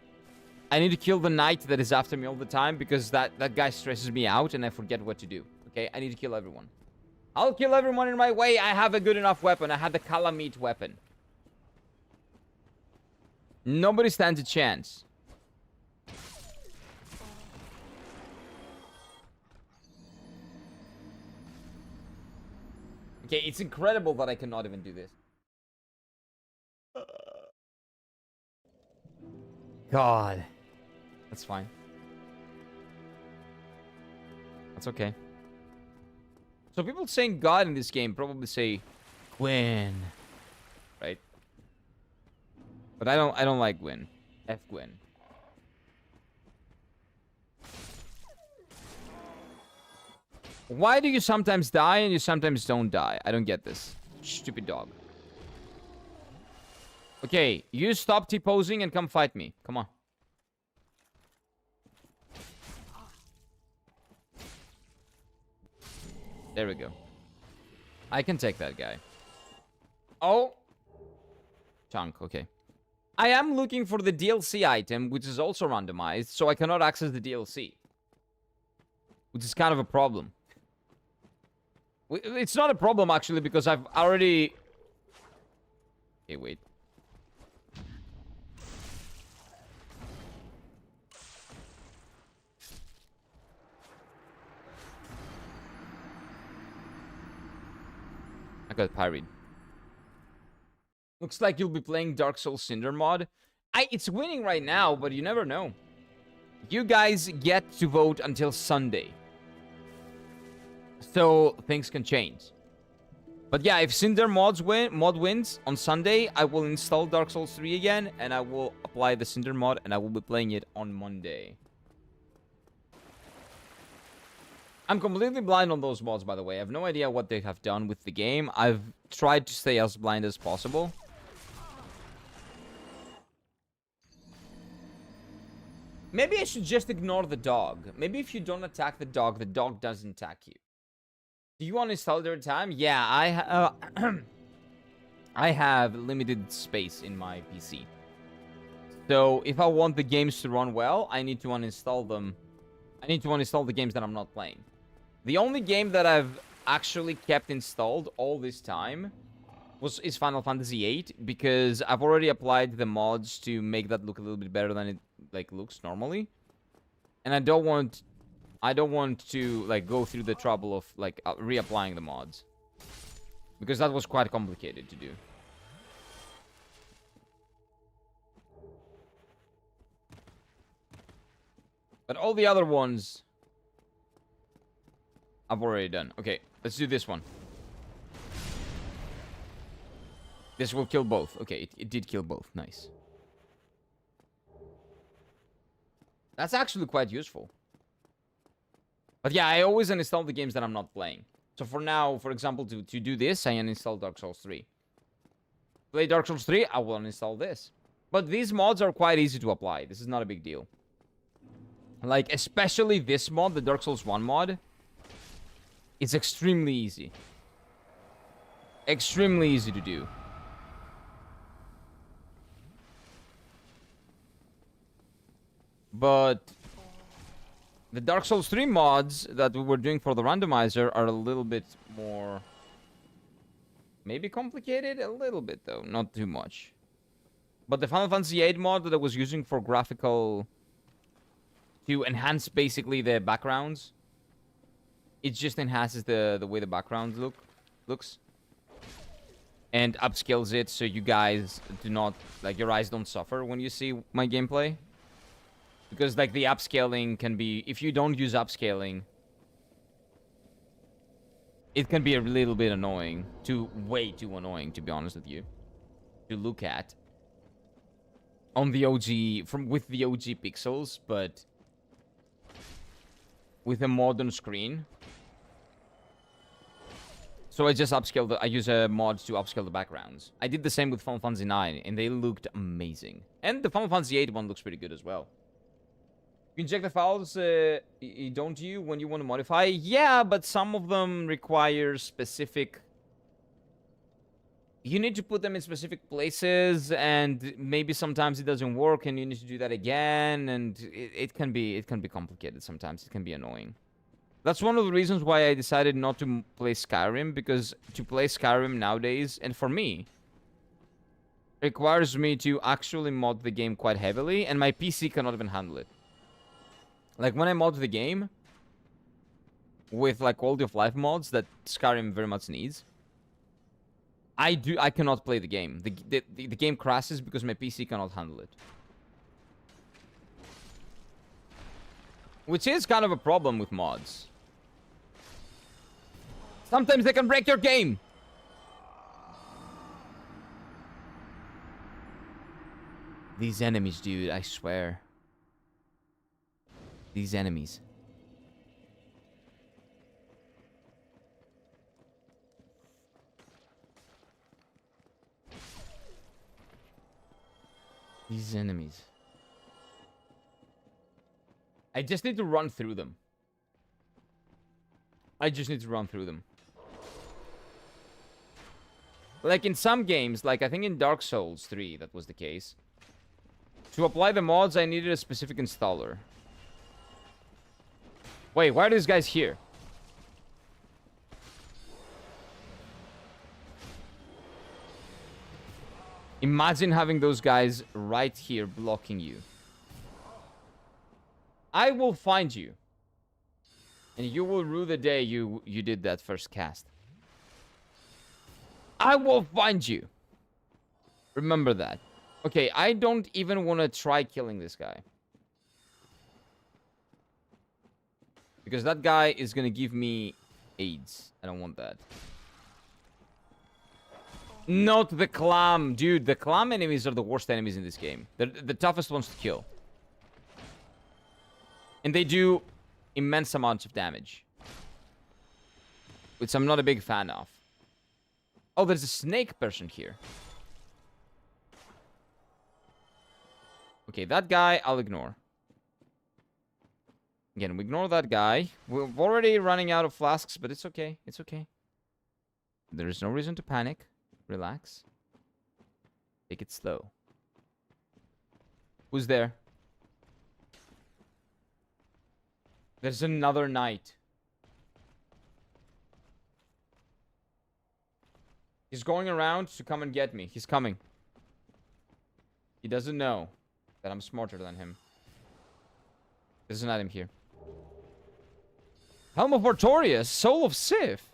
I need to kill the knight that is after me all the time because that guy stresses me out and I forget what to do. Okay, I need to kill everyone. I'll kill everyone in my way. I have a good enough weapon. I have the Calamite weapon. Nobody stands a chance. Okay, it's incredible that I cannot even do this. God. That's fine. That's okay. So people saying God in this game probably say Gwyn. Right? But I don't like Gwyn. F Gwyn. Why do you sometimes die and you sometimes don't die? I don't get this. Stupid dog. Okay, you stop T-posing and come fight me. Come on. There we go. I can take that guy. Oh. Chunk, okay. I am looking for the DLC item, which is also randomized, so I cannot access the DLC. Which is kind of a problem. It's not a problem, actually, because I've already... Okay, wait. I got parried. Looks like you'll be playing Dark Souls Cinder mod. It's winning right now, but you never know. You guys get to vote until Sunday. So things can change. But yeah, if Cinder mod wins on Sunday, I will install Dark Souls 3 again, and I will apply the Cinder mod, and I will be playing it on Monday. I'm completely blind on those mods, by the way. I have no idea what they have done with the game. I've tried to stay as blind as possible. Maybe I should just ignore the dog. Maybe if you don't attack the dog doesn't attack you. Do you uninstall it every time? Yeah, I have limited space in my PC. So if I want the games to run well, I need to uninstall them. I need to uninstall the games that I'm not playing. The only game that I've actually kept installed all this time is Final Fantasy VIII, because I've already applied the mods to make that look a little bit better than it looks normally. And I don't want to go through the trouble of reapplying the mods, because that was quite complicated to do. But all the other ones I've already done. Okay, let's do this one. This will kill both. Okay, it did kill both. Nice. That's actually quite useful. But yeah, I always uninstall the games that I'm not playing. So for now, for example, to do this, I uninstall Dark Souls 3. Play Dark Souls 3, I will uninstall this. But these mods are quite easy to apply. This is not a big deal. Like, especially this mod, the Dark Souls 1 mod. It's extremely easy. Extremely easy to do. But the Dark Souls 3 mods that we were doing for the randomizer are a little bit more... maybe complicated? A little bit, though. Not too much. But the Final Fantasy VIII mod that I was using for graphical... to enhance, basically, the backgrounds. It just enhances the way the background looks. And upscales it so you guys do not... your eyes don't suffer when you see my gameplay. Because, the upscaling can be... if you don't use upscaling, it can be a little bit annoying. Way too annoying, to be honest with you. To look at. On the OG... with the OG pixels, but... with a modern screen. So I just upscaled... I use a mod to upscale the backgrounds. I did the same with Final Fantasy 9, and they looked amazing. And the Final Fantasy 8 one looks pretty good as well. You inject the files, don't you, when you want to modify? Yeah, but some of them require specific you need to put them in specific places, and maybe sometimes it doesn't work, and you need to do that again, and it can be complicated sometimes. It can be annoying. That's one of the reasons why I decided not to play Skyrim, because to play Skyrim nowadays, and for me, requires me to actually mod the game quite heavily, and my PC cannot even handle it. Like, when I mod the game with, like, quality of life mods that Skyrim very much needs, I cannot play the game. The game crashes because my PC cannot handle it. Which is kind of a problem with mods. Sometimes they can break your game. These enemies, dude, I swear. These enemies. These enemies. I just need to run through them. I just need to run through them. Like in some games, like I think in Dark Souls 3, that was the case. To apply the mods, I needed a specific installer. Wait, why are these guys here? Imagine having those guys right here blocking you. I will find you. And you will rue the day you did that first cast. I will find you. Remember that. Okay, I don't even want to try killing this guy. Because that guy is going to give me AIDS. I don't want that. Not the clam. Dude, the clam enemies are the worst enemies in this game. They're the toughest ones to kill. And they do immense amounts of damage. Which I'm not a big fan of. Oh, there's a snake person here. Okay, that guy, I'll ignore. Again, we ignore that guy. We're already running out of flasks, but it's okay. It's okay. There is no reason to panic. Relax. Take it slow. Who's there? There's another knight. He's going around to come and get me. He's coming. He doesn't know that I'm smarter than him. There's an item here. Helm of Artorias, Soul of Sif.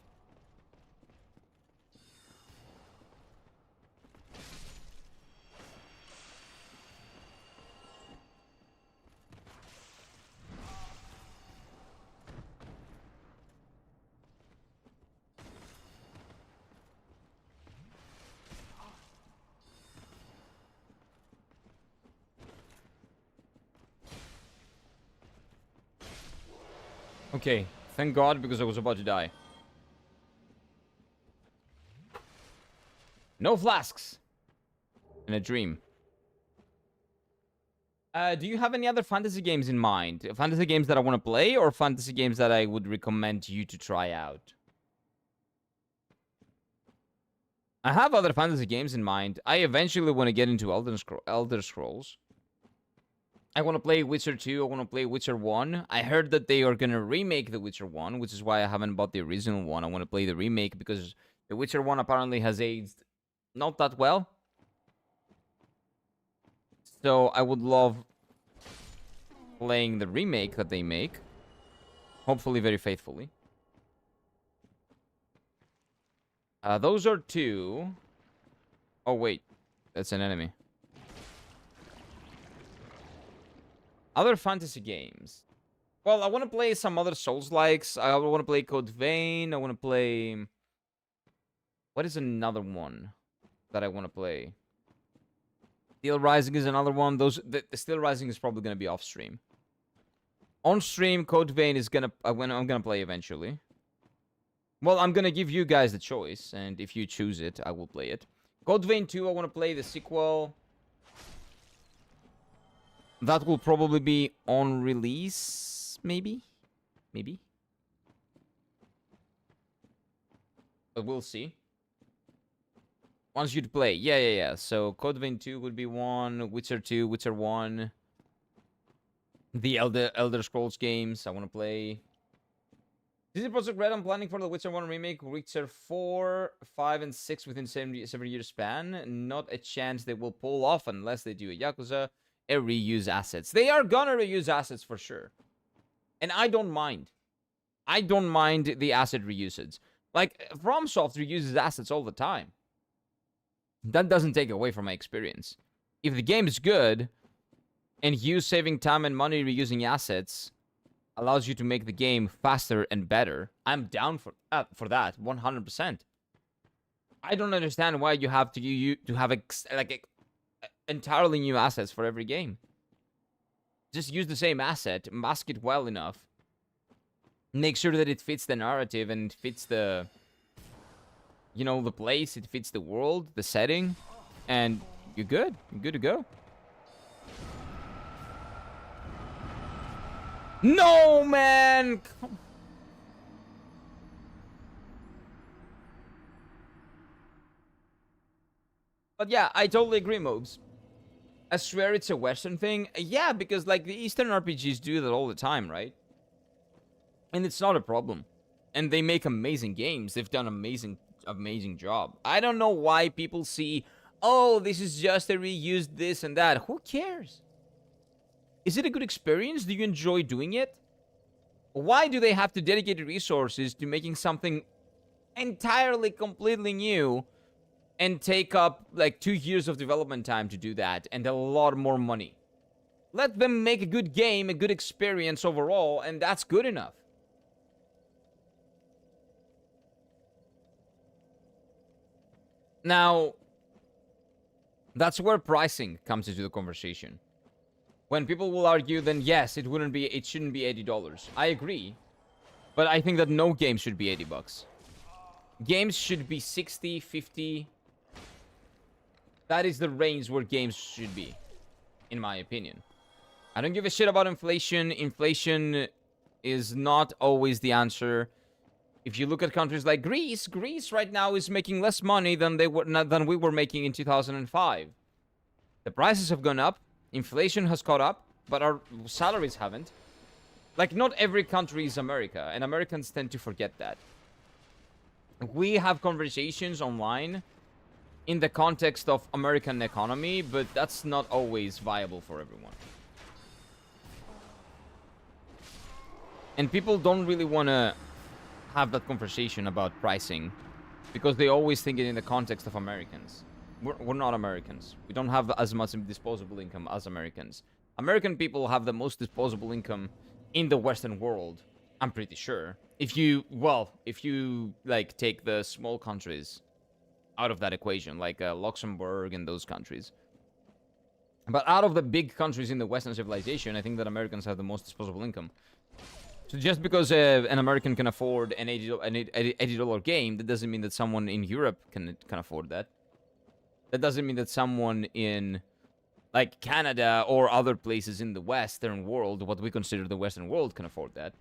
Okay, thank God, because I was about to die. No flasks. In a dream. Do you have any other fantasy games in mind? Fantasy games that I want to play, or fantasy games that I would recommend you to try out? I have other fantasy games in mind. I eventually want to get into Elder Scrolls. I want to play Witcher 2. I want to play Witcher 1. I heard that they are going to remake The Witcher 1, which is why I haven't bought the original one. I want to play the remake because The Witcher 1 apparently has aged not that well. So I would love playing the remake that they make. Hopefully very faithfully. Those are two. Oh, wait. That's an enemy. Other fantasy games. Well, I want to play some other Souls-likes. I want to play Code Vein. I want to play... What is another one that I want to play? Steel Rising is another one. The Steel Rising is probably going to be off-stream. On-stream, Code Vein is going to... I'm going to play eventually. Well, I'm going to give you guys the choice. And if you choose it, I will play it. Code Vein 2, I want to play the sequel... That will probably be on release, maybe? Maybe? But we'll see. Wants you to play. Yeah. So Code Vein 2 would be one. Witcher 2, Witcher 1. The Elder Scrolls games I want to play. CD Projekt Red, I'm planning for the Witcher 1 remake, Witcher 4, 5, and 6 within 7-year span. Not a chance they will pull off unless they do a Yakuza and reuse assets. They are gonna reuse assets for sure. And I don't mind. I don't mind the asset reusage. Like, FromSoft reuses assets all the time. That doesn't take away from my experience. If the game is good, and you saving time and money reusing assets allows you to make the game faster and better, I'm down for that 100%. I don't understand why you have to have entirely new assets for every game. Just use the same asset, mask it well enough, make sure that it fits the narrative and fits the, you know, the place, it fits the world, the setting, and you're good. You're good to go. No, man! But yeah, I totally agree, Mobes. I swear it's a Western thing. Yeah, because like the Eastern RPGs do that all the time, right? And it's not a problem. And they make amazing games. They've done amazing job. I don't know why people see, oh, this is just a reused this and that. Who cares? Is it a good experience? Do you enjoy doing it? Why do they have to dedicate resources to making something entirely, completely new and take up like 2 years of development time to do that and a lot more money? Let them make a good game, a good experience overall, and that's good enough. Now, that's where pricing comes into the conversation. When people will argue, then yes, it shouldn't be $80. I agree, but I think that no game should be $80. Games should be 60, 50. That is the range where games should be, in my opinion. I don't give a shit about inflation. Inflation is not always the answer. If you look at countries like Greece, Greece right now is making less money than we were making in 2005. The prices have gone up. Inflation has caught up, but our salaries haven't. Like, not every country is America, and Americans tend to forget that. We have conversations online in the context of American economy, but that's not always viable for everyone. And people don't really want to have that conversation about pricing because they always think it in the context of Americans. We're not Americans. We don't have as much disposable income as Americans. American people have the most disposable income in the Western world, I'm pretty sure. If you like take the small countries out of that equation, like Luxembourg and those countries. But out of the big countries in the Western civilization, I think that Americans have the most disposable income. So just because an American can afford an $80 game, that doesn't mean that someone in Europe can afford that. That doesn't mean that someone in, like, Canada or other places in the Western world, what we consider the Western world, can afford that.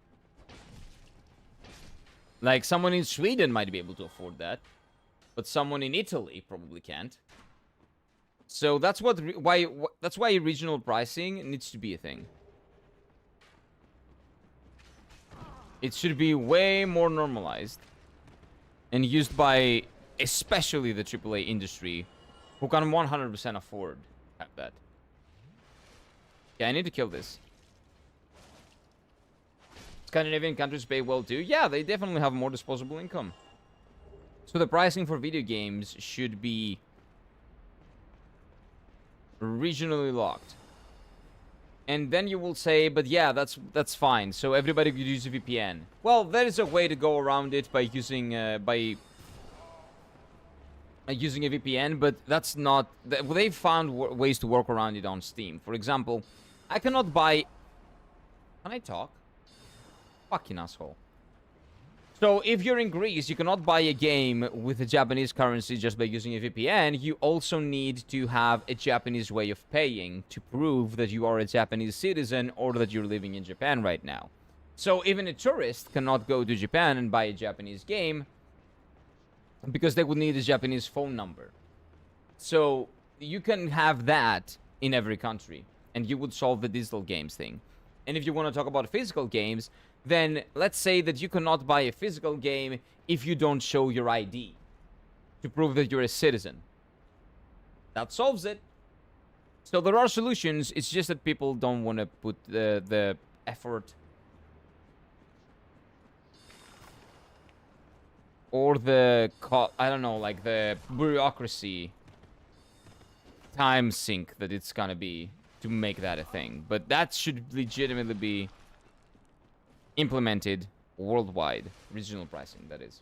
Like, someone in Sweden might be able to afford that, but someone in Italy probably can't. So that's why regional pricing needs to be a thing. It should be way more normalized and used by especially the AAA industry, who can 100% afford that. Yeah, I need to kill this. Scandinavian countries pay well too. Yeah, they definitely have more disposable income. So the pricing for video games should be regionally locked. And then you will say, but yeah, that's fine. So everybody could use a VPN. Well, there is a way to go around it by using using a VPN, but that's not... They've found ways to work around it on Steam. For example, I cannot buy... Can I talk? Fucking asshole. So if you're in Greece, you cannot buy a game with a Japanese currency just by using a VPN. You also need to have a Japanese way of paying to prove that you are a Japanese citizen or that you're living in Japan right now. So even a tourist cannot go to Japan and buy a Japanese game, because they would need a Japanese phone number. So you can have that in every country, and you would solve the digital games thing. And if you want to talk about physical games, then let's say that you cannot buy a physical game if you don't show your ID to prove that you're a citizen. That solves it. So there are solutions. It's just that people don't want to put the effort or the I don't know, like the bureaucracy time sink that it's gonna be to make that a thing. But that should legitimately be implemented worldwide. Regional pricing, that is.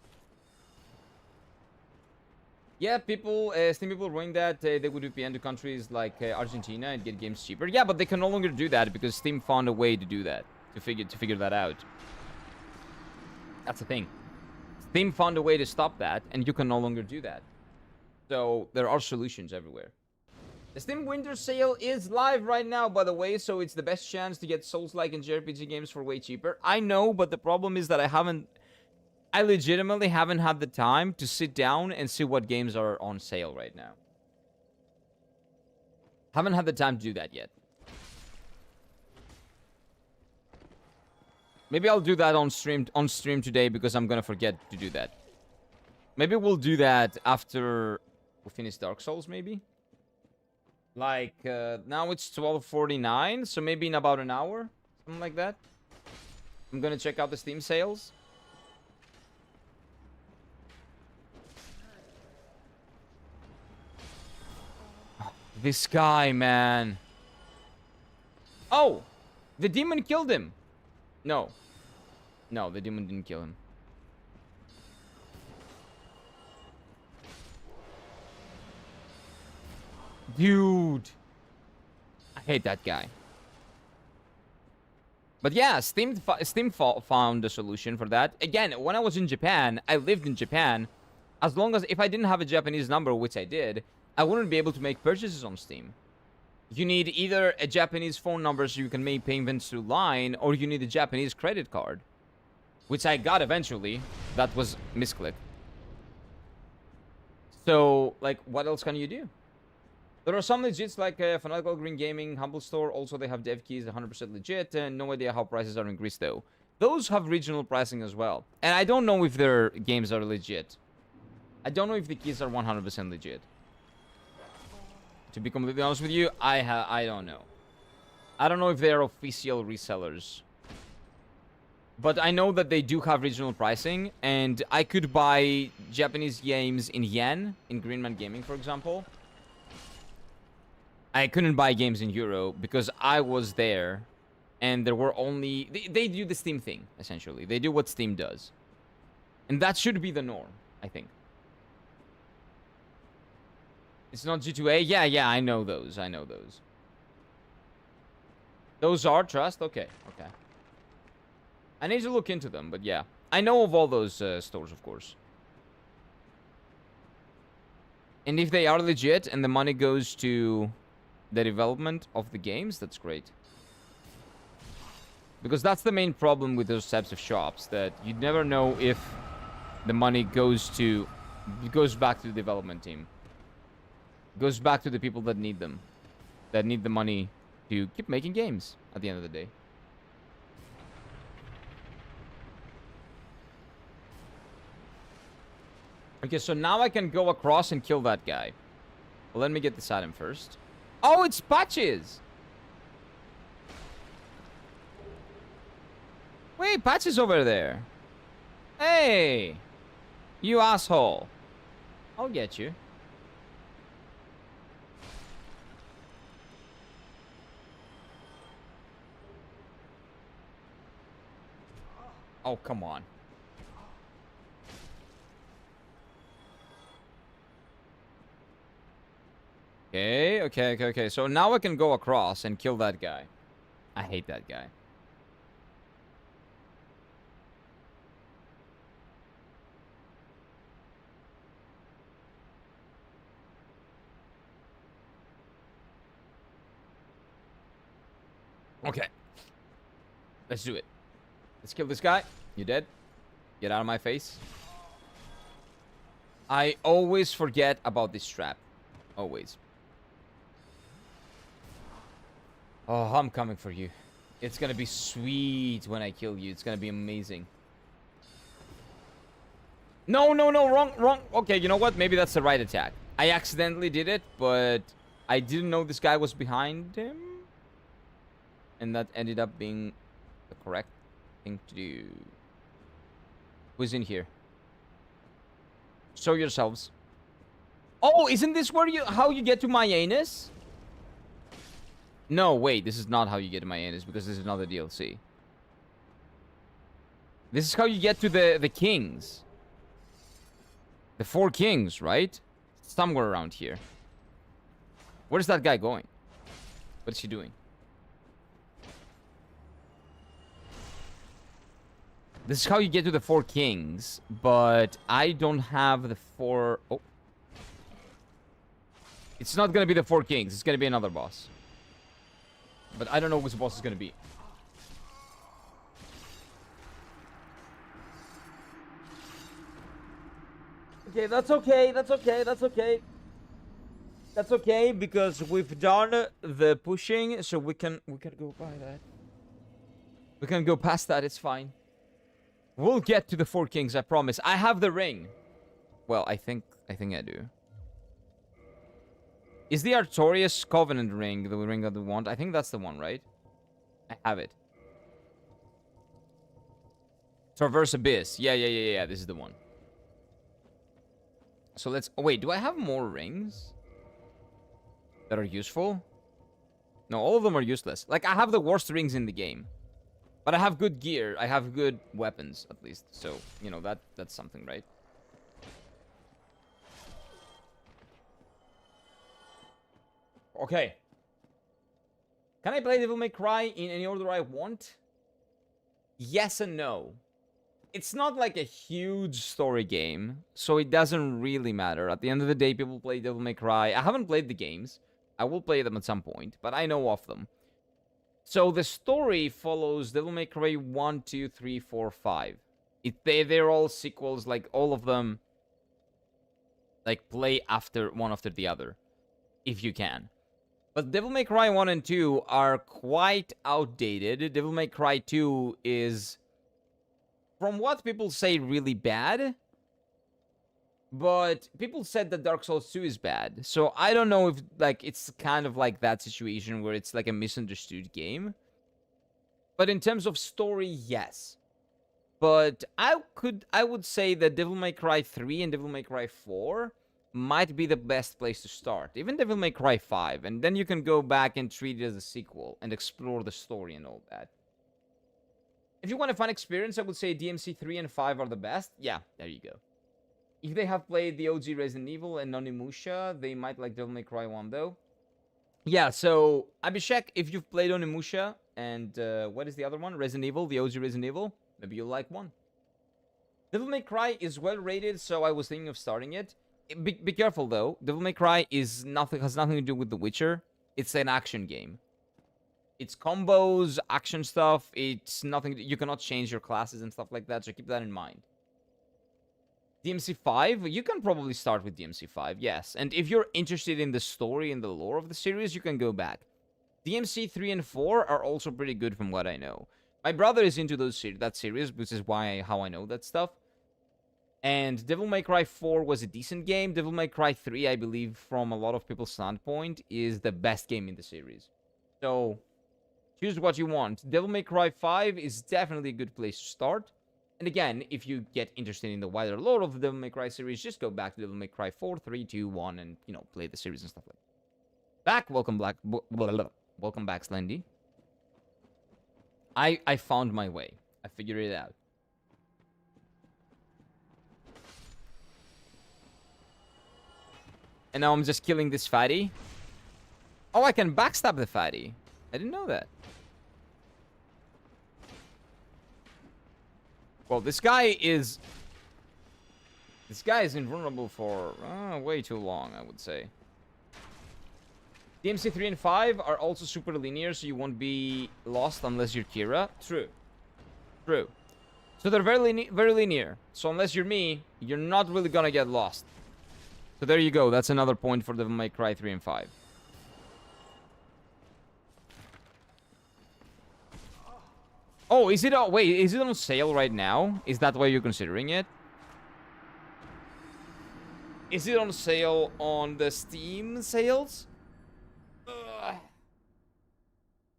Yeah, people, Steam people running that, they would VPN to countries like Argentina and get games cheaper. Yeah, but they can no longer do that because Steam found a way to do that, to figure that out. That's the thing. Steam found a way to stop that, and you can no longer do that. So there are solutions everywhere. The Steam Winter Sale is live right now, by the way, so it's the best chance to get Souls-like and JRPG games for way cheaper. I know, but the problem is that I legitimately haven't had the time to sit down and see what games are on sale right now. Haven't had the time to do that yet. Maybe I'll do that on stream today because I'm gonna forget to do that. Maybe we'll do that after we finish Dark Souls, maybe? Like, now it's 12:49, so maybe in about an hour? Something like that. I'm gonna check out the Steam sales. This guy, man. Oh! The demon killed him! No. No, the demon didn't kill him. Dude! I hate that guy. But yeah, Steam found a solution for that. Again, when I was in Japan, I lived in Japan. As long as, if I didn't have a Japanese number, which I did, I wouldn't be able to make purchases on Steam. You need either a Japanese phone number so you can make payments through line, or you need a Japanese credit card. Which I got eventually. That was misclick. So, like, what else can you do? There are some legits like Fanatical Green Gaming, Humble Store. Also, they have dev keys, 100% legit. And no idea how prices are in Greece, though. Those have regional pricing as well. And I don't know if their games are legit. I don't know if the keys are 100% legit. To be completely honest with you, I don't know. I don't know if they're official resellers. But I know that they do have regional pricing. And I could buy Japanese games in yen, in Greenman Gaming, for example. I couldn't buy games in euro because I was there. And there were only... They do the Steam thing, essentially. They do what Steam does. And that should be the norm, I think. It's not G2A? Yeah, I know those. I know those. Those are Trust? Okay. I need to look into them, but yeah. I know of all those stores, of course. And if they are legit and the money goes to the development of the games, that's great. Because that's the main problem with those types of shops, that you never know if the money goes back to the development team. Goes back to the people that need them. That need the money to keep making games at the end of the day. Okay, so now I can go across and kill that guy. Well, let me get this item first. Oh, it's Patches! Wait, Patches over there. Hey! You asshole. I'll get you. Oh, come on. Okay. So now I can go across and kill that guy. I hate that guy. Okay. Let's do it. Let's kill this guy. You dead? Get out of my face. I always forget about this trap. Always. Oh, I'm coming for you. It's gonna be sweet when I kill you. It's gonna be amazing. No, no, no, wrong. Okay, you know what? Maybe that's the right attack. I accidentally did it, but I didn't know this guy was behind him. And that ended up being the correct thing to do. Who's in here? Show yourselves. Oh, isn't this where how you get to my anus? No, wait, this is not how you get to my anus because this is another DLC. This is how you get to the kings. The 4 kings, right? Somewhere around here. Where's that guy going? What is he doing? This is how you get to the 4 kings, but I don't have the 4... Oh. It's not gonna be the 4 kings. It's gonna be another boss. But I don't know which boss is gonna be. Okay, that's okay. That's okay. That's okay. That's okay because we've done the pushing, so we can go by that. We can go past that. It's fine. We'll get to the 4 kings. I promise. I have the ring. Well, I think I do. Is the Artorias Covenant ring the ring that we want? I think that's the one, right? I have it. Traverse Abyss. Yeah. This is the one. So let's... Oh, wait. Do I have more rings that are useful? No, all of them are useless. Like, I have the worst rings in the game. But I have good gear. I have good weapons, at least. So, you know, that's something, right? Okay. Can I play Devil May Cry in any order I want? Yes and no. It's not like a huge story game, so it doesn't really matter. At the end of the day, people play Devil May Cry. I haven't played the games. I will play them at some point, but I know of them. So the story follows Devil May Cry 1, 2, 3, 4, 5. They're all sequels, like all of them like play one after the other, if you can. But Devil May Cry 1 and 2 are quite outdated. Devil May Cry 2 is, from what people say, really bad. But people said that Dark Souls 2 is bad. So I don't know if like it's kind of like that situation where it's like a misunderstood game. But in terms of story, yes. But I would say that Devil May Cry 3 and Devil May Cry 4 might be the best place to start. Even Devil May Cry 5. And then you can go back and treat it as a sequel and explore the story and all that. If you want a fun experience, I would say DMC 3 and 5 are the best. Yeah, there you go. If they have played the OG Resident Evil and Onimusha, they might like Devil May Cry 1 though. Yeah, so Abhishek, if you've played Onimusha and what is the other one? Resident Evil, the OG Resident Evil, maybe you'll like 1. Devil May Cry is well rated, so I was thinking of starting it. Be careful though. Devil May Cry has nothing to do with The Witcher. It's an action game. It's combos, action stuff. It's nothing. You cannot change your classes and stuff like that, so keep that in mind. DMC5, you can probably start with DMC5, yes. And if you're interested in the story and the lore of the series, you can go back. DMC3 and 4 are also pretty good from what I know. My brother is into that series, which is how I know that stuff. And Devil May Cry 4 was a decent game. Devil May Cry 3, I believe, from a lot of people's standpoint, is the best game in the series. So, choose what you want. Devil May Cry 5 is definitely a good place to start. And again, if you get interested in the wider lore of the Devil May Cry series, just go back to Devil May Cry 4, 3, 2, 1, and, you know, play the series and stuff like that. Welcome back, Slendy. I found my way. I figured it out. And now I'm just killing this fatty. Oh, I can backstab the fatty. I didn't know that. Well, this guy is invulnerable for way too long, I would say. DMC 3 and 5 are also super linear, so you won't be lost unless you're Kira. True. True. So they're very linear. So unless you're me, you're not really gonna get lost. So there you go. That's another point for Devil May Cry 3 and 5. Oh, is it... wait, is it on sale right now? Is that why you're considering it? Is it on sale on the Steam sales? Ugh.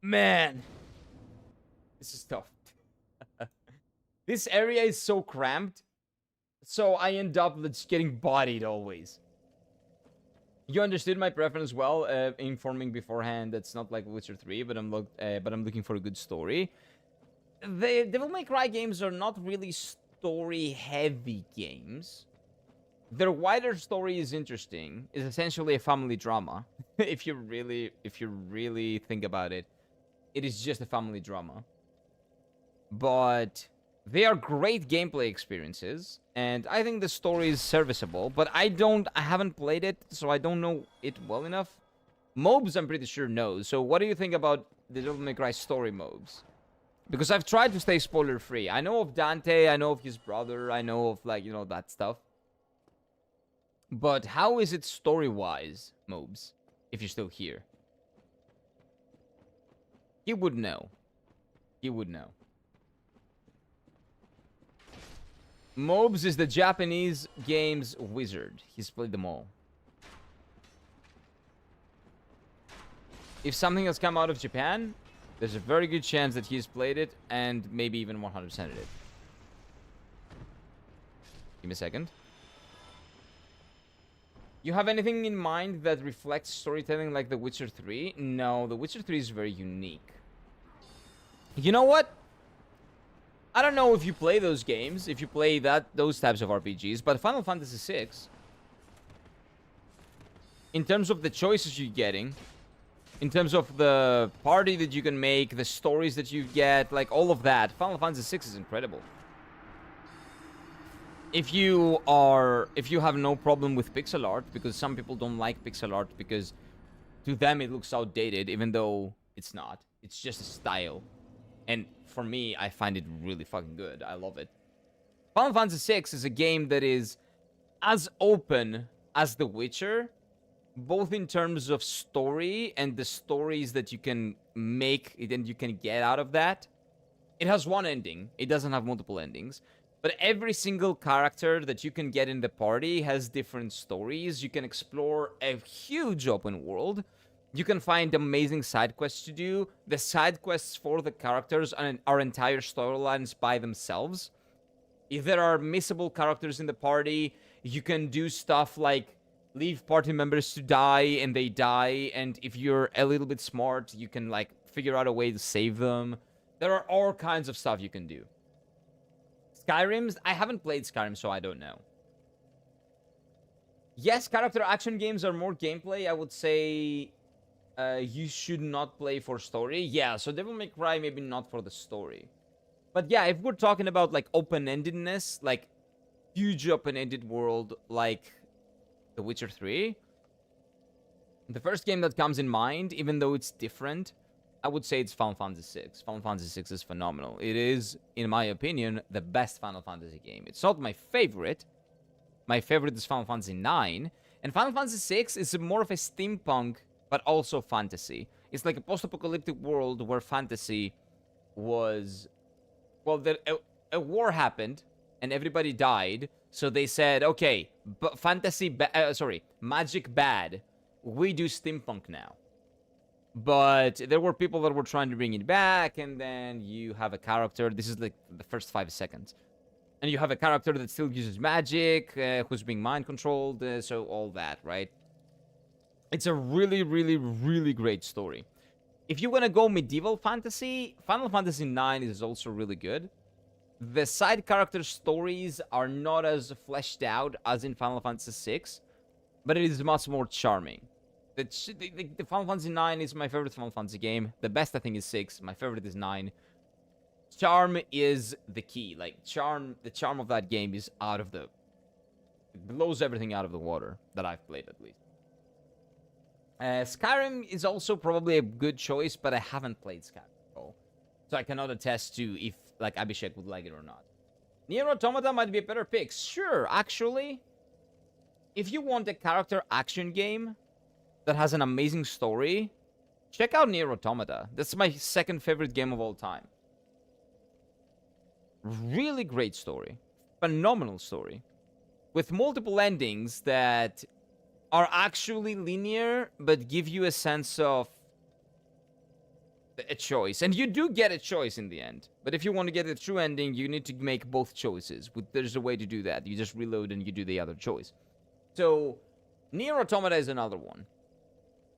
Man. This is tough. This area is so cramped. So I end up just getting bodied always. You understood my preference well, informing beforehand. That's not like Witcher 3, but I'm looking for a good story. The Devil May Cry games are not really story-heavy games. Their wider story is interesting. It's essentially a family drama. if you really think about it, it is just a family drama. But they are great gameplay experiences, and I think the story is serviceable. But I haven't played it, so I don't know it well enough. Mobs, I'm pretty sure knows. So what do you think about the Devil May Cry story mobs? Because I've tried to stay spoiler-free. I know of Dante, I know of his brother, I know of, like, you know, that stuff. But how is it story-wise, Mobs, if you're still here? He would know. He would know. Mobs is the Japanese games wizard. He's played them all. If something has come out of Japan, there's a very good chance that he's played it and maybe even 100%ed it. Give me a second. You have anything in mind that reflects storytelling like The Witcher 3? No, The Witcher 3 is very unique. You know what? I don't know if you play those games, if you play those types of RPGs, but Final Fantasy VI, in terms of the choices you're getting, in terms of the party that you can make, the stories that you get, like all of that, Final Fantasy VI is incredible. If you have no problem with pixel art, because some people don't like pixel art because to them it looks outdated, even though it's not. It's just a style. And for me, I find it really fucking good. I love it. Final Fantasy VI is a game that is as open as The Witcher, both in terms of story and the stories that you can make and you can get out of that. It has one ending. It doesn't have multiple endings. But every single character that you can get in the party has different stories. You can explore a huge open world. You can find amazing side quests to do. The side quests for the characters are entire storylines by themselves. If there are missable characters in the party, you can do stuff like leave party members to die and they die. And if you're a little bit smart, you can like figure out a way to save them. There are all kinds of stuff you can do. Skyrim's, I haven't played Skyrim, so I don't know. Yes, character action games are more gameplay. I would say you should not play for story. Yeah, so Devil May Cry maybe not for the story. But yeah, if we're talking about like open-endedness, like huge open-ended world like The Witcher 3, the first game that comes in mind, even though it's different, I would say it's Final Fantasy VI. Final Fantasy VI is phenomenal. It is, in my opinion, the best Final Fantasy game. It's not my favorite. My favorite is Final Fantasy IX. And Final Fantasy VI is more of a steampunk, but also fantasy. It's like a post-apocalyptic world where fantasy was... Well, a war happened, and everybody died. So they said, okay, but magic bad. We do steampunk now. But there were people that were trying to bring it back, and then you have a character. This is like the first 5 seconds. And you have a character that still uses magic, who's being mind-controlled, so all that, right? It's a really, really, really great story. If you want to go medieval fantasy, Final Fantasy IX is also really good. The side character stories are not as fleshed out as in Final Fantasy VI, but it is much more charming. The Final Fantasy IX is my favorite Final Fantasy game. The best, I think, is 6. My favorite is 9. Charm is the key. Like, the charm of that game is out of the... It blows everything out of the water that I've played, at least. Skyrim is also probably a good choice, but I haven't played Skyrim. So I cannot attest to if, like, Abhishek would like it or not. Nier Automata might be a better pick. Sure, actually. if you want a character action game that has an amazing story, check out Nier Automata. That's my second favorite game of all time. Really great story. Phenomenal story. With multiple endings that are actually linear, but give you a sense of a choice. And you do get a choice in the end. But if you want to get a true ending, you need to make both choices. There's a way to do that. You just reload and you do the other choice. So, Nier Automata is another one.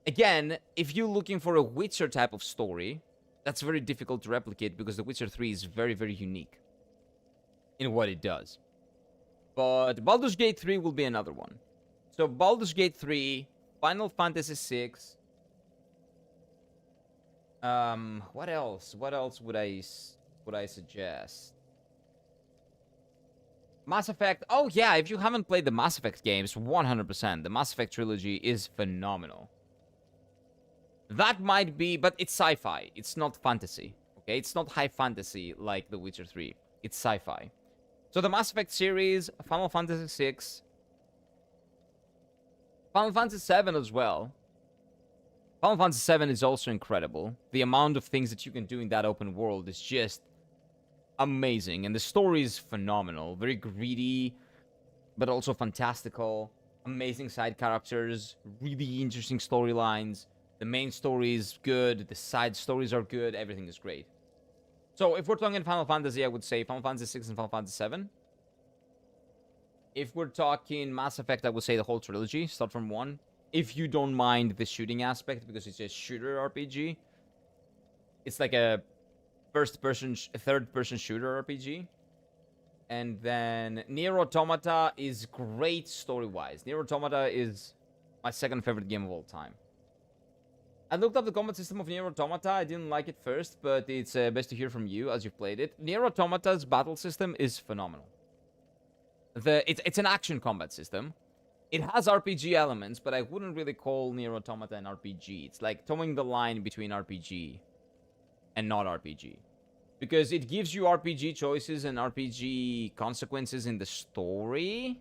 Again, if you're looking for a Witcher type of story, that's very difficult to replicate because The Witcher 3 is very, very unique in what it does. But Baldur's Gate 3 will be another one. So Baldur's Gate 3, Final Fantasy 6. What else? What else would I suggest? Mass Effect. Oh yeah, if you haven't played the Mass Effect games, 100%. The Mass Effect trilogy is phenomenal. That might be, but it's sci-fi. It's not fantasy. Okay, it's not high fantasy like The Witcher 3. It's sci-fi. So the Mass Effect series, Final Fantasy 6, Final Fantasy 7 as well. Final Fantasy 7 is also incredible. The amount of things that you can do in that open world is just amazing. And the story is phenomenal. Very greedy, but also fantastical. Amazing side characters. Really interesting storylines. The main story is good. The side stories are good. Everything is great. So if we're talking Final Fantasy, I would say Final Fantasy 6 and Final Fantasy 7. If we're talking Mass Effect, I would say the whole trilogy. Start from 1. If you don't mind the shooting aspect, because it's a shooter RPG. It's like a third-person shooter RPG. And then Nier Automata is great story-wise. Nier Automata is my second favorite game of all time. I looked up the combat system of Nier Automata. I didn't like it first, but it's best to hear from you as you've played it. Nier Automata's battle system is phenomenal. It's an action combat system. It has RPG elements, but I wouldn't really call Nier Automata an RPG. It's like towing the line between RPG and not RPG. Because it gives you RPG choices and RPG consequences in the story.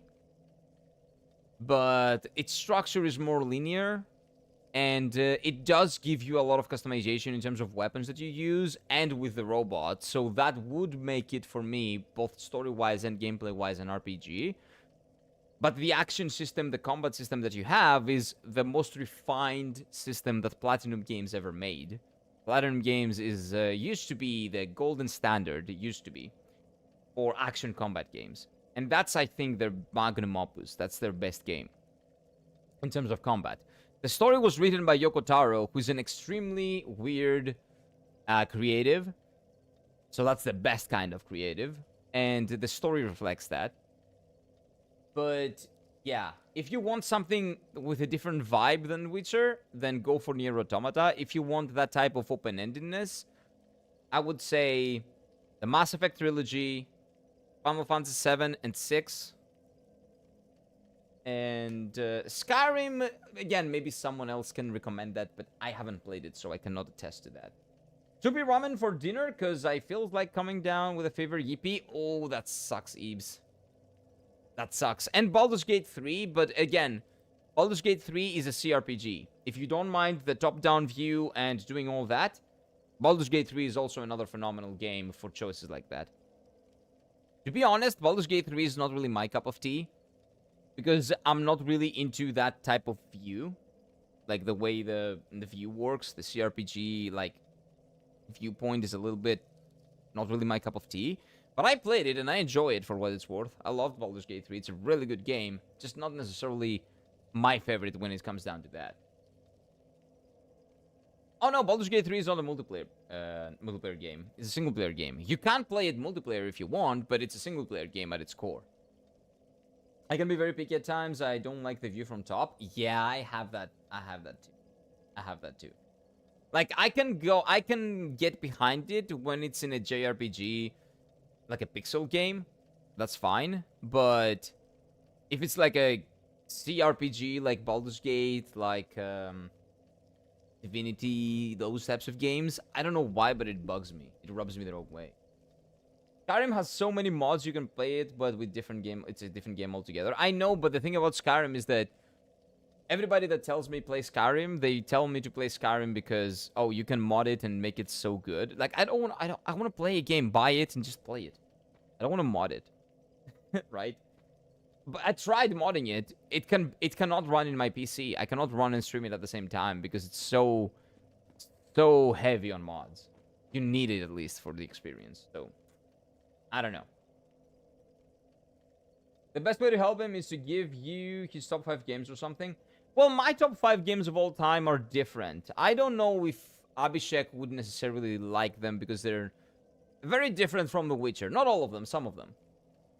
But its structure is more linear. And it does give you a lot of customization in terms of weapons that you use and with the robots. So that would make it, for me, both story-wise and gameplay-wise, an RPG. But the action system, the combat system that you have is the most refined system that Platinum Games ever made. Platinum Games is used to be the golden standard, it used to be, for action combat games. And that's, I think, their magnum opus. That's their best game in terms of combat. The story was written by Yoko Taro, who's an extremely weird creative. So that's the best kind of creative. And the story reflects that. But, yeah, if you want something with a different vibe than Witcher, then go for Nier Automata. If you want that type of open-endedness, I would say the Mass Effect trilogy, Final Fantasy 7 and 6, and Skyrim, again, maybe someone else can recommend that, but I haven't played it, so I cannot attest to that. Soupy ramen for dinner, because I feel like coming down with a favorite yippee. Oh, that sucks, Eebs. That sucks. And Baldur's Gate 3, but again, Baldur's Gate 3 is a CRPG. If you don't mind the top-down view and doing all that, Baldur's Gate 3 is also another phenomenal game for choices like that. To be honest, Baldur's Gate 3 is not really my cup of tea, because I'm not really into that type of view. Like, the way the view works, the CRPG, like, viewpoint is a little bit not really my cup of tea. But I played it, and I enjoy it for what it's worth. I love Baldur's Gate 3. It's a really good game. Just not necessarily my favorite when it comes down to that. Oh no, Baldur's Gate 3 is not a multiplayer game. It's a single-player game. You can play it multiplayer if you want, but it's a single-player game at its core. I can be very picky at times. I don't like the view from top. Yeah, I have that. I have that too. Like, I can get behind it when it's in a JRPG, like a pixel game, that's fine. But if it's like a CRPG, like Baldur's Gate, like Divinity, those types of games, I don't know why, but it bugs me. It rubs me the wrong way. Skyrim has so many mods you can play it, but with different game, it's a different game altogether. I know, but the thing about Skyrim is that everybody that tells me play Skyrim, they tell me to play Skyrim because oh, you can mod it and make it so good. Like I want to play a game, buy it and just play it. I don't want to mod it, right? But I tried modding it. It cannot run in my PC. I cannot run and stream it at the same time because it's so heavy on mods. You need it at least for the experience. So I don't know. The best way to help him is to give you his top 5 games or something. Well, my top 5 games of all time are different. I don't know if Abhishek would necessarily like them because they're very different from The Witcher. Not all of them, some of them.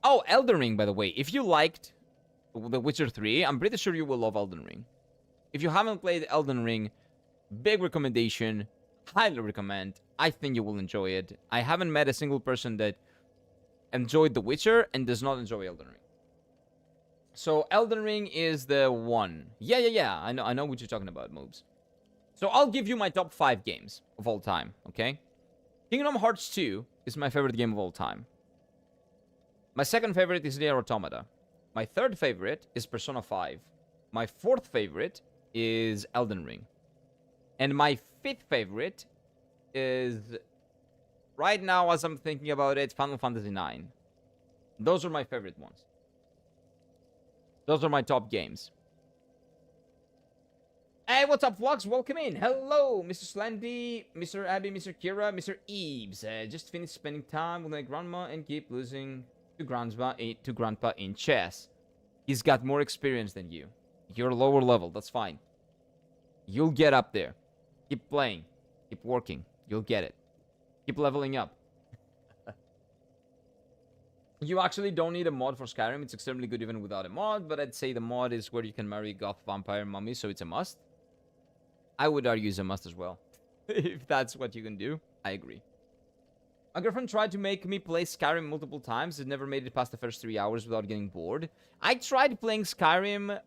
Oh, Elden Ring, by the way. If you liked The Witcher 3, I'm pretty sure you will love Elden Ring. If you haven't played Elden Ring, big recommendation. Highly recommend. I think you will enjoy it. I haven't met a single person that enjoyed The Witcher and does not enjoy Elden Ring. So Elden Ring is the one. Yeah. I know what you're talking about, Moobs. So I'll give you my top 5 games of all time, okay? Kingdom Hearts 2 is my favorite game of all time. My second favorite is Nier Automata. My third favorite is Persona 5. My fourth favorite is Elden Ring. And my fifth favorite is, right now as I'm thinking about it, Final Fantasy 9. Those are my favorite ones. Those are my top games. Hey, what's up, vlogs? Welcome in. Hello, Mr. Slendy, Mr. Abby, Mr. Kira, Mr. Eves. Just finished spending time with my grandma and keep losing to grandpa in chess. He's got more experience than you. You're lower level. That's fine. You'll get up there. Keep playing. Keep working. You'll get it. Keep leveling up. You actually don't need a mod for Skyrim. It's extremely good even without a mod, but I'd say the mod is where you can marry goth vampire mummy, so it's a must. I would argue it's a must as well. If that's what you can do, I agree. My girlfriend tried to make me play Skyrim multiple times. It never made it past the first 3 hours without getting bored. I tried playing Skyrim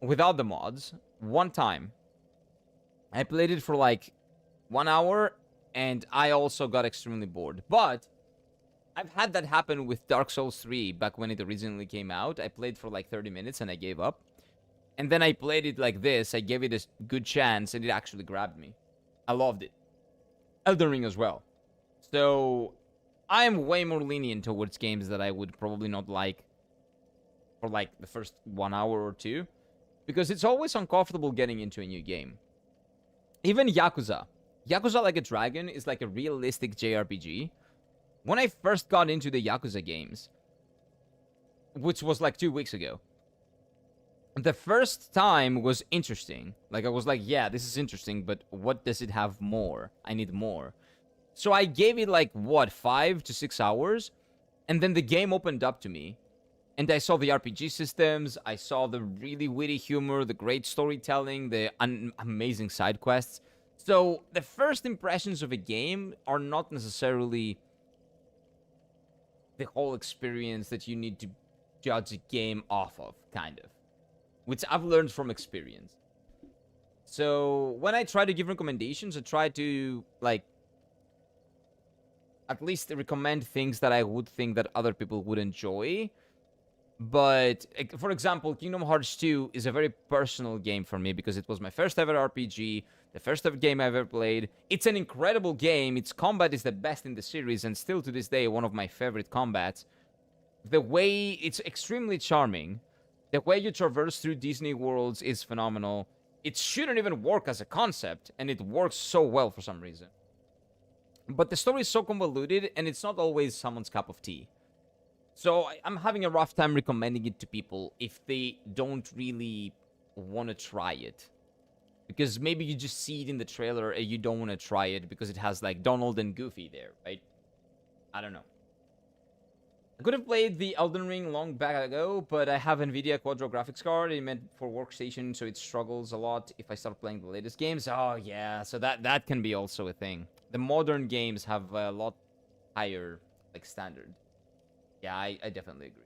without the mods one time. I played it for like 1 hour, and I also got extremely bored. But I've had that happen with Dark Souls 3 back when it originally came out. I played for like 30 minutes and I gave up. And then I played it like this. I gave it a good chance and it actually grabbed me. I loved it. Elden Ring as well. So I am way more lenient towards games that I would probably not like for like the first 1 hour or two. Because it's always uncomfortable getting into a new game. Even Yakuza. Yakuza Like a Dragon is like a realistic JRPG. When I first got into the Yakuza games, which was like 2 weeks ago, the first time was interesting. Like, I was like, yeah, this is interesting, but what does it have more? I need more. So I gave it like, what, 5 to 6 hours? And then the game opened up to me. And I saw the RPG systems, I saw the really witty humor, the great storytelling, the amazing side quests. So the first impressions of a game are not necessarily the whole experience that you need to judge a game off of, kind of. Which I've learned from experience. So when I try to give recommendations, I try to, like, at least recommend things that I would think that other people would enjoy. But, for example, Kingdom Hearts 2 is a very personal game for me because it was my first ever RPG, the first ever game I ever played. It's an incredible game. Its combat is the best in the series and still to this day one of my favorite combats. The way it's extremely charming. The way you traverse through Disney worlds is phenomenal. It shouldn't even work as a concept, and it works so well for some reason. But the story is so convoluted, and it's not always someone's cup of tea. So I'm having a rough time recommending it to people if they don't really want to try it. Because maybe you just see it in the trailer and you don't want to try it because it has like Donald and Goofy there, right? I don't know. I could have played the Elden Ring long back ago, but I have NVIDIA Quadro graphics card. It meant for workstation, so it struggles a lot if I start playing the latest games. Oh yeah, so that can be also a thing. The modern games have a lot higher like standard. Yeah, I definitely agree.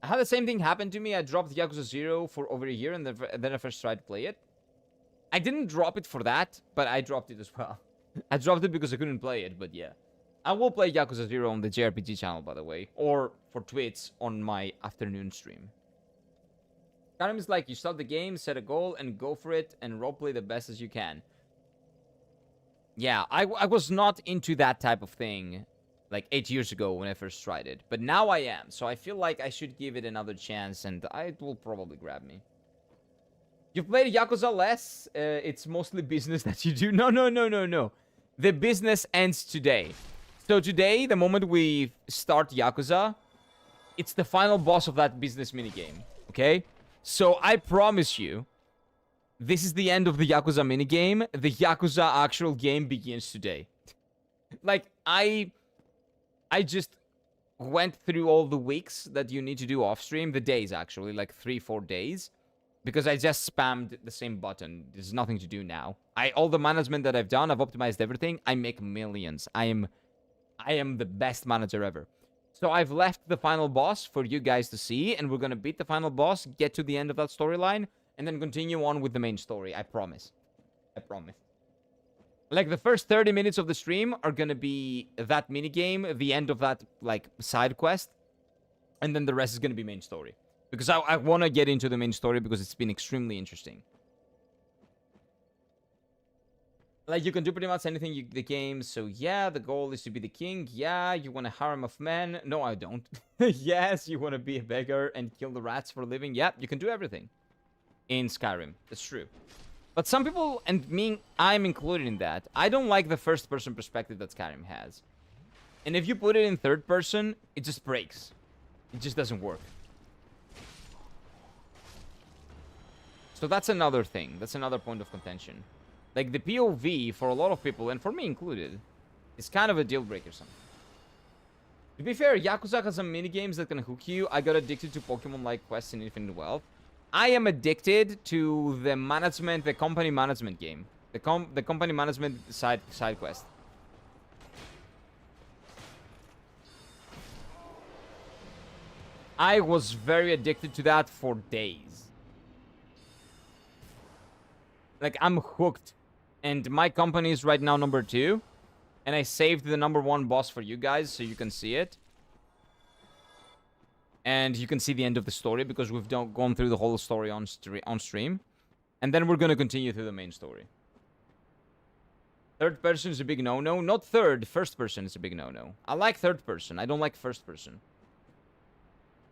I had the same thing happen to me. I dropped Yakuza 0 for over a year, and then I first tried to play it. I didn't drop it for that, but I dropped it as well. I dropped it because I couldn't play it, but yeah. I will play Yakuza 0 on the JRPG channel, by the way. Or for Twitch on my afternoon stream. Skyrim is like, you start the game, set a goal, and go for it, and roleplay the best as you can. Yeah, I was not into that type of thing, like 8 years ago when I first tried it. But now I am, so I feel like I should give it another chance, and it will probably grab me. You've played Yakuza less? It's mostly business that you do. No. The business ends today. So today, the moment we start Yakuza, it's the final boss of that business minigame, okay? So I promise you, this is the end of the Yakuza minigame. The Yakuza actual game begins today. Like, I just went through all the weeks that you need to do off stream. The days, actually, like 3-4 days. Because I just spammed the same button. There's nothing to do now. All the management that I've done, I've optimized everything. I make millions. I am the best manager ever. So I've left the final boss for you guys to see, and we're gonna beat the final boss, get to the end of that storyline, and then continue on with the main story. I promise. I promise. Like, the first 30 minutes of the stream are gonna be that minigame, the end of that, like, side quest, and then the rest is gonna be main story. Because I want to get into the main story because it's been extremely interesting. Like, you can do pretty much anything the game. So, yeah, the goal is to be the king. Yeah, you want a harem of men. No, I don't. Yes, you want to be a beggar and kill the rats for a living. Yeah, you can do everything in Skyrim. That's true. But some people, and me, I'm included in that, I don't like the first-person perspective that Skyrim has. And if you put it in third person, it just breaks. It just doesn't work. So that's another thing. That's another point of contention. Like, the POV, for a lot of people, and for me included, is kind of a deal breaker sometimes. To be fair, Yakuza has some minigames that can hook you. I got addicted to Pokemon-like quests in Infinite Wealth. I am addicted to the management, the company management game. The company management side quest. I was very addicted to that for days. Like, I'm hooked. And my company is right now number 2. And I saved the number 1 boss for you guys so you can see it. And you can see the end of the story because we've gone through the whole story on stream. And then we're going to continue through the main story. Third person is a big no-no. Not third. First person is a big no-no. I like third person. I don't like first person.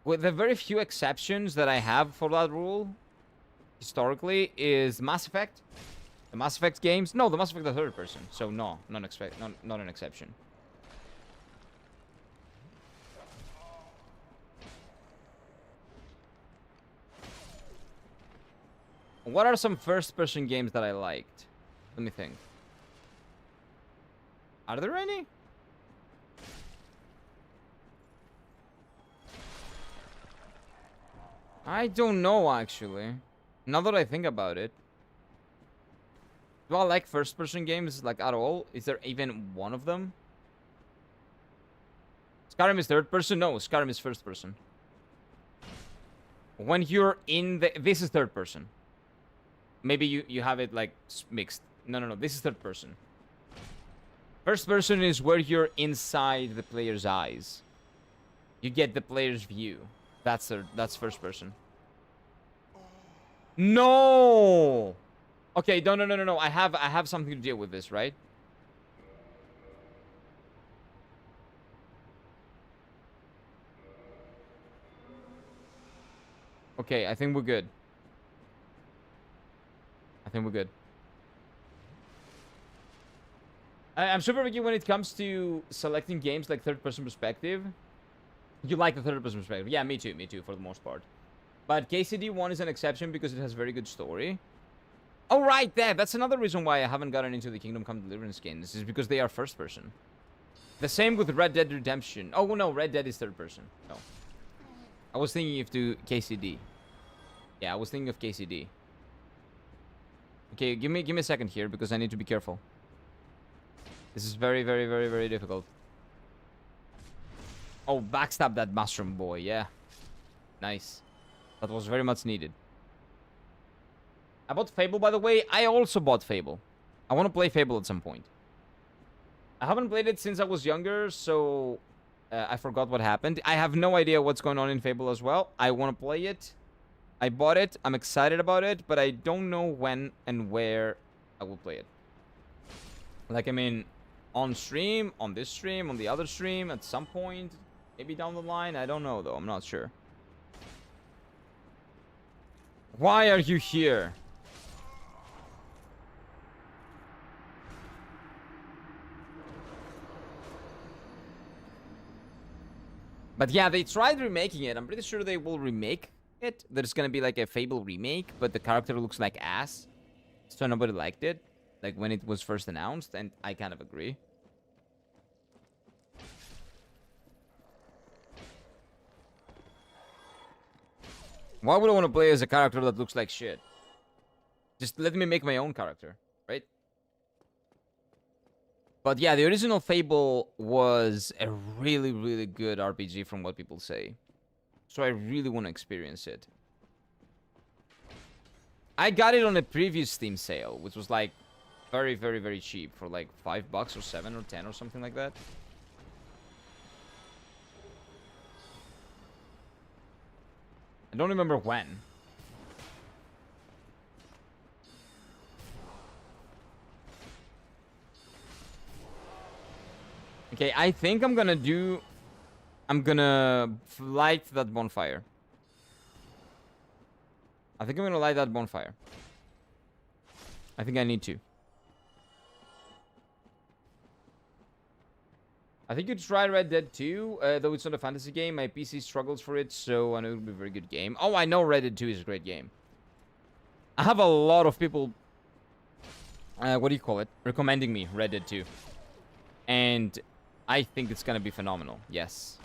With the very few exceptions that I have for that rule, historically, is Mass Effect. The Mass Effect games. No, the Mass Effect are third person. So no, not an exception. What are some first-person games that I liked? Let me think. Are there any? I don't know, actually. Now that I think about it. Do I like first-person games, like, at all? Is there even one of them? Skyrim is third-person? No, Skyrim is first-person. When you're in the... This is third-person. Maybe you have it, like, mixed. No. This is third-person. First-person is where you're inside the player's eyes. You get the player's view. That's first-person. No! Okay, no. I have something to deal with this, right? Okay, I think we're good. I'm super picky when it comes to selecting games like third-person perspective. You like the third-person perspective. Yeah, me too, for the most part. But KCD1 is an exception because it has very good story. Oh, right, that's another reason why I haven't gotten into the Kingdom Come Deliverance games. Is because they are first-person. The same with Red Dead Redemption. Oh, no, Red Dead is third-person. No. I was thinking of KCD. Yeah, I was thinking of KCD. Okay, give me a second here because I need to be careful. This is very, very, very, very difficult. Oh, backstab that mushroom boy, yeah. Nice. That was very much needed. I bought Fable, by the way. I also bought Fable. I want to play Fable at some point. I haven't played it since I was younger, so I forgot what happened. I have no idea what's going on in Fable as well. I want to play it. I bought it. I'm excited about it, but I don't know when and where I will play it. Like, I mean, on stream, on this stream, on the other stream, at some point, maybe down the line. I don't know, though. I'm not sure. Why are you here? But yeah, they tried remaking it. I'm pretty sure they will remake it. There's gonna be like a Fable remake, but the character looks like ass. So nobody liked it. Like when it was first announced, and I kind of agree. Why would I want to play as a character that looks like shit? Just let me make my own character, right? But yeah, the original Fable was a really, really good RPG from what people say. So I really want to experience it. I got it on a previous Steam sale, which was like very, very, very cheap for like $5 or 7 or 10 or something like that. I don't remember when. Okay, I think I'm gonna light that bonfire. I think I'm gonna light that bonfire. I think I need to. I think you try Red Dead 2, though it's not a fantasy game. My PC struggles for it, so I know it'll be a very good game. Oh, I know Red Dead 2 is a great game. I have a lot of people, what do you call it, recommending me Red Dead 2. And I think it's gonna be phenomenal, yes.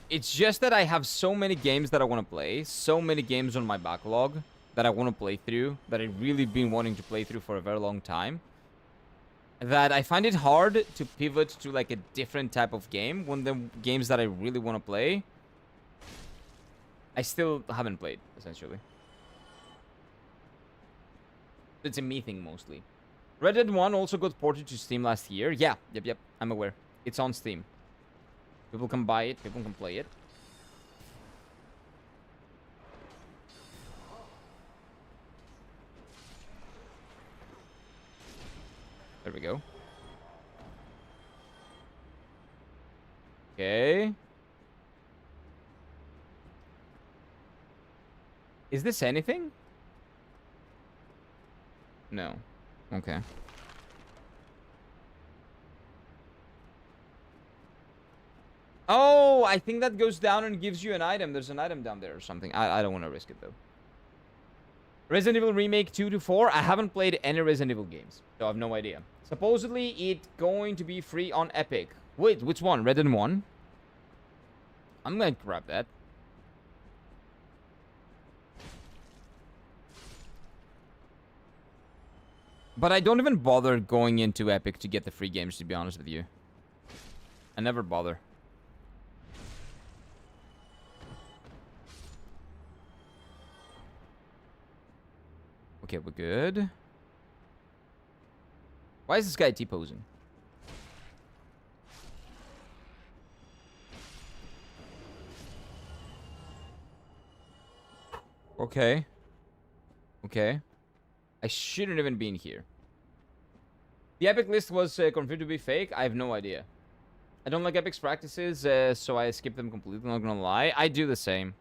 It's just that I have so many games that I want to play, so many games on my backlog that I want to play through, that I've really been wanting to play through for a very long time, that I find it hard to pivot to like a different type of game when the games that I really want to play, I still haven't played, essentially. It's a me thing, mostly. Red Dead 1 also got ported to Steam last year. Yeah, yep, I'm aware. It's on Steam. People can buy it, people can play it. There we go. Okay. Is this anything? No. Okay. Oh, I think that goes down and gives you an item. There's an item down there or something. I don't want to risk it, though. Resident Evil Remake 2 to 4. I haven't played any Resident Evil games, so I have no idea. Supposedly, it's going to be free on Epic. Wait, which one? Red Dead 1? I'm going to grab that. But I don't even bother going into Epic to get the free games, to be honest with you. I never bother. Okay, we're good. Why is this guy T-posing? Okay. Okay. I shouldn't even been here. The Epic list was confirmed to be fake. I have no idea. I don't like Epic's practices, so I skip them completely, not gonna lie. I do the same.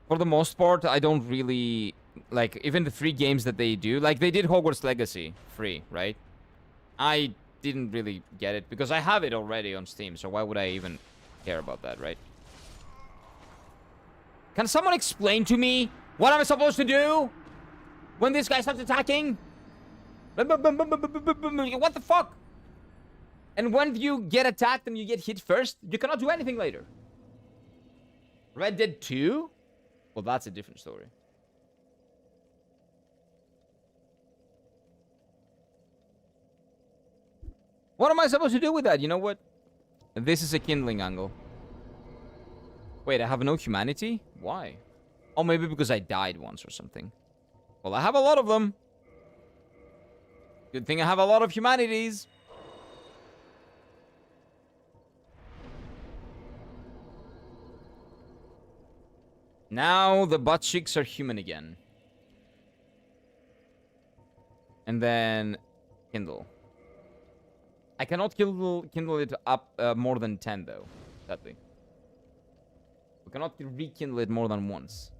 For the most part, I don't really... Like, even the free games that they do... Like, they did Hogwarts Legacy free, right? I didn't really get it, because I have it already on Steam, so why would I even care about that, right? Can someone explain to me what I'm supposed to do when this guy starts attacking? What the fuck? And when you get attacked and you get hit first, you cannot do anything later. Red Dead 2? Well, that's a different story. What am I supposed to do with that? You know what? This is a kindling angle. Wait, I have no humanity? Why? Oh, maybe because I died once or something. Well, I have a lot of them. Good thing I have a lot of humanities. Now the butt cheeks are human again. And then kindle. I cannot kindle it up more than 10 though, sadly. We cannot rekindle it more than once.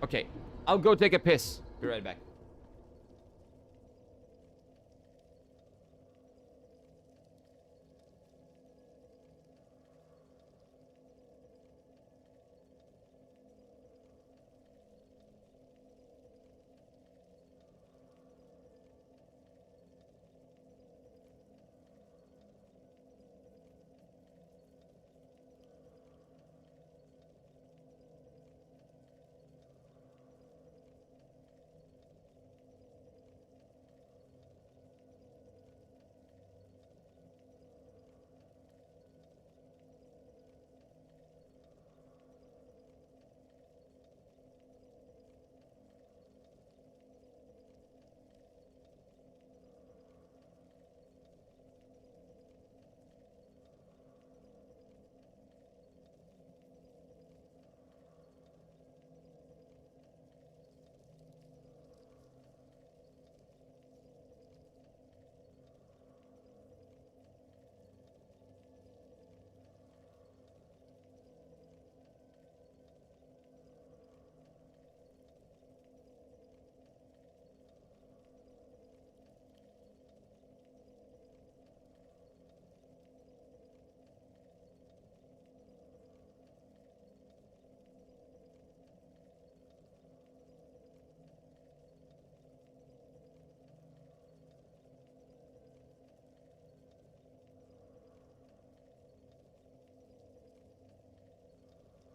Okay, I'll go take a piss. Be right back.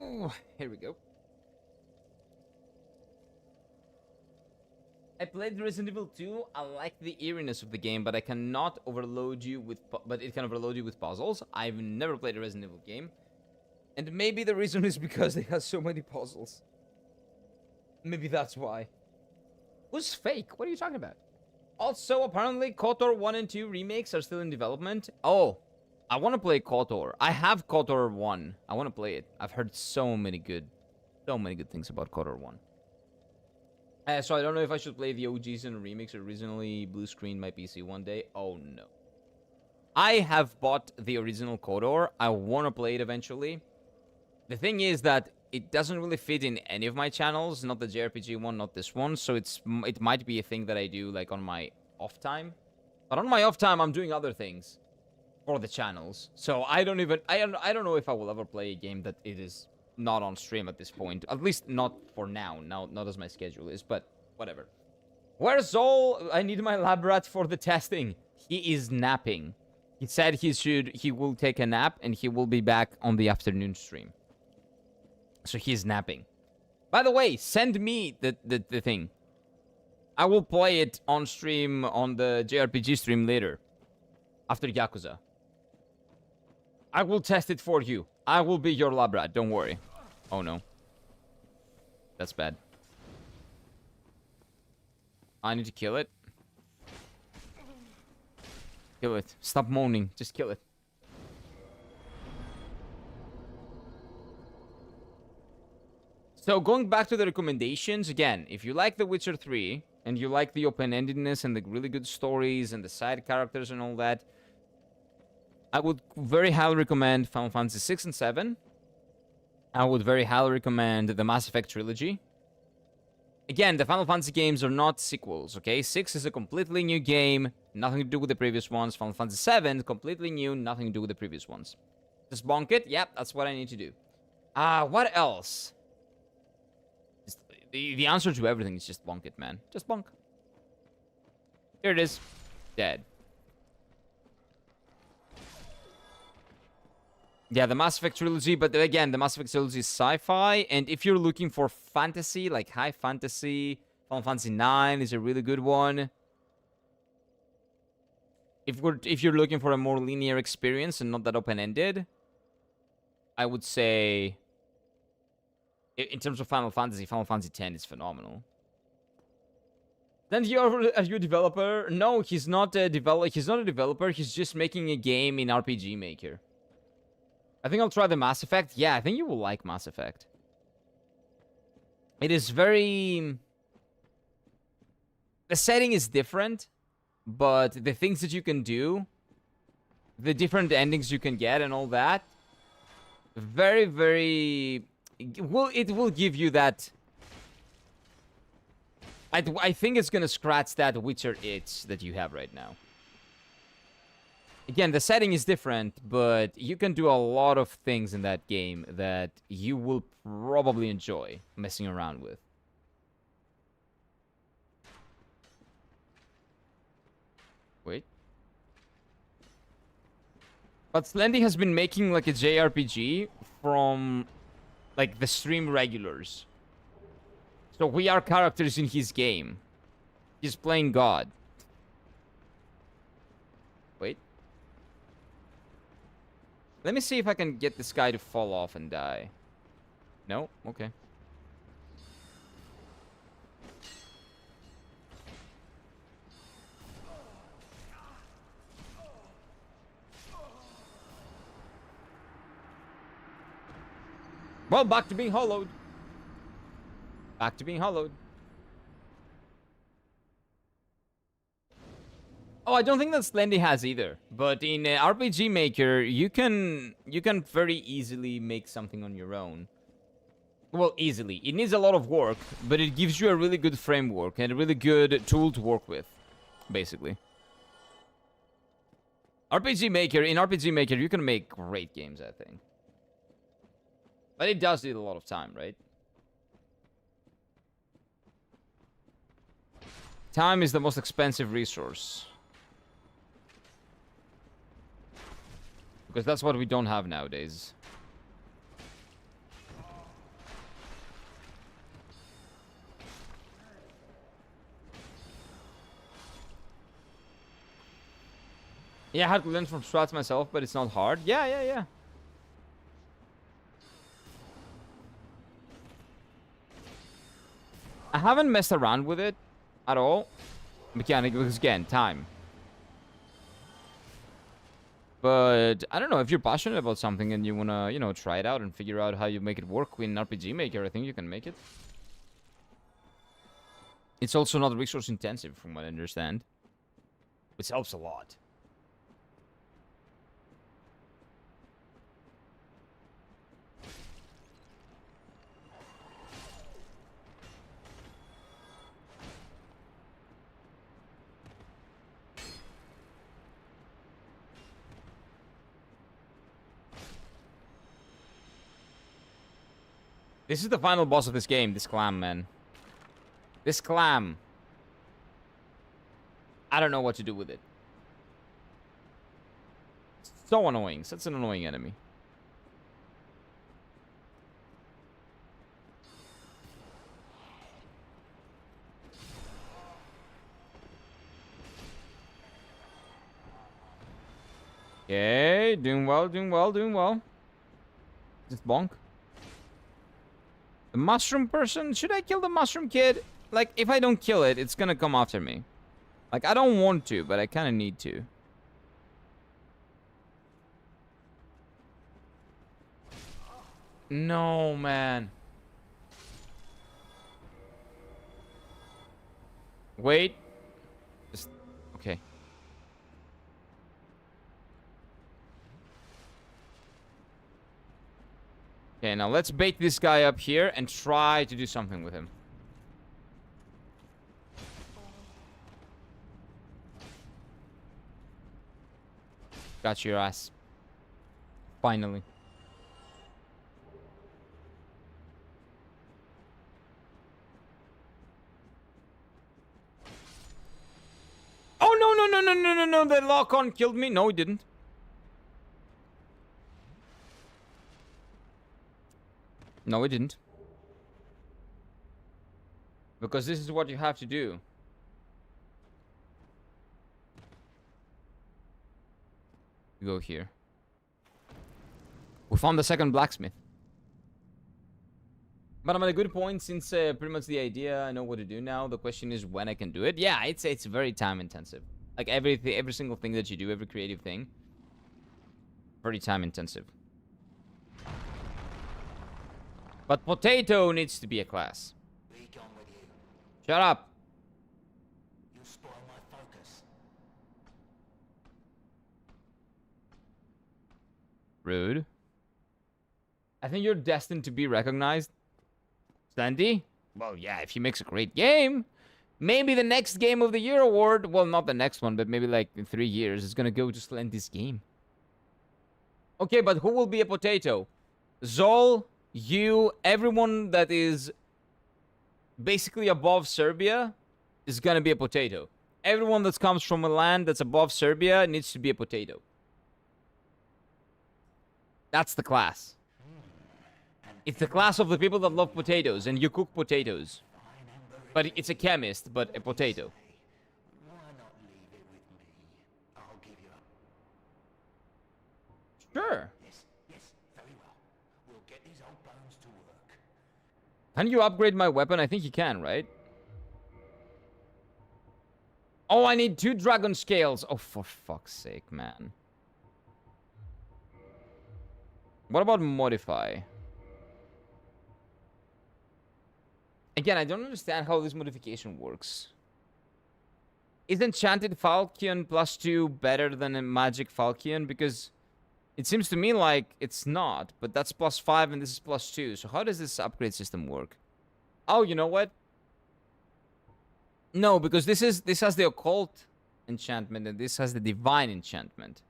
Oh, here we go. I played Resident Evil 2. I like the eeriness of the game, but I cannot overload you with. But it can overload you with puzzles. I've never played a Resident Evil game, and maybe the reason is because it has so many puzzles. Maybe that's why. Who's fake? What are you talking about? Also, apparently, KOTOR 1 and 2 remakes are still in development. Oh, I want to play KOTOR. I have KOTOR 1. I want to play it. I've heard so many good things about KOTOR 1. So I don't know if I should play the OGs and remix originally blue screen my PC one day. Oh no. I have bought the original KOTOR. I want to play it eventually. The thing is that it doesn't really fit in any of my channels. Not the JRPG one, not this one. So it might be a thing that I do like on my off time. But on my off time, I'm doing other things for the channels. So I don't know if I will ever play a game that it is not on stream at this point. At least not for now. Not as my schedule is, but whatever. Where's Zol? I need my lab rat for the testing. He is napping. He said he will take a nap and he will be back on the afternoon stream. So he's napping. By the way, send me the thing. I will play it on stream on the JRPG stream later. After Yakuza. I will test it for you. I will be your lab rat, don't worry. Oh no. That's bad. I need to kill it. Kill it. Stop moaning. Just kill it. So going back to the recommendations, again, if you like The Witcher 3 and you like the open-endedness and the really good stories and the side characters and all that, I would very highly recommend Final Fantasy 6 and 7. I would very highly recommend the Mass Effect trilogy. Again, the Final Fantasy games are not sequels, okay? 6 is a completely new game, nothing to do with the previous ones. Final Fantasy 7, completely new, nothing to do with the previous ones. Just bonk it? Yep, that's what I need to do. What else? The answer to everything is just bonk it, man. Just bonk. Here it is. Dead. Yeah, the Mass Effect trilogy, but again, the Mass Effect trilogy is sci-fi, and if you're looking for fantasy, like high fantasy, Final Fantasy 9 is a really good one. If you're looking for a more linear experience and not that open-ended, I would say, in terms of Final Fantasy 10 is phenomenal. Then you're a developer? No, he's not a developer. He's not a developer. He's just making a game in RPG Maker. I think I'll try the Mass Effect. Yeah, I think you will like Mass Effect. It is very... The setting is different, but the things that you can do, the different endings you can get and all that, very, very... It will give you that... I think it's gonna scratch that Witcher itch that you have right now. Again, the setting is different, but you can do a lot of things in that game that you will probably enjoy messing around with. Wait. But Slendy has been making like a JRPG from like the stream regulars. So we are characters in his game. He's playing God. Wait. Let me see if I can get this guy to fall off and die. No? Okay. Well, back to being hollowed. Back to being hollowed. Oh, I don't think that Slendy has either. But in RPG Maker, you can very easily make something on your own. Well, easily. It needs a lot of work, but it gives you a really good framework and a really good tool to work with, basically. In RPG Maker, you can make great games, I think. But it does need a lot of time, right? Time is the most expensive resource. Because that's what we don't have nowadays. Yeah, I had to learn from strats myself, but it's not hard. Yeah. I haven't messed around with it at all. Mechanic, because again, time. But I don't know, if you're passionate about something and you wanna, you know, try it out and figure out how you make it work in RPG Maker, I think you can make it. It's also not resource intensive from what I understand, which helps a lot. This is the final boss of this game, this clam, man. This clam. I don't know what to do with it. So annoying. Such an annoying enemy. Okay, doing well. Just bonk. The mushroom person? Should I kill the mushroom kid? Like, if I don't kill it, it's gonna come after me. Like, I don't want to, but I kinda need to. No, man. Wait. Just... Okay. Okay, now let's bait this guy up here and try to do something with him. Got your ass. Finally. Oh, no, the lock-on killed me. No, it didn't. No, it didn't. Because this is what you have to do. You go here. We found the second blacksmith. But I'm at a good point since pretty much the idea, I know what to do now. The question is when I can do it. Yeah, it's very time intensive. Like every single thing that you do, every creative thing, very time intensive. But potato needs to be a class. Be gone with you. Shut up. You spoil my focus. Rude. I think you're destined to be recognized. Sandy? Well, yeah, if he makes a great game, maybe the next Game of the Year award, well, not the next one, but maybe like in 3 years, is gonna go to Slendy's game. Okay, but who will be a potato? Zol, you, everyone that is basically above Serbia is gonna be a potato. Everyone that comes from a land that's above Serbia needs to be a potato. That's the class. It's the class of the people that love potatoes, and you cook potatoes. But it's a chemist, but a potato. Why not leave it with me? I'll give you a... Sure. Yes, very well. We'll get these old bones to work. Can you upgrade my weapon? I think you can, right? Oh, I need 2 dragon scales. Oh, for fuck's sake, man. What about modify? Again, I don't understand how this modification works. Is Enchanted Falchion +2 better than a Magic Falchion? Because it seems to me like it's not, but that's +5 and this is +2. So how does this upgrade system work? Oh, you know what? No, because this has the occult enchantment and this has the divine enchantment.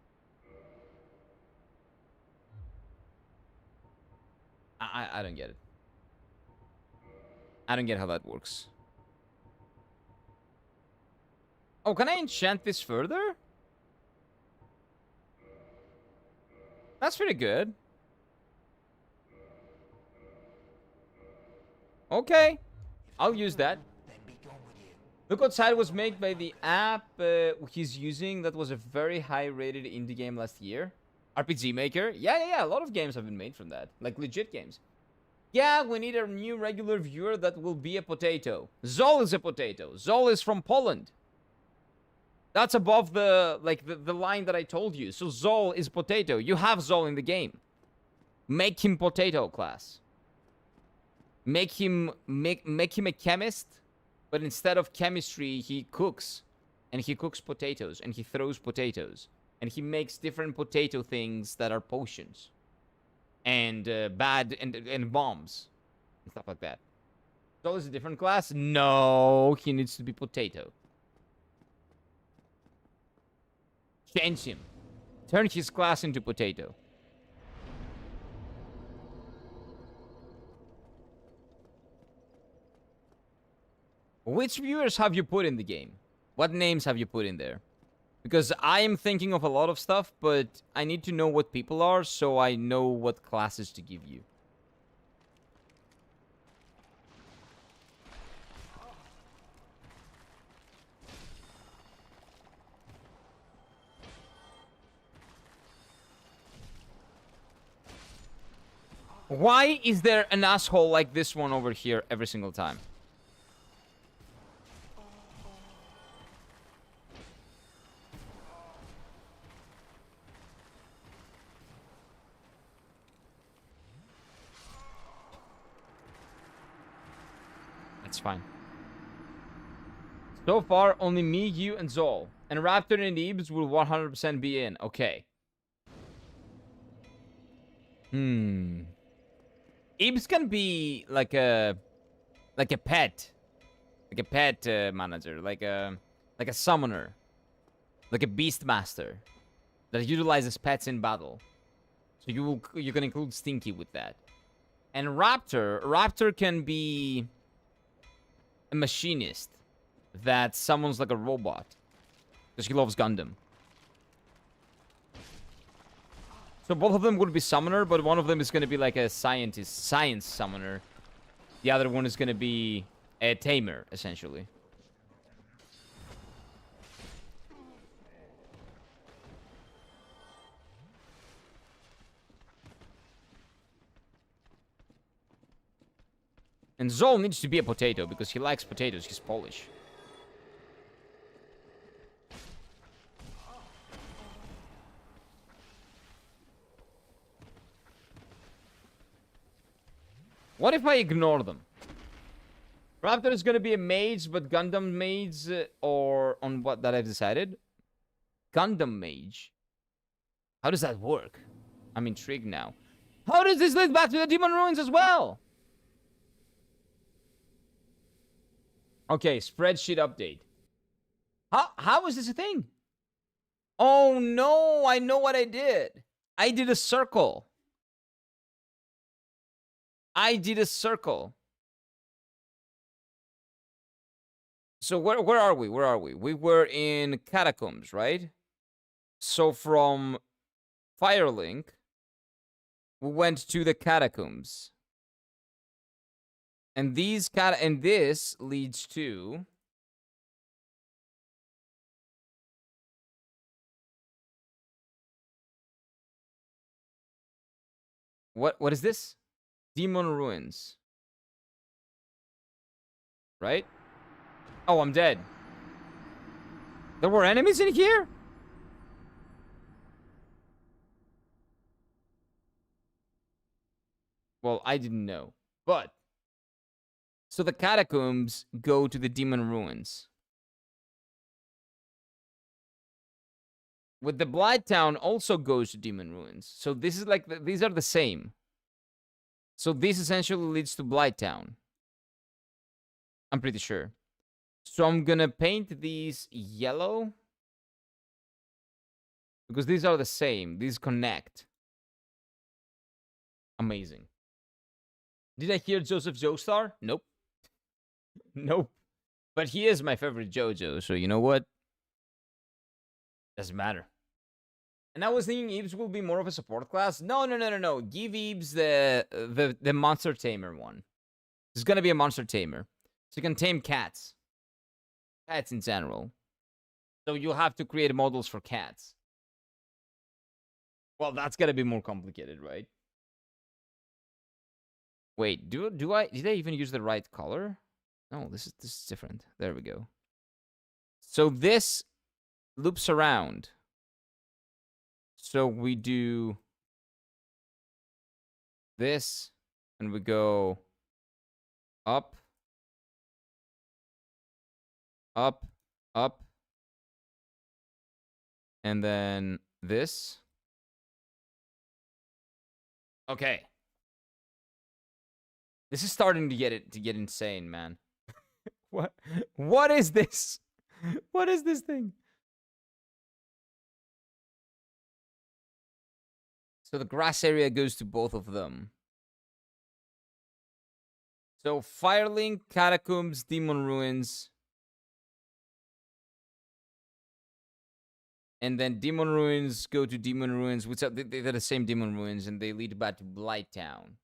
I don't get it. I don't get how that works. Oh, can I enchant this further? That's pretty good. Okay. I'll use that. Then be gone with you. Look Outside was made by the app he's using. That was a very high-rated indie game last year. RPG Maker. Yeah. A lot of games have been made from that. Like, legit games. Yeah, we need a new regular viewer that will be a potato. Zol is a potato. Zol is from Poland. That's above the line that I told you. So Zol is potato. You have Zol in the game. Make him potato class. Make him a chemist, but instead of chemistry, he cooks. And he cooks potatoes. And he throws potatoes. And he makes different potato things that are potions. And and bombs. And stuff like that. So is a different class? No, he needs to be potato. Change him. Turn his class into potato. Which viewers have you put in the game? What names have you put in there? Because I am thinking of a lot of stuff, but I need to know what people are so I know what classes to give you. Why is there an asshole like this one over here every single time? That's fine. So far, only me, you, and Zol. And Raptor and Ebs will 100% be in. Okay. Ebs can be like a pet. Like a pet manager. Like a summoner. Like a beast master. That utilizes pets in battle. So you can include Stinky with that. And Raptor can be a machinist that summons like a robot because he loves Gundam. So both of them would be summoner, but one of them is going to be like a science summoner. The other one is going to be a tamer, essentially. And Zol needs to be a potato because he likes potatoes. He's Polish. What if I ignore them? Raptor is gonna be a mage, but Gundam mage, or on what that I've decided? Gundam mage. How does that work? I'm intrigued now. How does this lead back to the Demon Ruins as well? Okay, spreadsheet update. How is this a thing? Oh no, I know what I did. I did a circle. I did a circle. So where are we? Where are we? We were in Catacombs, right? So from Firelink, we went to the Catacombs. And this leads to what is this? Demon Ruins. Right? Oh, I'm dead. There were enemies in here? Well, I didn't know. But so the Catacombs go to the Demon Ruins. With the Blight Town also goes to Demon Ruins. So this is like these are the same. So this essentially leads to Blight Town. I'm pretty sure. So I'm gonna paint these yellow. Because these are the same. These connect. Amazing. Did I hear Joseph Joestar? Nope. Nope. But he is my favorite JoJo, so you know what? Doesn't matter. And I was thinking Eves will be more of a support class. No. Give Eves the monster tamer one. It's gonna be a monster tamer. So you can tame cats. Cats in general. So you'll have to create models for cats. Well, that's gonna be more complicated, right? Wait, did I even use the right color? No, this is different. There we go. So this loops around. So we do this, and we go up, up, up, and then this. Okay. This is starting to get insane, man. What is this? What is this thing? So the grass area goes to both of them. So Firelink, Catacombs, Demon Ruins. And then Demon Ruins go to Demon Ruins, which are they're the same Demon Ruins, and they lead back to Blight Town.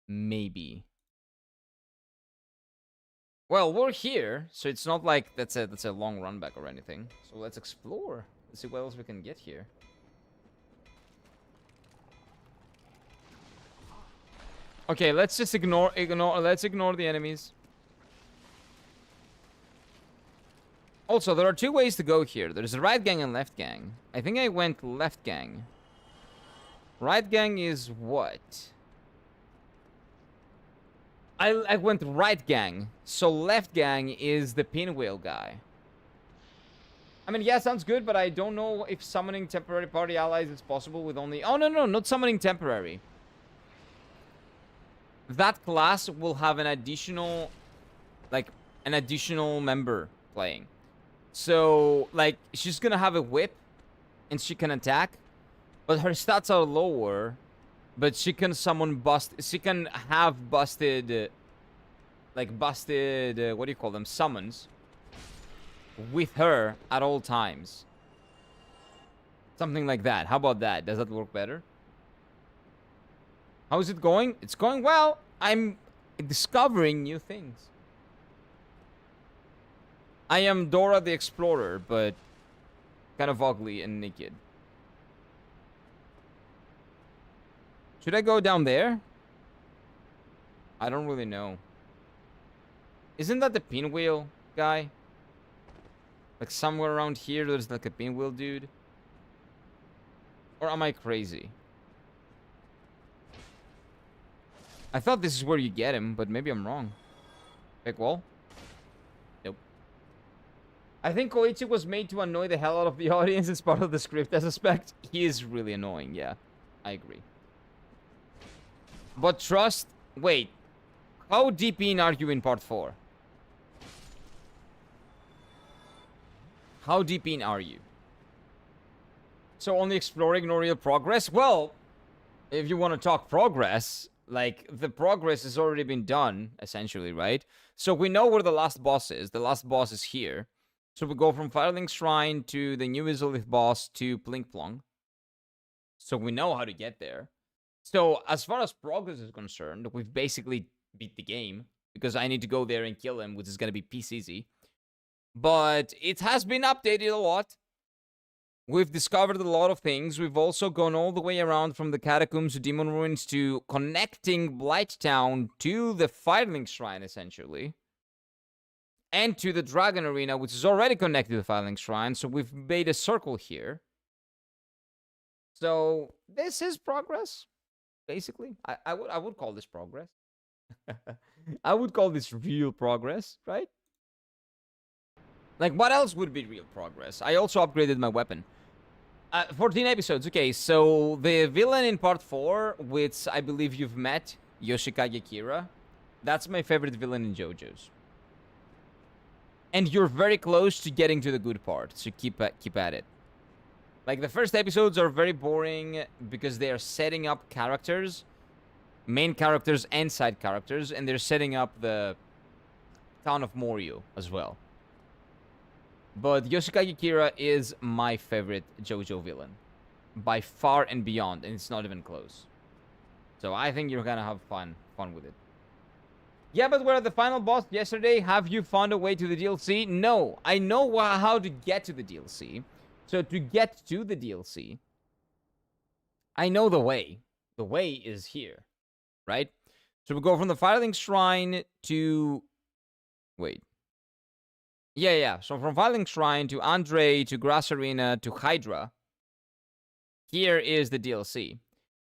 Maybe. Well, we're here, so it's not like that's a long run back or anything. So let's explore. Let's see what else we can get here. Okay, let's just let's ignore the enemies. Also, there are two ways to go here. There's a right gang and left gang. I think I went left gang. Right gang is what? I went right gang. So left gang is the pinwheel guy. I mean, yeah, sounds good, but I don't know if summoning temporary party allies is possible with only... Oh, no, not summoning temporary. That class will have an additional... Like, an additional member playing. So, like, she's gonna have a whip, and she can attack, but her stats are lower, but she can summon she can have busted, what do you call them, summons, with her at all times. Something like that. How about that? Does that work better? How is it going? It's going well. I'm discovering new things. I am Dora the Explorer, but kind of ugly and naked. Should I go down there? I don't really know. Isn't that the pinwheel guy? Like somewhere around here there's like a pinwheel dude? Or am I crazy? I thought this is where you get him, but maybe I'm wrong. Fake wall? Nope. I think Koichi was made to annoy the hell out of the audience. It's part of the script, I suspect. He is really annoying, yeah. I agree. But trust... Wait. How deep in are you in part 4? How deep in are you? So only exploring, no real progress? Well, if you want to talk progress, like, the progress has already been done, essentially, right? So we know where the last boss is. The last boss is here. So we go from Firelink Shrine to the new Izolith boss to Plink Plong. So we know how to get there. So as far as progress is concerned, we've basically beat the game. Because I need to go there and kill him, which is going to be piece easy. But it has been updated a lot. We've discovered a lot of things. We've also gone all the way around from the Catacombs to Demon Ruins to connecting Blighttown to the Firelink Shrine, essentially. And to the Dragon Arena, which is already connected to the Firelink Shrine. So we've made a circle here. So this is progress, basically. I would call this progress. I would call this real progress, right? Like, what else would be real progress? I also upgraded my weapon. 14 episodes. Okay, so the villain in part 4, which I believe you've met, Yoshikage Kira, that's my favorite villain in JoJo's. And you're very close to getting to the good part, so keep at it. Like, the first episodes are very boring because they are setting up characters, main characters and side characters, and they're setting up the town of Morio as well. But Yoshikage Kira is my favorite JoJo villain. By far and beyond, and it's not even close. So I think you're gonna have fun with it. Yeah, but we're at the final boss yesterday. Have you found a way to the DLC? No. I know how to get to the DLC. So to get to the DLC, I know the way. The way is here. Right? So we go from the Firelink Shrine to... Wait. Yeah. So from Firelink Shrine to Andre to Grass Arena to Hydra. Here is the DLC.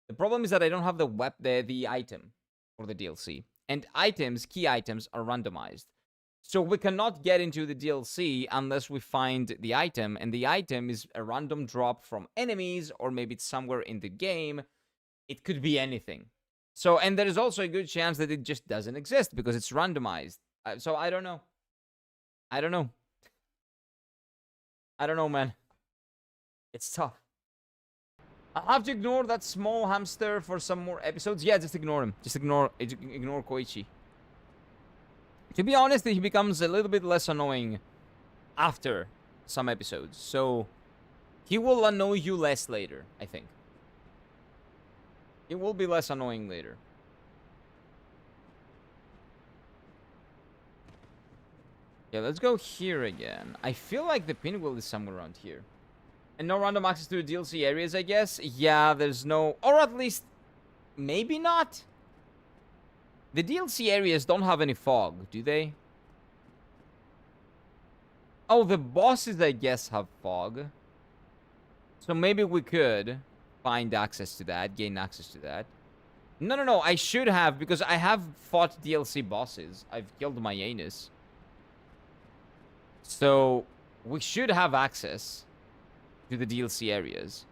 The problem is that I don't have the item for the DLC. And items, key items, are randomized. So we cannot get into the DLC unless we find the item. And the item is a random drop from enemies, or maybe it's somewhere in the game. It could be anything. So, and there is also a good chance that it just doesn't exist because it's randomized. So I don't know. I don't know, man. It's tough. I'll have to ignore that small hamster for some more episodes. Yeah, just ignore him. Just ignore Koichi. To be honest, he becomes a little bit less annoying after some episodes. So, he will annoy you less later, I think. It will be less annoying later. Yeah, let's go here again. I feel like the pinwheel is somewhere around here. And no random access to the DLC areas, I guess? Yeah, there's no... Or at least... Maybe not? The DLC areas don't have any fog, do they? Oh, the bosses, I guess, have fog. So maybe we could find access to that, gain access to that. No, I should have, because I have fought DLC bosses. I've killed my anus. So, we should have access to the DLC areas.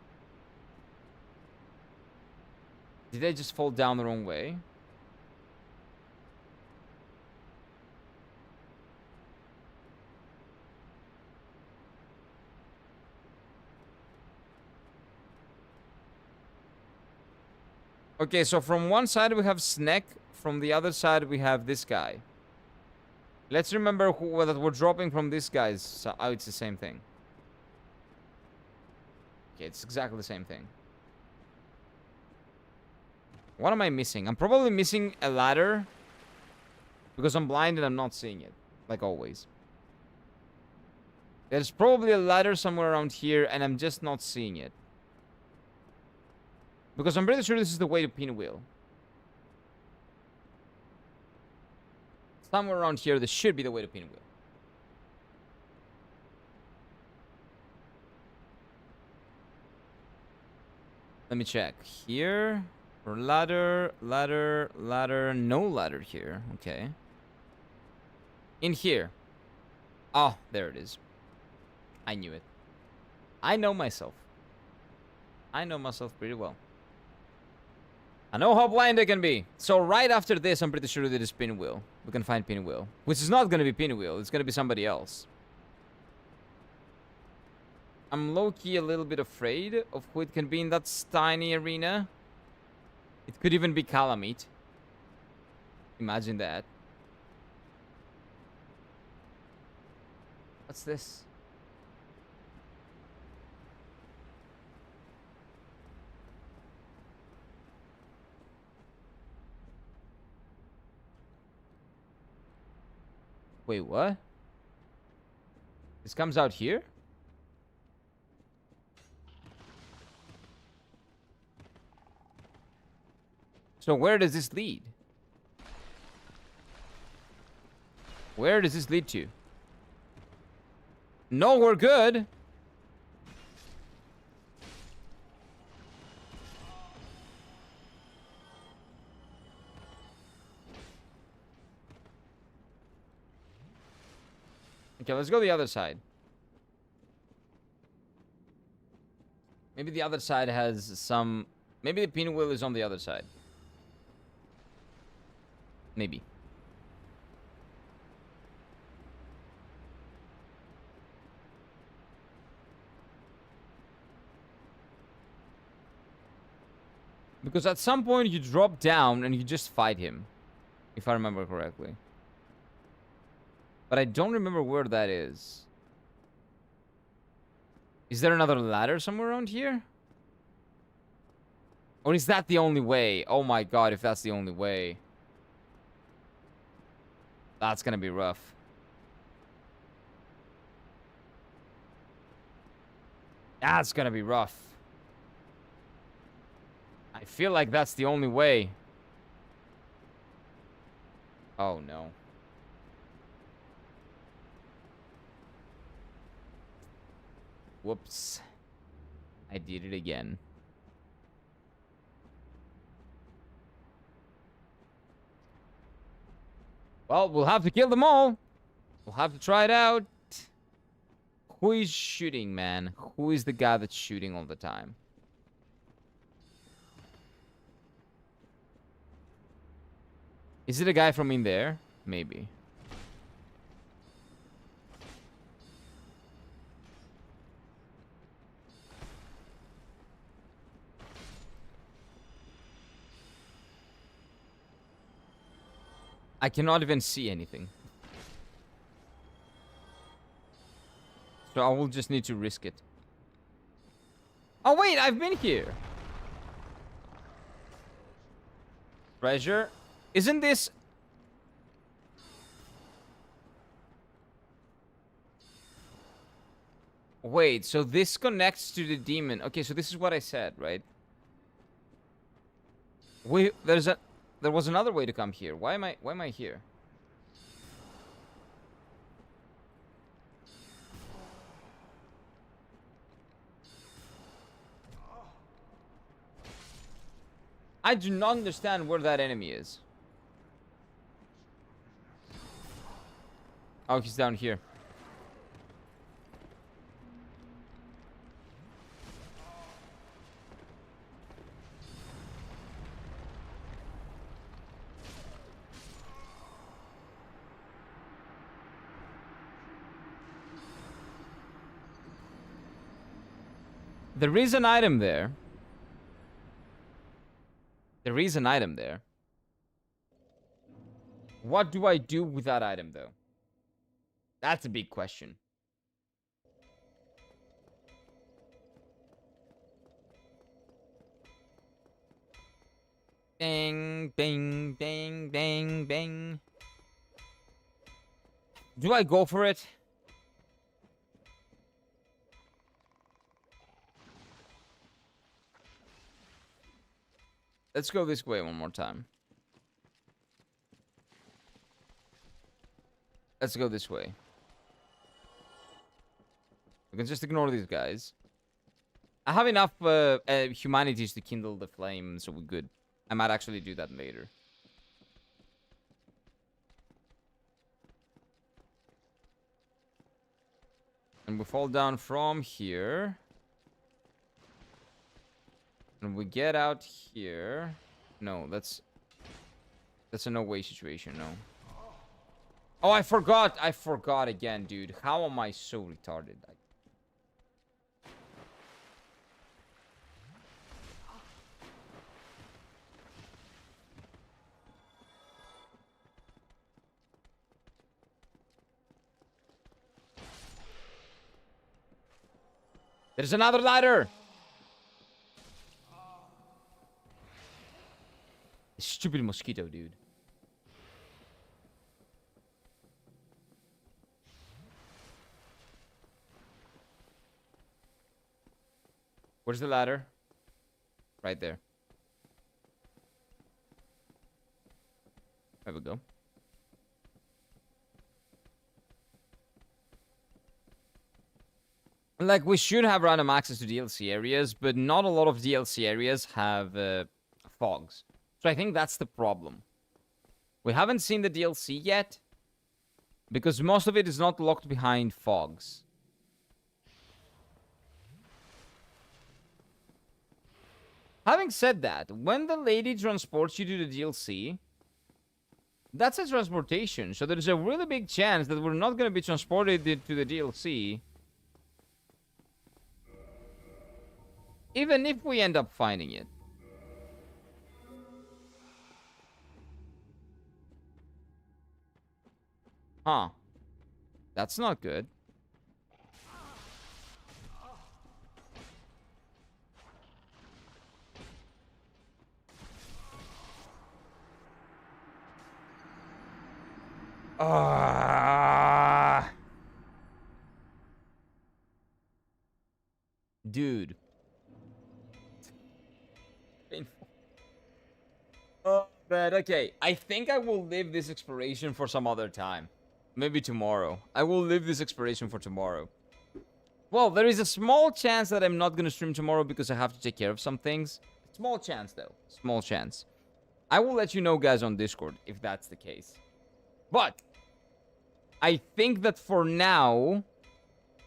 Did I just fall down the wrong way? Okay, so from one side we have Snack, from the other side we have this guy. Let's remember that we're dropping from this guy's side. Oh, it's the same thing. Okay, it's exactly the same thing. What am I missing? I'm probably missing a ladder. Because I'm blind and I'm not seeing it. Like always. There's probably a ladder somewhere around here and I'm just not seeing it. Because I'm pretty sure this is the way to Pinwheel. Somewhere around here, this should be the way to pinwheel. Let me check. Here. Or ladder, ladder, ladder. No ladder here. Okay. In here. Oh, there it is. I knew it. I know myself. I know myself pretty well. I know how blind I can be. So right after this, I'm pretty sure that is pinwheel. We can find pinwheel. Which is not going to be pinwheel. It's going to be somebody else. I'm low-key a little bit afraid of who it can be in that tiny arena. It could even be Calamite. Imagine that. What's this? Wait, what? This comes out here? So where does this lead? Where does this lead to? No, we're good. Okay, let's go the other side. Maybe the other side has some... Maybe the pinwheel is on the other side. Maybe. Because at some point you drop down and you just fight him. If I remember correctly. But I don't remember where that is. Is there another ladder somewhere around here? Or is that the only way? Oh my god, if that's the only way. That's gonna be rough. That's gonna be rough. I feel like that's the only way. Oh no. Whoops. I did it again. Well, we'll have to kill them all. We'll have to try it out. Who is shooting, man? Who is the guy that's shooting all the time? Is it a guy from in there? Maybe. I cannot even see anything. So I will just need to risk it. Oh wait, I've been here. Treasure? Isn't this... Wait, so this connects to the demon. Okay, so this is what I said, right? Wait, there was another way to come here. Why am I here? I do not understand where that enemy is. Oh, he's down here. There is an item there. There is an item there. What do I do with that item, though? That's a big question. Ding, ding, ding, ding, ding. Do I go for it? Let's go this way one more time. Let's go this way. We can just ignore these guys. I have enough humanities to kindle the flame, so we're good. I might actually do that later. And we fall down from here. And we get out here. No, that's a no-way situation, no. Oh, I forgot. I forgot again, dude. How am I so retarded? There's another ladder! Stupid mosquito, dude. Where's the ladder? Right there. There we go. Like, we should have random access to DLC areas, but not a lot of DLC areas have fogs. So I think that's the problem. We haven't seen the DLC yet, because most of it is not locked behind fogs. Having said that, when the lady transports you to the DLC, that's a transportation. So there's a really big chance that we're not going to be transported to the DLC. Even if we end up finding it. Huh. That's not good. Dude. Painful. Oh, but okay. I think I will leave this exploration for some other time. Maybe tomorrow. I will leave this exploration for tomorrow. Well, there is a small chance that I'm not going to stream tomorrow because I have to take care of some things. Small chance, though. Small chance. I will let you know, guys, on Discord if that's the case. But I think that for now...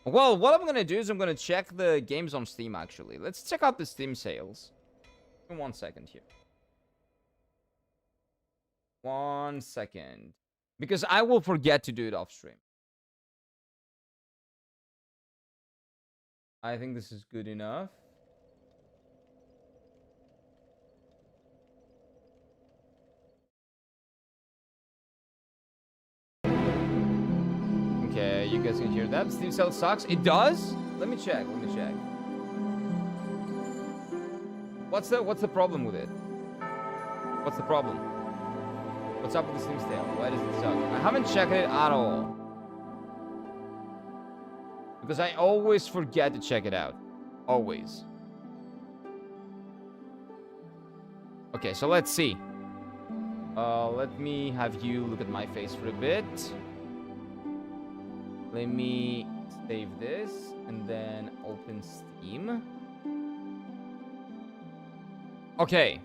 Well, what I'm going to do is I'm going to check the games on Steam, actually. Let's check out the Steam sales. In 1 second here. 1 second. Because I will forget to do it off stream. I think this is good enough. Okay, you guys can hear that. Steam sale sucks. It does? Let me check. Let me check. What's the problem with it? What's the problem? What's up with the Steam sale? Why does it suck? I haven't checked it at all. Because I always forget to check it out. Always. Okay, so let's see. Let me have you look at my face for a bit. Let me save this and then open Steam. Okay.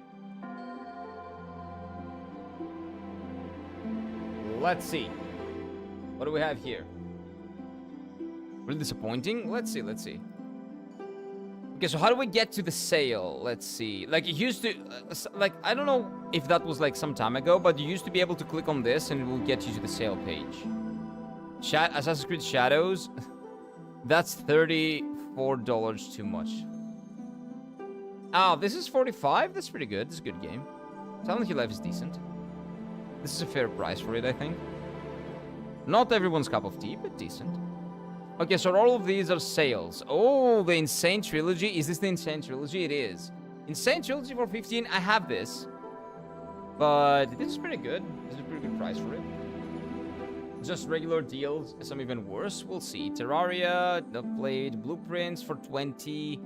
Let's see. What do we have here? Really disappointing? Let's see, let's see. Okay, so how do we get to the sale? Let's see. Like, it used to... like, I don't know if that was, like, some time ago, but you used to be able to click on this and it will get you to the sale page. Assassin's Creed Shadows. That's $34 too much. Oh, this is $45? That's pretty good. This is a good game. Silent Hill Life is decent. This is a fair price for it, I think. Not everyone's cup of tea, but decent. Okay, so all of these are sales. Oh, the Insane Trilogy. Is this the Insane Trilogy? It is. Insane Trilogy for 15. I have this. But this is pretty good. This is a pretty good price for it. Just regular deals. Some even worse. We'll see. Terraria. Not played. Blueprints for 20.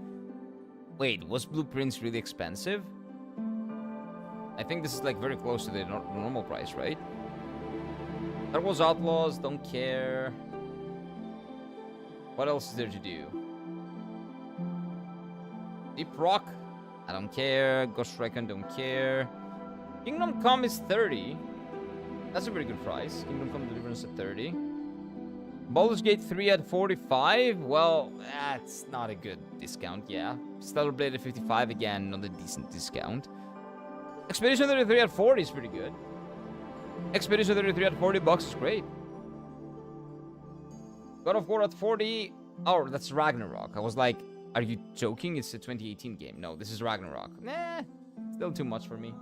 Wait, was Blueprints really expensive? I think this is like very close to the normal price, right? There was Outlaws, don't care. What else is there to do? Deep Rock, I don't care. Ghost Recon, don't care. Kingdom Come is 30. That's a pretty good price. Kingdom Come Deliverance at 30. Baldur's Gate 3 at 45. Well, that's not a good discount, yeah. Stellar Blade at 55, again, not a decent discount. Expedition 33 at 40 is pretty good. Expedition 33 at $40 is great. God of War at 40. Oh, that's Ragnarok. I was like, are you joking? It's a 2018 game. No, this is Ragnarok. Nah, still too much for me.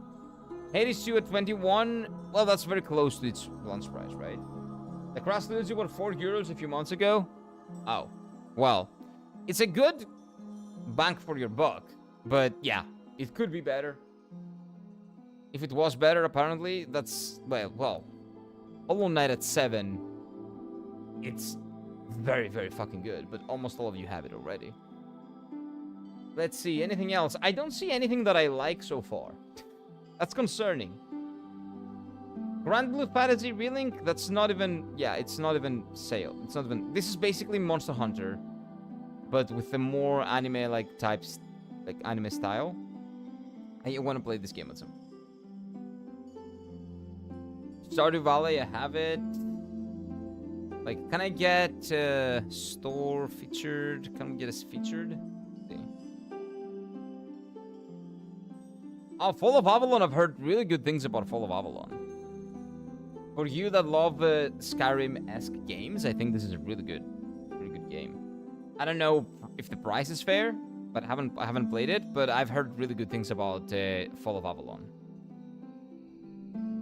Hades 2 at 21. Well, that's very close to its launch price, right? The Crash Trilogy was €4 a few months ago. Oh, well, it's a good bang for your buck. But yeah, it could be better. If it was better, apparently, that's, well, Hollow Knight at 7. It's very, very fucking good, but almost all of you have it already. Let's see, anything else? I don't see anything that I like so far. That's concerning. Grand Blue Fantasy Relink, that's not even, yeah, it's not even sale. It's not even, this is basically Monster Hunter, but with the more anime-like types, like anime style. I want to play this game with some. Stardew Valley, I have it. Like, can I get store featured? Can we get us featured? See. Oh, Fall of Avalon. I've heard really good things about Fall of Avalon. For you that love Skyrim-esque games, I think this is a really good game. I don't know if the price is fair, but I haven't played it. But I've heard really good things about Fall of Avalon.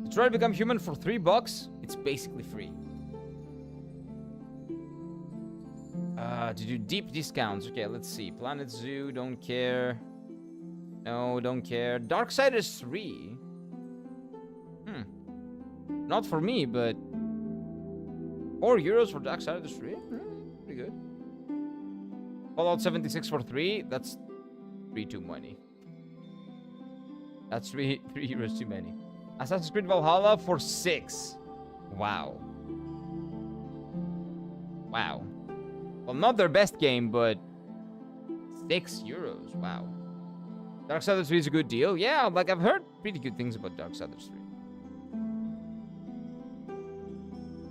To try to become human for $3, it's basically free. To do deep discounts. Okay, let's see. Planet Zoo, don't care. No, don't care. Darksiders 3. Not for me, but €4 for Darksiders 3. Pretty good. Fallout 76 for 3. That's 3 too many. That's €3 too many. Assassin's Creed Valhalla for 6. Wow. Wow. Well, not their best game, but €6. Wow. Darksiders 3 is a good deal. Yeah, like I've heard pretty good things about Darksiders 3.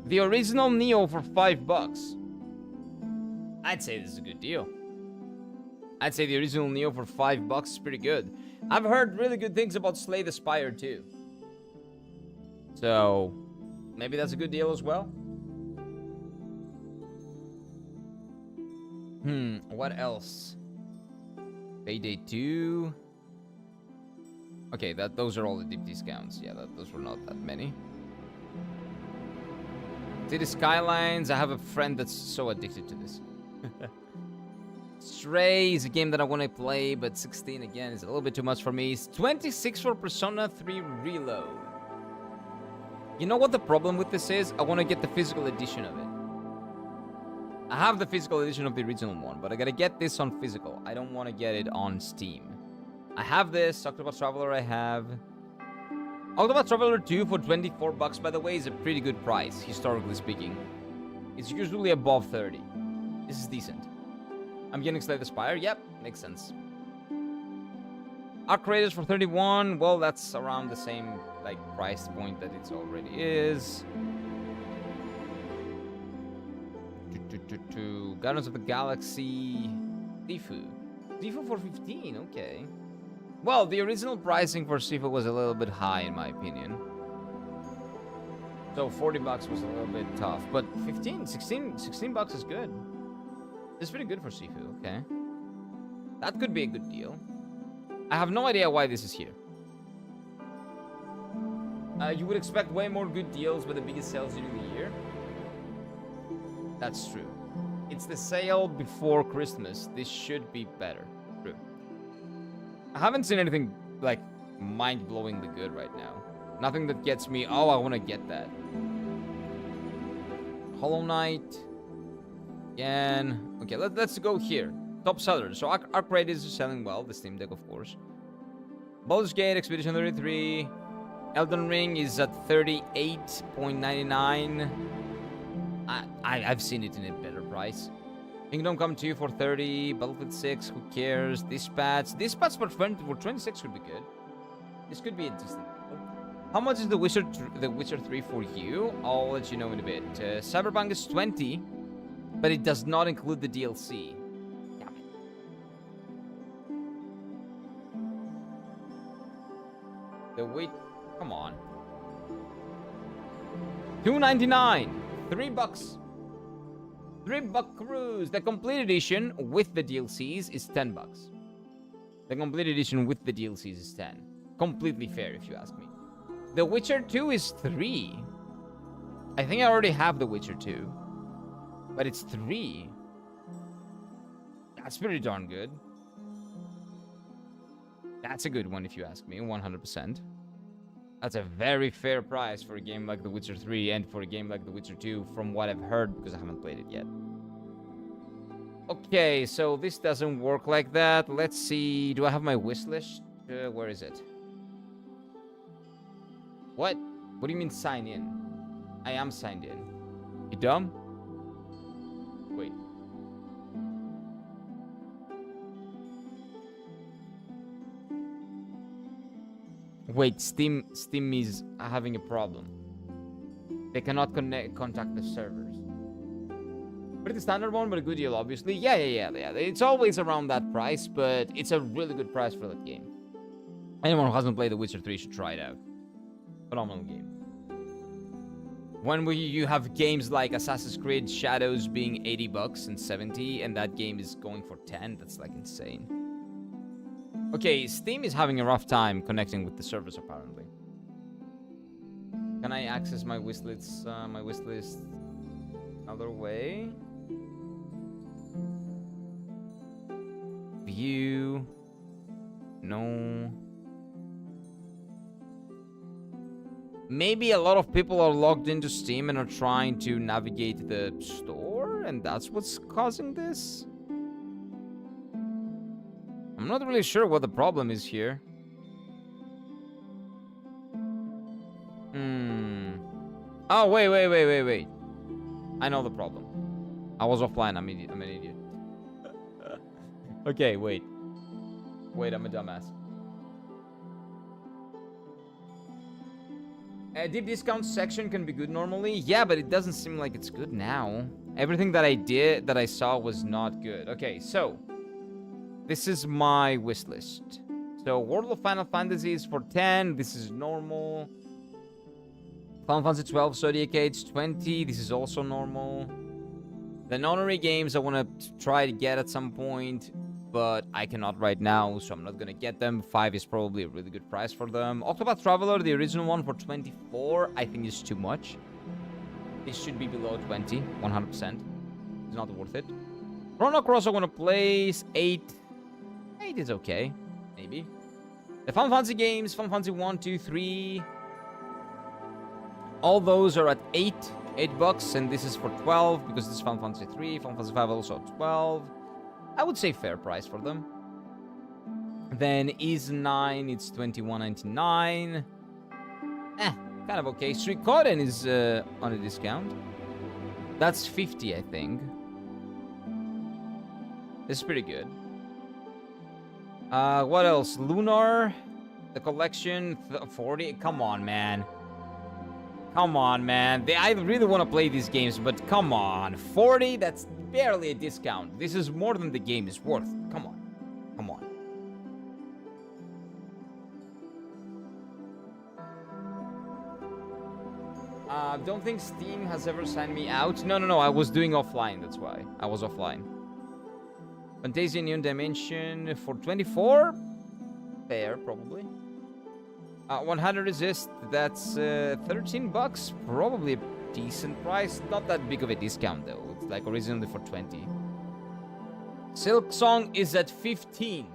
The original Neo for $5. I'd say this is a good deal. I'd say the original Neo for $5 is pretty good. I've heard really good things about Slay the Spire too. So, maybe that's a good deal as well. What else? Payday 2. Okay, those are all the deep discounts. Yeah, those were not that many. City Skylines. I have a friend that's so addicted to this. Stray is a game that I want to play, but 16 again is a little bit too much for me. It's 26 for Persona 3 Reload. You know what the problem with this is? I want to get the physical edition of it. I have the physical edition of the original one, but I gotta get this on physical. I don't want to get it on Steam. I have this. Octopath Traveler I have. Octopath Traveler 2 for $24, by the way, is a pretty good price, historically speaking. It's usually above 30. This is decent. I'm getting Slay the Spire. Yep, makes sense. Arc Raiders for 31. Well, that's around the same like price point that it already is. Guardians of the Galaxy. Sifu for 15. Okay. Well, the original pricing for Sifu was a little bit high, in my opinion. So $40 was a little bit tough, but 16 bucks is good. It's pretty good for Sifu. Okay. That could be a good deal. I have no idea why this is here. You would expect way more good deals with the biggest sales during the year. That's true. It's the sale before Christmas. This should be better. True. I haven't seen anything like mind-blowingly good right now. Nothing that gets me, oh, I want to get that. Hollow Knight. Again. Okay, let's go here. Top sellers. So Arc Raiders is selling well. The Steam Deck, of course. Baldur's Gate, Expedition 33. Elden Ring is at 38.99. I've seen it in a better price. Kingdom Come 2 for 30, Battlefield 6, who cares? Dispatch for 26 would be good. This could be interesting. How much is The Witcher 3 for you? I'll let you know in a bit. Cyberpunk is 20, but it does not include the DLC. Damn it. The wait, come on. $2.99, $3. $3 cruise. The complete edition with the DLCs is $10. The complete edition with the DLCs is 10. Completely fair if you ask me. The Witcher 2 is 3. I think I already have The Witcher 2. But it's 3. That's pretty darn good. That's a good one if you ask me, 100%. That's a very fair price for a game like The Witcher 3 and for a game like The Witcher 2 from what I've heard because I haven't played it yet. Okay, so this doesn't work like that. Let's see. Do I have my wish list? Where is it? What? What do you mean sign in? I am signed in. You dumb? Wait. Wait, Steam is having a problem. They cannot contact the servers. Pretty standard one, but a good deal, obviously. Yeah. It's always around that price, but it's a really good price for that game. Anyone who hasn't played The Witcher 3 should try it out. Phenomenal game. When you have games like Assassin's Creed Shadows being $80 and 70, and that game is going for 10, that's like insane. Okay, Steam is having a rough time connecting with the servers apparently. Can I access my wishlist? Other way? View. No. Maybe a lot of people are logged into Steam and are trying to navigate the store, and that's what's causing this? I'm not really sure what the problem is here. Oh, wait. I know the problem. I was offline. I'm an idiot. Okay, wait. I'm a dumbass. A deep discount section can be good normally. Yeah, but it doesn't seem like it's good now. Everything that I saw was not good. Okay, so this is my wish list. So World of Final Fantasy is for 10. This is normal. Final Fantasy 12 Zodiac Age 20. This is also normal. The Nonary games I want to try to get at some point, but I cannot right now, so I'm not going to get them. 5 is probably a really good price for them. Octopath Traveler, the original one, for 24, I think is too much. This should be below 20, 100%. It's not worth it. Chrono Cross I want to place 8. 8 is okay, maybe. The Final Fantasy games, Final Fantasy 1, 2, 3. All those are at $8, and this is for 12 because this is Final Fantasy 3. Final Fantasy 5 also at 12. I would say fair price for them. Then Is 9, it's $21.99. Kind of okay. Suikoden is on a discount. That's 50, I think. This is pretty good. What else? Lunar, the collection, 40. Come on, man. I really want to play these games, but come on. 40, that's barely a discount. This is more than the game is worth. Come on. Don't think Steam has ever signed me out. No. I was doing offline. That's why. I was offline. Fantasia Neon Dimension for 24? Fair, probably. 100 Resist, that's $13. Probably a decent price. Not that big of a discount, though. It's like originally for 20. Silk Song is at 15.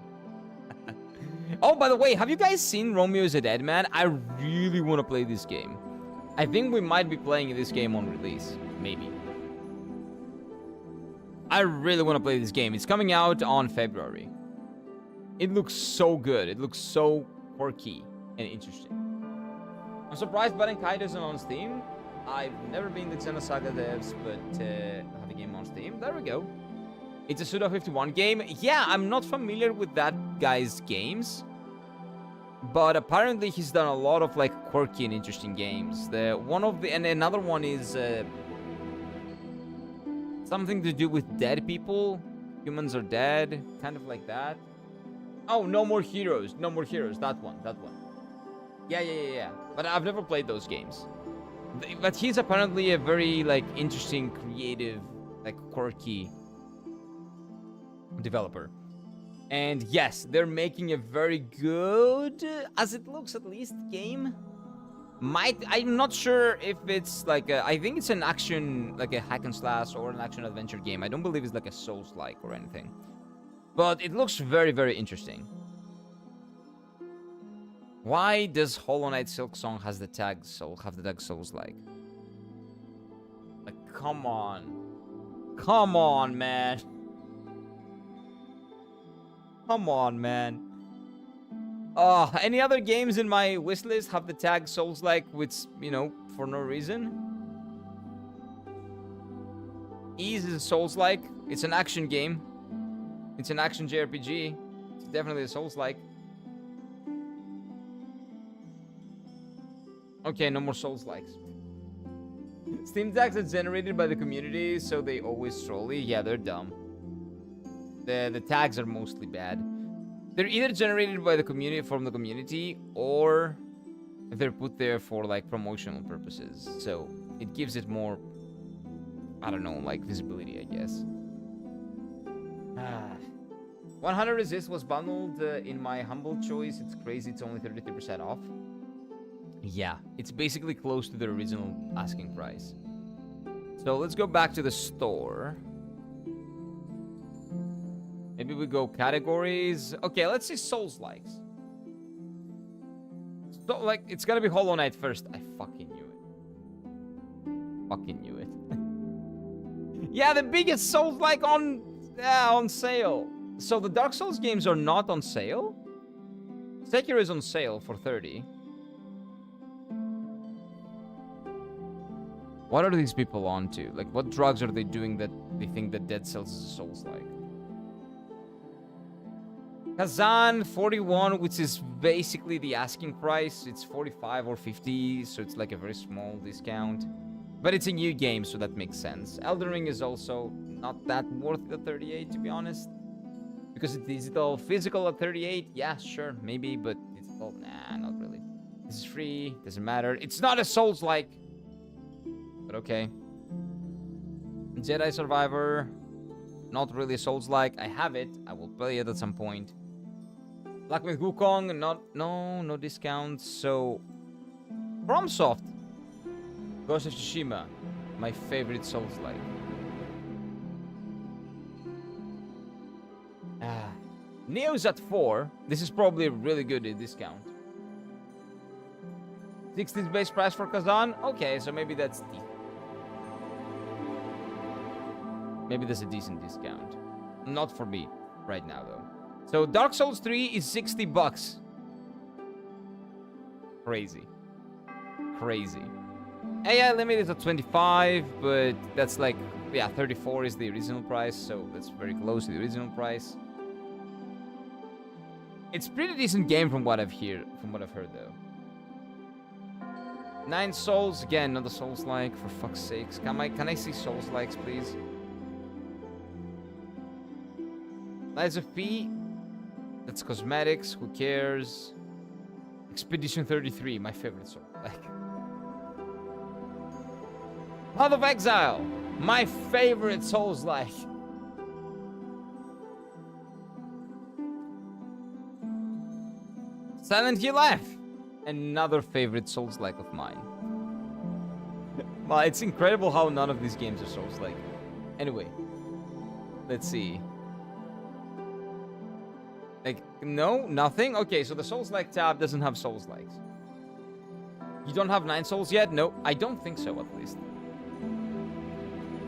Oh, by the way, have you guys seen Romeo is a Dead Man? I really want to play this game. I think we might be playing this game on release. Maybe. I really want to play this game. It's coming out on February. It looks so good. It looks so quirky and interesting. I'm surprised Barenkai isn't on Steam. I've never been the Xenosaga devs, but have a game on Steam. There we go. It's a Suda51 game. Yeah, I'm not familiar with that guy's games. But apparently he's done a lot of like quirky and interesting games. And another one is something to do with dead people. Humans are dead, kind of like that. Oh, No More Heroes. No More Heroes. That one. Yeah. But I've never played those games. But he's apparently a very like interesting, creative, like quirky developer. And yes, they're making a very good, as it looks at least, game. I'm not sure if it's like I think it's an action, like a hack and slash or an action adventure game. I don't believe it's like a Souls-like or anything. But it looks very, very interesting. Why does Hollow Knight Silksong have the tag Souls-like? Like, come on. Come on, man. Come on, man. Any other games in my wishlist have the tag Souls-like, which, you know, for no reason? Ys is a Souls-like. It's an action game. It's an action JRPG. It's definitely a Souls-like. Okay, no more Souls-likes. Steam tags are generated by the community, so they always trolly. Yeah, they're dumb. The tags are mostly bad. They're either generated by the community from the community, or they're put there for like promotional purposes. So it gives it more, I don't know, like visibility, I guess. 100 Resist was bundled in my humble choice. It's crazy. It's only 33% off. Yeah, it's basically close to the original asking price. So let's go back to the store. Maybe we go categories. Okay, let's see Souls-likes. So, like, it's gonna be Hollow Knight first. I fucking knew it. Fucking knew it. Yeah, the biggest Souls-like on sale. So the Dark Souls games are not on sale? Sekiro is on sale for 30. What are these people on to? Like, what drugs are they doing that they think that Dead Cells is a Souls-like? Kazan 41, which is basically the asking price. It's 45 or 50, so it's like a very small discount. But it's a new game, so that makes sense. Elden Ring is also not that worth the 38, to be honest. Because it's digital. Physical at 38, yeah, sure, maybe, but digital, nah, not really. This is free, doesn't matter. It's not a Souls-like. But okay. Jedi Survivor, not really a Souls-like. I have it, I will play it at some point. Black Myth Wukong, no discounts. So, FromSoft, Ghost of Tsushima, my favorite Souls-like. Neo's at 4. This is probably a really good discount. 60 base price for Kazan. Okay, so maybe that's maybe there's a decent discount. Not for me right now though. So Dark Souls 3 is 60 bucks. Crazy. AI limit is at 25, but that's like, yeah, 34 is the original price, so that's very close to the original price. It's pretty decent game from what I've heard though. 9 Souls, again, not a Souls-like, for fuck's sakes. Can I see Souls-likes, please? Lies of P, that's cosmetics, who cares? Expedition 33, my favorite Souls-like. Path of Exile, my favorite Souls-like. Silent Hill F, another favorite Souls-like of mine. Well, it's incredible how none of these games are Souls-like. Anyway, let's see. Like, no, nothing? Okay, so the Souls-like tab doesn't have Souls-likes. You don't have 9 Souls yet? No, I don't think so, at least.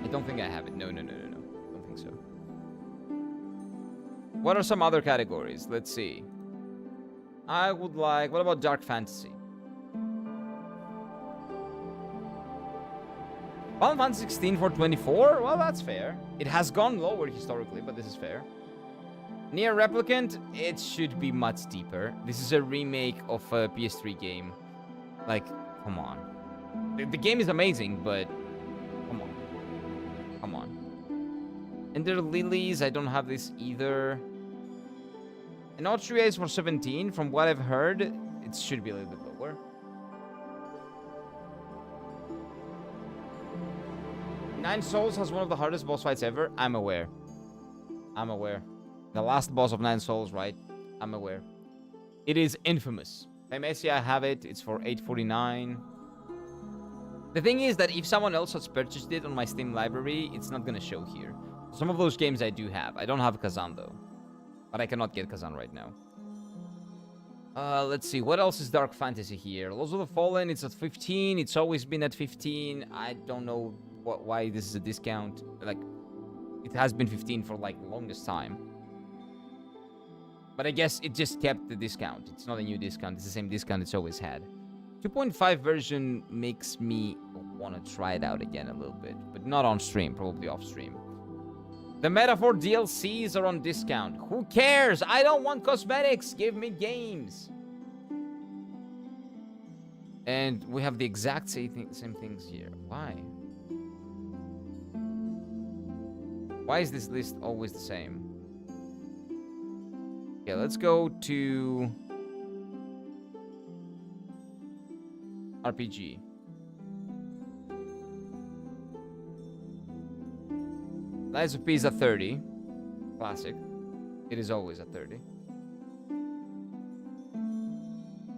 I don't think I have it. No. Don't think so. What are some other categories? Let's see. I would like... What about Dark Fantasy? Final Fantasy 16 for 24? Well, that's fair. It has gone lower historically, but this is fair. Nier Replicant, it should be much deeper. This is a remake of a PS3 game. Like, come on. The game is amazing, but come on. Come on. And there are Lilies, I don't have this either. And Austria is for 17. From what I've heard, it should be a little bit lower. Nine Souls has one of the hardest boss fights ever. I'm aware. I'm aware. The last boss of Nine Souls, right? I'm aware. It is infamous. Messi, I have it. It's for 849. The thing is that if someone else has purchased it on my Steam library, it's not gonna show here. Some of those games I do have. I don't have Kazan though. But I cannot get Kazan right now. Let's see. What else is Dark Fantasy here? Laws of the Fallen, it's at 15. It's always been at 15. I don't know why this is a discount. Like, it has been 15 for like the longest time. But I guess it just kept the discount. It's not a new discount. It's the same discount it's always had. 2.5 version makes me want to try it out again a little bit. But not on stream. Probably off stream. The Metaphor DLCs are on discount. Who cares? I don't want cosmetics. Give me games. And we have the exact same things here. Why? Why is this list always the same? Okay, let's go to RPG. Lies of P is at 30. Classic. It is always at 30.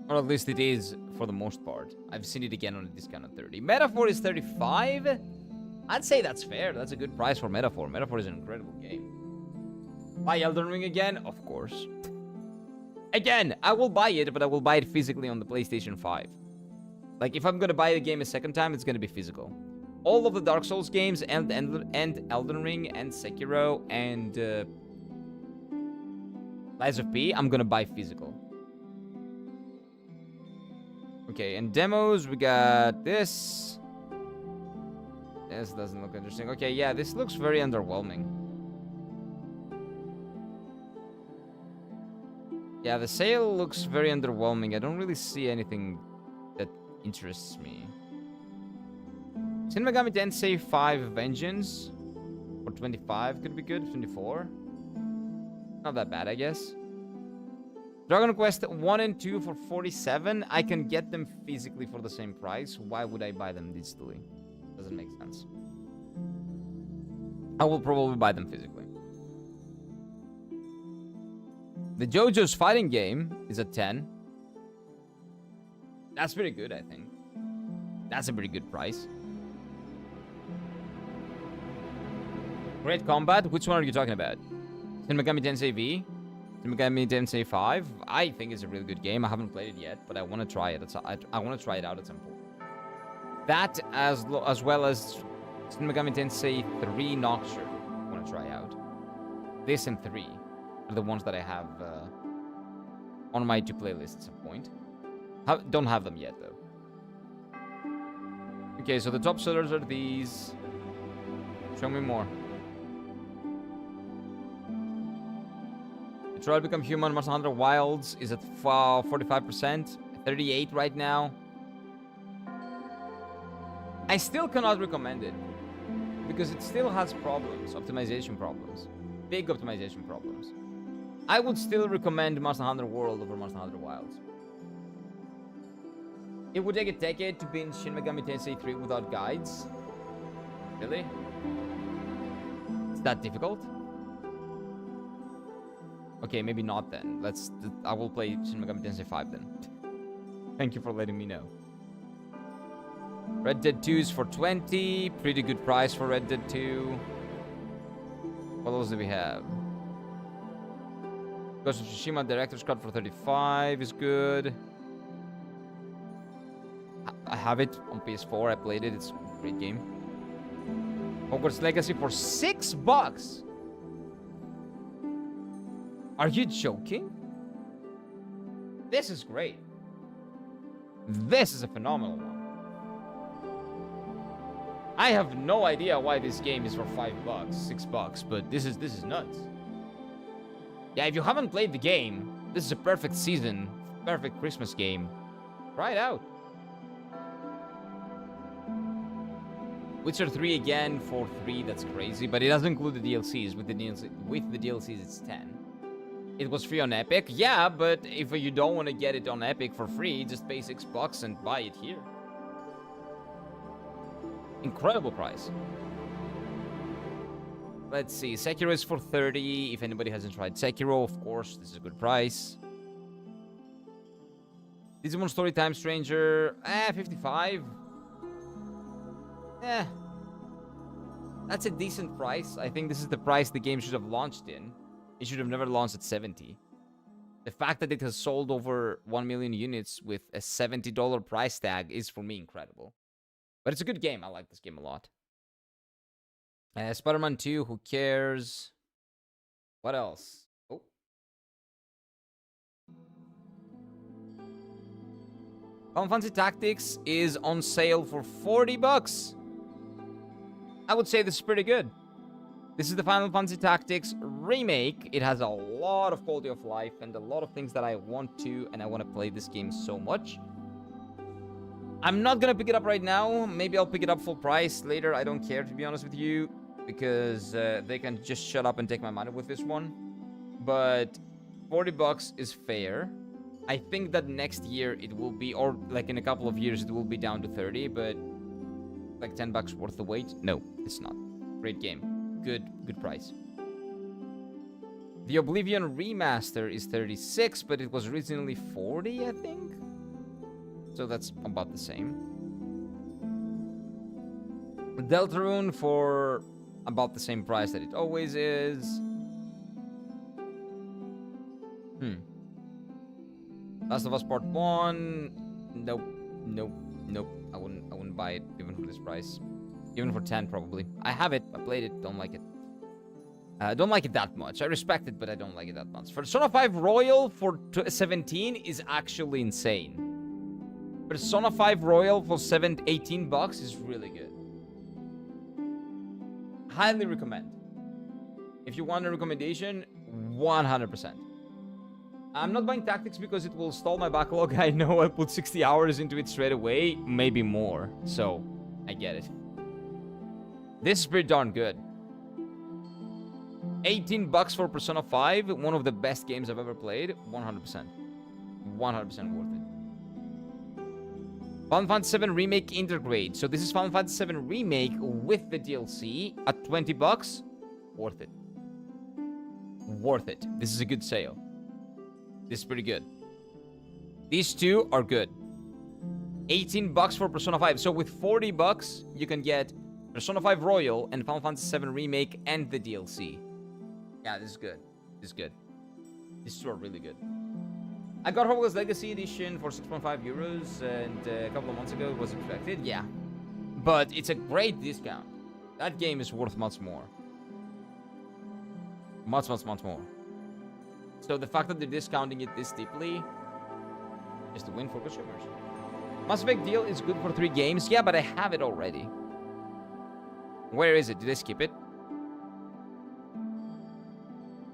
Or at least it is for the most part. I've seen it again on a discount at 30. Metaphor is 35. I'd say that's fair. That's a good price for Metaphor. Metaphor is an incredible game. Buy Elden Ring again? Of course. Again, I will buy it, but I will buy it physically on the PlayStation 5. Like, if I'm gonna buy the game a second time, it's gonna be physical. All of the Dark Souls games and Elden Ring and Sekiro and Lies of P, I'm gonna buy physical. Okay, and demos, we got this. This doesn't look interesting. Okay, yeah, this looks very underwhelming. Yeah, the sale looks very underwhelming. I don't really see anything that interests me. Shin Megami Tensei 5 Vengeance for 25 could be good. 24. Not that bad, I guess. Dragon Quest 1 and 2 for 47. I can get them physically for the same price. Why would I buy them digitally? Doesn't make sense. I will probably buy them physically. The JoJo's fighting game is at 10. That's pretty good, I think. That's a pretty good price. Great Combat? Which one are you talking about? Shin Megami Tensei V? Shin Megami Tensei 5? I think it's a really good game. I haven't played it yet, but I want to try it. I want to try it out at some point. That, as well as Shin Megami Tensei 3 Nocturne, I want to try out. This and 3 are the ones that I have on my to-play list at some point. Don't have them yet, though. Okay, so the top sellers are these. Show me more. Detroit Become Human, Monster Hunter Wilds is at 45%. 38 right now. I still cannot recommend it. Because it still has problems. Optimization problems. Big optimization problems. I would still recommend Monster Hunter World over Monster Hunter Wilds. It would take a decade to binge Shin Megami Tensei 3 without guides. Really? It's that difficult? Okay, maybe not then. I will play Shin Megami Tensei 5 then. Thank you for letting me know. Red Dead 2 is for 20. Pretty good price for Red Dead 2. What else do we have? Ghost of Tsushima Director's Cut for 35 is good. I have it on PS4. I played it. It's a great game. Hogwarts Legacy for $6. Are you joking? This is great. This is a phenomenal one. I have no idea why this game is for $5, $6, but this is nuts. Yeah, if you haven't played the game, this is a perfect season, perfect Christmas game. Try it out. Witcher 3 again for 3, that's crazy, but it doesn't include the DLCs. With the DLCs, it's 10. It was free on Epic, yeah, but if you don't want to get it on Epic for free, just pay $6 and buy it here. Incredible price. Let's see, Sekiro is for 30. If anybody hasn't tried Sekiro, of course, this is a good price. Digimon Storytime Stranger, 55. That's a decent price. I think this is the price the game should have launched in. It should have never launched at 70. The fact that it has sold over 1 million units with a $70 price tag is, for me, incredible. But it's a good game. I like this game a lot. Spider-Man 2, who cares? What else? Oh. Final Fantasy Tactics is on sale for $40. I would say this is pretty good. This is the Final Fantasy Tactics remake. It has a lot of quality of life and a lot of things that I want to, and I want to play this game so much. I'm not gonna pick it up right now. Maybe I'll pick it up full price later. I don't care, to be honest with you, because they can just shut up and take my money with this one. But $40 is fair. I think that next year it will be, or like in a couple of years, it will be down to 30, but like $10 worth the wait? No, it's not. Great game. Good price. The Oblivion remaster is 36, but it was originally 40, I think. So that's about the same. Deltarune for about the same price that it always is. Last of Us Part 1. Nope. I wouldn't buy it even for this price. Even for 10 probably. I have it. I played it. Don't like it. Don't like it that much. I respect it, but I don't like it that much. Persona 5 Royal for 17 is actually insane. Persona 5 Royal for $18 is really good. Highly recommend. If you want a recommendation, 100%. I'm not buying Tactics because it will stall my backlog. I know I'll put 60 hours into it straight away, maybe more. So, I get it. This is pretty darn good. $18 for Persona 5, one of the best games I've ever played. 100%. 100% worth it. Final Fantasy VII Remake Intergrade. So this is Final Fantasy VII Remake with the DLC at $20. Worth it. Worth it. This is a good sale. This is pretty good. These two are good. $18 for Persona 5. So with $40, you can get Persona 5 Royal and Final Fantasy VII Remake and the DLC. Yeah, this is good. This is good. These two are really good. I got Hogwarts Legacy Edition for 6.5 euros, and a couple of months ago it was expected. Yeah. But it's a great discount. That game is worth much more. Much more. So the fact that they're discounting it this deeply is the win for consumers. Mass Effect deal is good for 3 games. Yeah, but I have it already. Where is it? Did I skip it?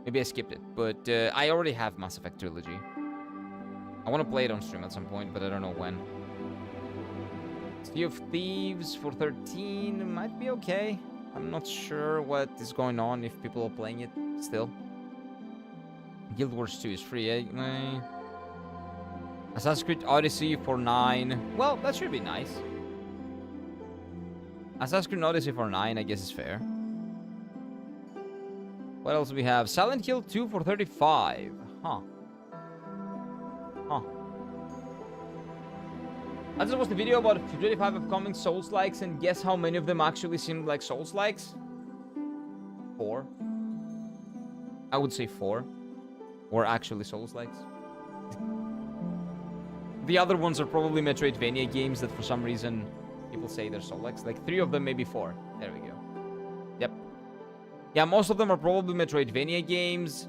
Maybe I skipped it, but I already have Mass Effect Trilogy. I want to play it on stream at some point, but I don't know when. Sea of Thieves for 13 might be okay. I'm not sure what is going on if people are playing it still. Guild Wars 2 is free, eh? Assassin's Creed Odyssey for 9. Well, that should be nice. Assassin's Creed Odyssey for 9, I guess is fair. What else do we have? Silent Hill 2 for 35. Huh. I just watched a video about 25 upcoming Souls-likes, and guess how many of them actually seemed like Souls-likes? 4. I would say 4. Or actually Souls-likes. The other ones are probably Metroidvania games that for some reason people say they're Souls-likes. Like 3 of them, maybe 4. There we go. Yep. Yeah, most of them are probably Metroidvania games.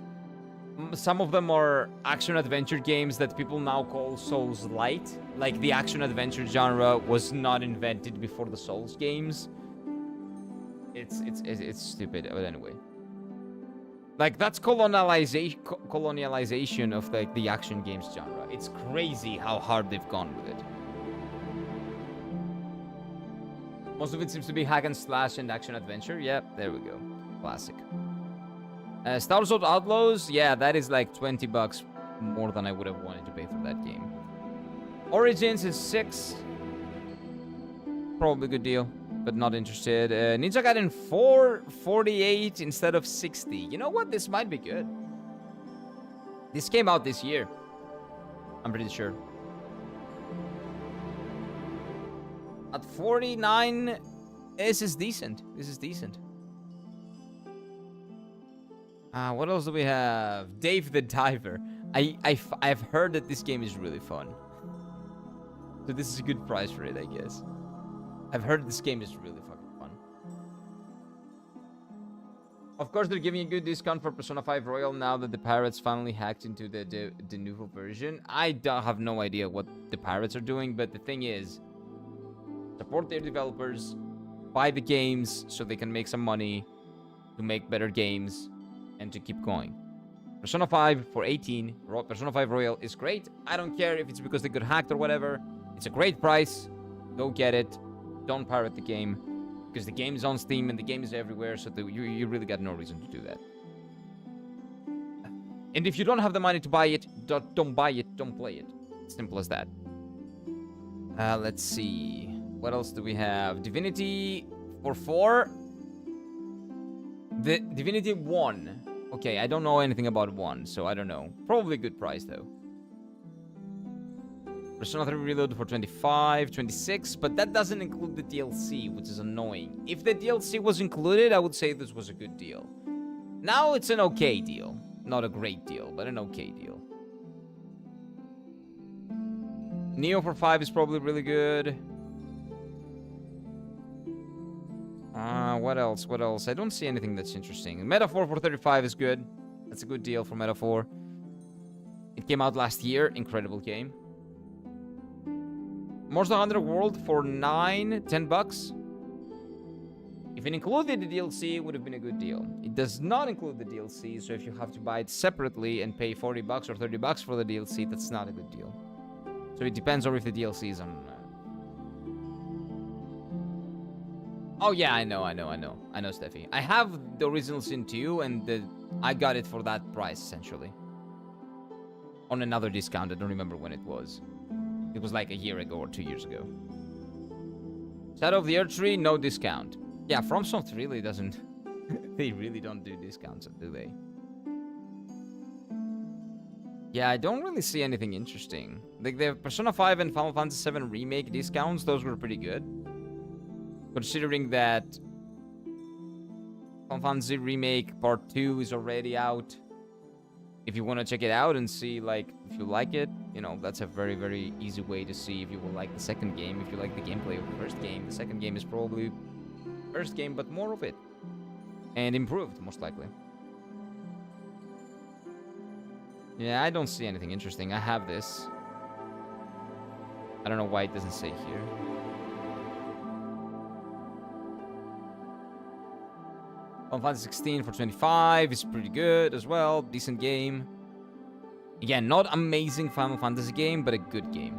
Some of them are action-adventure games that people now call Souls-light. Like, the action-adventure genre was not invented before the Souls games. It's stupid, but anyway. Like, that's colonialization of like the action games genre. It's crazy how hard they've gone with it. Most of it seems to be hack and slash and action adventure. Yep, there we go. Classic. Star Wars Outlaws, yeah, that is like $20 more than I would have wanted to pay for that game. Origins is $6. Probably a good deal, but not interested. Ninja Gaiden 4, 48 instead of 60. You know what? This might be good. This came out this year. I'm pretty sure. At 49, this is decent. This is decent. What else do we have? Dave the Diver. I've heard that this game is really fun. So this is a good price for it, I guess. I've heard this game is really fucking fun. Of course, they're giving a good discount for Persona 5 Royal now that the pirates finally hacked into the nouveau version. I don't have no idea what the pirates are doing, but the thing is, support their developers, buy the games so they can make some money to make better games and to keep going. Persona 5 for 18, Persona 5 Royal is great. I don't care if it's because they got hacked or whatever. It's a great price. Go get it. Don't pirate the game, because the game is on Steam and the game is everywhere, so you really got no reason to do that. And if you don't have the money to buy it, don't buy it, don't play it. Simple as that. Let's see. What else do we have? Divinity for 4. The Divinity 1. Okay, I don't know anything about 1, so I don't know. Probably a good price, though. Persona 3 Reload for 25, 26, but that doesn't include the DLC, which is annoying. If the DLC was included, I would say this was a good deal. Now it's an okay deal. Not a great deal, but an okay deal. Neo for 5 is probably really good. What else? What else? I don't see anything that's interesting. Metaphor for 35 is good. That's a good deal for Metaphor. It came out last year. Incredible game. Monster Hunter World for $10. If it included the DLC, it would have been a good deal. It does not include the DLC, so if you have to buy it separately and pay $40 or $30 for the DLC, that's not a good deal. So it depends on if the DLC is on... Oh yeah, I know, Steffi. I have the original Sin 2, and I got it for that price, essentially. On another discount, I don't remember when it was. It was like a year ago or 2 years ago. Shadow of the Earth Tree, no discount. Yeah, FromSoft really doesn't... they really don't do discounts, do they? Yeah, I don't really see anything interesting. Like, the Persona 5 and Final Fantasy 7 Remake discounts, those were pretty good. Considering that Final Fantasy Remake Part 2 is already out. If you want to check it out and see, like, if you like it, you know, that's a very, very easy way to see if you will like the second game. If you like the gameplay of the first game, the second game is probably first game, but more of it. And improved, most likely. Yeah, I don't see anything interesting. I have this. I don't know why it doesn't say here. Final Fantasy 16 for 25 is pretty good as well. Decent game. Again, not amazing Final Fantasy game, but a good game.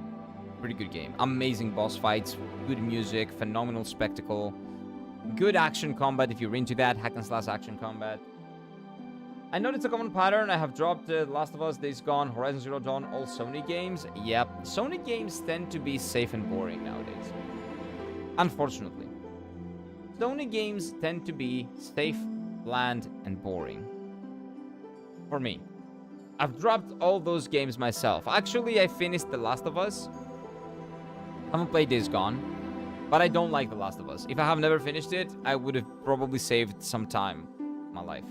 Pretty good game. Amazing boss fights, good music, phenomenal spectacle, good action combat if you're into that, hack and slash action combat. I know it's a common pattern. I have dropped The Last of Us, Days Gone, Horizon Zero Dawn, all Sony games. Yep, Sony games tend to be safe and boring nowadays. Unfortunately. Sony games tend to be safe, bland, and boring. For me. I've dropped all those games myself. Actually, I finished The Last of Us. I haven't played Days Gone, but I don't like The Last of Us. If I have never finished it, I would have probably saved some time in my life.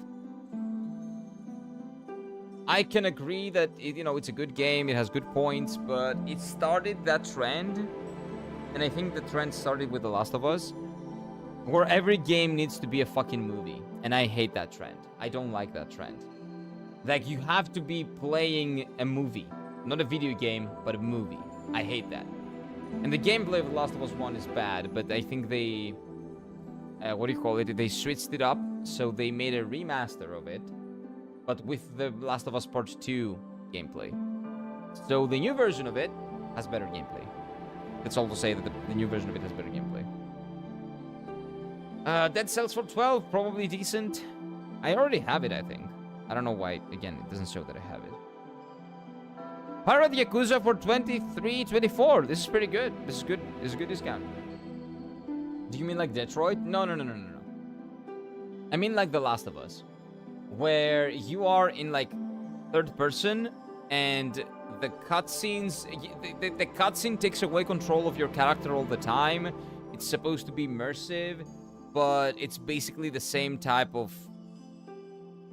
I can agree that, it's a good game, it has good points, but it started that trend, and I think the trend started with The Last of Us, where every game needs to be a fucking movie. And I hate that trend. I don't like that trend. Like, you have to be playing a movie. Not a video game, but a movie. I hate that. And the gameplay of The Last of Us 1 is bad, but I think they what do you call it? They switched it up, so they made a remaster of it, but with the Last of Us Part 2 gameplay. So the new version of it has better gameplay. Let's also say that the new version of it has better gameplay. Dead Cells for 12, probably decent. I already have it, I think. I don't know why. Again, it doesn't show that I have it. Pirate Yakuza for 23, 24. This is pretty good. This is good. This is a good discount. Do you mean like Detroit? No. I mean like The Last of Us, where you are in like third person and the cutscenes, the cutscene takes away control of your character all the time. It's supposed to be immersive, but it's basically the same type of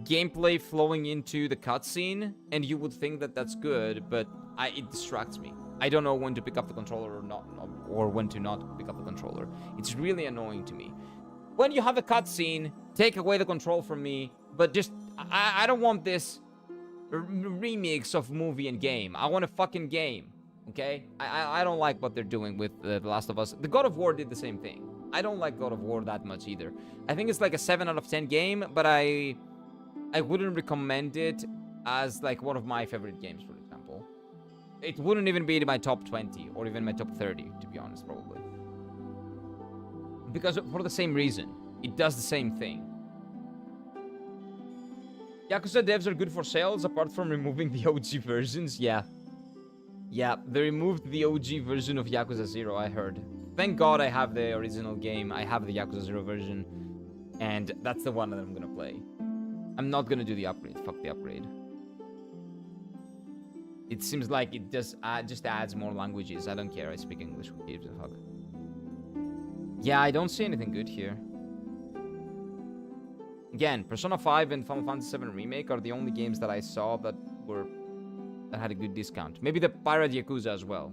gameplay flowing into the cutscene, and you would think that that's good, but it distracts me. I don't know when to pick up the controller or not, or when to not pick up the controller. It's really annoying to me. When you have a cutscene, take away the control from me, but just, I don't want this remix of movie and game. I want a fucking game, okay? I don't like what they're doing with The Last of Us. The God of War did the same thing. I don't like God of War that much either. I think it's like a 7 out of 10 game, but I wouldn't recommend it as like one of my favorite games, for example. It wouldn't even be in my top 20 or even my top 30, to be honest, probably. Because for the same reason. It does the same thing. Yakuza devs are good for sales, apart from removing the OG versions. Yeah, they removed the OG version of Yakuza 0, I heard. Thank God I have the original game. I have the Yakuza 0 version. And that's the one that I'm gonna play. I'm not gonna do the upgrade. Fuck the upgrade. It seems like it just adds more languages. I don't care. I speak English. Who gives a fuck? Yeah, I don't see anything good here. Again, Persona 5 and Final Fantasy 7 Remake are the only games that I saw that had a good discount. Maybe the Pirate Yakuza as well.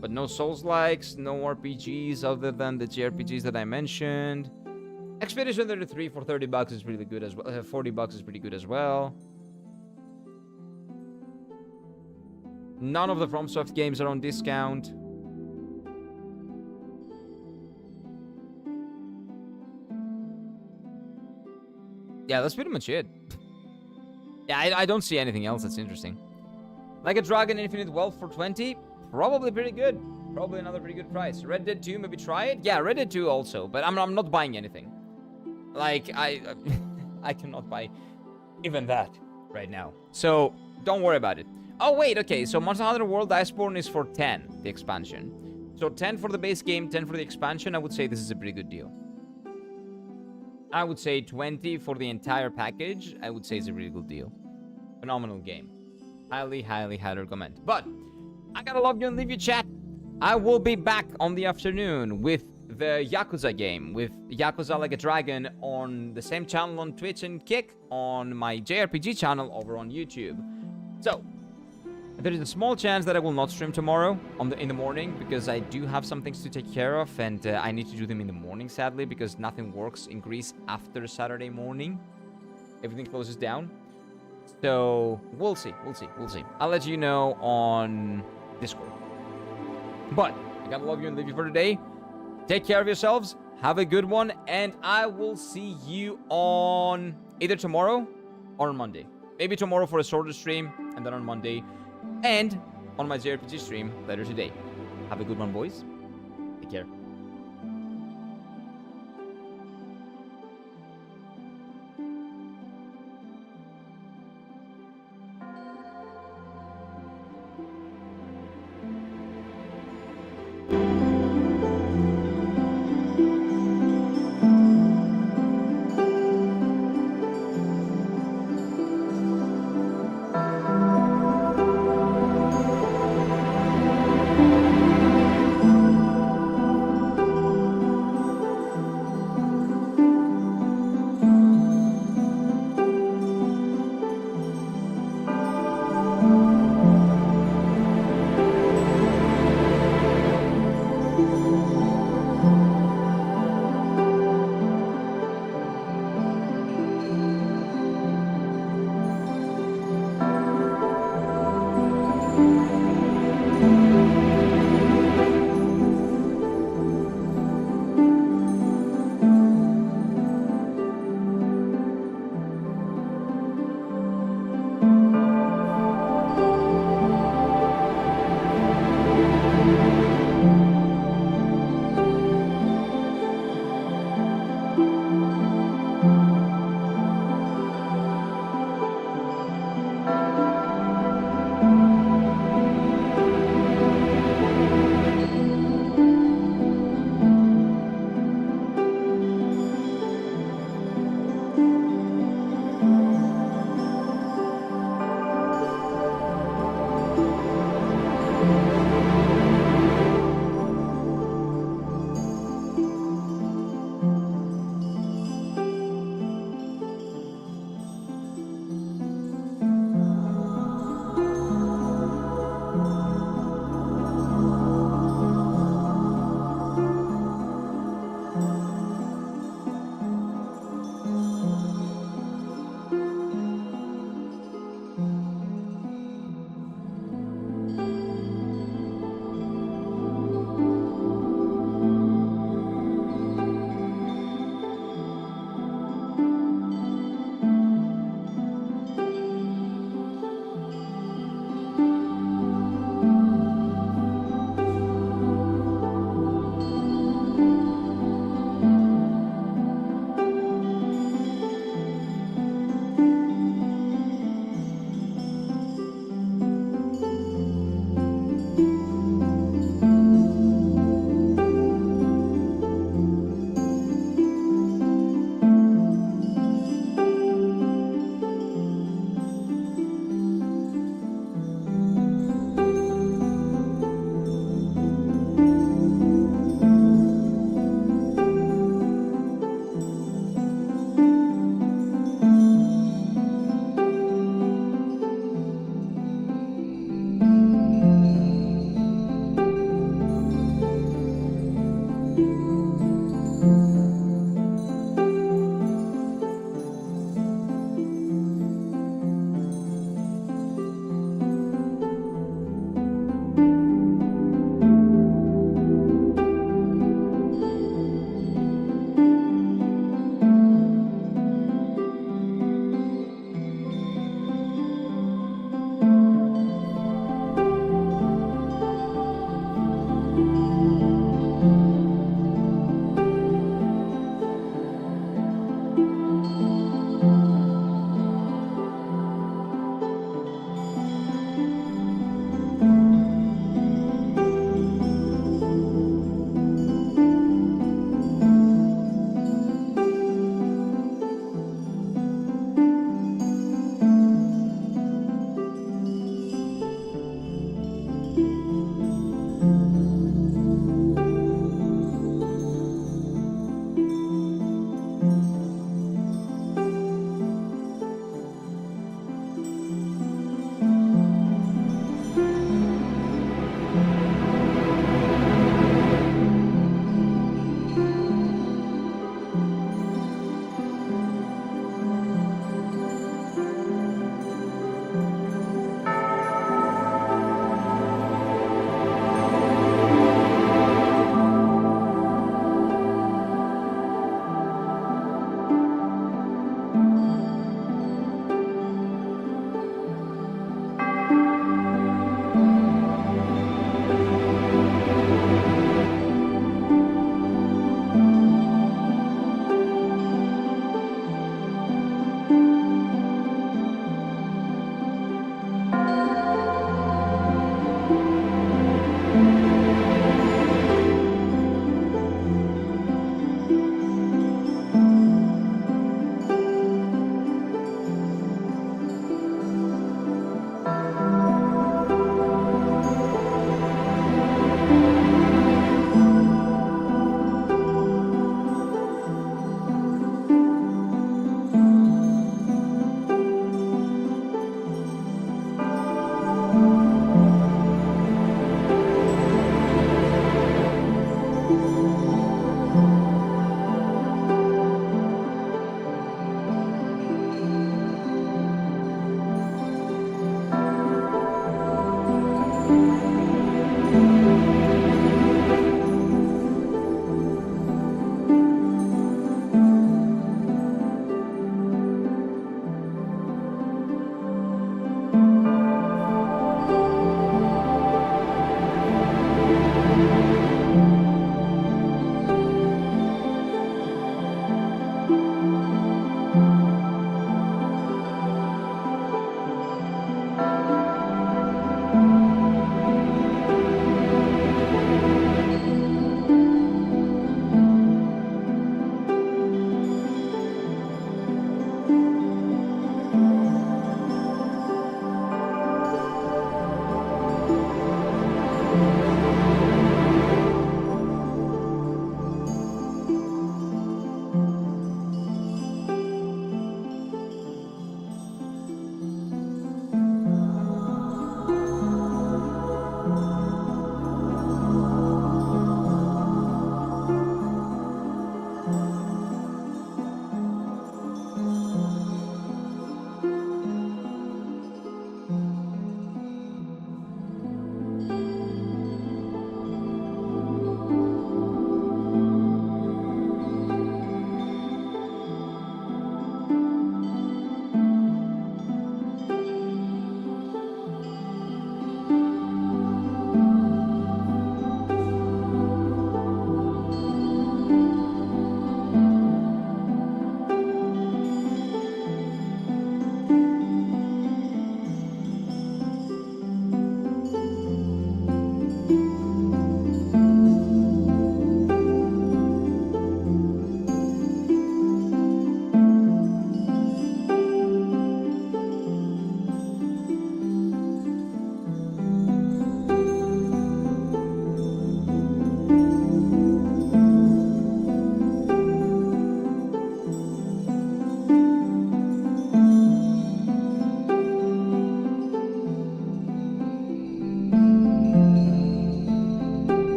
But no Souls-likes, no RPGs other than the JRPGs that I mentioned. Expedition 33 for 30 bucks is really good as well. 40 bucks is pretty good as well. None of the FromSoft games are on discount. Yeah, that's pretty much it. Yeah, I don't see anything else that's interesting. Like a Dragon Infinite Wealth for 20, probably pretty good. Probably another pretty good price. Red Dead 2, maybe try it. Yeah, Red Dead 2 also, but I'm not buying anything. Like, I cannot buy even that right now. So, don't worry about it. Oh, wait, okay. So, Monster Hunter World Iceborne is for 10, the expansion. So, 10 for the base game, 10 for the expansion. I would say this is a pretty good deal. I would say 20 for the entire package. I would say it's a really good deal. Phenomenal game. Highly, highly, highly recommend. But, I gotta love you and leave you, chat. I will be back on the afternoon with the Yakuza game, with Yakuza Like a Dragon on the same channel on Twitch and Kick, on my JRPG channel over on YouTube. So, there is a small chance that I will not stream tomorrow in the morning, because I do have some things to take care of, and I need to do them in the morning, sadly, because nothing works in Greece after Saturday morning. Everything closes down. So, we'll see. I'll let you know on Discord. But, I gotta love you and leave you for today. Take care of yourselves. Have a good one. And I will see you on either tomorrow or on Monday. Maybe tomorrow for a shorter stream, and then on Monday. And on my JRPG stream later today. Have a good one, boys. Take care.